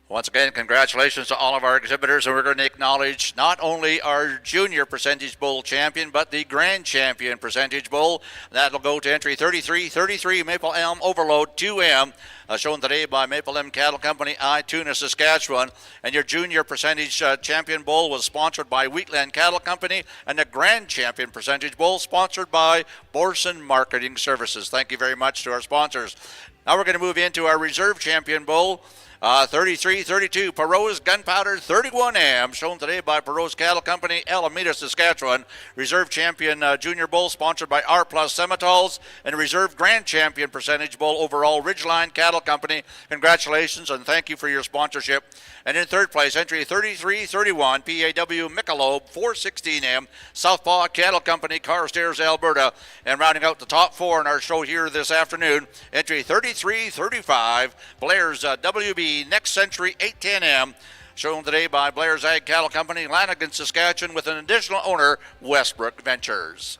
Once again, congratulations to all of our exhibitors, and we're going to acknowledge not only our junior percentage bull champion, but the grand champion percentage bull. That'll go to entry 33-33 Maple Elm Overload 2M, shown today by Maple Elm Cattle Company, Tuna, Saskatchewan. And your junior percentage champion bull was sponsored by Wheatland Cattle Company, and the grand champion percentage bull sponsored by Borson Marketing Services. Thank you very much to our sponsors. Now we're going to move into our reserve champion bull. 33-32, Perot's Gunpowder 31M, shown today by Perot's Cattle Company, Alameda, Saskatchewan. Reserve Champion Junior Bull, sponsored by R Plus Simmentals, and Reserve Grand Champion Percentage Bull overall, Ridgeline Cattle Company. Congratulations and thank you for your sponsorship. And in third place, entry 33-31, PAW Michelob 416M, Southpaw Cattle Company, Carstairs, Alberta. And rounding out the top four in our show here this afternoon, entry 33-35, Blair's WB Next Century 810M, shown today by Blair's Ag Cattle Company, Lanigan, Saskatchewan, with an additional owner, Westbrook Ventures.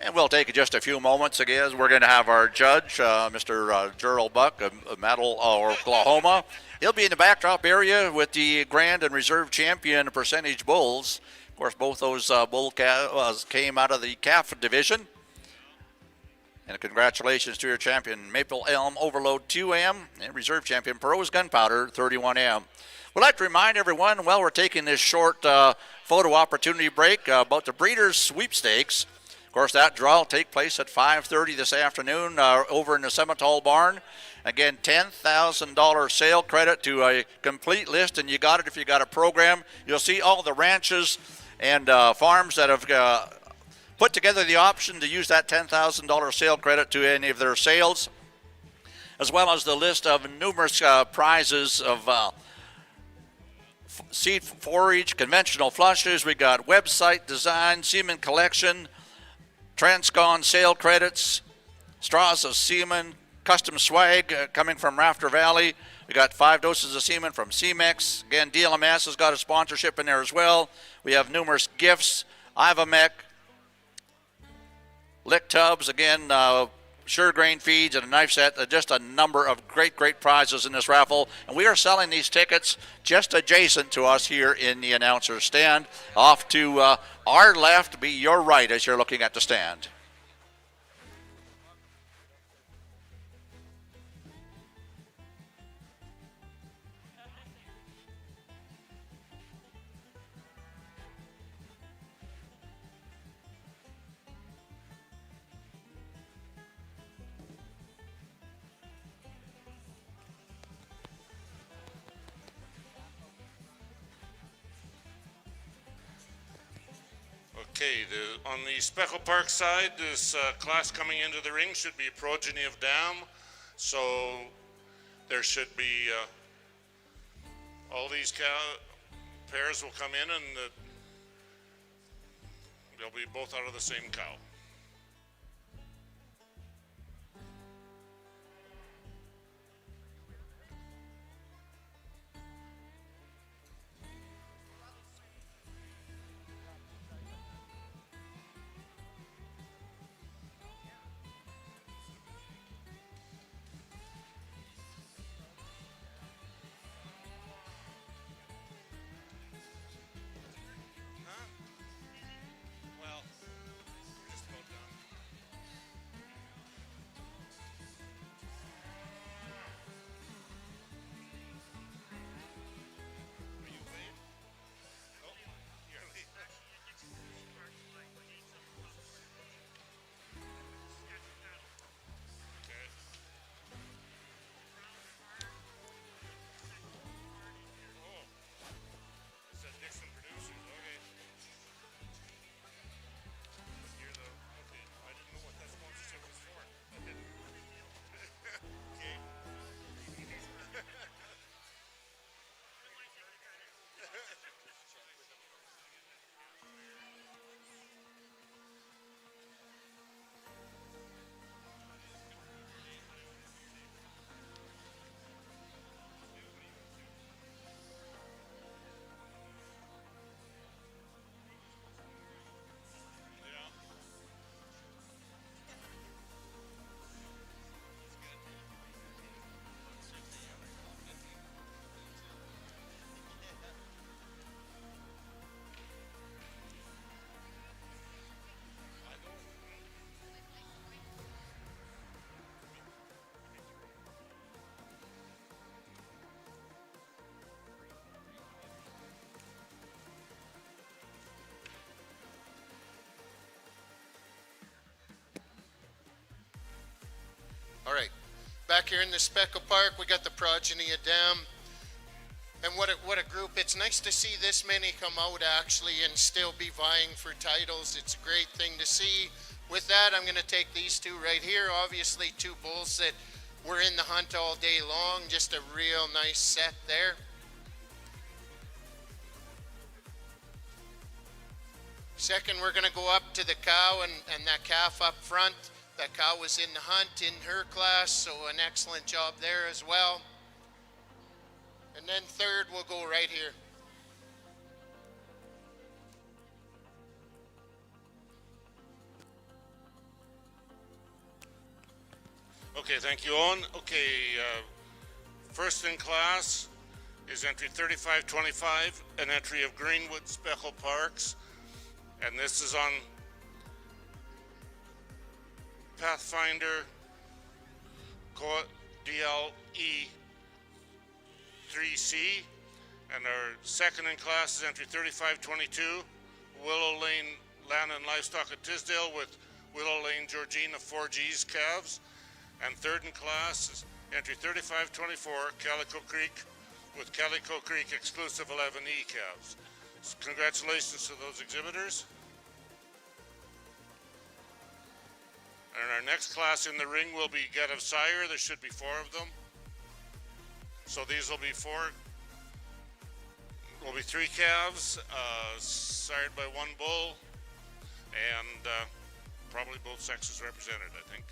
And we'll take just a few moments again. We're going to have our judge, Mr. Gerald Buck of Metal, Oklahoma. He'll be in the backdrop area with the Grand and Reserve Champion Percentage Bulls. Of course, both those bull came out of the calf division. And congratulations to your champion, Maple Elm Overload 2M, and Reserve Champion Perot's Gunpowder 31M. We'd like to remind everyone, while we're taking this short photo opportunity break, about the Breeders' Sweepstakes. Of course, that draw will take place at 5:30 this afternoon over in the Simmental barn. Again, $10,000 sale credit to a complete list, and you got it if you got a program. You'll see all the ranches and farms that have put together the option to use that $10,000 sale credit to any of their sales, as well as the list of numerous prizes of seed forage, conventional flushes. We got website design, semen collection, Transcon sale credits, straws of semen, custom swag coming from Rafter Valley. We got 5 doses of semen from CMEX. Again, DLMS has got a sponsorship in there as well. We have numerous gifts, Ivamec, lick tubs, again, sure grain feeds and a knife set. Just a number of great prizes in this raffle. And we are selling these tickets just adjacent to us here in the announcer's stand. Off to our left, be your right as you're looking at the stand. Okay, on the Speckle Park side, this class coming into the ring should be Progeny of Dam. So there should be all these pairs will come in and they'll be both out of the same cow. here in the Speckle Park. We got the Progeny of Dam. And what a group. It's nice to see this many come out actually and still be vying for titles. It's a great thing to see. With that, I'm going to take these two right here. Obviously, two bulls that were in the hunt all day long. Just a real nice set there. Second, we're going to go up to the cow and that calf up front. That cow was in the hunt in her class, so an excellent job there as well. And then third, we'll go right here. Okay, thank you, Owen. Okay, first in class is entry 3525, an entry of Greenwood Speckle Parks, and this is on Pathfinder DLE 3C, and our second in class is entry 3522, Willow Lane Land and Livestock at Tisdale with Willow Lane Georgina 4G's calves, and third in class is entry 3524, Calico Creek with Calico Creek exclusive 11E calves. So congratulations to those exhibitors. And our next class in the ring will be Get of Sire. There should be 4 of them. So these will be 3 calves, sired by 1 bull, and probably both sexes represented, I think.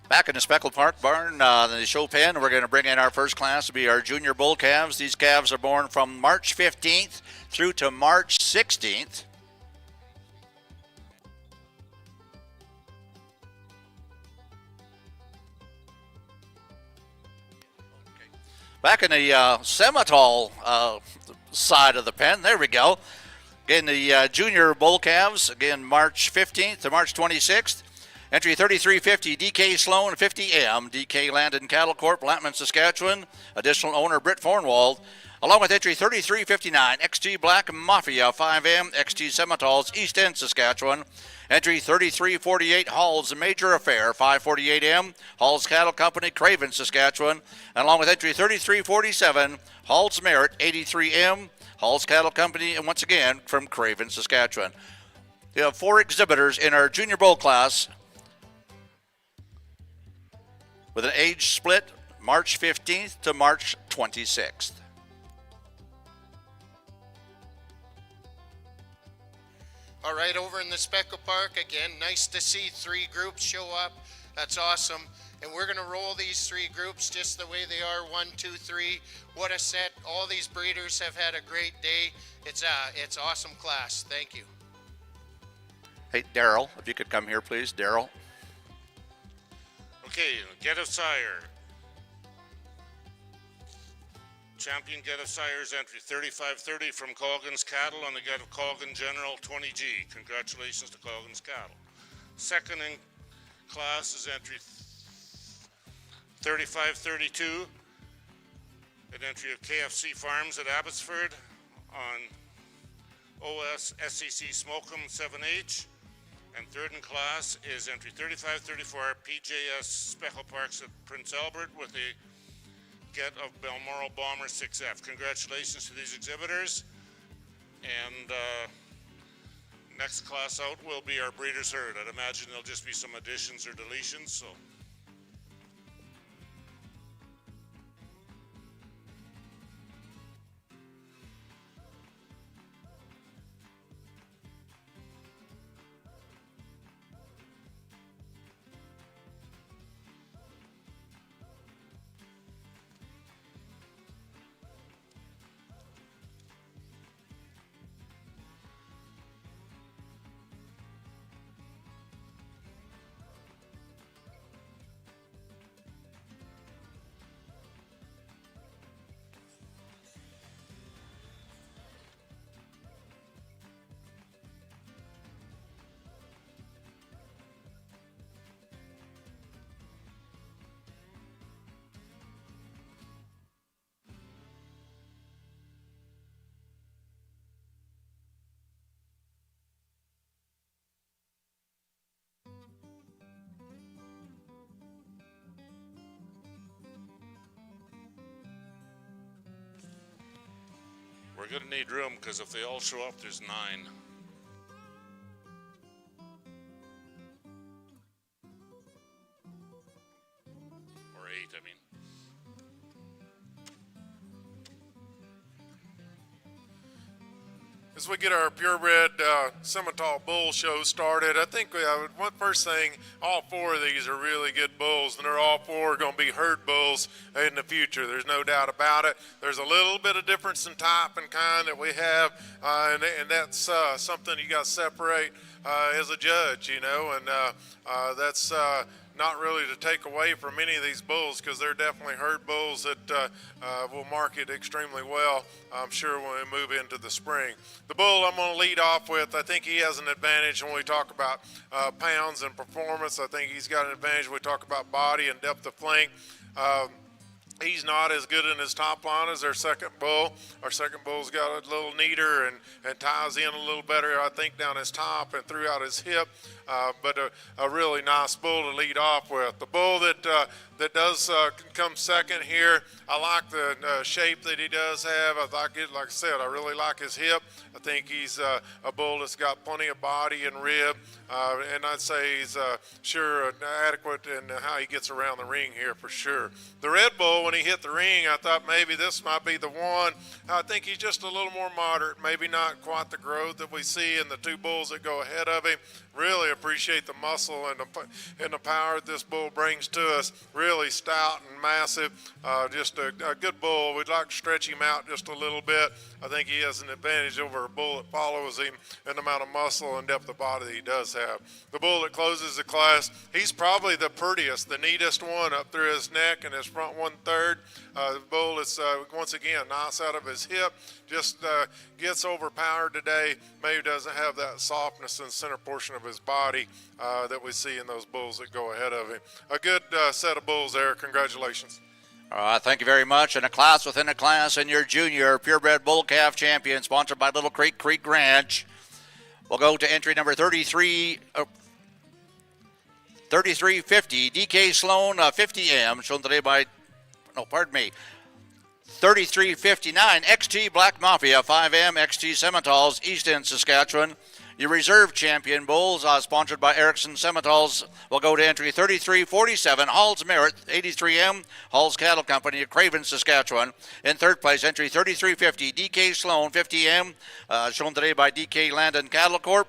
Back in the Speckle Park barn, the show pen, we're going to bring in our first class to be our junior bull calves. These calves are born from March 15th through to March 16th. Back in the Simmental side of the pen, there we go. Again, the junior bull calves, again, March 15th to March 26th. Entry 3350, DK Sloan 50M, DK Land and Cattle Corp, Lampman, Saskatchewan. Additional owner Britt Fornwald. Along with entry 3359, XT Black Mafia 5M, XT Simmentals, East End, Saskatchewan. Entry 3348, Hall's Major Affair 548M, Hall's Cattle Company, Craven, Saskatchewan. And along with entry 3347, Hall's Merit 83M, Hall's Cattle Company, and once again from Craven, Saskatchewan. We have 4 exhibitors in our junior bull class with an age split March 15th to March 26th. All right, over in the Speckle Park, again, nice to see 3 groups show up. That's awesome. And we're going to roll these 3 groups just the way they are, 1, 2, 3. What a set. All these breeders have had a great day. It's awesome class. Thank you. Hey, Daryl, if you could come here, please. Daryl. Okay, Get of Sire. Champion Get of Sire's entry 3530 from Colgan's Cattle on the Get of Colgan General 20G. Congratulations to Colgan's Cattle. Second in class is entry 3532, an entry of KFC Farms at Abbotsford on OS SCC Smokem 7H. And third in class is entry 3534, PJS Speckle Parks at Prince Albert with a get of Balmoral Bomber 6F. Congratulations to these exhibitors. And next class out will be our breeder's herd. I'd imagine there'll just be some additions or deletions, so. We're gonna need room because if they all show up, there's 9. Or 8, I mean. As we get our purebred Simmental bull show started, I think one first thing, all 4 of these are really good bulls, and they're all 4 going to be herd bulls in the future. There's no doubt about it. There's a little bit of difference in type and kind that we have, and that's something you got to separate as a judge, you know, and that's not really to take away from any of these bulls, because they're definitely herd bulls that will market extremely well, I'm sure, when we move into the spring. The bull I'm going to lead off with, I think he has an advantage when we talk about pounds and performance. I think he's got an advantage when we talk about body and depth of flank. He's not as good in his top line as our second bull. Our second bull's got a little neater and ties in a little better, I think, down his top and throughout his hip. But a really nice bull to lead off with. The bull that does come second here, I like the shape that he does have. I like it, like I said, I really like his hip. I think he's a bull that's got plenty of body and rib, and I'd say he's sure adequate in how he gets around the ring here for sure. The red bull, when he hit the ring, I thought maybe this might be the one. I think he's just a little more moderate, maybe not quite the growth that we see in the 2 bulls that go ahead of him. Really appreciate the muscle and the power that this bull brings to us. Really stout and massive, just a good bull. We'd like to stretch him out just a little bit. I think he has an advantage over a bull that follows him in the amount of muscle and depth of body that he does have. The bull that closes the class, he's probably the prettiest, the neatest one up through his neck and his front 1/3. The bull is, once again, nice out of his hip, just gets overpowered today, maybe doesn't have that softness in the center portion of his body that we see in those bulls that go ahead of him. A good set of bulls there. Congratulations. Thank you very much. And a class within a class in your junior purebred bull calf champion, sponsored by Little Creek Ranch. We'll go to entry number 3350, DK Sloan 50M, shown today by, 3359, XT Black Mafia 5M, XT Simmentals, East End, Saskatchewan. Your reserve champion bulls, sponsored by Erickson Simmentals, will go to entry 3347, Hall's Merit 83M, Hall's Cattle Company of Craven, Saskatchewan. In third place, entry 3350, DK Sloan 50M, shown today by DK Landon Cattle Corp.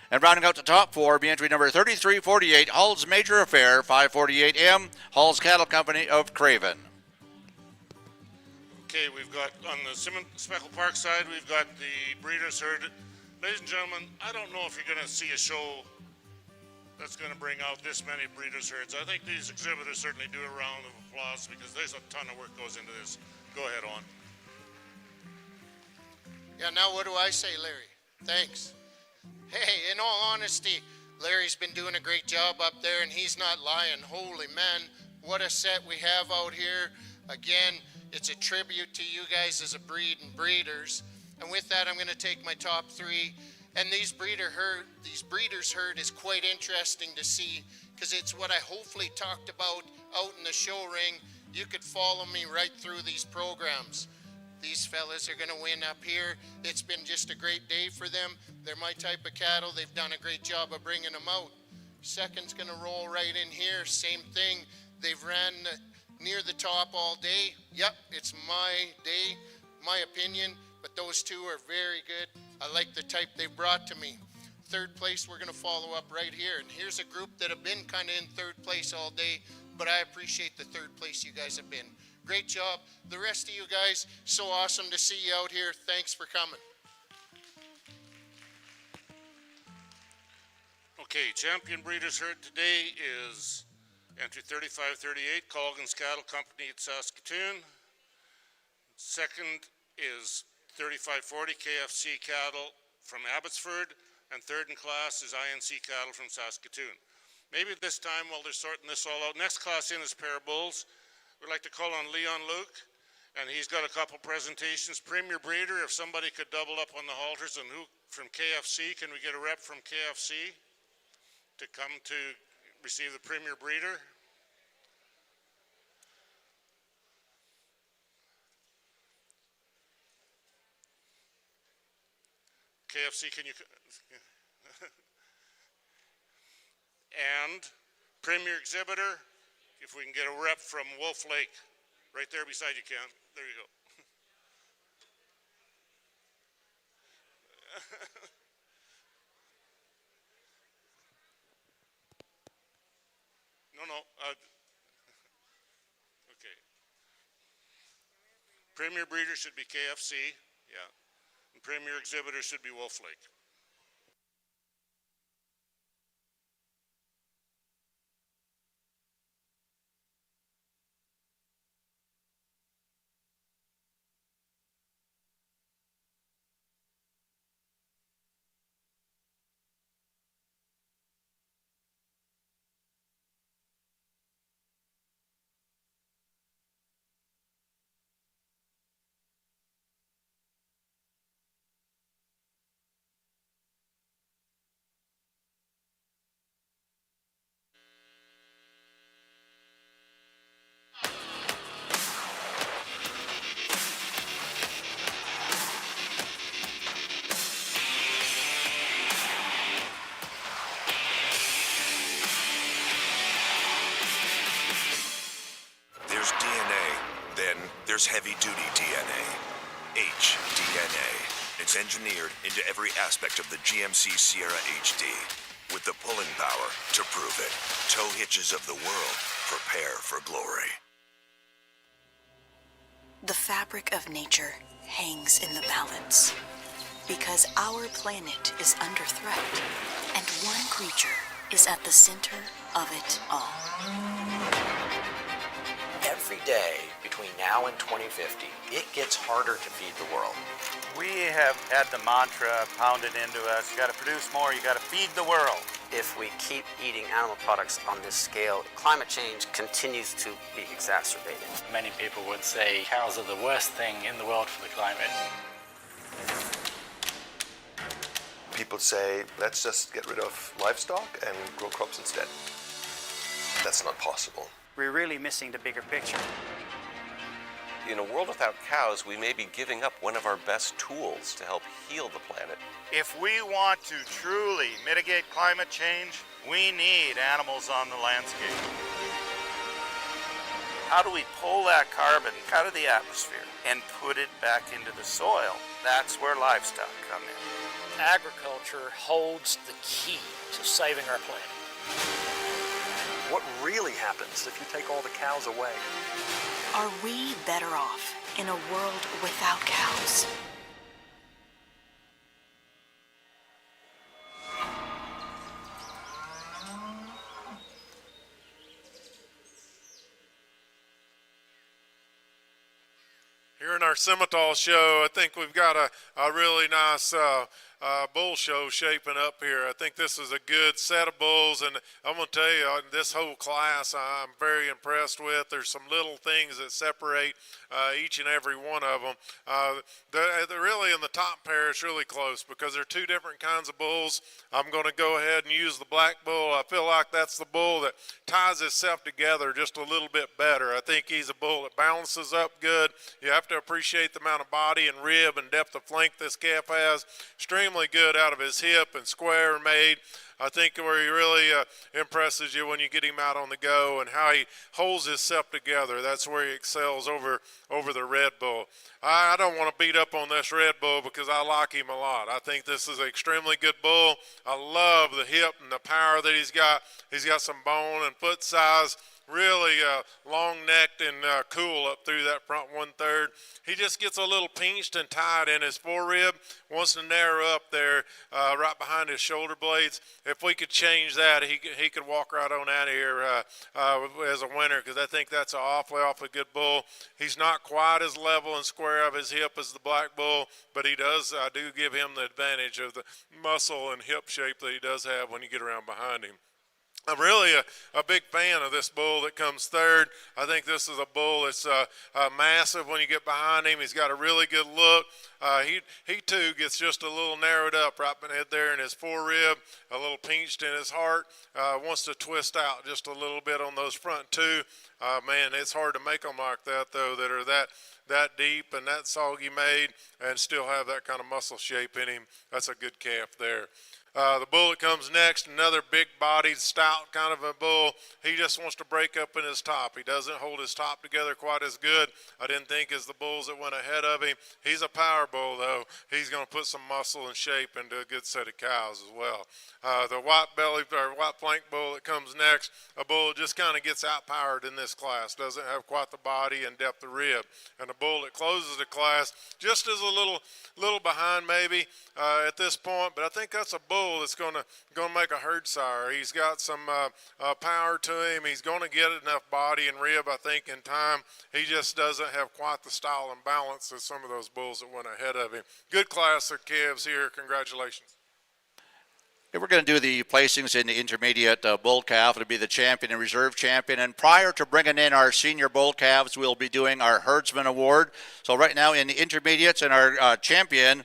And rounding out the top 4, be entry number 3348, Hall's Major Affair 548M, Hall's Cattle Company of Craven. Okay, we've got on the Speckle Park side, we've got the breeders herd. Ladies and gentlemen, I don't know if you're going to see a show that's going to bring out this many breeders herds. I think these exhibitors certainly do a round of applause because there's a ton of work goes into this. Go ahead, on. Yeah, now what do I say, Larry? Thanks. Hey, in all honesty, Larry's been doing a great job up there, and he's not lying. Holy man, what a set we have out here. Again, it's a tribute to you guys as a breed and breeders. And with that, I'm going to take my top 3. And these breeders herd is quite interesting to see, because it's what I hopefully talked about out in the show ring. You could follow me right through these programs. These fellas are gonna win up here. It's been just a great day for them. They're my type of cattle. They've done a great job of bringing them out. Second's gonna roll right in here, same thing. They've ran near the top all day. Yep, it's my day, my opinion, but those two are very good. I like the type they brought to me. Third place, we're gonna follow up right here. And here's a group that have been kinda in third place all day, but I appreciate the third place you guys have been. Great job. The rest of you guys, so awesome to see you out here. Thanks for coming. Okay, champion breeders herd today is entry 3538, Colgan's Cattle Company at Saskatoon. Second is 3540, KFC Cattle from Abbotsford. And third in class is INC Cattle from Saskatoon. Maybe this time while they're sorting this all out, next class in is pair bulls. We'd like to call on Leon Luke, and he's got a couple presentations. Premier Breeder, if somebody could double up on the halters, and who from KFC, can we get a rep from KFC to come to receive the Premier Breeder? KFC, can you? And Premier Exhibitor, if we can get a rep from Wolf Lake, right there beside you, Ken. There you go. No. Okay. Premier Breeder should be KFC, yeah. And Premier Exhibitor should be Wolf Lake. There's DNA, then there's heavy-duty DNA. HDNA. It's engineered into every aspect of the GMC Sierra HD, with the pulling power to prove it. Tow hitches of the world, prepare for glory. The fabric of nature hangs in the balance because our planet is under threat and one creature is at the center of it all. Every day between now and 2050, it gets harder to feed the world. We have had the mantra pounded into us, you gotta produce more, you gotta feed the world. If we keep eating animal products on this scale, climate change continues to be exacerbated. Many people would say cows are the worst thing in the world for the climate. People say, let's just get rid of livestock and grow crops instead. That's not possible. We're really missing the bigger picture. In a world without cows, we may be giving up one of our best tools to help heal the planet. If we want to truly mitigate climate change, we need animals on the landscape. How do we pull that carbon out of the atmosphere and put it back into the soil? That's where livestock come in. Agriculture holds the key to saving our planet. What really happens if you take all the cows away? Are we better off in a world without cows? Here in our Simmental show, I think we've got a really nice bull show shaping up here. I think this is a good set of bulls, and I'm going to tell you, this whole class I'm very impressed with. There's some little things that separate each and every one of them. They're really in the top pair, it's really close because they're two different kinds of bulls. I'm going to go ahead and use the black bull. I feel like that's the bull that ties himself together just a little bit better. I think he's a bull that balances up good. You have to appreciate the amount of body and rib and depth of flank this calf has. Extremely good out of his hip and square made. I think where he really impresses you when you get him out on the go and how he holds himself together. That's where he excels over the Red Bull. I don't want to beat up on this Red Bull because I like him a lot. I think this is an extremely good bull. I love the hip and the power that he's got. He's got some bone and foot size. Really long-necked and cool up through that front 1/3. He just gets a little pinched and tight in his forerib, wants to narrow up there right behind his shoulder blades. If we could change that, he could walk right on out of here as a winner because I think that's an awfully good bull. He's not quite as level and square of his hip as the black bull, but I do give him the advantage of the muscle and hip shape that he does have when you get around behind him. I'm really a big fan of this bull that comes third. I think this is a bull that's massive when you get behind him. He's got a really good look. He too gets just a little narrowed up right there in his forerib, a little pinched in his heart. Wants to twist out just a little bit on those front two. Man, it's hard to make them like that though, that are that deep and that soggy made and still have that kind of muscle shape in him. That's a good calf there. The bull that comes next, another big-bodied, stout kind of a bull. He just wants to break up in his top. He doesn't hold his top together quite as good, I didn't think, as the bulls that went ahead of him. He's a power bull, though. He's going to put some muscle and shape into a good set of cows as well. The white-bellied or white-flank bull that comes next, a bull that just kind of gets out-powered in this class. Doesn't have quite the body and depth of rib. And the bull that closes the class just is a little behind maybe at this point, but I think that's a bull that's going to make a herd sire. He's got some power to him. He's going to get enough body and rib, I think, in time. He just doesn't have quite the style and balance as some of those bulls that went ahead of him. Good class of calves here. Congratulations. Okay, we're going to do the placings in the intermediate bull calf. It'll be the champion and reserve champion. And prior to bringing in our senior bull calves, we'll be doing our herdsman award. So right now in the intermediates and our champion,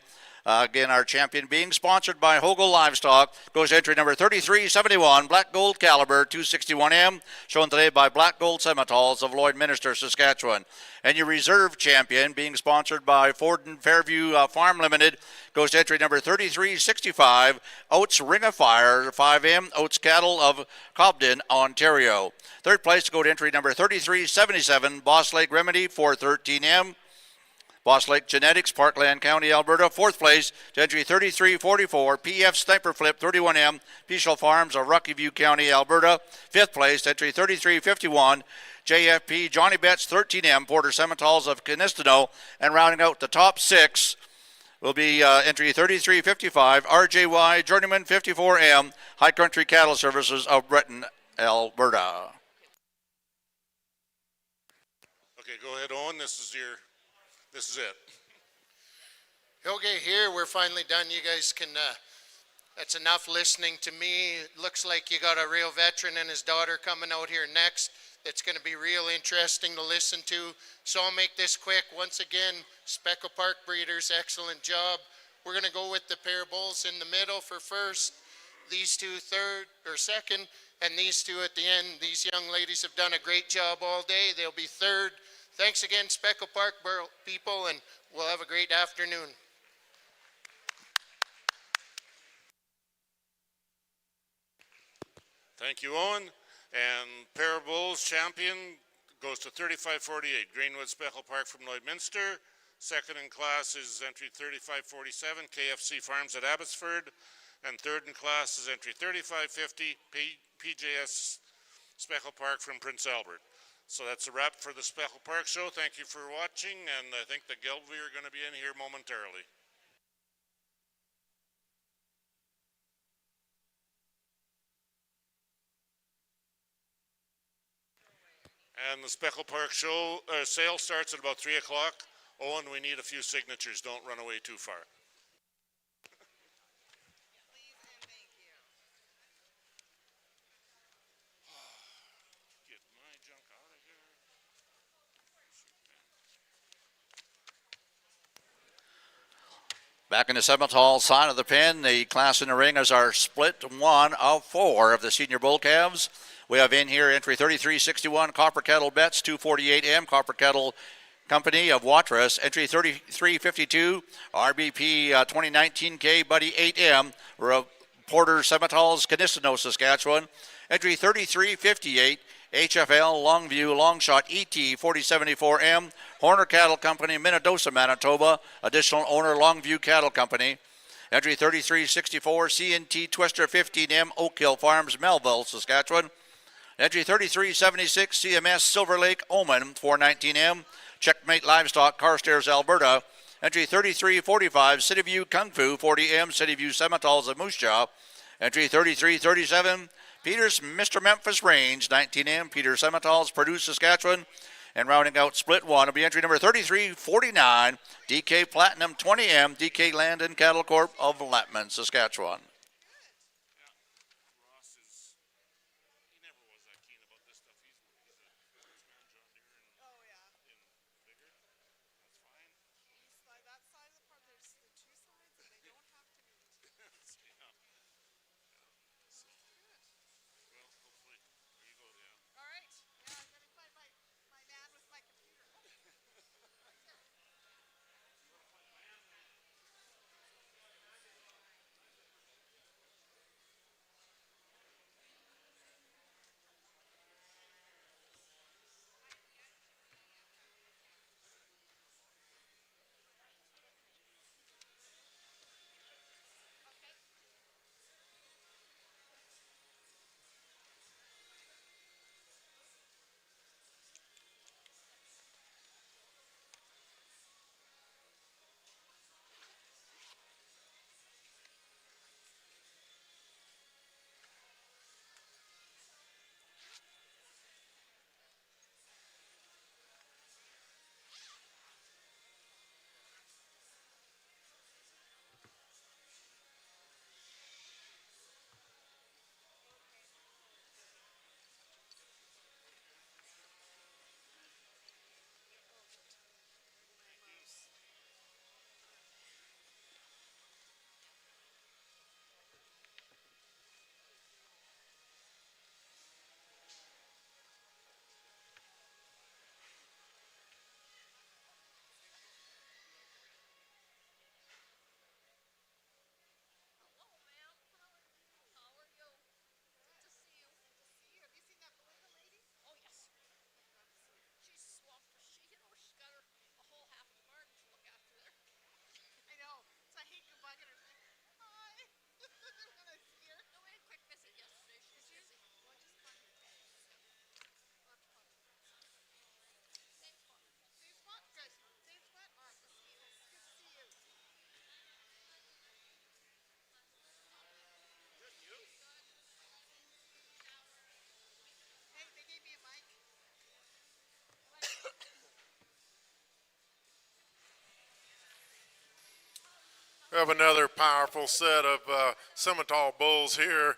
again, our champion being sponsored by Hogle Livestock, goes entry number 3371, Black Gold Caliber 261M, shown today by Black Gold Simmentals of Lloydminster, Saskatchewan. And your reserve champion, being sponsored by Ford and Fairview Farm Limited, goes to entry number 3365, Oats Ring of Fire 5M, Oats Cattle of Cobden, Ontario. Third place to go to entry number 3377, Boss Lake Remedy 413M, Boss Lake Genetics, Parkland County, Alberta. Fourth place to entry 3344, PF Sniper Flip 31M, Peacial Farms of Rocky County, Alberta. Fifth place to entry 3351, JFP Johnny Betts 13M, Porter Simmentals of Canistano. And rounding out the top six will be entry 3355, RJY Journeyman 54M, High Country Cattle Services of Breton, Alberta. Okay, go ahead, Owen. This is it. Okay, here we're finally done. You guys can, that's enough listening to me. It looks like you got a real veteran and his daughter coming out here next. It's going to be real interesting to listen to. So I'll make this quick. Once again, Speckle Park breeders, excellent job. We're going to go with the pair of bulls in the middle for first, these two third or second, and these two at the end. These young ladies have done a great job all day. They'll be third. Thanks again, Speckle Park people, and we'll have a great afternoon. Thank you, Owen. And pair of bulls champion goes to 3548, Greenwood Speckle Park from Lloydminster. Second in class is entry 3547, KFC Farms at Abbotsford. And third in class is entry 3550, PJS Speckle Park from Prince Albert. So that's a wrap for the Speckle Park show. Thank you for watching, and I think the Gelbvieh are going to be in here momentarily. And the Speckle Park show sale starts at about 3 o'clock. Owen, we need a few signatures. Don't run away too far. Back in the Simmental side of the pen, the class in the ring is our split 1 of 4 of the senior bull calves. We have in here entry 3361 Copper Kettle Bets 248M Copper Kettle Company of Watrous. Entry 3352 RBP 2019K Buddy 8M Porter Simmentals Canistano, Saskatchewan. Entry 3358 HFL Longview Longshot ET 4074M Horner Cattle Company, Minnedosa, Manitoba. Additional owner Longview Cattle Company. Entry 3364 CNT Twister 15M Oak Hill Farms, Melville, Saskatchewan. Entry 3376 CMS Silver Lake Omen 419M Checkmate Livestock Carstairs, Alberta. Entry 3345 Cityview Kung Fu 40M Cityview Simmentals of Moose Jaw. Entry 3337 Peters Mr. Memphis Range 19M Peters Simmentals, Purdue, Saskatchewan. And rounding out split 1 will be entry number 3349 DK Platinum 20M DK Land and Cattle Corp of Lattman, Saskatchewan. We have another powerful set of Simmental bulls here.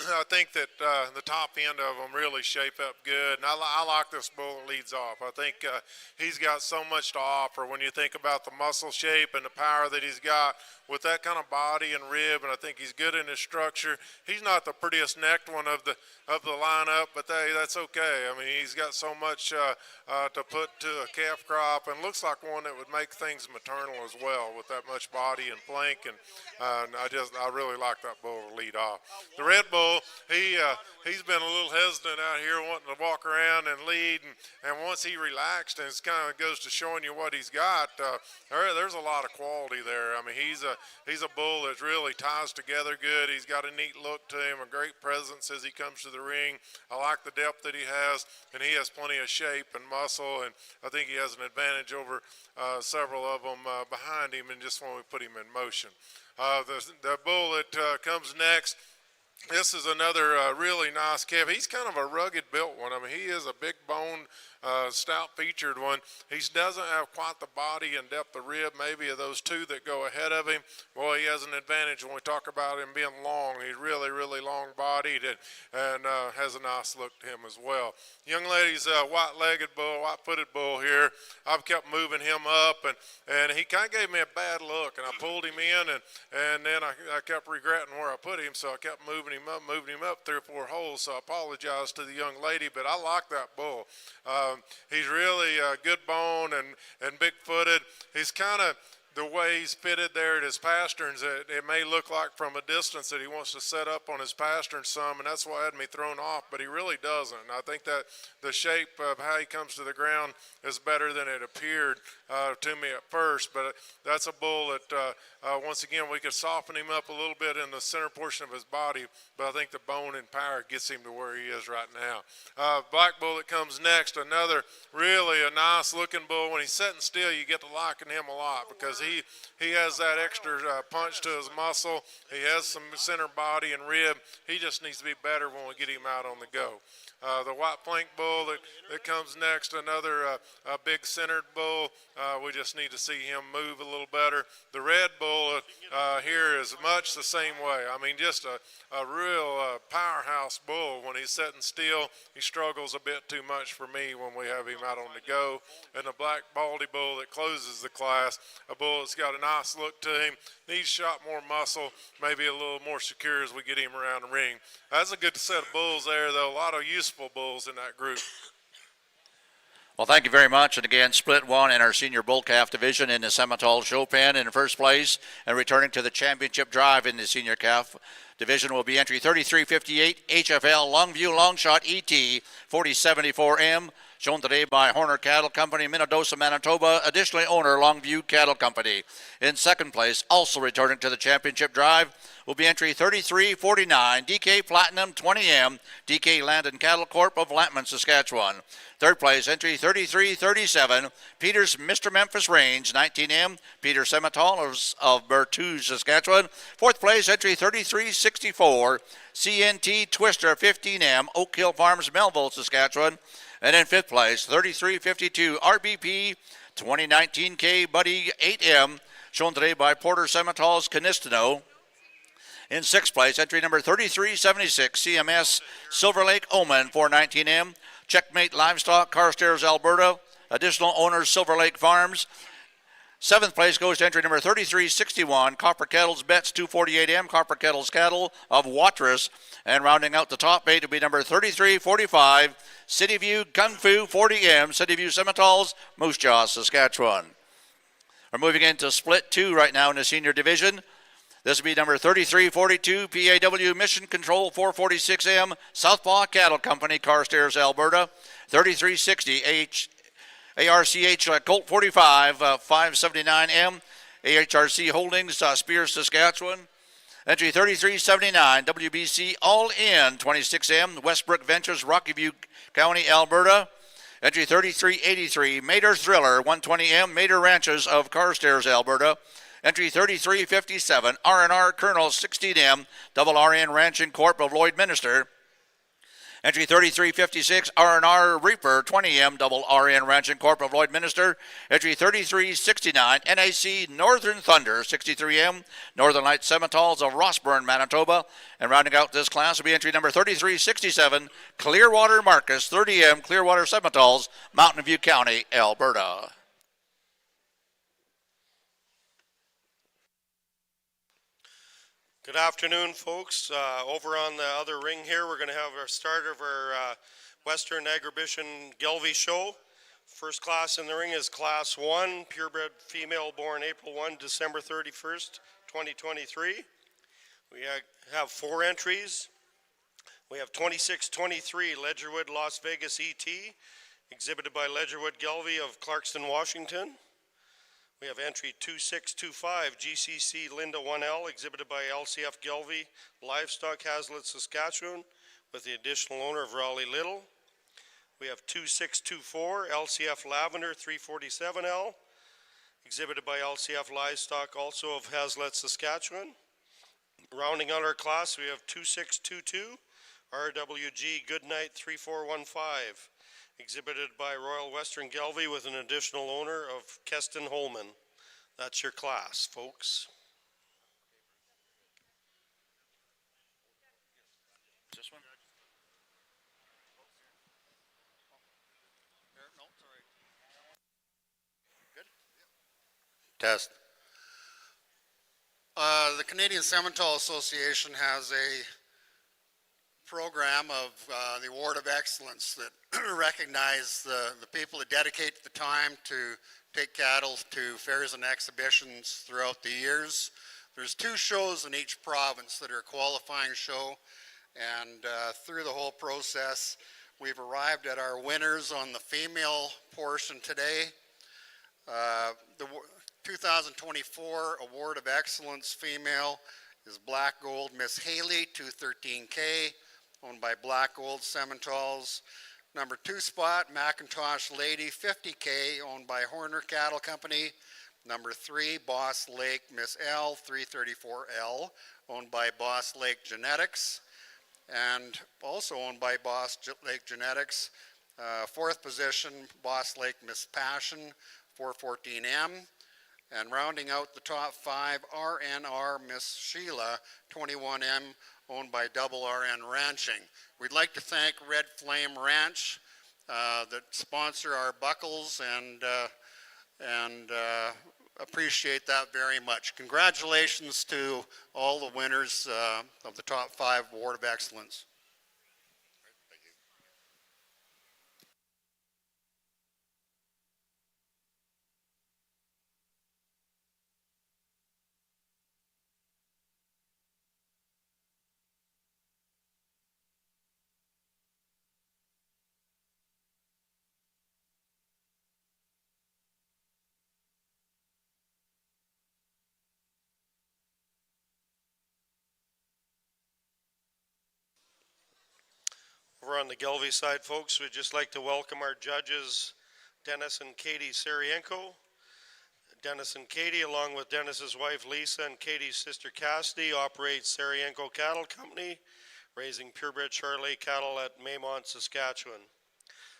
I think that the top end of them really shape up good. And I like this bull that leads off. I think he's got so much to offer when you think about the muscle shape and the power that he's got with that kind of body and rib. And I think he's good in his structure. He's not the prettiest necked one of the lineup, but that's okay. I mean, he's got so much to put to a calf crop, and looks like one that would make things maternal as well with that much body and flank. And I really like that bull to lead off. The red bull, he's been a little hesitant out here wanting to walk around and lead, and once he relaxed, and it kind of goes to showing you what he's got, there's a lot of quality there. I mean, he's a bull that really ties together good. He's got a neat look to him, a great presence as he comes to the ring. I like the depth that he has, and he has plenty of shape and muscle, and I think he has an advantage over several of them behind him, and just when we put him in motion. The bull that comes next This is another really nice calf. He's kind of a rugged built one. I mean, he is a big bone, stout featured one. He doesn't have quite the body and depth of rib maybe of those two that go ahead of him. Boy, he has an advantage when we talk about him being long. He's really, really long bodied and has a nice look to him as well. Young lady's white-legged bull, white-footed bull here. I've kept moving him up, and he kind of gave me a bad look, and I pulled him in, and then I kept regretting where I put him, so I kept moving him up 3 or 4 holes, so I apologize to the young lady, but I like that bull. He's really good bone and big-footed. He's kind of, the way he's fitted there at his pasterns, it may look like from a distance that he wants to set up on his pastern some, and that's why it had me thrown off, but he really doesn't. And I think that the shape of how he comes to the ground is better than it appeared to me at first, but that's a bull that, once again, we could soften him up a little bit in the center portion of his body, but I think the bone and power gets him to where he is right now. Black bull that comes next, another really a nice looking bull. When he's sitting still, you get to liking him a lot because he has that extra punch to his muscle. He has some center body and rib. He just needs to be better when we get him out on the go. The white flank bull that comes next, another a big centered bull. We just need to see him move a little better. The red bull here is much the same way. I mean, just a real powerhouse bull. When he's sitting still, he struggles a bit too much for me when we have him out on the go. And the black baldy bull that closes the class, a bull that's got a nice look to him, needs shot more muscle, maybe a little more secure as we get him around the ring. That's a good set of bulls there, though. A lot of useful bulls in that group. Well, thank you very much. And again, Split 1 in our senior bull calf division in the Simmental Show Pen in first place, and returning to the championship drive in the senior calf division will be entry 3358 HFL Longview Longshot ET 4074M, shown today by Horner Cattle Company, Minnedosa, Manitoba, additionally owner Longview Cattle Company. In second place, also returning to the championship drive, will be entry 3349 DK Platinum 20M, DK Land and Cattle Corp of Lampman, Saskatchewan. Third place, entry 3337 Peters Mr. Memphis Range 19M, Peter Simmental of Berthoud, Saskatchewan. Fourth place, entry 3364 CNT Twister 15M, Oak Hill Farms, Melville, Saskatchewan. And in fifth place, 3352 RBP 2019K Buddy 8M, shown today by Porter Simmental's Canistino. In sixth place, entry number 3376 CMS Silver Lake Omen 419M, Checkmate Livestock, Carstairs, Alberta, additional owners Silver Lake Farms. Seventh place goes to entry number 3361 Copper Kettles Bets 248M, Copper Kettles Cattle of Watrous. And rounding out the top 8 will be number 3345 City View Kung Fu 40M, City View Simmentals, Moose Jaw, Saskatchewan. We're moving into Split 2 right now in the senior division. This will be number 3342 PAW Mission Control 446M, Southpaw Cattle Company, Carstairs, Alberta. 3360 ARCH Colt 45 579M, AHRC Holdings, Spears, Saskatchewan. Entry 3379 WBC All In 26M, Westbrook Ventures, Rocky View County, Alberta. Entry 3383 Mater Thriller 120M, Mater Ranches of Carstairs, Alberta. Entry 3357 R&R Colonel 16M, Double RN Ranching Corp of Lloydminster. Entry 3356 R&R Reaper 20M, Double RN Ranching Corp of Lloydminster. Entry 3369 NAC Northern Thunder 63M, Northern Light Simmentals of Rossburn, Manitoba. And rounding out this class will be entry number 3367 Clearwater Marcus 30M, Clearwater Simmentals, Mountain View County, Alberta. Good afternoon, folks. Over on the other ring here, we're going to have our start of our Western Agribition Gelbvieh show. First class in the ring is Class 1, purebred female born April 1, December 31st, 2023. We have 4 entries. We have 2623 Ledgerwood Las Vegas ET, exhibited by Ledgerwood Gelbvieh of Clarkston, Washington. We have entry 2625 GCC Linda 1L, exhibited by LCF Gelbvieh Livestock, Haslett, Saskatchewan, with the additional owner of Raleigh Little. We have 2624 LCF Lavender 347L, exhibited by LCF Livestock, also of Haslett, Saskatchewan. Rounding out our class, we have 2622 RWG Goodnight 3415, exhibited by Royal Western Gelbvieh with an additional owner of Keston Holman. That's your class, folks. This one? Test. The Canadian Simmental Association has a program of the Award of Excellence that recognize the people that dedicate the time to take cattle to fairs and exhibitions throughout the years. There's 2 shows in each province that are a qualifying show, and through the whole process, we've arrived at our winners on the female portion today. The 2024 Award of Excellence female is Black Gold Miss Haley 213K, owned by Black Gold Simmentals. Number 2 spot, Macintosh Lady 50K, owned by Horner Cattle Company. Number 3, Boss Lake Miss L 334L, owned by Boss Lake Genetics, and also owned by Boss Lake Genetics. 4th position, Boss Lake Miss Passion 414M. And rounding out the top 5, RNR Miss Sheila 21M, owned by Double RN Ranching. We'd like to thank Red Flame Ranch that sponsor our buckles and appreciate that very much. Congratulations to all the winners of the top 5 Award of Excellence. Over on the Gelbvieh side, folks, we'd just like to welcome our judges, Dennis and Katie Sarienko. Dennis and Katie, along with Dennis's wife Lisa and Katie's sister Cassidy, operate Sarienko Cattle Company, raising purebred Charolais cattle at Maymont, Saskatchewan.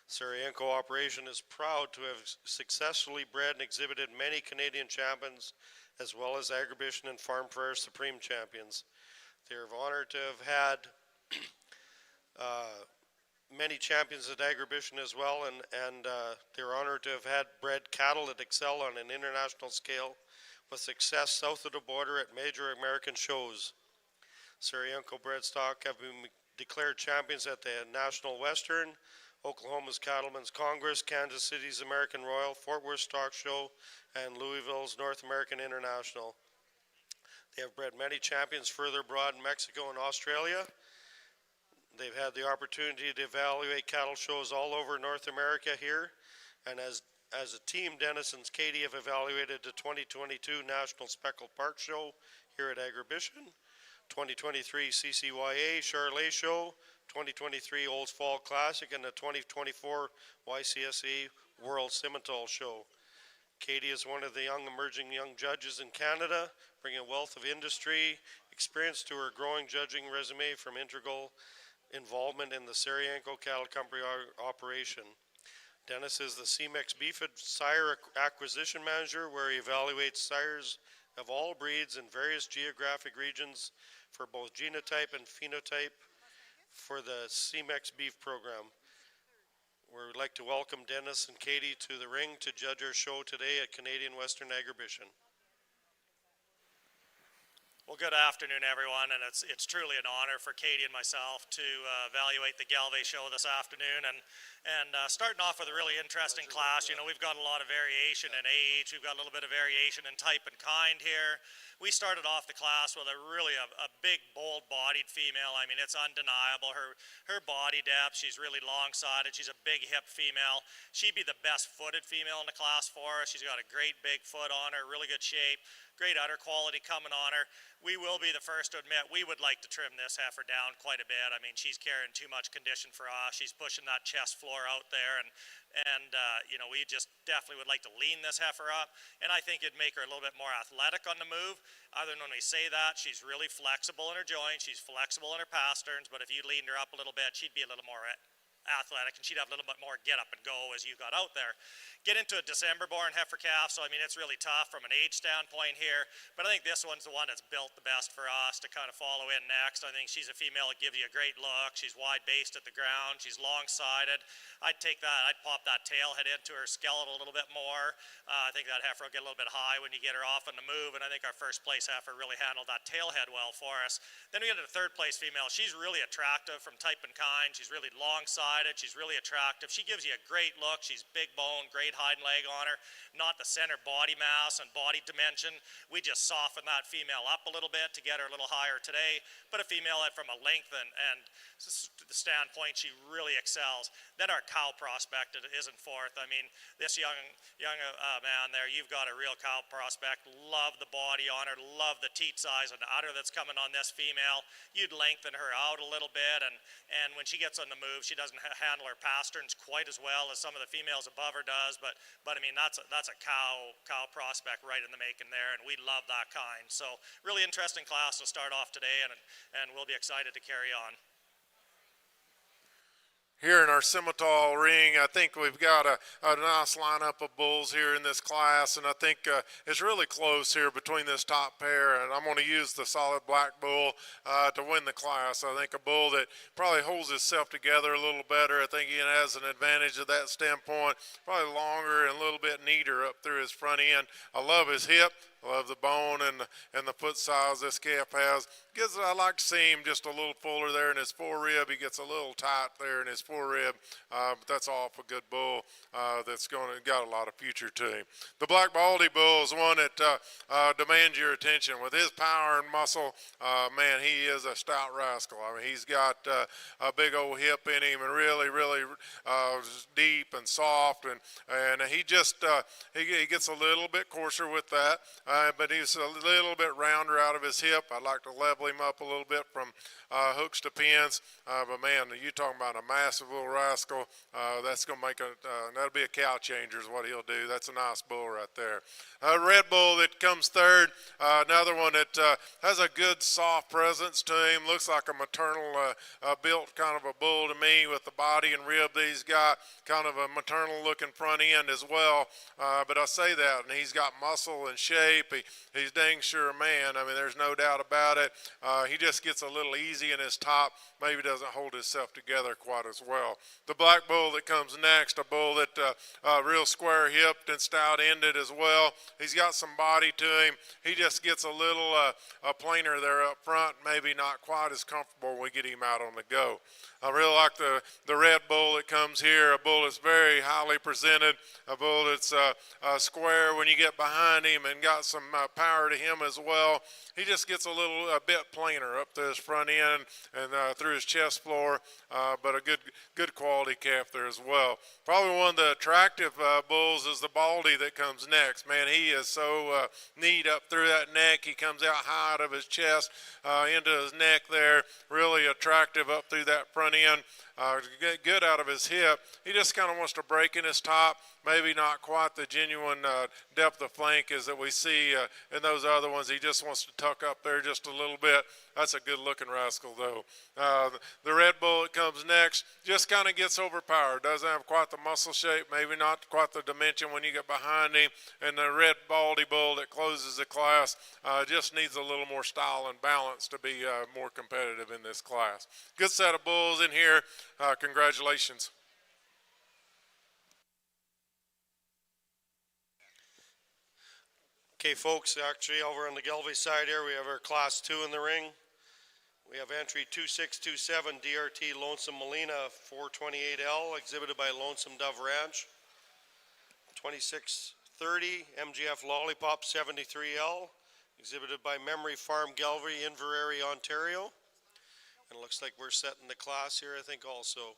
Sarienko operation is proud to have successfully bred and exhibited many Canadian champions, as well as Agribition and Farm Fair Supreme champions. They are honored to have had many champions at Agribition as well, and they're honored to have had bred cattle that excel on an international scale with success south of the border at major American shows. Sarienko bred stock have been declared champions at the National Western, Oklahoma's Cattlemen's Congress, Kansas City's American Royal, Fort Worth Stock Show, and Louisville's North American International. They have bred many champions further abroad in Mexico and Australia. They've had the opportunity to evaluate cattle shows all over North America here, and as a team, Dennis and Katie have evaluated the 2022 National Speckle Park Show here at Agribition, 2023 CCYA Charolais Show, 2023 Olds Fall Classic, and the 2024 YCSA World Simmental Show. Katie is one of the emerging young judges in Canada, bringing a wealth of industry experience to her growing judging resume from integral involvement in the Sarienko Cattle Company operation. Dennis is the CMEX Beefed Sire Acquisition Manager, where he evaluates sires of all breeds in various geographic regions for both genotype and phenotype for the CMEX Beef Program. We'd like to welcome Dennis and Katie to the ring to judge our show today at Canadian Western Agribition. Well, good afternoon, everyone, and it's truly an honor for Katie and myself to evaluate the Gelbvieh show this afternoon. And starting off with a really interesting class, you know, we've got a lot of variation in age, we've got a little bit of variation in type and kind here. We started off the class with a big, bold-bodied female. I mean, it's undeniable. Her body depth, she's really long-sided. She's a big hip female. She'd be the best footed female in the class for us. She's got a great big foot on her, really good shape. great udder quality coming on her. We will be the first to admit we would like to trim this heifer down quite a bit. I mean, she's carrying too much condition for us. She's pushing that chest floor out there, and you know, we just definitely would like to lean this heifer up, and I think it'd make her a little bit more athletic on the move. Other than when we say that, she's really flexible in her joints, she's flexible in her pasterns, but if you leaned her up a little bit, she'd be a little more athletic, and she'd have a little bit more get up and go as you got out there. Get into a December born heifer calf, so I mean, it's really tough from an age standpoint here, but I think this one's the one that's built the best for us to kind of follow in next. I think she's a female that gives you a great look. She's wide based at the ground, she's long sided. I'd take that, I'd pop that tail head into her skeletal a little bit more. I think that heifer will get a little bit high when you get her off on the move, and I think our first place heifer really handled that tail head well for us. Then we get to the third place female. She's really attractive from type and kind. She's really long sided, she's really attractive. She gives you a great look. She's big bone, great hide and leg on her, not the center body mass and body dimension. We just soften that female up a little bit to get her a little higher today, but a female that from a length and the standpoint, she really excels. Then our cow prospect isn't fourth. I mean, this young man there, you've got a real cow prospect. Love the body on her, love the teat size and udder that's coming on this female. You'd lengthen her out a little bit, and when she gets on the move, she doesn't handle her pasterns quite as well as some of the females above her does, but I mean, that's a cow prospect right in the making there, and we love that kind. So really interesting class to start off today, and we'll be excited to carry on. Here in our Simmental ring, I think we've got a nice lineup of bulls here in this class, and I think it's really close here between this top pair, and I'm going to use the solid black bull to win the class. I think a bull that probably holds himself together a little better. I think he has an advantage of that standpoint, probably longer and a little bit neater up through his front end. I love his hip. I love the bone and the foot size this calf has. I like to see him just a little fuller there in his forerib. He gets a little tight there in his forerib, but that's all for a good bull that's got a lot of future to him. The Black Baldy bull is one that demands your attention. With his power and muscle, man, he is a stout rascal. I mean, he's got a big old hip in him and really deep and soft, and he just he gets a little bit coarser with that. But he's a little bit rounder out of his hip. I'd like to level him up a little bit from hooks to pins. But man, you're talking about a massive little rascal. That's going to make that'll be a cow changer is what he'll do. That's a nice bull right there. Red bull that comes third, another one that has a good soft presence to him. Looks like a maternal built kind of a bull to me with the body and rib that he's got. Kind of a maternal looking front end as well. But I say that, and he's got muscle and shape. He's dang sure a man. I mean, there's no doubt about it. He just gets a little easy in his top. Maybe doesn't hold himself together quite as well. The black bull that comes next, a bull that real square hipped and stout ended as well. He's got some body to him. He just gets a little plainer there up front, maybe not quite as comfortable when we get him out on the go. I really like the red bull that comes here, a bull that's very highly presented, a bull that's square when you get behind him and got some power to him as well. He just gets a bit plainer up to his front end and through his chest floor, but a good quality calf there as well. Probably one of the attractive bulls is the Baldy that comes next. Man, he is so neat up through that neck. He comes out high out of his chest into his neck there, really attractive up through that front end. Good out of his hip. He just kind of wants to break in his top, maybe not quite the genuine depth of flank as that we see in those other ones. He just wants to tuck up there just a little bit. That's a good looking rascal though. The red bull that comes next just kind of gets overpowered. Doesn't have quite the muscle shape, maybe not quite the dimension when you get behind him. And the red Baldy bull that closes the class just needs a little more style and balance to be more competitive in this class. Good set of bulls in here. Congratulations. Okay, folks, actually over on the Gelbvieh side here, we have our Class 2 in the ring. We have entry 2627 DRT Lonesome Molina 428L, exhibited by Lonesome Dove Ranch. 2630 MGF Lollipop 73L, exhibited by Memory Farm Gelbvieh, Inverary, Ontario. And it looks like we're setting the class here, I think, also.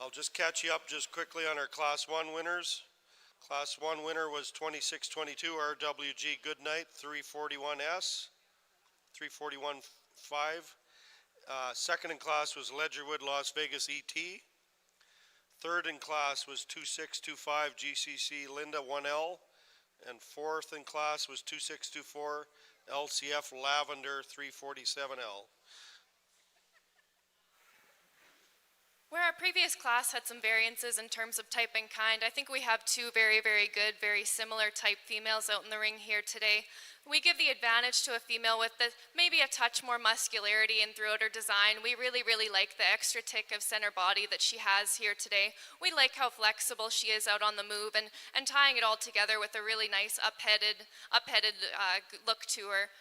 I'll just catch you up just quickly on our Class 1 winners. Class 1 winner was 2622 RWG Goodnight 341S, 341.5. Second in class was Ledgerwood Las Vegas ET. Third in class was 2625 GCC Linda 1L. And fourth in class was 2624 LCF Lavender 347L. Where our previous class had some variances in terms of type and kind, I think we have two very, very good, very similar type females out in the ring here today. We give the advantage to a female with maybe a touch more muscularity and throughout her design. We really, really like the extra tick of center body that she has here today. We like how flexible she is out on the move and tying it all together with a really nice up-headed look to her.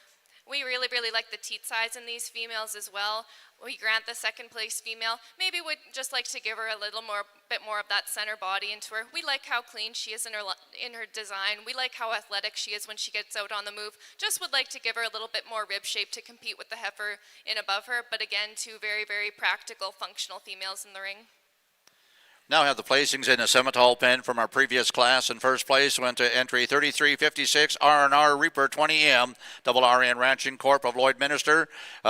We really, really like the teat size in these females as well. We grant the second place female. Maybe would just like to give her a bit more of that center body into her. We like how clean she is in her design. We like how athletic she is when she gets out on the move. Just would like to give her a little bit more rib shape to compete with the heifer in above her. But again, two very, very practical, functional females in the ring. Now have the placings in the Simmental pen from our previous class. In first place went to entry 3356 R&R Reaper 20M, Double RN Ranching Corp of Lloydminster.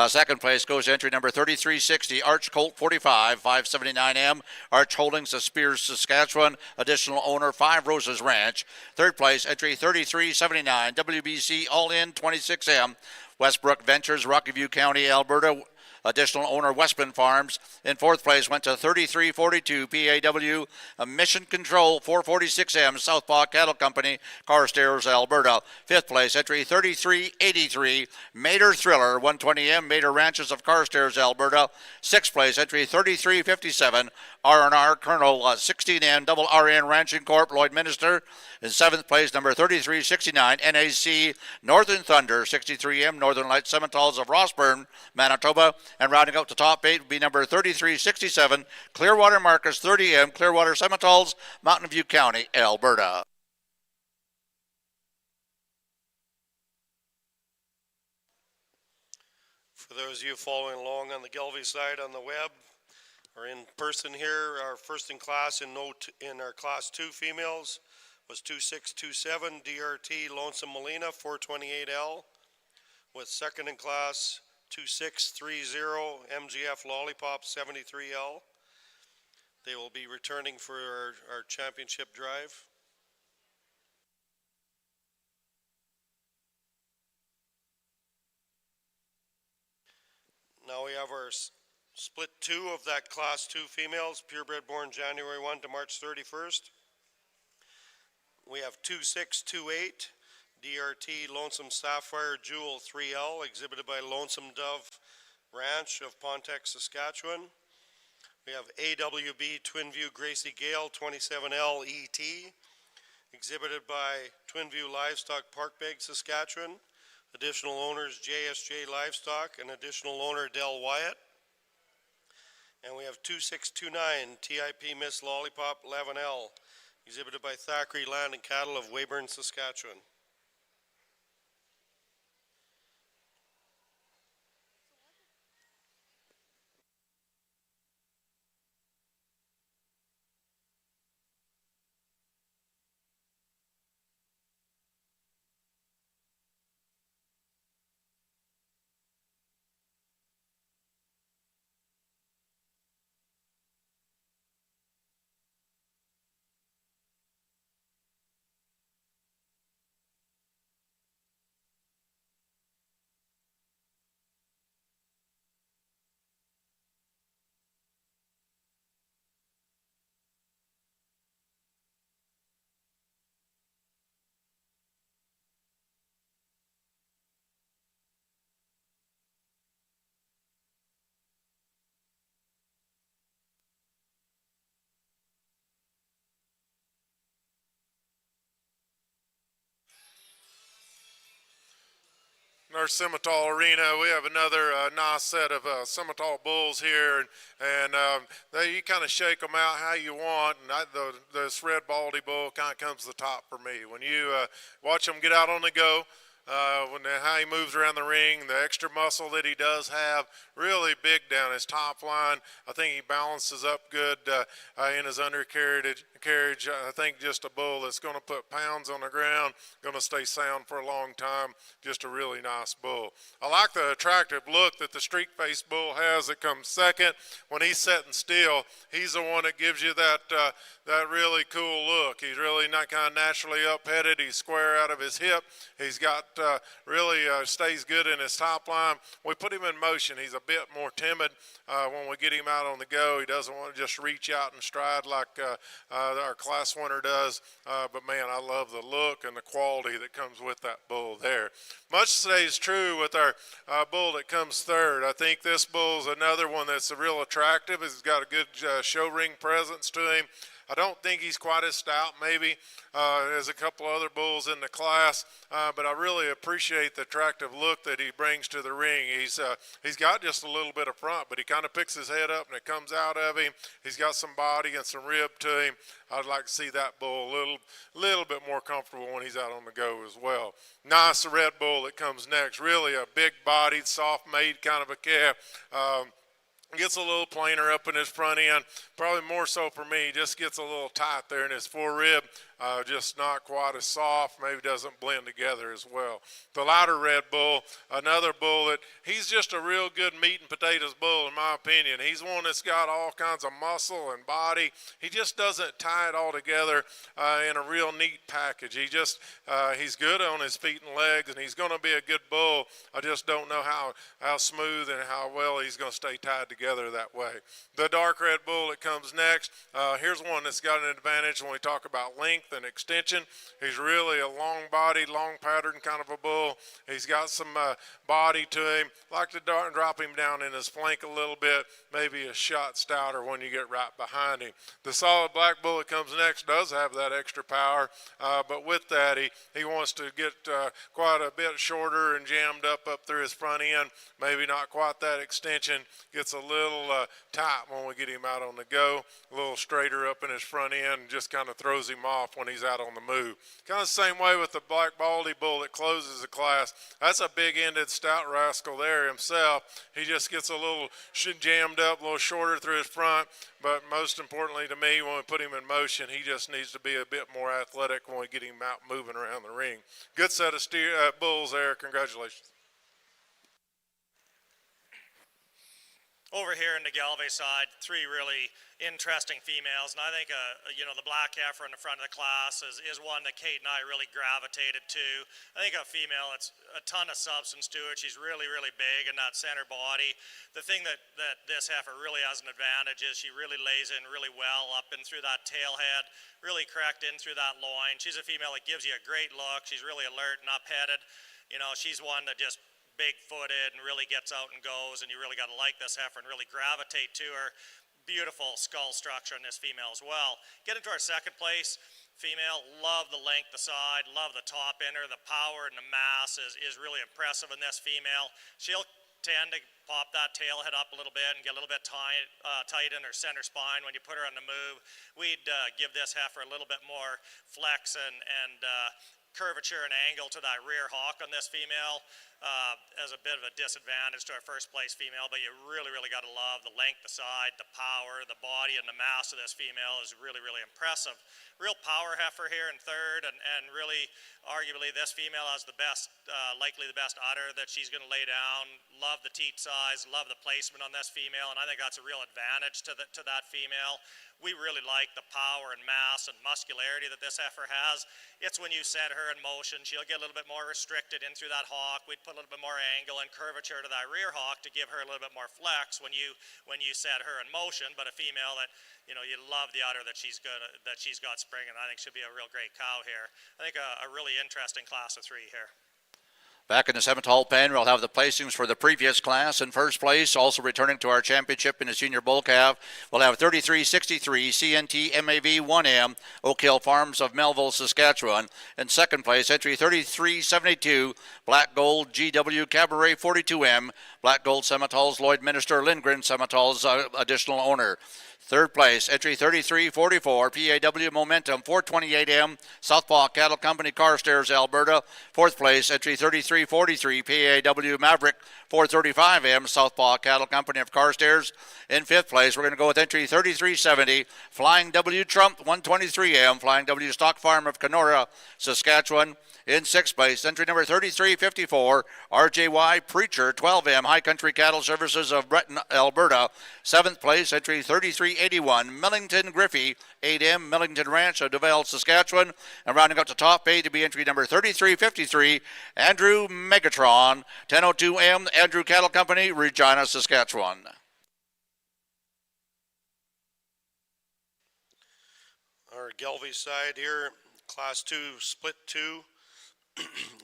Second place goes entry number 3360 Arch Colt 45 579M, Arch Holdings of Spears, Saskatchewan. Additional owner 5 Roses Ranch. Third place entry 3379 WBC All In 26M, Westbrook Ventures, Rocky County, Alberta. Additional owner Westman Farms. In fourth place went to 3342 PAW Mission Control 446M Southpaw Cattle Company, Carstairs, Alberta. Fifth place entry 3383 Mater Thriller 120M Mater Ranches of Carstairs, Alberta. Sixth place entry 3357 R&R Colonel 16N Double RN Ranching Corp Lloydminster. In seventh place number 3369 NAC Northern Thunder 63M Northern Light Simmentals of Rossburn, Manitoba. And rounding out the top 8 would be number 3367 Clearwater Marcus 30M Clearwater Simmentals, Mountain View County, Alberta. For those of you following along on the Gelbvieh side on the web or in person here, our first in class in our class 2 females was 2627 DRT Lonesome Molina 428L, with second in class 2630 MGF Lollipop 73L. They will be returning for our championship drive. Now we have our split 2 of that class 2 females, purebred born January 1 to March 31st. We have 2628 DRT Lonesome Sapphire Jewel 3L, exhibited by Lonesome Dove Ranch of Pontiac, Saskatchewan. We have AWB Twinview Gracie Gale 27L ET, exhibited by Twinview Livestock Parkbeg, Saskatchewan. Additional owners JSJ Livestock and additional owner Del Wyatt. And we have 2629 TIP Miss Lollipop 11L, exhibited by Thackeray Land and Cattle of Weyburn, Saskatchewan. In our Simmental arena, we have another nice set of Simmental bulls here, and you kind of shake them out how you want, and this red baldy bull kind of comes to the top for me. When you watch them get out on the go, How he moves around the ring, the extra muscle that he does have, really big down his top line. I think he balances up good in his undercarriage. I think just a bull that's going to put pounds on the ground, going to stay sound for a long time. Just a really nice bull. I like the attractive look that the streak-faced bull has that comes second. When he's sitting still, he's the one that gives you that that really cool look. He's really not kind of naturally up-headed. He's square out of his hip. He's got really stays good in his top line. We put him in motion. He's a bit more timid when we get him out on the go. He doesn't want to just reach out and stride like our class winner does. But man, I love the look and the quality that comes with that bull there. Much stays true with our bull that comes third. I think this bull's another one that's real attractive. He's got a good show ring presence to him. I don't think he's quite as stout maybe as a couple other bulls in the class, but I really appreciate the attractive look that he brings to the ring. He's got just a little bit of front, but he kind of picks his head up and it comes out of him. He's got some body and some rib to him. I'd like to see that bull a little bit more comfortable when he's out on the go as well. Nice red bull that comes next. Really a big-bodied, soft-made kind of a calf. Gets a little plainer up in his front end, probably more so for me. Just gets a little tight there in his fore rib, just not quite as soft, maybe doesn't blend together as well. The lighter red bull, another bull that he's just a real good meat and potatoes bull in my opinion. He's one that's got all kinds of muscle and body. He just doesn't tie it all together in a real neat package. He's good on his feet and legs, and he's going to be a good bull. I just don't know how smooth and how well he's going to stay tied together that way. The dark red bull that comes next, here's one that's got an advantage when we talk about length and extension. He's really a long-bodied, long-patterned kind of a bull. He's got some body to him. Like to drop him down in his flank a little bit, maybe a shot stouter when you get right behind him. The solid black bull that comes next does have that extra power, but with that, he wants to get quite a bit shorter and jammed up through his front end. Maybe not quite that extension. Gets a little tight when we get him out on the go. A little straighter up in his front end, just kind of throws him off when he's out on the move. Kind of the same way with the black baldy bull that closes the class. That's a big-ended stout rascal there himself. He just gets a little jammed up, a little shorter through his front, but most importantly to me, when we put him in motion, he just needs to be a bit more athletic when we get him out moving around the ring. Good set of bulls there. Congratulations. Over here in the Gelbvieh side, three really interesting females, and I think the black heifer in the front of the class is one that Kate and I really gravitated to. I think a female that's a ton of substance to it. She's really, really big in that center body. The thing that this heifer really has an advantage is she really lays in really well up and through that tail head, really correct in through that loin. She's a female that gives you a great look. She's really alert and up-headed. You know, she's one that just big-footed and really gets out and goes, and you really got to like this heifer and really gravitate to her. Beautiful skull structure in this female as well. Get into our second place female. Love the length, the side, love the top in her. The power and the mass is really impressive in this female. She'll tend to pop that tail head up a little bit and get a little bit tight in her center spine when you put her on the move. We'd give this heifer a little bit more flex and curvature and angle to that rear hock on this female as a bit of a disadvantage to our first place female, but you really, really got to love the length, the side, the power, the body, and the mass of this female is really, really impressive. Real power heifer here in third, and really arguably this female has the best, likely the best udder that she's going to lay down. Love the teat size, love the placement on this female, and I think that's a real advantage to that female. We really like the power and mass and muscularity that this heifer has. It's when you set her in motion, she'll get a little bit more restricted in through that hock. We'd put a little bit more angle and curvature to that rear hock to give her a little bit more flex when you set her in motion. But a female that, you know, you love the udder that she's got springing. I think she'll be a real great cow here. I think a really interesting class of three here. Back in the Simmental pen, we'll have the placings for the previous class. In first place, also returning to our championship in the senior bull calf, we'll have 3363 CNT MAV 1M, Oak Hill Farms of Melville, Saskatchewan. In second place, entry 3372 Black Gold GW Cabaret 42M, Black Gold Simmental's Lloyd Minister Lindgren Simmental's additional owner. Third place, entry 3344, PAW Momentum, 428M, Southpaw Cattle Company, Carstairs, Alberta. Fourth place, entry 3343, PAW Maverick, 435M, Southpaw Cattle Company of Carstairs. In fifth place, we're going to go with entry 3370, Flying W Trump, 123M, Flying W Stock Farm of Kenora, Saskatchewan. In sixth place, entry number 3354, RJY Preacher, 12M, High Country Cattle Services of Breton, Alberta. Seventh place, entry 3381, Millington Griffey, 8M, Millington Ranch of Duval, Saskatchewan. And rounding up the top eight to be entry number 3353, Andrew Megatron, 1002M, Andrew Cattle Company, Regina, Saskatchewan. Our Gelbvieh side here, Class 2, Split 2.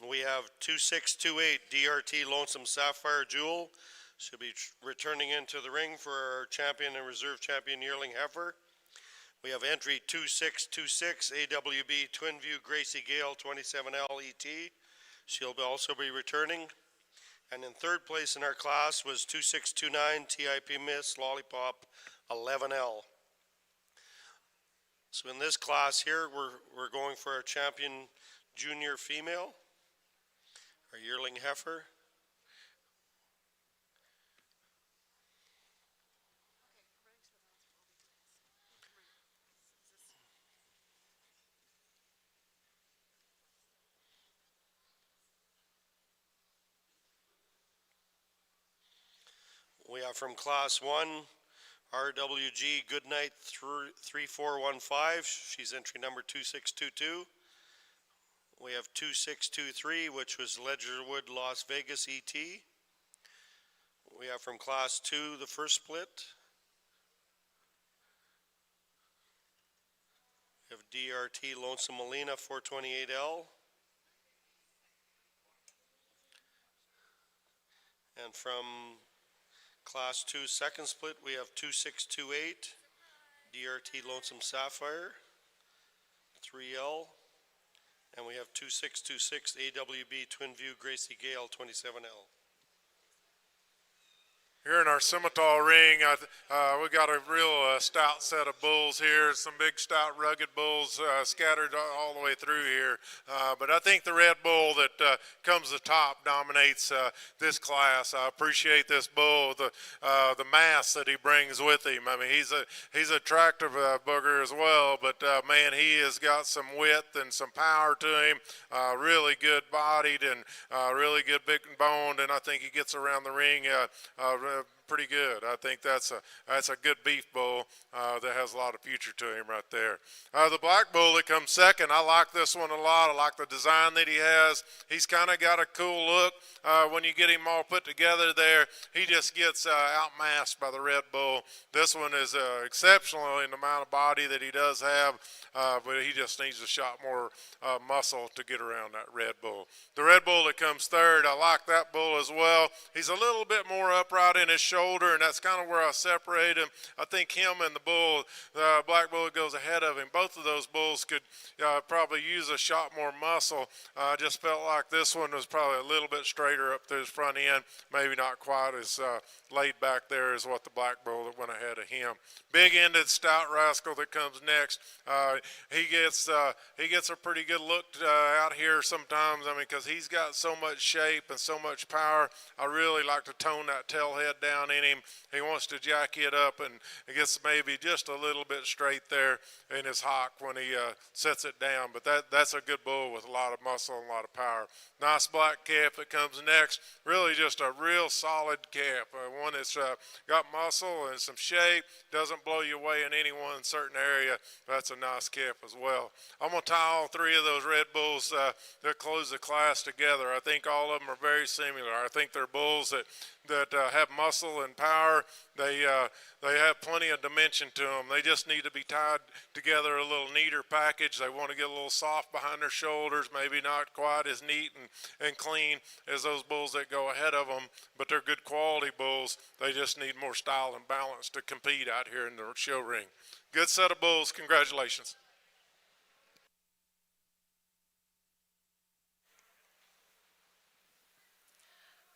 We have 2628 DRT Lonesome Sapphire Jewel. She'll be returning into the ring for our champion and reserve champion Yearling Heifer. We have entry 2626 AWB Twinview Gracie Gale 27L ET. She'll also be returning. And in third place in our class was 2629 TIP Miss Lollipop 11L. So in this class here, we're going for our champion junior female, our yearling heifer. We have from class 1, RWG Goodnight 3415. She's entry number 2622. We have 2623, which was Ledgerwood Las Vegas ET. We have from class 2, the first split. We have DRT Lonesome Molina 428L. And from class 2, second split, we have 2628, DRT Lonesome Sapphire 3L. And we have 2626 AWB Twinview Gracie Gale 27L. Here in our Simmental ring, we got a real stout set of bulls here. Some big, stout, rugged bulls scattered all the way through here. But I think the red bull that comes to top dominates this class. I appreciate this bull, the mass that he brings with him. I mean, he's an attractive booger as well. But man, he has got some width and some power to him. Really good bodied and really good big boned, and I think he gets around the ring pretty good. I think that's a good beef bull that has a lot of future to him right there. The black bull that comes second, I like this one a lot. I like the design that he has. He's kind of got a cool look. When you get him all put together there, he just gets outmassed by the red bull. This one is exceptional in the amount of body that he does have, but he just needs a shot more muscle to get around that red bull. The red bull that comes third, I like that bull as well. He's a little bit more upright in his shoulder, and that's kind of where I separate him. I think him and the bull, the black bull that goes ahead of him, both of those bulls could probably use a shot more muscle. I just felt like this one was probably a little bit straighter up to his front end, maybe not quite as laid back there as what the black bull that went ahead of him. Big-ended stout rascal that comes next. He gets a pretty good look out here sometimes. I mean, because he's got so much shape and so much power. I really like to tone that tail head down in him. He wants to jack it up, and it gets maybe just a little bit straight there in his hock when he sets it down. But that's a good bull with a lot of muscle and a lot of power. Nice black calf that comes next. Really just a real solid calf. One that's got muscle and some shape. Doesn't blow you away in any one certain area. That's a nice calf as well. I'm going to tie all three of those red bulls that close the class together. I think all of them are very similar. I think they're bulls that have muscle and power. They have plenty of dimension to them. They just need to be tied together a little neater package. They want to get a little soft behind their shoulders, maybe not quite as neat and clean as those bulls that go ahead of them, but they're good quality bulls. They just need more style and balance to compete out here in the show ring. Good set of bulls. Congratulations.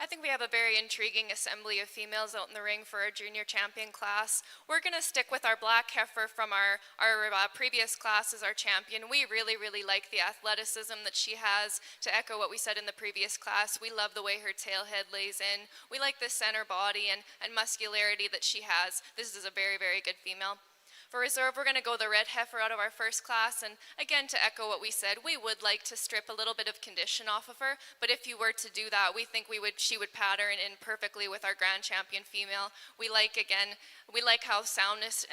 I think we have a very intriguing assembly of females out in the ring for our junior champion class. We're going to stick with our black heifer from our previous class as our champion. We really, really like the athleticism that she has. To echo what we said in the previous class, we love the way her tail head lays in. We like the center body and muscularity that she has. This is a very, very good female. For reserve, we're going to go the red heifer out of our first class, and again, to echo what we said, we would like to strip a little bit of condition off of her, but if you were to do that, we think she would pattern in perfectly with our grand champion female. We like how her soundness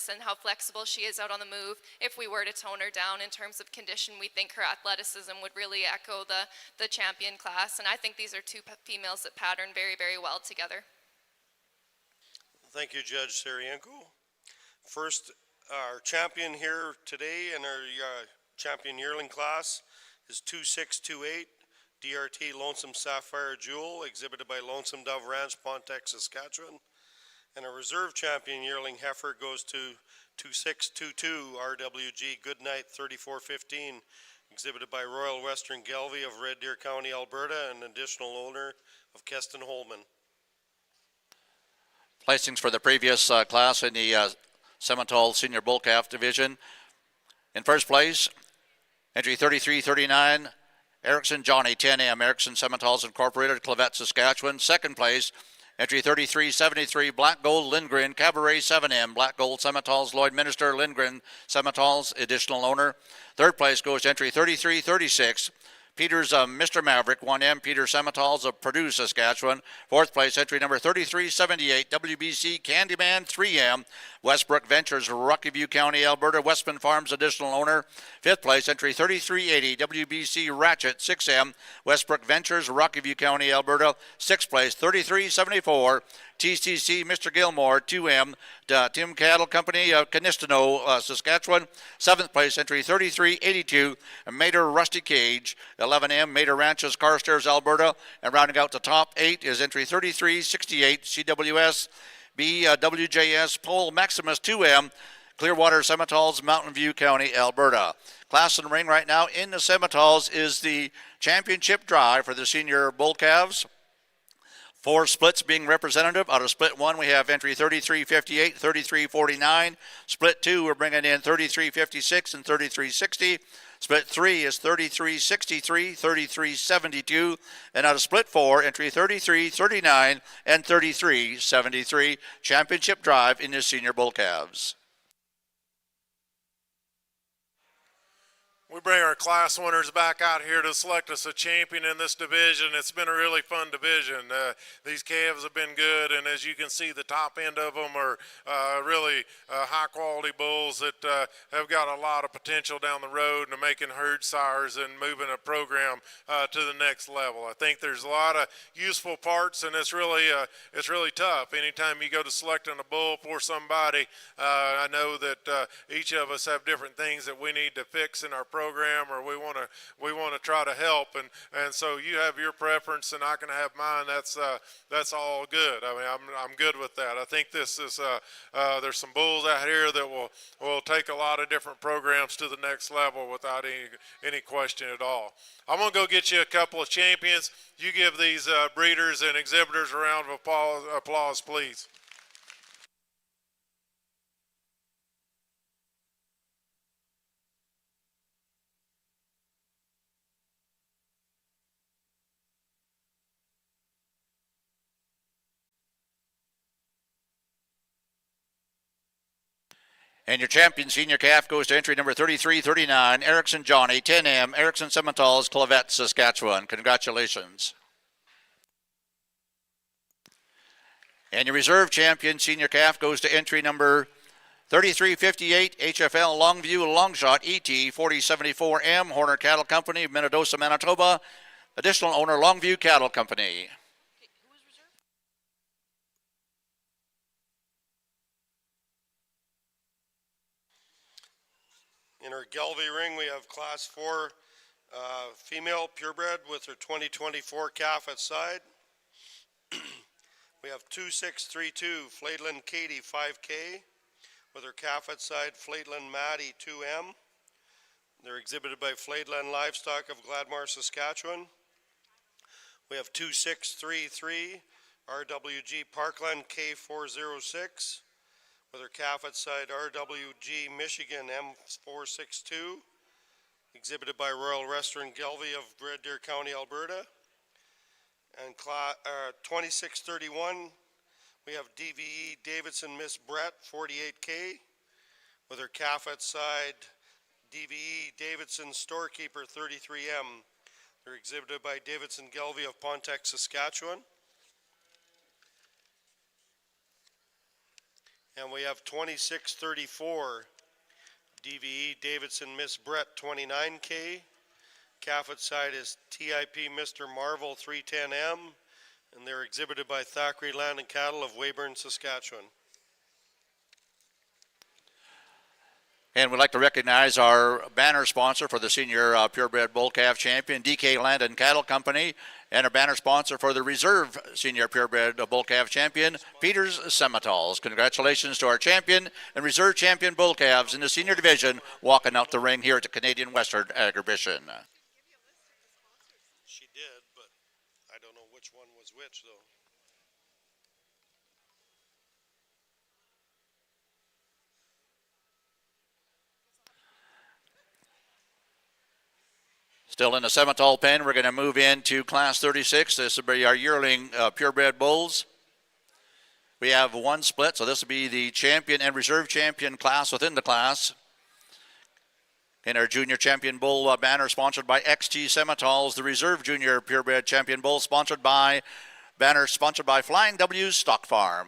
and how flexible she is out on the move. If we were to tone her down in terms of condition, we think her athleticism would really echo the champion class, and I think these are two females that pattern very, very well together. Thank you, Judge Sarienko. First, our champion here today in our champion yearling class is 2628 DRT Lonesome Sapphire Jewel, exhibited by Lonesome Dove Ranch, Pontiac, Saskatchewan. And our reserve champion yearling heifer goes to 2622 RWG Goodnight 3415, exhibited by Royal Western Gelbvieh of Red Deer County, Alberta, and additional owner of Keston Holman. Placings for the previous class in the Simmental Senior Bull Calf Division. In first place, entry 3339, Erickson Johnny, 10M, Erickson Simmentals Incorporated, Clavet, Saskatchewan. Second place, entry 3373, Black Gold Lindgren, Cabaret 7M, Black Gold Simmentals, Lloyd Minister, Lindgren Simmentals, additional owner. Third place goes to entry 3336, Peters Mr. Maverick, 1M, Peter Simmentals of Purdue, Saskatchewan. Fourth place, entry number 3378, WBC Candyman 3M, Westbrook Ventures, Rocky View County, Alberta, Westman Farms, additional owner. Fifth place, entry 3380, WBC Ratchet 6M, Westbrook Ventures, Rocky View County, Alberta. Sixth place, 3374, TCC Mr. Gilmore, 2M, Tim Cattle Company, Canistano, Saskatchewan. Seventh place, entry 3382, Mater Rusty Cage, 11M, Mater Ranches, Carstairs, Alberta. And rounding out the top 8 is entry 3368, CWS, BWJS, Pole Maximus 2M, Clearwater Simmentals, Mountain View County, Alberta. Class in the ring right now in the Simmentals is the championship drive for the senior bull calves. 4 splits being representative. Out of split 1, we have entry 3358, 3349. Split 2, we're bringing in 3356 and 3360. Split 3 is 3363, 3372. And out of split 4, entry 3339 and 3373. Championship drive in the senior bull calves. We bring our class winners back out here to select us a champion in this division. It's been a really fun division. These calves have been good, and as you can see, the top end of them are really high-quality bulls that have got a lot of potential down the road and making herd sires and moving a program to the next level. I think there's a lot of useful parts, and it's really tough. Anytime you go to selecting a bull for somebody, I know that each of us have different things that we need to fix in our program, or we want to try to help, and so you have your preference and I can have mine. That's all good. I mean, I'm good with that. I think this is there's some bulls out here that will take a lot of different programs to the next level without any question at all. I'm gonna go get you a couple of champions. You give these breeders and exhibitors a round of applause, please. And your champion senior calf goes to entry number 3339, Erickson Johnny, 10M, Erickson Simmentals, Clavet, Saskatchewan. Congratulations. And your reserve champion senior calf goes to entry number 3358, HFL Longview Longshot ET 4074M, Horner Cattle Company, Minnedosa, Manitoba. Additional owner, Longview Cattle Company. In our Gelbvieh ring, we have Class 4 female purebred with her 2024 calf at side. We have 2632 Flaidland Katie 5K with her calf at side, Flaidland Maddie 2M. They're exhibited by Flaidland Livestock of Gladmar, Saskatchewan. We have 2633 RWG Parkland K406 with her calf at side RWG Michigan M462, exhibited by Royal Western Gelbvieh of Red Deer County, Alberta. And 2631, we have DVE Davidson Miss Brett 48K with her calf at side DVE Davidson Storekeeper 33M. They're exhibited by Davidson Gelbvieh of Pontiac, Saskatchewan. And we have 2634 DVE Davidson Miss Brett 29K. Calf at side is TIP Mr. Marvel 310M, and they're exhibited by Thackeray Land and Cattle of Weyburn, Saskatchewan. And we'd like to recognize our banner sponsor for the Senior Purebred Bull Calf Champion, DK Land and Cattle Company, and our banner sponsor for the Reserve Senior Purebred Bull Calf Champion, Peter's Simmentals. Congratulations to our champion and Reserve Champion Bull Calves in the Senior Division walking out the ring here at the Canadian Western Agribition. She did, but I don't know which one was which, though. Still in the Simmental pen, we're going to move into Class 36. This will be our yearling purebred bulls. We have one split, so this will be the champion and reserve champion class within the class. In our junior champion bull banner sponsored by XT Simmentals, the reserve junior purebred champion bull banner sponsored by Flying W Stock Farm.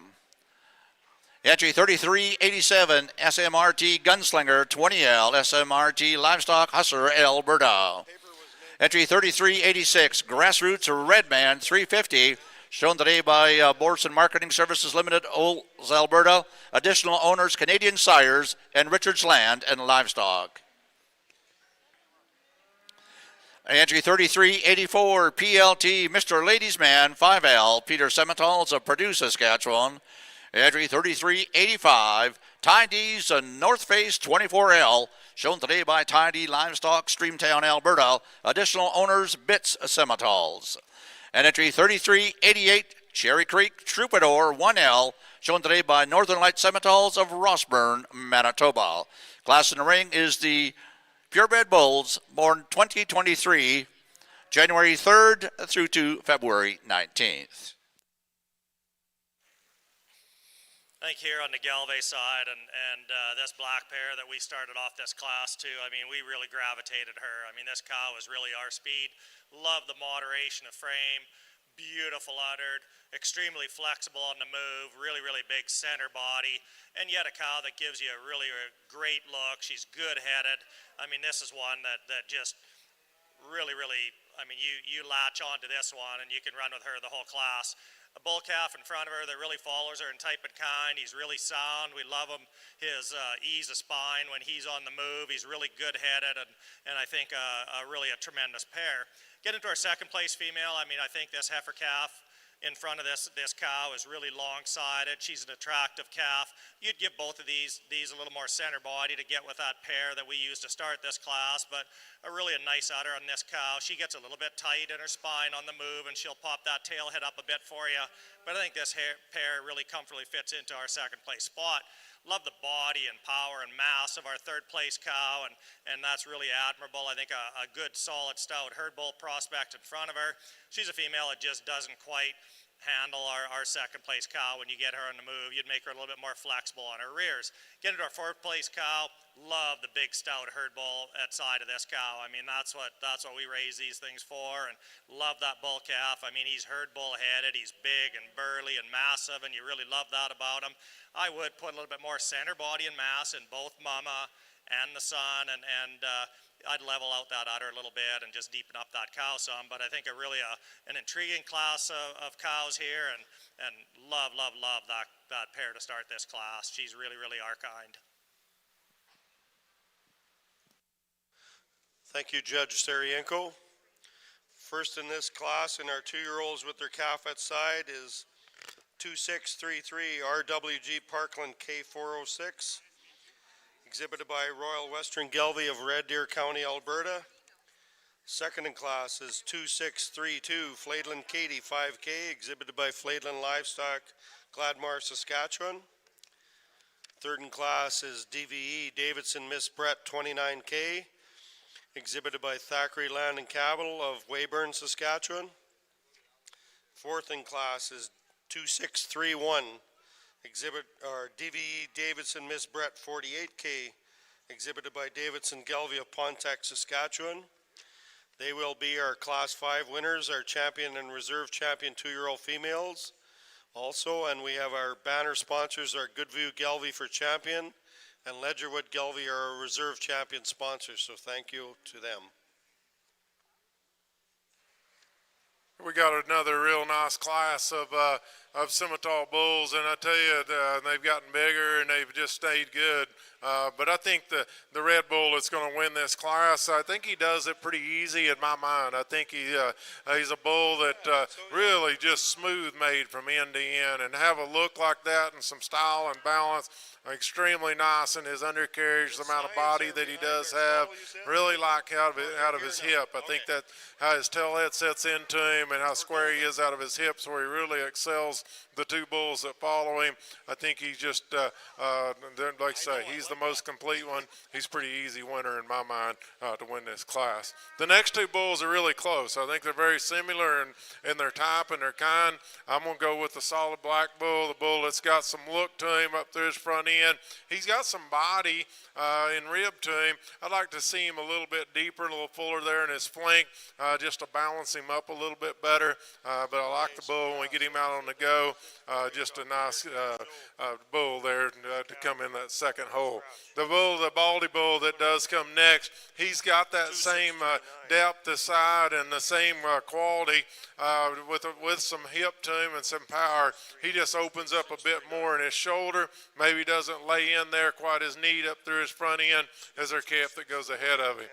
Entry 3387 SMRT Gunslinger 20L SMRT Livestock Hustler Alberta. Entry 3386 Grassroots Redman 350, shown today by Borson Marketing Services Limited, Olds, Alberta. Additional owners Canadian Sires and Richards Land and Livestock. Entry 3384 PLT Mr. Ladies Man 5L Peter Simmentals of Purdue, Saskatchewan. Entry 3385 Ty D's North Face 24L, shown today by Ty D Livestock, Streamtown, Alberta. Additional owners, Bits Simmentals. And entry 3388 Cherry Creek Troubadour 1L, shown today by Northern Light Simmentals of Rossburn, Manitoba. Class in the ring is the Purebred Bulls, born 2023, January 3rd through to February 19th. I think here on the Gelbvieh side and this black pair that we started off this class too, I mean, we really gravitated her. I mean, this cow is really our speed. Love the moderation of frame, beautiful uddered, extremely flexible on the move, really, really big center body, and yet a cow that gives you a really great look. She's good-headed. I mean, this is one that just really, really, I mean, you latch onto this one and you can run with her the whole class. A bull calf in front of her that really follows her in type and kind. He's really sound. We love him. His ease of spine when he's on the move. He's really good-headed and I think really a tremendous pair. Get into our second place female. I mean, I think this heifer calf in front of this cow is really long-sided. She's an attractive calf. You'd give both of these a little more center body to get with that pair that we used to start this class, but really a nice udder on this cow. She gets a little bit tight in her spine on the move, and she'll pop that tail head up a bit for you. But I think this pair really comfortably fits into our second place spot. Love the body and power and mass of our third place cow, and that's really admirable. I think a good, solid, stout herd bull prospect in front of her. She's a female that just doesn't quite handle our second place cow. When you get her on the move, you'd make her a little bit more flexible on her rears. Get into our fourth place cow. Love the big stout herd bull at side of this cow. I mean, that's what we raise these things for, and love that bull calf. I mean, he's herd bull headed. He's big and burly and massive, and you really love that about him. I would put a little bit more center body and mass in both mama and the son, and I'd level out that udder a little bit and just deepen up that cow some. But I think an intriguing class of cows here, and love that pair to start this class. She's really, really our kind. Thank you, Judge Sarienko. First in this class in our 2-year-olds with their calf at side is 2633 RWG Parkland K406, exhibited by Royal Western Gelbvieh of Red Deer County, Alberta. Second in class is 2632 Flaidland Katie 5K, exhibited by Flaidland Livestock, Gladmar, Saskatchewan. Third in class is DVE Davidson Miss Brett 29K, exhibited by Thackeray Land and Capital of Weyburn, Saskatchewan. Fourth in class is 2631 DVE Davidson Miss Brett 48K, exhibited by Davidson Gelbvieh of Pontiac, Saskatchewan. They will be our Class 5 winners, our champion and reserve champion 2-year-old females. Also, and we have our banner sponsors, our Goodview Gelbvieh for champion, and Ledgerwood Gelbvieh are our reserve champion sponsors, so thank you to them. We got another real nice class of Simmental bulls, and I tell you, they've gotten bigger and they've just stayed good. But I think the Red Bull that's going to win this class, I think he does it pretty easy in my mind. I think he's a bull that really just smooth made from end to end, and have a look like that and some style and balance. Extremely nice in his undercarriage, the amount of body that he does have. Really like out of his hip. I think that how his tail head sets into him and how square he is out of his hips, where he really excels the two bulls that follow him. I think he's just, like I say, he's the most complete one. He's pretty easy winner in my mind to win this class. The next two bulls are really close. I think they're very similar in their type and their kind. I'm going to go with the solid black bull, the bull that's got some look to him up through his front end. He's got some body in rib to him. I'd like to see him a little bit deeper, a little fuller there in his flank, just to balance him up a little bit better. But I like the bull when we get him out on the go. Just a nice bull there to come in that second hole. The Baldy bull that does come next, he's got that same depth to side and the same quality with some hip to him and some power. He just opens up a bit more in his shoulder. Maybe doesn't lay in there quite as neat up through his front end as their calf that goes ahead of him.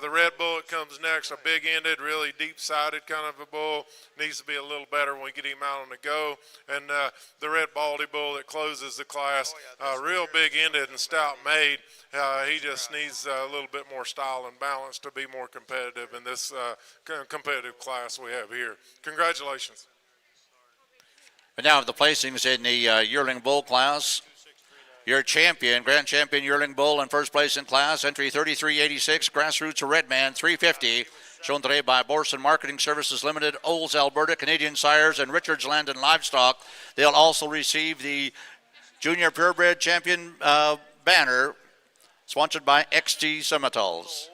The Red Bull that comes next, a big-ended, really deep-sided kind of a bull. Needs to be a little better when we get him out on the go. And the Red Baldy bull that closes the class, real big-ended and stout-made. He just needs a little bit more style and balance to be more competitive in this competitive class we have here. Congratulations. And now the placings in the Yearling Bull class. Your champion, Grand Champion Yearling Bull in first place in class, entry 3386, Grassroots Redman 350, shown today by Borson Marketing Services Limited, Olds, Alberta, Canadian Sires, and Richards Land and Livestock. They'll also receive the Junior Purebred Champion banner, sponsored by XT Simmentals.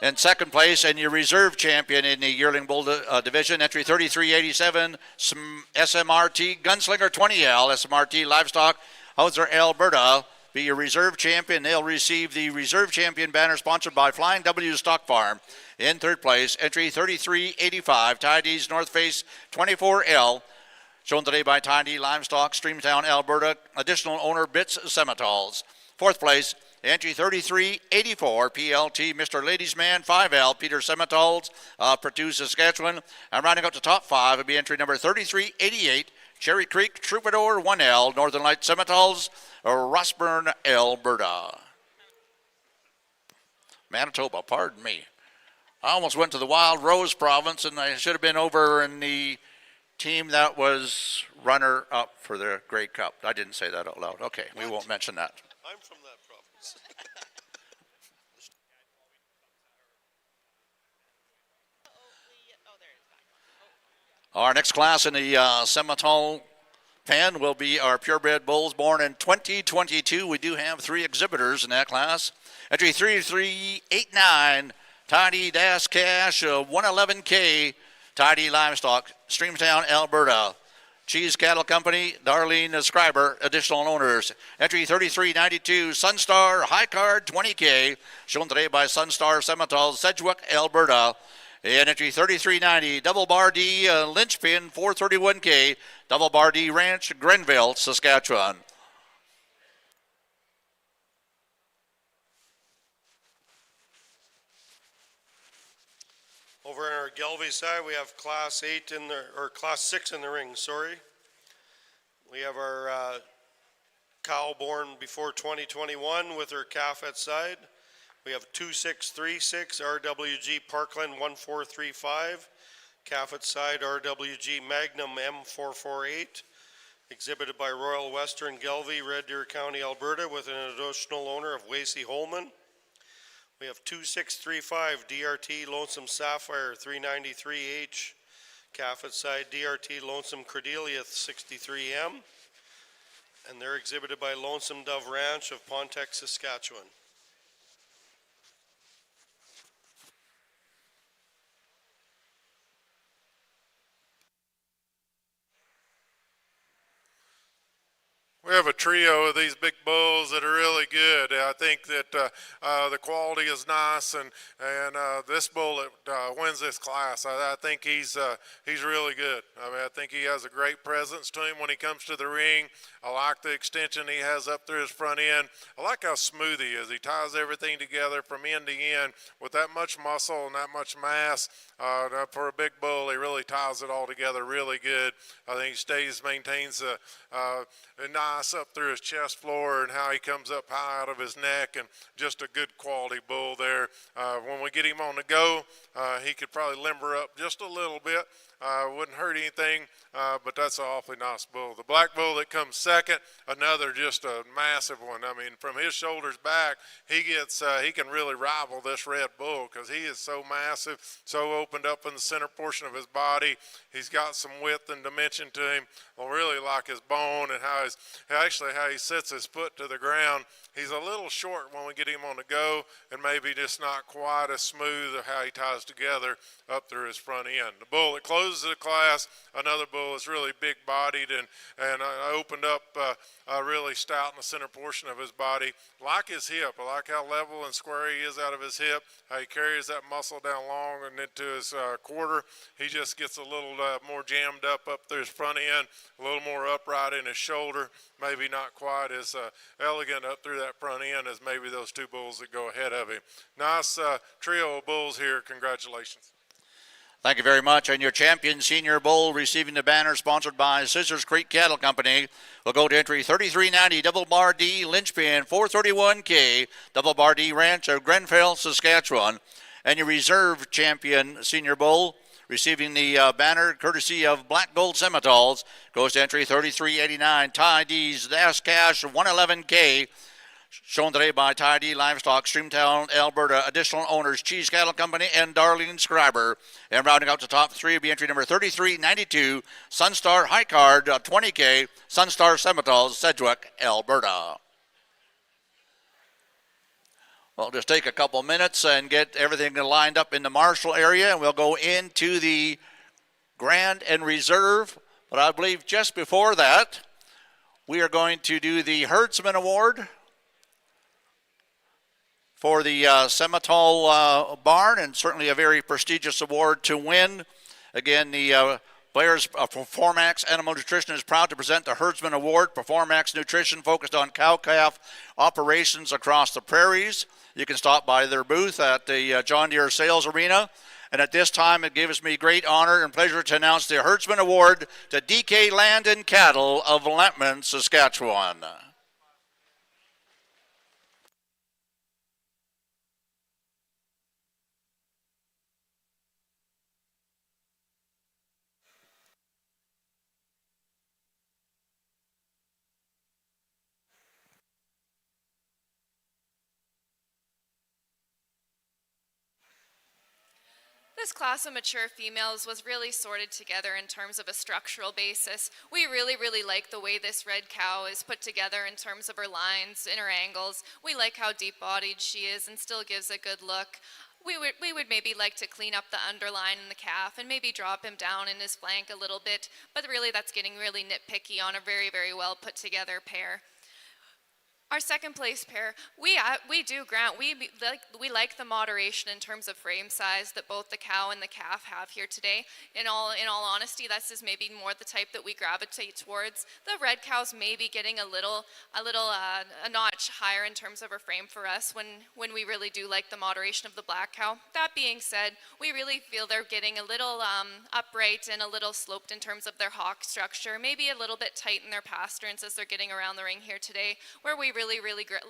In second place, and your reserve champion in the Yearling Bull division, entry 3387, SMRT Gunslinger 20L, SMRT Livestock, Hauser, Alberta, be your reserve champion. They'll receive the reserve champion banner sponsored by Flying W Stock Farm. In third place, entry 3385, Tidees North Face 24L, shown today by Tidee Livestock, Streamtown, Alberta, additional owner Bits Simmentals. Fourth place, entry 3384, PLT Mr. Ladies Man 5L, Peter Simmentals, Purdue, Saskatchewan. And rounding up to top five would be entry number 3388, Cherry Creek Troubadour 1L, Northern Light Simmentals, Rossburn, Alberta. Manitoba, pardon me. I almost went to the Wild Rose province, and I should have been over in the team that was runner-up for the Grey Cup. I didn't say that out loud. Okay, we won't mention that. I'm from that province. Our next class in the Simmental pen will be our purebred bulls born in 2022. We do have three exhibitors in that class. Entry 3389, Tidee Das Cash 111K, Tidee Livestock, Streamtown, Alberta. Cheese Cattle Company, Darlene Scriber, additional owners. Entry 3392, Sunstar High Card 20K, shown today by Sunstar Simmental, Sedgwick, Alberta. And entry 3390, Double Bar D Lynchpin 431K, Double Bar D Ranch, Grenville, Saskatchewan. Over on our Gelbvieh side, we have Class 8 in the, or Class 6 in the ring, sorry. We have our cow born before 2021 with her calf at side. We have 2636 RWG Parkland 1435, calf at side RWG Magnum M448, exhibited by Royal Western Gelbvieh, Red Deer County, Alberta, with an additional owner of Wasey Holman. We have 2635 DRT Lonesome Sapphire 393H, calf at side DRT Lonesome Cordelia 63M, and they're exhibited by Lonesome Dove Ranch of Pontiac, Saskatchewan. We have a trio of these big bulls that are really good. I think that the quality is nice, and this bull that wins this class, I think he's really good. I mean, I think he has a great presence to him when he comes to the ring. I like the extension he has up through his front end. I like how smooth he is. He ties everything together from end to end with that much muscle and that much mass. For a big bull, he really ties it all together really good. I think he maintains a nice up through his chest floor and how he comes up high out of his neck, and just a good quality bull there. When we get him on the go, he could probably limber up just a little bit. Wouldn't hurt anything, but that's an awfully nice bull. The black bull that comes second, another just a massive one. I mean, from his shoulders back, he can really rival this red bull because he is so massive, so opened up in the center portion of his body. He's got some width and dimension to him. I really like his bone and how he sets his foot to the ground. He's a little short when we get him on the go, and maybe just not quite as smooth of how he ties together up through his front end. The bull that closes the class, another bull is really big bodied and opened up really stout in the center portion of his body. Like his hip, I like how level and square he is out of his hip, how he carries that muscle down long and into his quarter. He just gets a little more jammed up through his front end, a little more upright in his shoulder, maybe not quite as elegant up through that front end as maybe those two bulls that go ahead of him. Nice trio of bulls here. Congratulations. Thank you very much. And your champion senior bull receiving the banner sponsored by Scissors Creek Cattle Company will go to entry 3390 Double Bar D Lynchpin 431K Double Bar D Ranch of Grenfell, Saskatchewan. And your reserve champion senior bull receiving the banner courtesy of Black Gold Simmentals goes to entry 3389 Ty D's Dash Cash 111K. Shown today by Ty D Livestock, Streamtown, Alberta. Additional owners, Cheese Cattle Company and Darlene Scriber. And rounding out the top three will be entry number 3392, Sunstar High Card 20K, Sunstar Simmentals, Sedgwick, Alberta. We'll just take a couple minutes and get everything lined up in the Marshall area, and we'll go into the Grand and Reserve. But I believe just before that, we are going to do the Herdsman Award for the Simmental barn, and certainly a very prestigious award to win. Again, the players of Performax Animal Nutrition is proud to present the Herdsman Award. Performax Nutrition focused on cow-calf operations across the prairies. You can stop by their booth at the John Deere Sales Arena. And at this time, it gives me great honor and pleasure to announce the Herdsman Award to DK Land and Cattle of Lampman, Saskatchewan. This class of mature females was really sorted together in terms of a structural basis. We really like the way this red cow is put together in terms of her lines and her angles. We like how deep-bodied she is and still gives a good look. We would maybe like to clean up the underline in the calf and maybe drop him down in his flank a little bit, but really that's getting really nitpicky on a very well put together pair. Our second place pair, we do grant, we like the moderation in terms of frame size that both the cow and the calf have here today. In all honesty, this is maybe more the type that we gravitate towards. The red cow's maybe getting a notch higher in terms of her frame for us when we really do like the moderation of the black cow. That being said, we really feel they're getting a little upright and a little sloped in terms of their hock structure, maybe a little bit tight in their pasterns as they're getting around the ring here today, where we really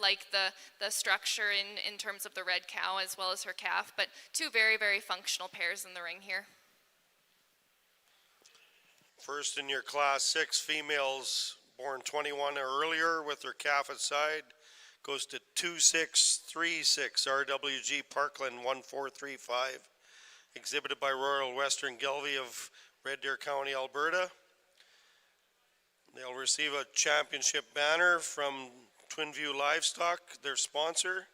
like the structure in terms of the red cow as well as her calf, but two very, very functional pairs in the ring here. First in your Class 6 females born 21 or earlier with their calf aside goes to 2636 RWG Parkland 1435, exhibited by Royal Western Gelbvieh of Red Deer County, Alberta. They'll receive a championship banner from Twin View Livestock, their sponsor.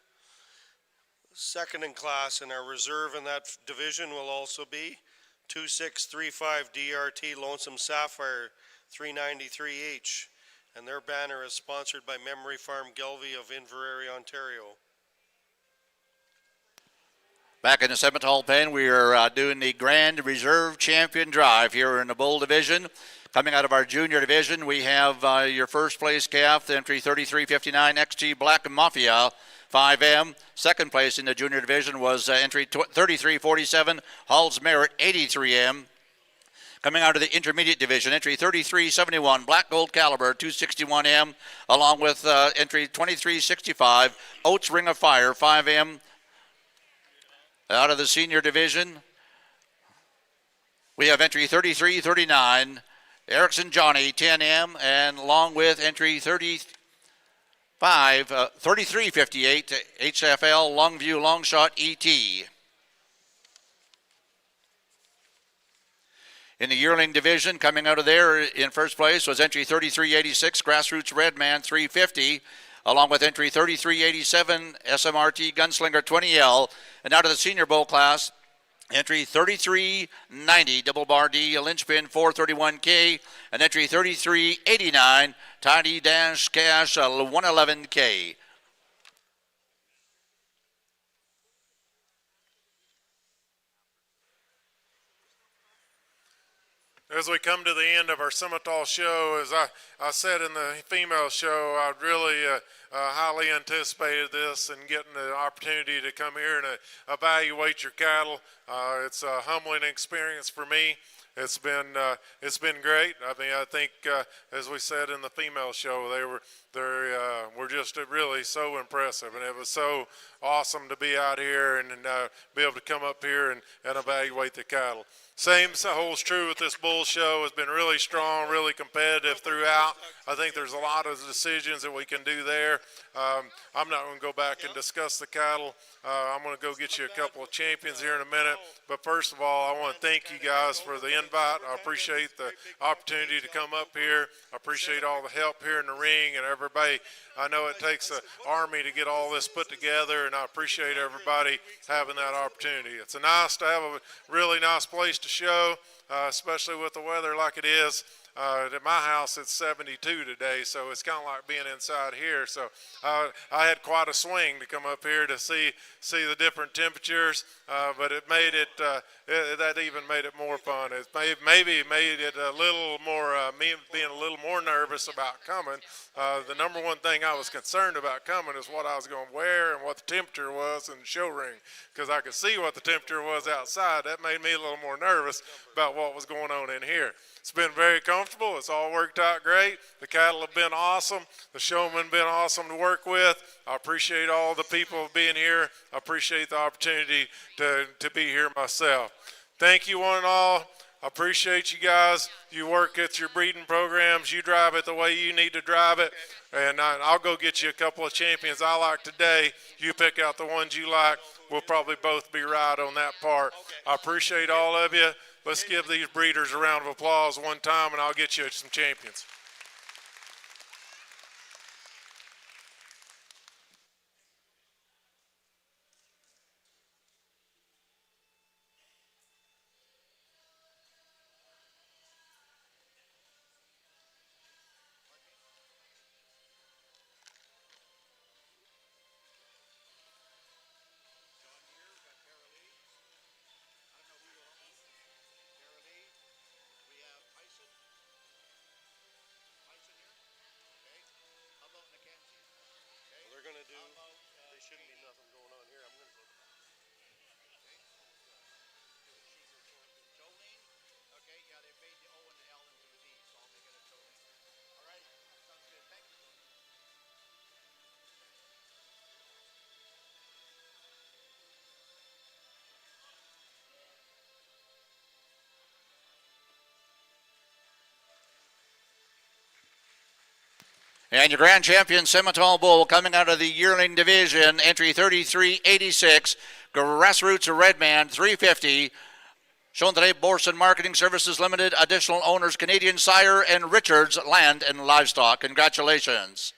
Second in class in our reserve in that division will also be 2635 DRT Lonesome Sapphire 393H, and their banner is sponsored by Memory Farm Gelbvieh of Inverary, Ontario. Back in the Simmental pen, we are doing the Grand Reserve Champion Drive here in the Bull Division. Coming out of our junior division, we have your first place calf, entry 3359 XG Black Mafia 5M. Second place in the junior division was entry 3347 Hall's Merit 83M. Coming out of the intermediate division, entry 3371 Black Gold Caliber 261M, along with entry 2365 Oats Ring of Fire 5M. Out of the senior division, we have entry 3339 Erickson Johnny 10M, and along with entry 3358 HFL Longview Longshot ET. In the yearling division, coming out of there in first place was entry 3386 Grassroots Redman 350, along with entry 3387 SMRT Gunslinger 20L. And out of the senior bull class, entry 3390 Double Bar D Lynchpin 431K, and entry 3389 Tiny Dash Cash 111K. As we come to the end of our Simmental show, as I said in the female show, I really highly anticipated this and getting the opportunity to come here and evaluate your cattle. It's a humbling experience for me. It's been great. I mean, I think as we said in the female show, they were just really so impressive, and it was so awesome to be out here and be able to come up here and evaluate the cattle. Same holds true with this bull show. It's been really strong, really competitive throughout. I think there's a lot of decisions that we can do there. I'm not going to go back and discuss the cattle. I'm going to go get you a couple of champions here in a minute. But first of all, I want to thank you guys for the invite. I appreciate the opportunity to come up here. I appreciate all the help here in the ring and everybody. I know it takes an army to get all this put together, and I appreciate everybody having that opportunity. It's nice to have a really nice place to show, especially with the weather like it is. At my house, it's 72 today, so it's kind of like being inside here. So I had quite a swing to come up here to see the different temperatures, but it made it that even made it more fun. It maybe made it a little more me being a little more nervous about coming. The number one thing I was concerned about coming is what I was going to wear and what the temperature was in the show ring, because I could see what the temperature was outside. That made me a little more nervous about what was going on in here. It's been very comfortable. It's all worked out great. The cattle have been awesome. The showmen have been awesome to work with. I appreciate all the people being here. I appreciate the opportunity to be here myself. Thank you one and all. I appreciate you guys. You work at your breeding programs. You drive it the way you need to drive it. And I'll go get you a couple of champions I like today. You pick out the ones you like. We'll probably both be right on that part. I appreciate all of you. Let's give these breeders a round of applause one time, and I'll get you some champions. And your grand champion, Simmental Bull, coming out of the Yearling division, entry 3386, Grassroots Redman 350. Shown today, Borson Marketing Services Limited, additional owners, Canadian Sire and Richards Land and Livestock. Congratulations.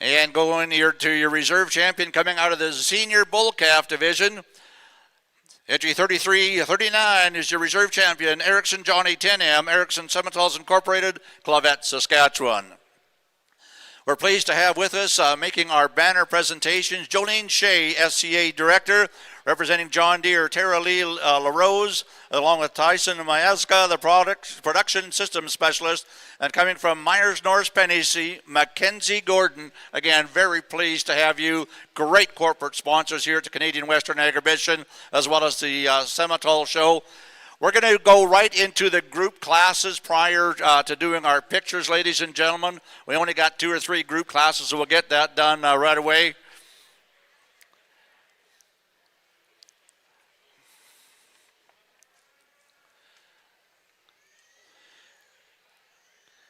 And going here to your reserve champion coming out of the senior bull calf division. Entry 3339 is your reserve champion, Erickson Johnny 10M, Erickson Simmentals Incorporated, Clavette, Saskatchewan. We're pleased to have with us making our banner presentations, Jolene Shea, SCA Director, representing John Deere, Tara Lee LaRose, along with Tyson Mayaska, the Production Systems Specialist, and coming from Myers Norris Tennessee, Mackenzie Gordon. Again, very pleased to have you. Great corporate sponsors here at the Canadian Western Agribition, as well as the Simmental Show. We're going to go right into the group classes prior to doing our pictures, ladies and gentlemen. We only got 2 or 3 group classes, so we'll get that done right away.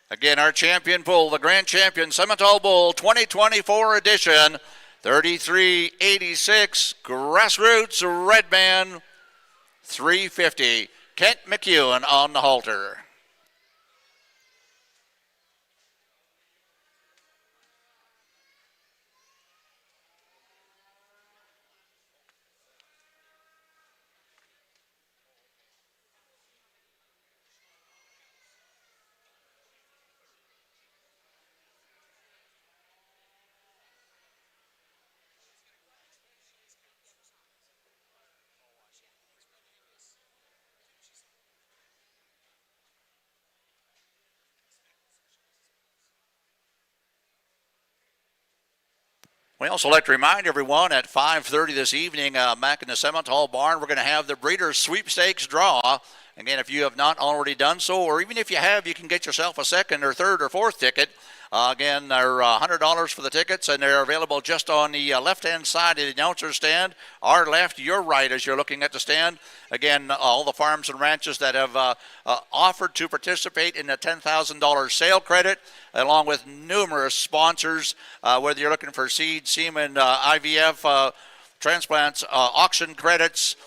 Again, our champion bull, the grand champion, Simmental Bull 2024 edition, 3386, Grassroots Redman 350. Kent McEwen on the halter. We also like to remind everyone at 5:30 this evening back in the Simmental barn, we're going to have the Breeders' Sweepstakes draw. Again, if you have not already done so, or even if you have, you can get yourself a second or third or fourth ticket. Again, they're $100 for the tickets, and they're available just on the left-hand side of the announcer's stand. Our left, your right as you're looking at the stand. Again, all the farms and ranches that have offered to participate in the $10,000 sale credit, along with numerous sponsors, whether you're looking for seed, semen, IVF, transplants, auction credits,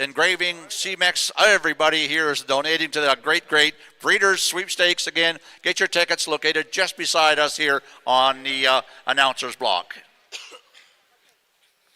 engraving, CMEX, everybody here is donating to the great Breeders' Sweepstakes. Again, get your tickets located just beside us here on the announcer's block.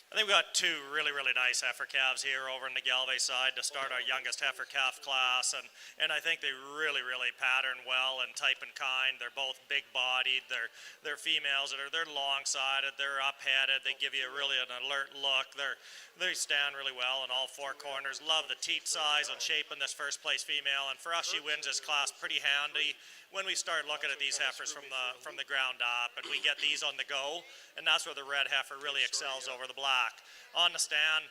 I think we've got 2 really nice heifer calves here over on the Gelbvieh side to start our youngest heifer calf class, and I think they really pattern well and type and kind. They're both big-bodied. They're females. They're long-sided. They're up-headed. They give you really an alert look. They stand really well in all 4 corners. Love the teat size and shape in this first-place female, and for us, she wins this class pretty handy when we start looking at these heifers from the ground up, and we get these on the go, and that's where the red heifer really excels over the black. On the stand,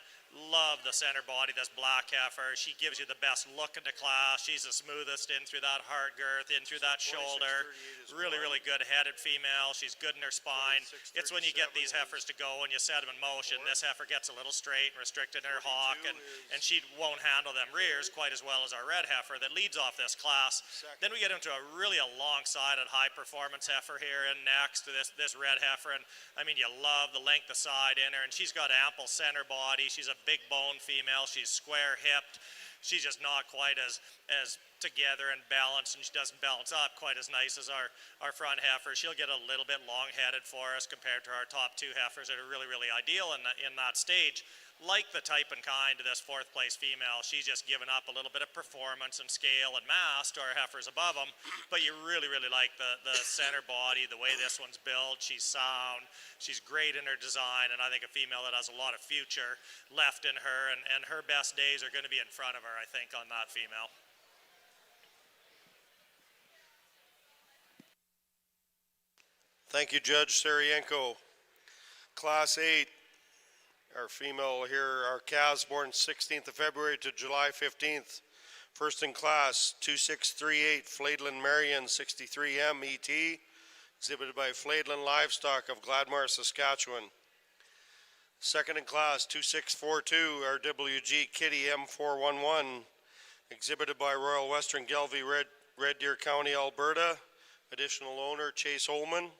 love the center body, this black heifer. She gives you the best look in the class. She's the smoothest in through that heart girth, in through that shoulder. Really good headed female. She's good in her spine. It's when you get these heifers to go and you set them in motion, this heifer gets a little straight and restricted in her hock, and she won't handle them rears quite as well as our red heifer that leads off this class. Then we get into a long-sided high performance heifer here in next to this red heifer, and I mean, you love the length of side in her, and she's got ample center body. She's a big bone female. She's square hipped. She's just not quite as together and balanced, and she doesn't balance up quite as nice as our front heifer. She'll get a little bit long-headed for us compared to our top 2 heifers that are really ideal in that stage. Like the type and kind of this 4th place female, she's just given up a little bit of performance and scale and mass to our heifers above them, but you really like the center body, the way this one's built. She's sound, she's great in her design, and I think a female that has a lot of future left in her, and her best days are going to be in front of her, I think, on that female. Thank you, Judge Sarienko. Class 8. Our female here, our calves born 16th of February to July 15th. First in class, 2638, Flaidlin Marion, 63M ET, exhibited by Flaidlin Livestock of Gladmar, Saskatchewan. Second in class, 2642, RWG Kitty M411, exhibited by Royal Western Gelbvieh Red Deer County, Alberta. Additional owner, Chase Holman.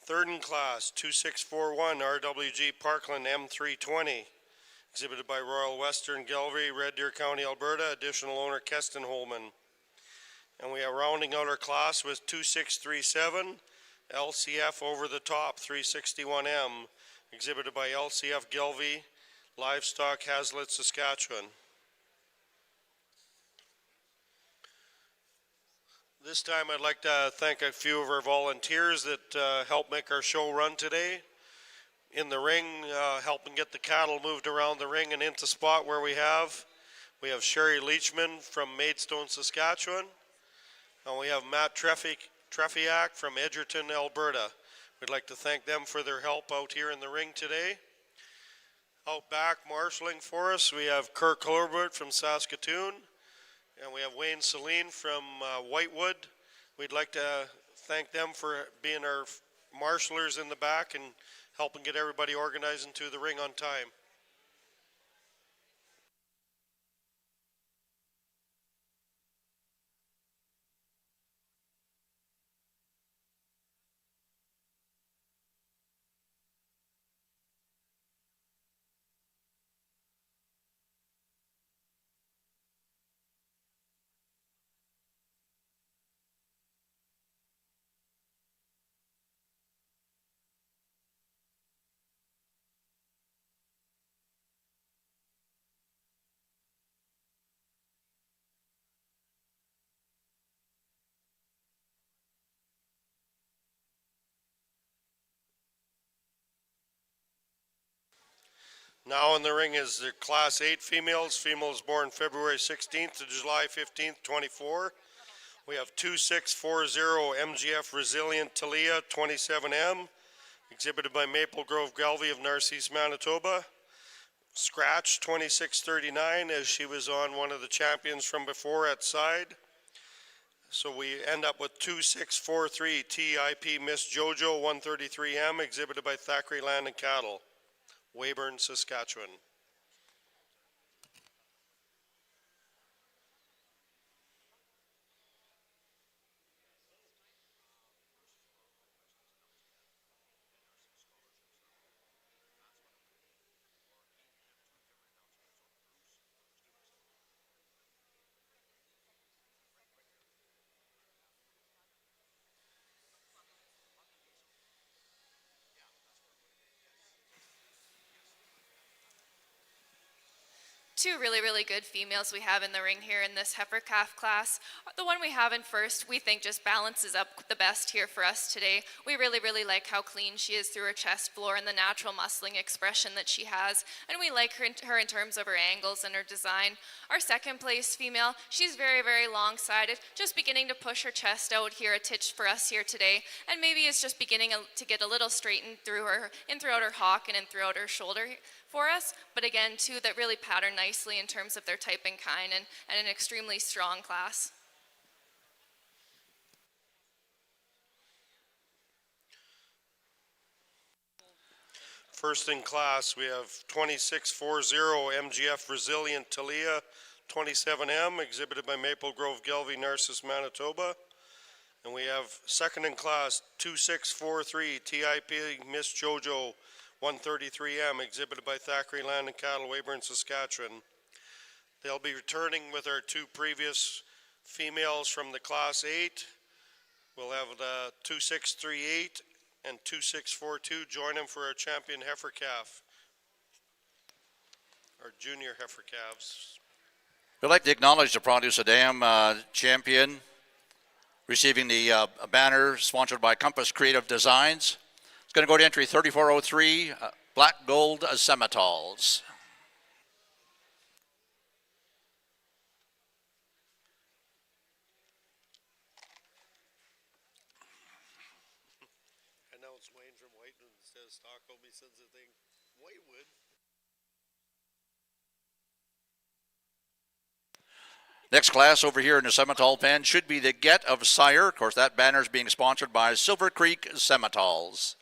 Third in class, 2641, RWG Parkland M320, exhibited by Royal Western Gelbvieh Red Deer County, Alberta. Additional owner, Keston Holman. And we are rounding out our class with 2637, LCF Over the Top 361M, exhibited by LCF Gelbvieh Livestock, Haslett, Saskatchewan. This time I'd like to thank a few of our volunteers that helped make our show run today. In the ring, helping get the cattle moved around the ring and into spot where we have Sherry Leachman from Maidstone, Saskatchewan, and we have Matt Trefiak from Edgerton, Alberta. We'd like to thank them for their help out here in the ring today. Out back marshalling for us, we have Kirk Hurbert from Saskatoon, and we have Wayne Celine from Whitewood. We'd like to thank them for being our marshalers in the back and helping get everybody organized into the ring on time. Now in the ring is the Class 8 females. Females born February 16th to July 15th, 24. We have 2640 MGF Resilient Talia 27M, exhibited by Maple Grove Gelbvieh of Narcisse, Manitoba. Scratch 2639, as she was on one of the champions from before at side. So we end up with 2643 TIP Miss Jojo 133M, exhibited by Thackeray Land and Cattle, Weyburn, Saskatchewan. Two really good females we have in the ring here in this heifer calf class. The one we have in first, we think just balances up the best here for us today. We really like how clean she is through her chest floor and the natural muscling expression that she has, and we like her in terms of her angles and her design. Our second place female, she's very long-sided, just beginning to push her chest out here a titch for us here today, and maybe is just beginning to get a little straightened throughout her hock and in throughout her shoulder for us, but again, two that really pattern nicely in terms of their type and kind, and an extremely strong class. First in class, we have 2640 MGF Resilient Talia 27M, exhibited by Maple Grove Gelbvieh, Narcisse, Manitoba. And we have second in class, 2643 TIP Miss Jojo 133M, exhibited by Thackeray Land and Cattle, Weyburn, Saskatchewan. They'll be returning with our two previous females from the Class 8. We'll have the 2638 and 2642 join them for our champion heifer calf, our junior heifer calves. We'd like to acknowledge the Produce a Dam champion, receiving the banner sponsored by Compass Creative Designs. It's going to go to entry 3403, Black Gold Simmentals. I know it's Wayne from Whitewood instead of Stockholm. He sends the thing, Whitewood. Next class over here in the Simmental pen should be the Get of Sire. Of course, that banner is being sponsored by Silver Creek Simmentals.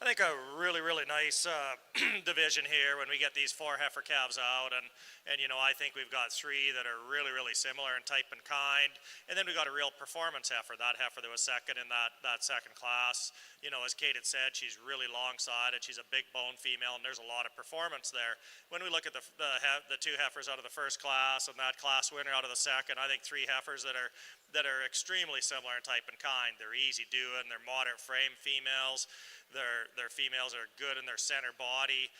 I think a really, really nice division here when we get these 4 heifer calves out, and you know, I think we've got 3 that are really, really similar in type and kind, and then we got a real performance heifer, that heifer that was second in that second class. You know, as Kate had said, she's really long-sided, she's a big bone female, and there's a lot of performance there. When we look at the 2 heifers out of the first class and that class winner out of the second, I think 3 heifers that are extremely similar in type and kind. They're easy doing, they're moderate frame females. Their females are good in their center body.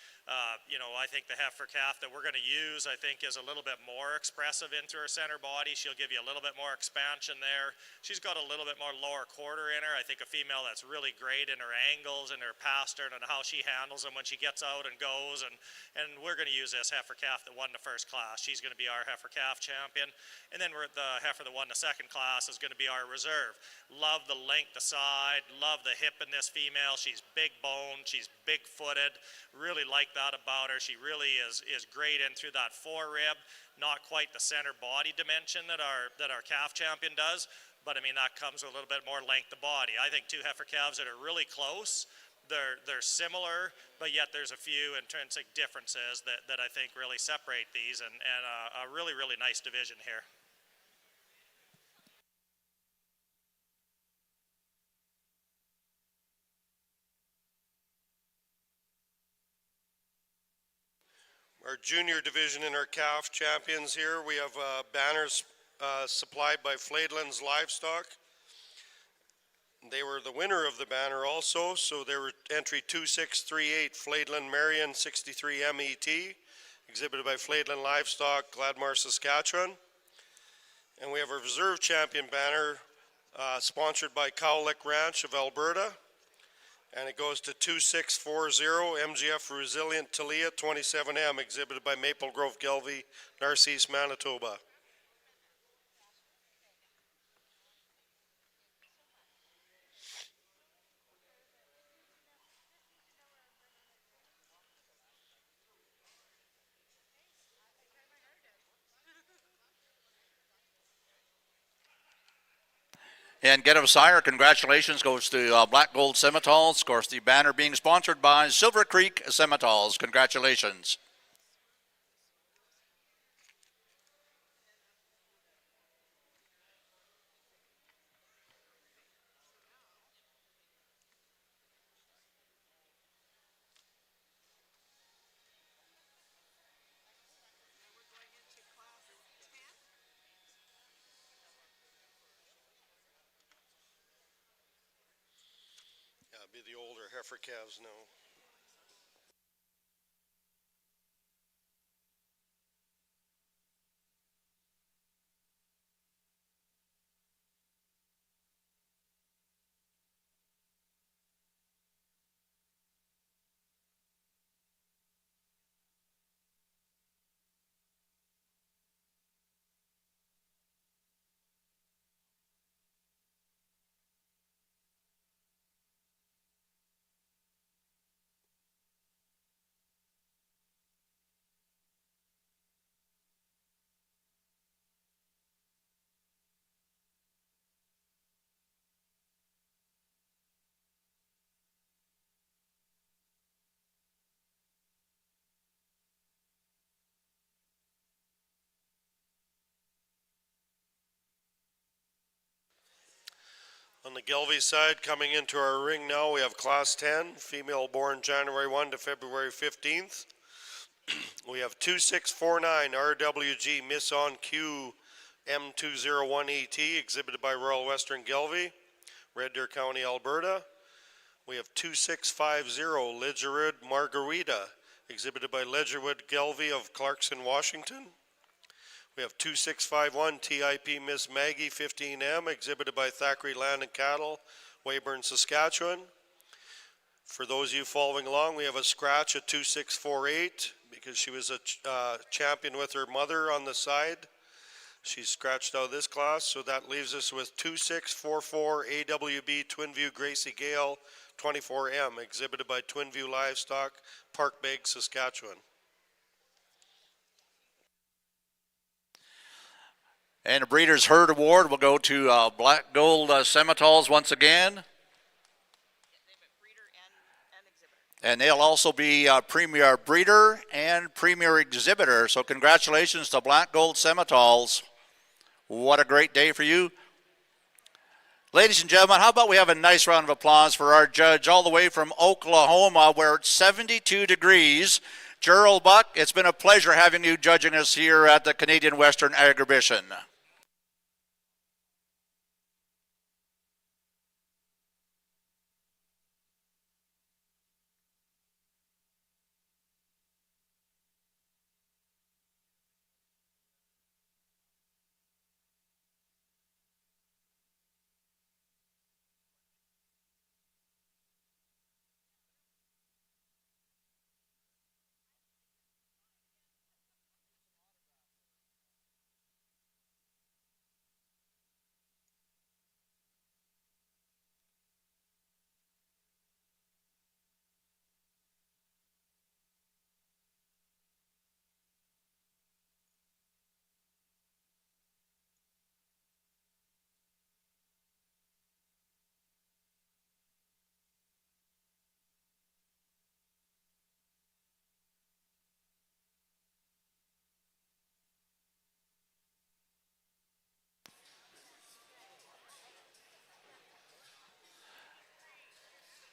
You know, I think the heifer calf that we're going to use, I think, is a little bit more expressive into her center body. She'll give you a little bit more expansion there. She's got a little bit more lower quarter in her. I think a female that's really great in her angles and her pastern and how she handles them when she gets out and goes. And we're going to use this heifer calf that won the first class. She's going to be our heifer calf champion. And then the heifer that won the second class is going to be our reserve. Love the length, the side, love the hip in this female. She's big boned, she's big footed, really like that about her. She really is great in through that forerib, not quite the center body dimension that our calf champion does, but I mean that comes with a little bit more length of body. I think 2 heifer calves that are really close. They're similar, but yet there's a few intrinsic differences that I think really separate these, and a really, really nice division here. Our junior division in our calf champions here, we have banners supplied by Flaidlands Livestock. They were the winner of the banner also, so they were entry 2638 Flaidland Marion 63 MET, exhibited by Flaidland Livestock, Gladmar, Saskatchewan. And we have a reserve champion banner sponsored by Cowlick Ranch of Alberta. And it goes to 2640 MGF Resilient Talia 27M, exhibited by Maple Grove Gelbvieh, Narcisse, Manitoba. And Get of Sire, congratulations goes to Black Gold Simmentals. Of course, the banner being sponsored by Silver Creek Simmentals. Congratulations. Be the older heifer calves now. On the Gelbvieh side, coming into our ring now, we have Class 10, female born January 1 to February 15th. We have 2649 RWG Miss On Q M201ET, exhibited by Royal Western Gelbvieh, Red Deer County, Alberta. We have 2650 Ledgerwood Margarita, exhibited by Ledgerwood Gelbvieh of Clarkson, Washington. We have 2651 TIP Miss Maggie 15M, exhibited by Thackeray Land and Cattle, Weyburn, Saskatchewan. For those of you following along, we have a scratch at 2648 because she was a champion with her mother on the side. She's scratched out of this class, so that leaves us with 2644 AWB Twinview Gracie Gale 24M, exhibited by Twinview Livestock, Parkbeg, Saskatchewan. And the Breeders' Herd Award will go to Black Gold Simmentals once again. And they'll also be Premier Breeder and Premier Exhibitor. So congratulations to Black Gold Simmentals. What a great day for you. Ladies and gentlemen, how about we have a nice round of applause for our judge all the way from Oklahoma, where it's 72 degrees. Gerald Buck, it's been a pleasure having you judging us here at the Canadian Western Agribition.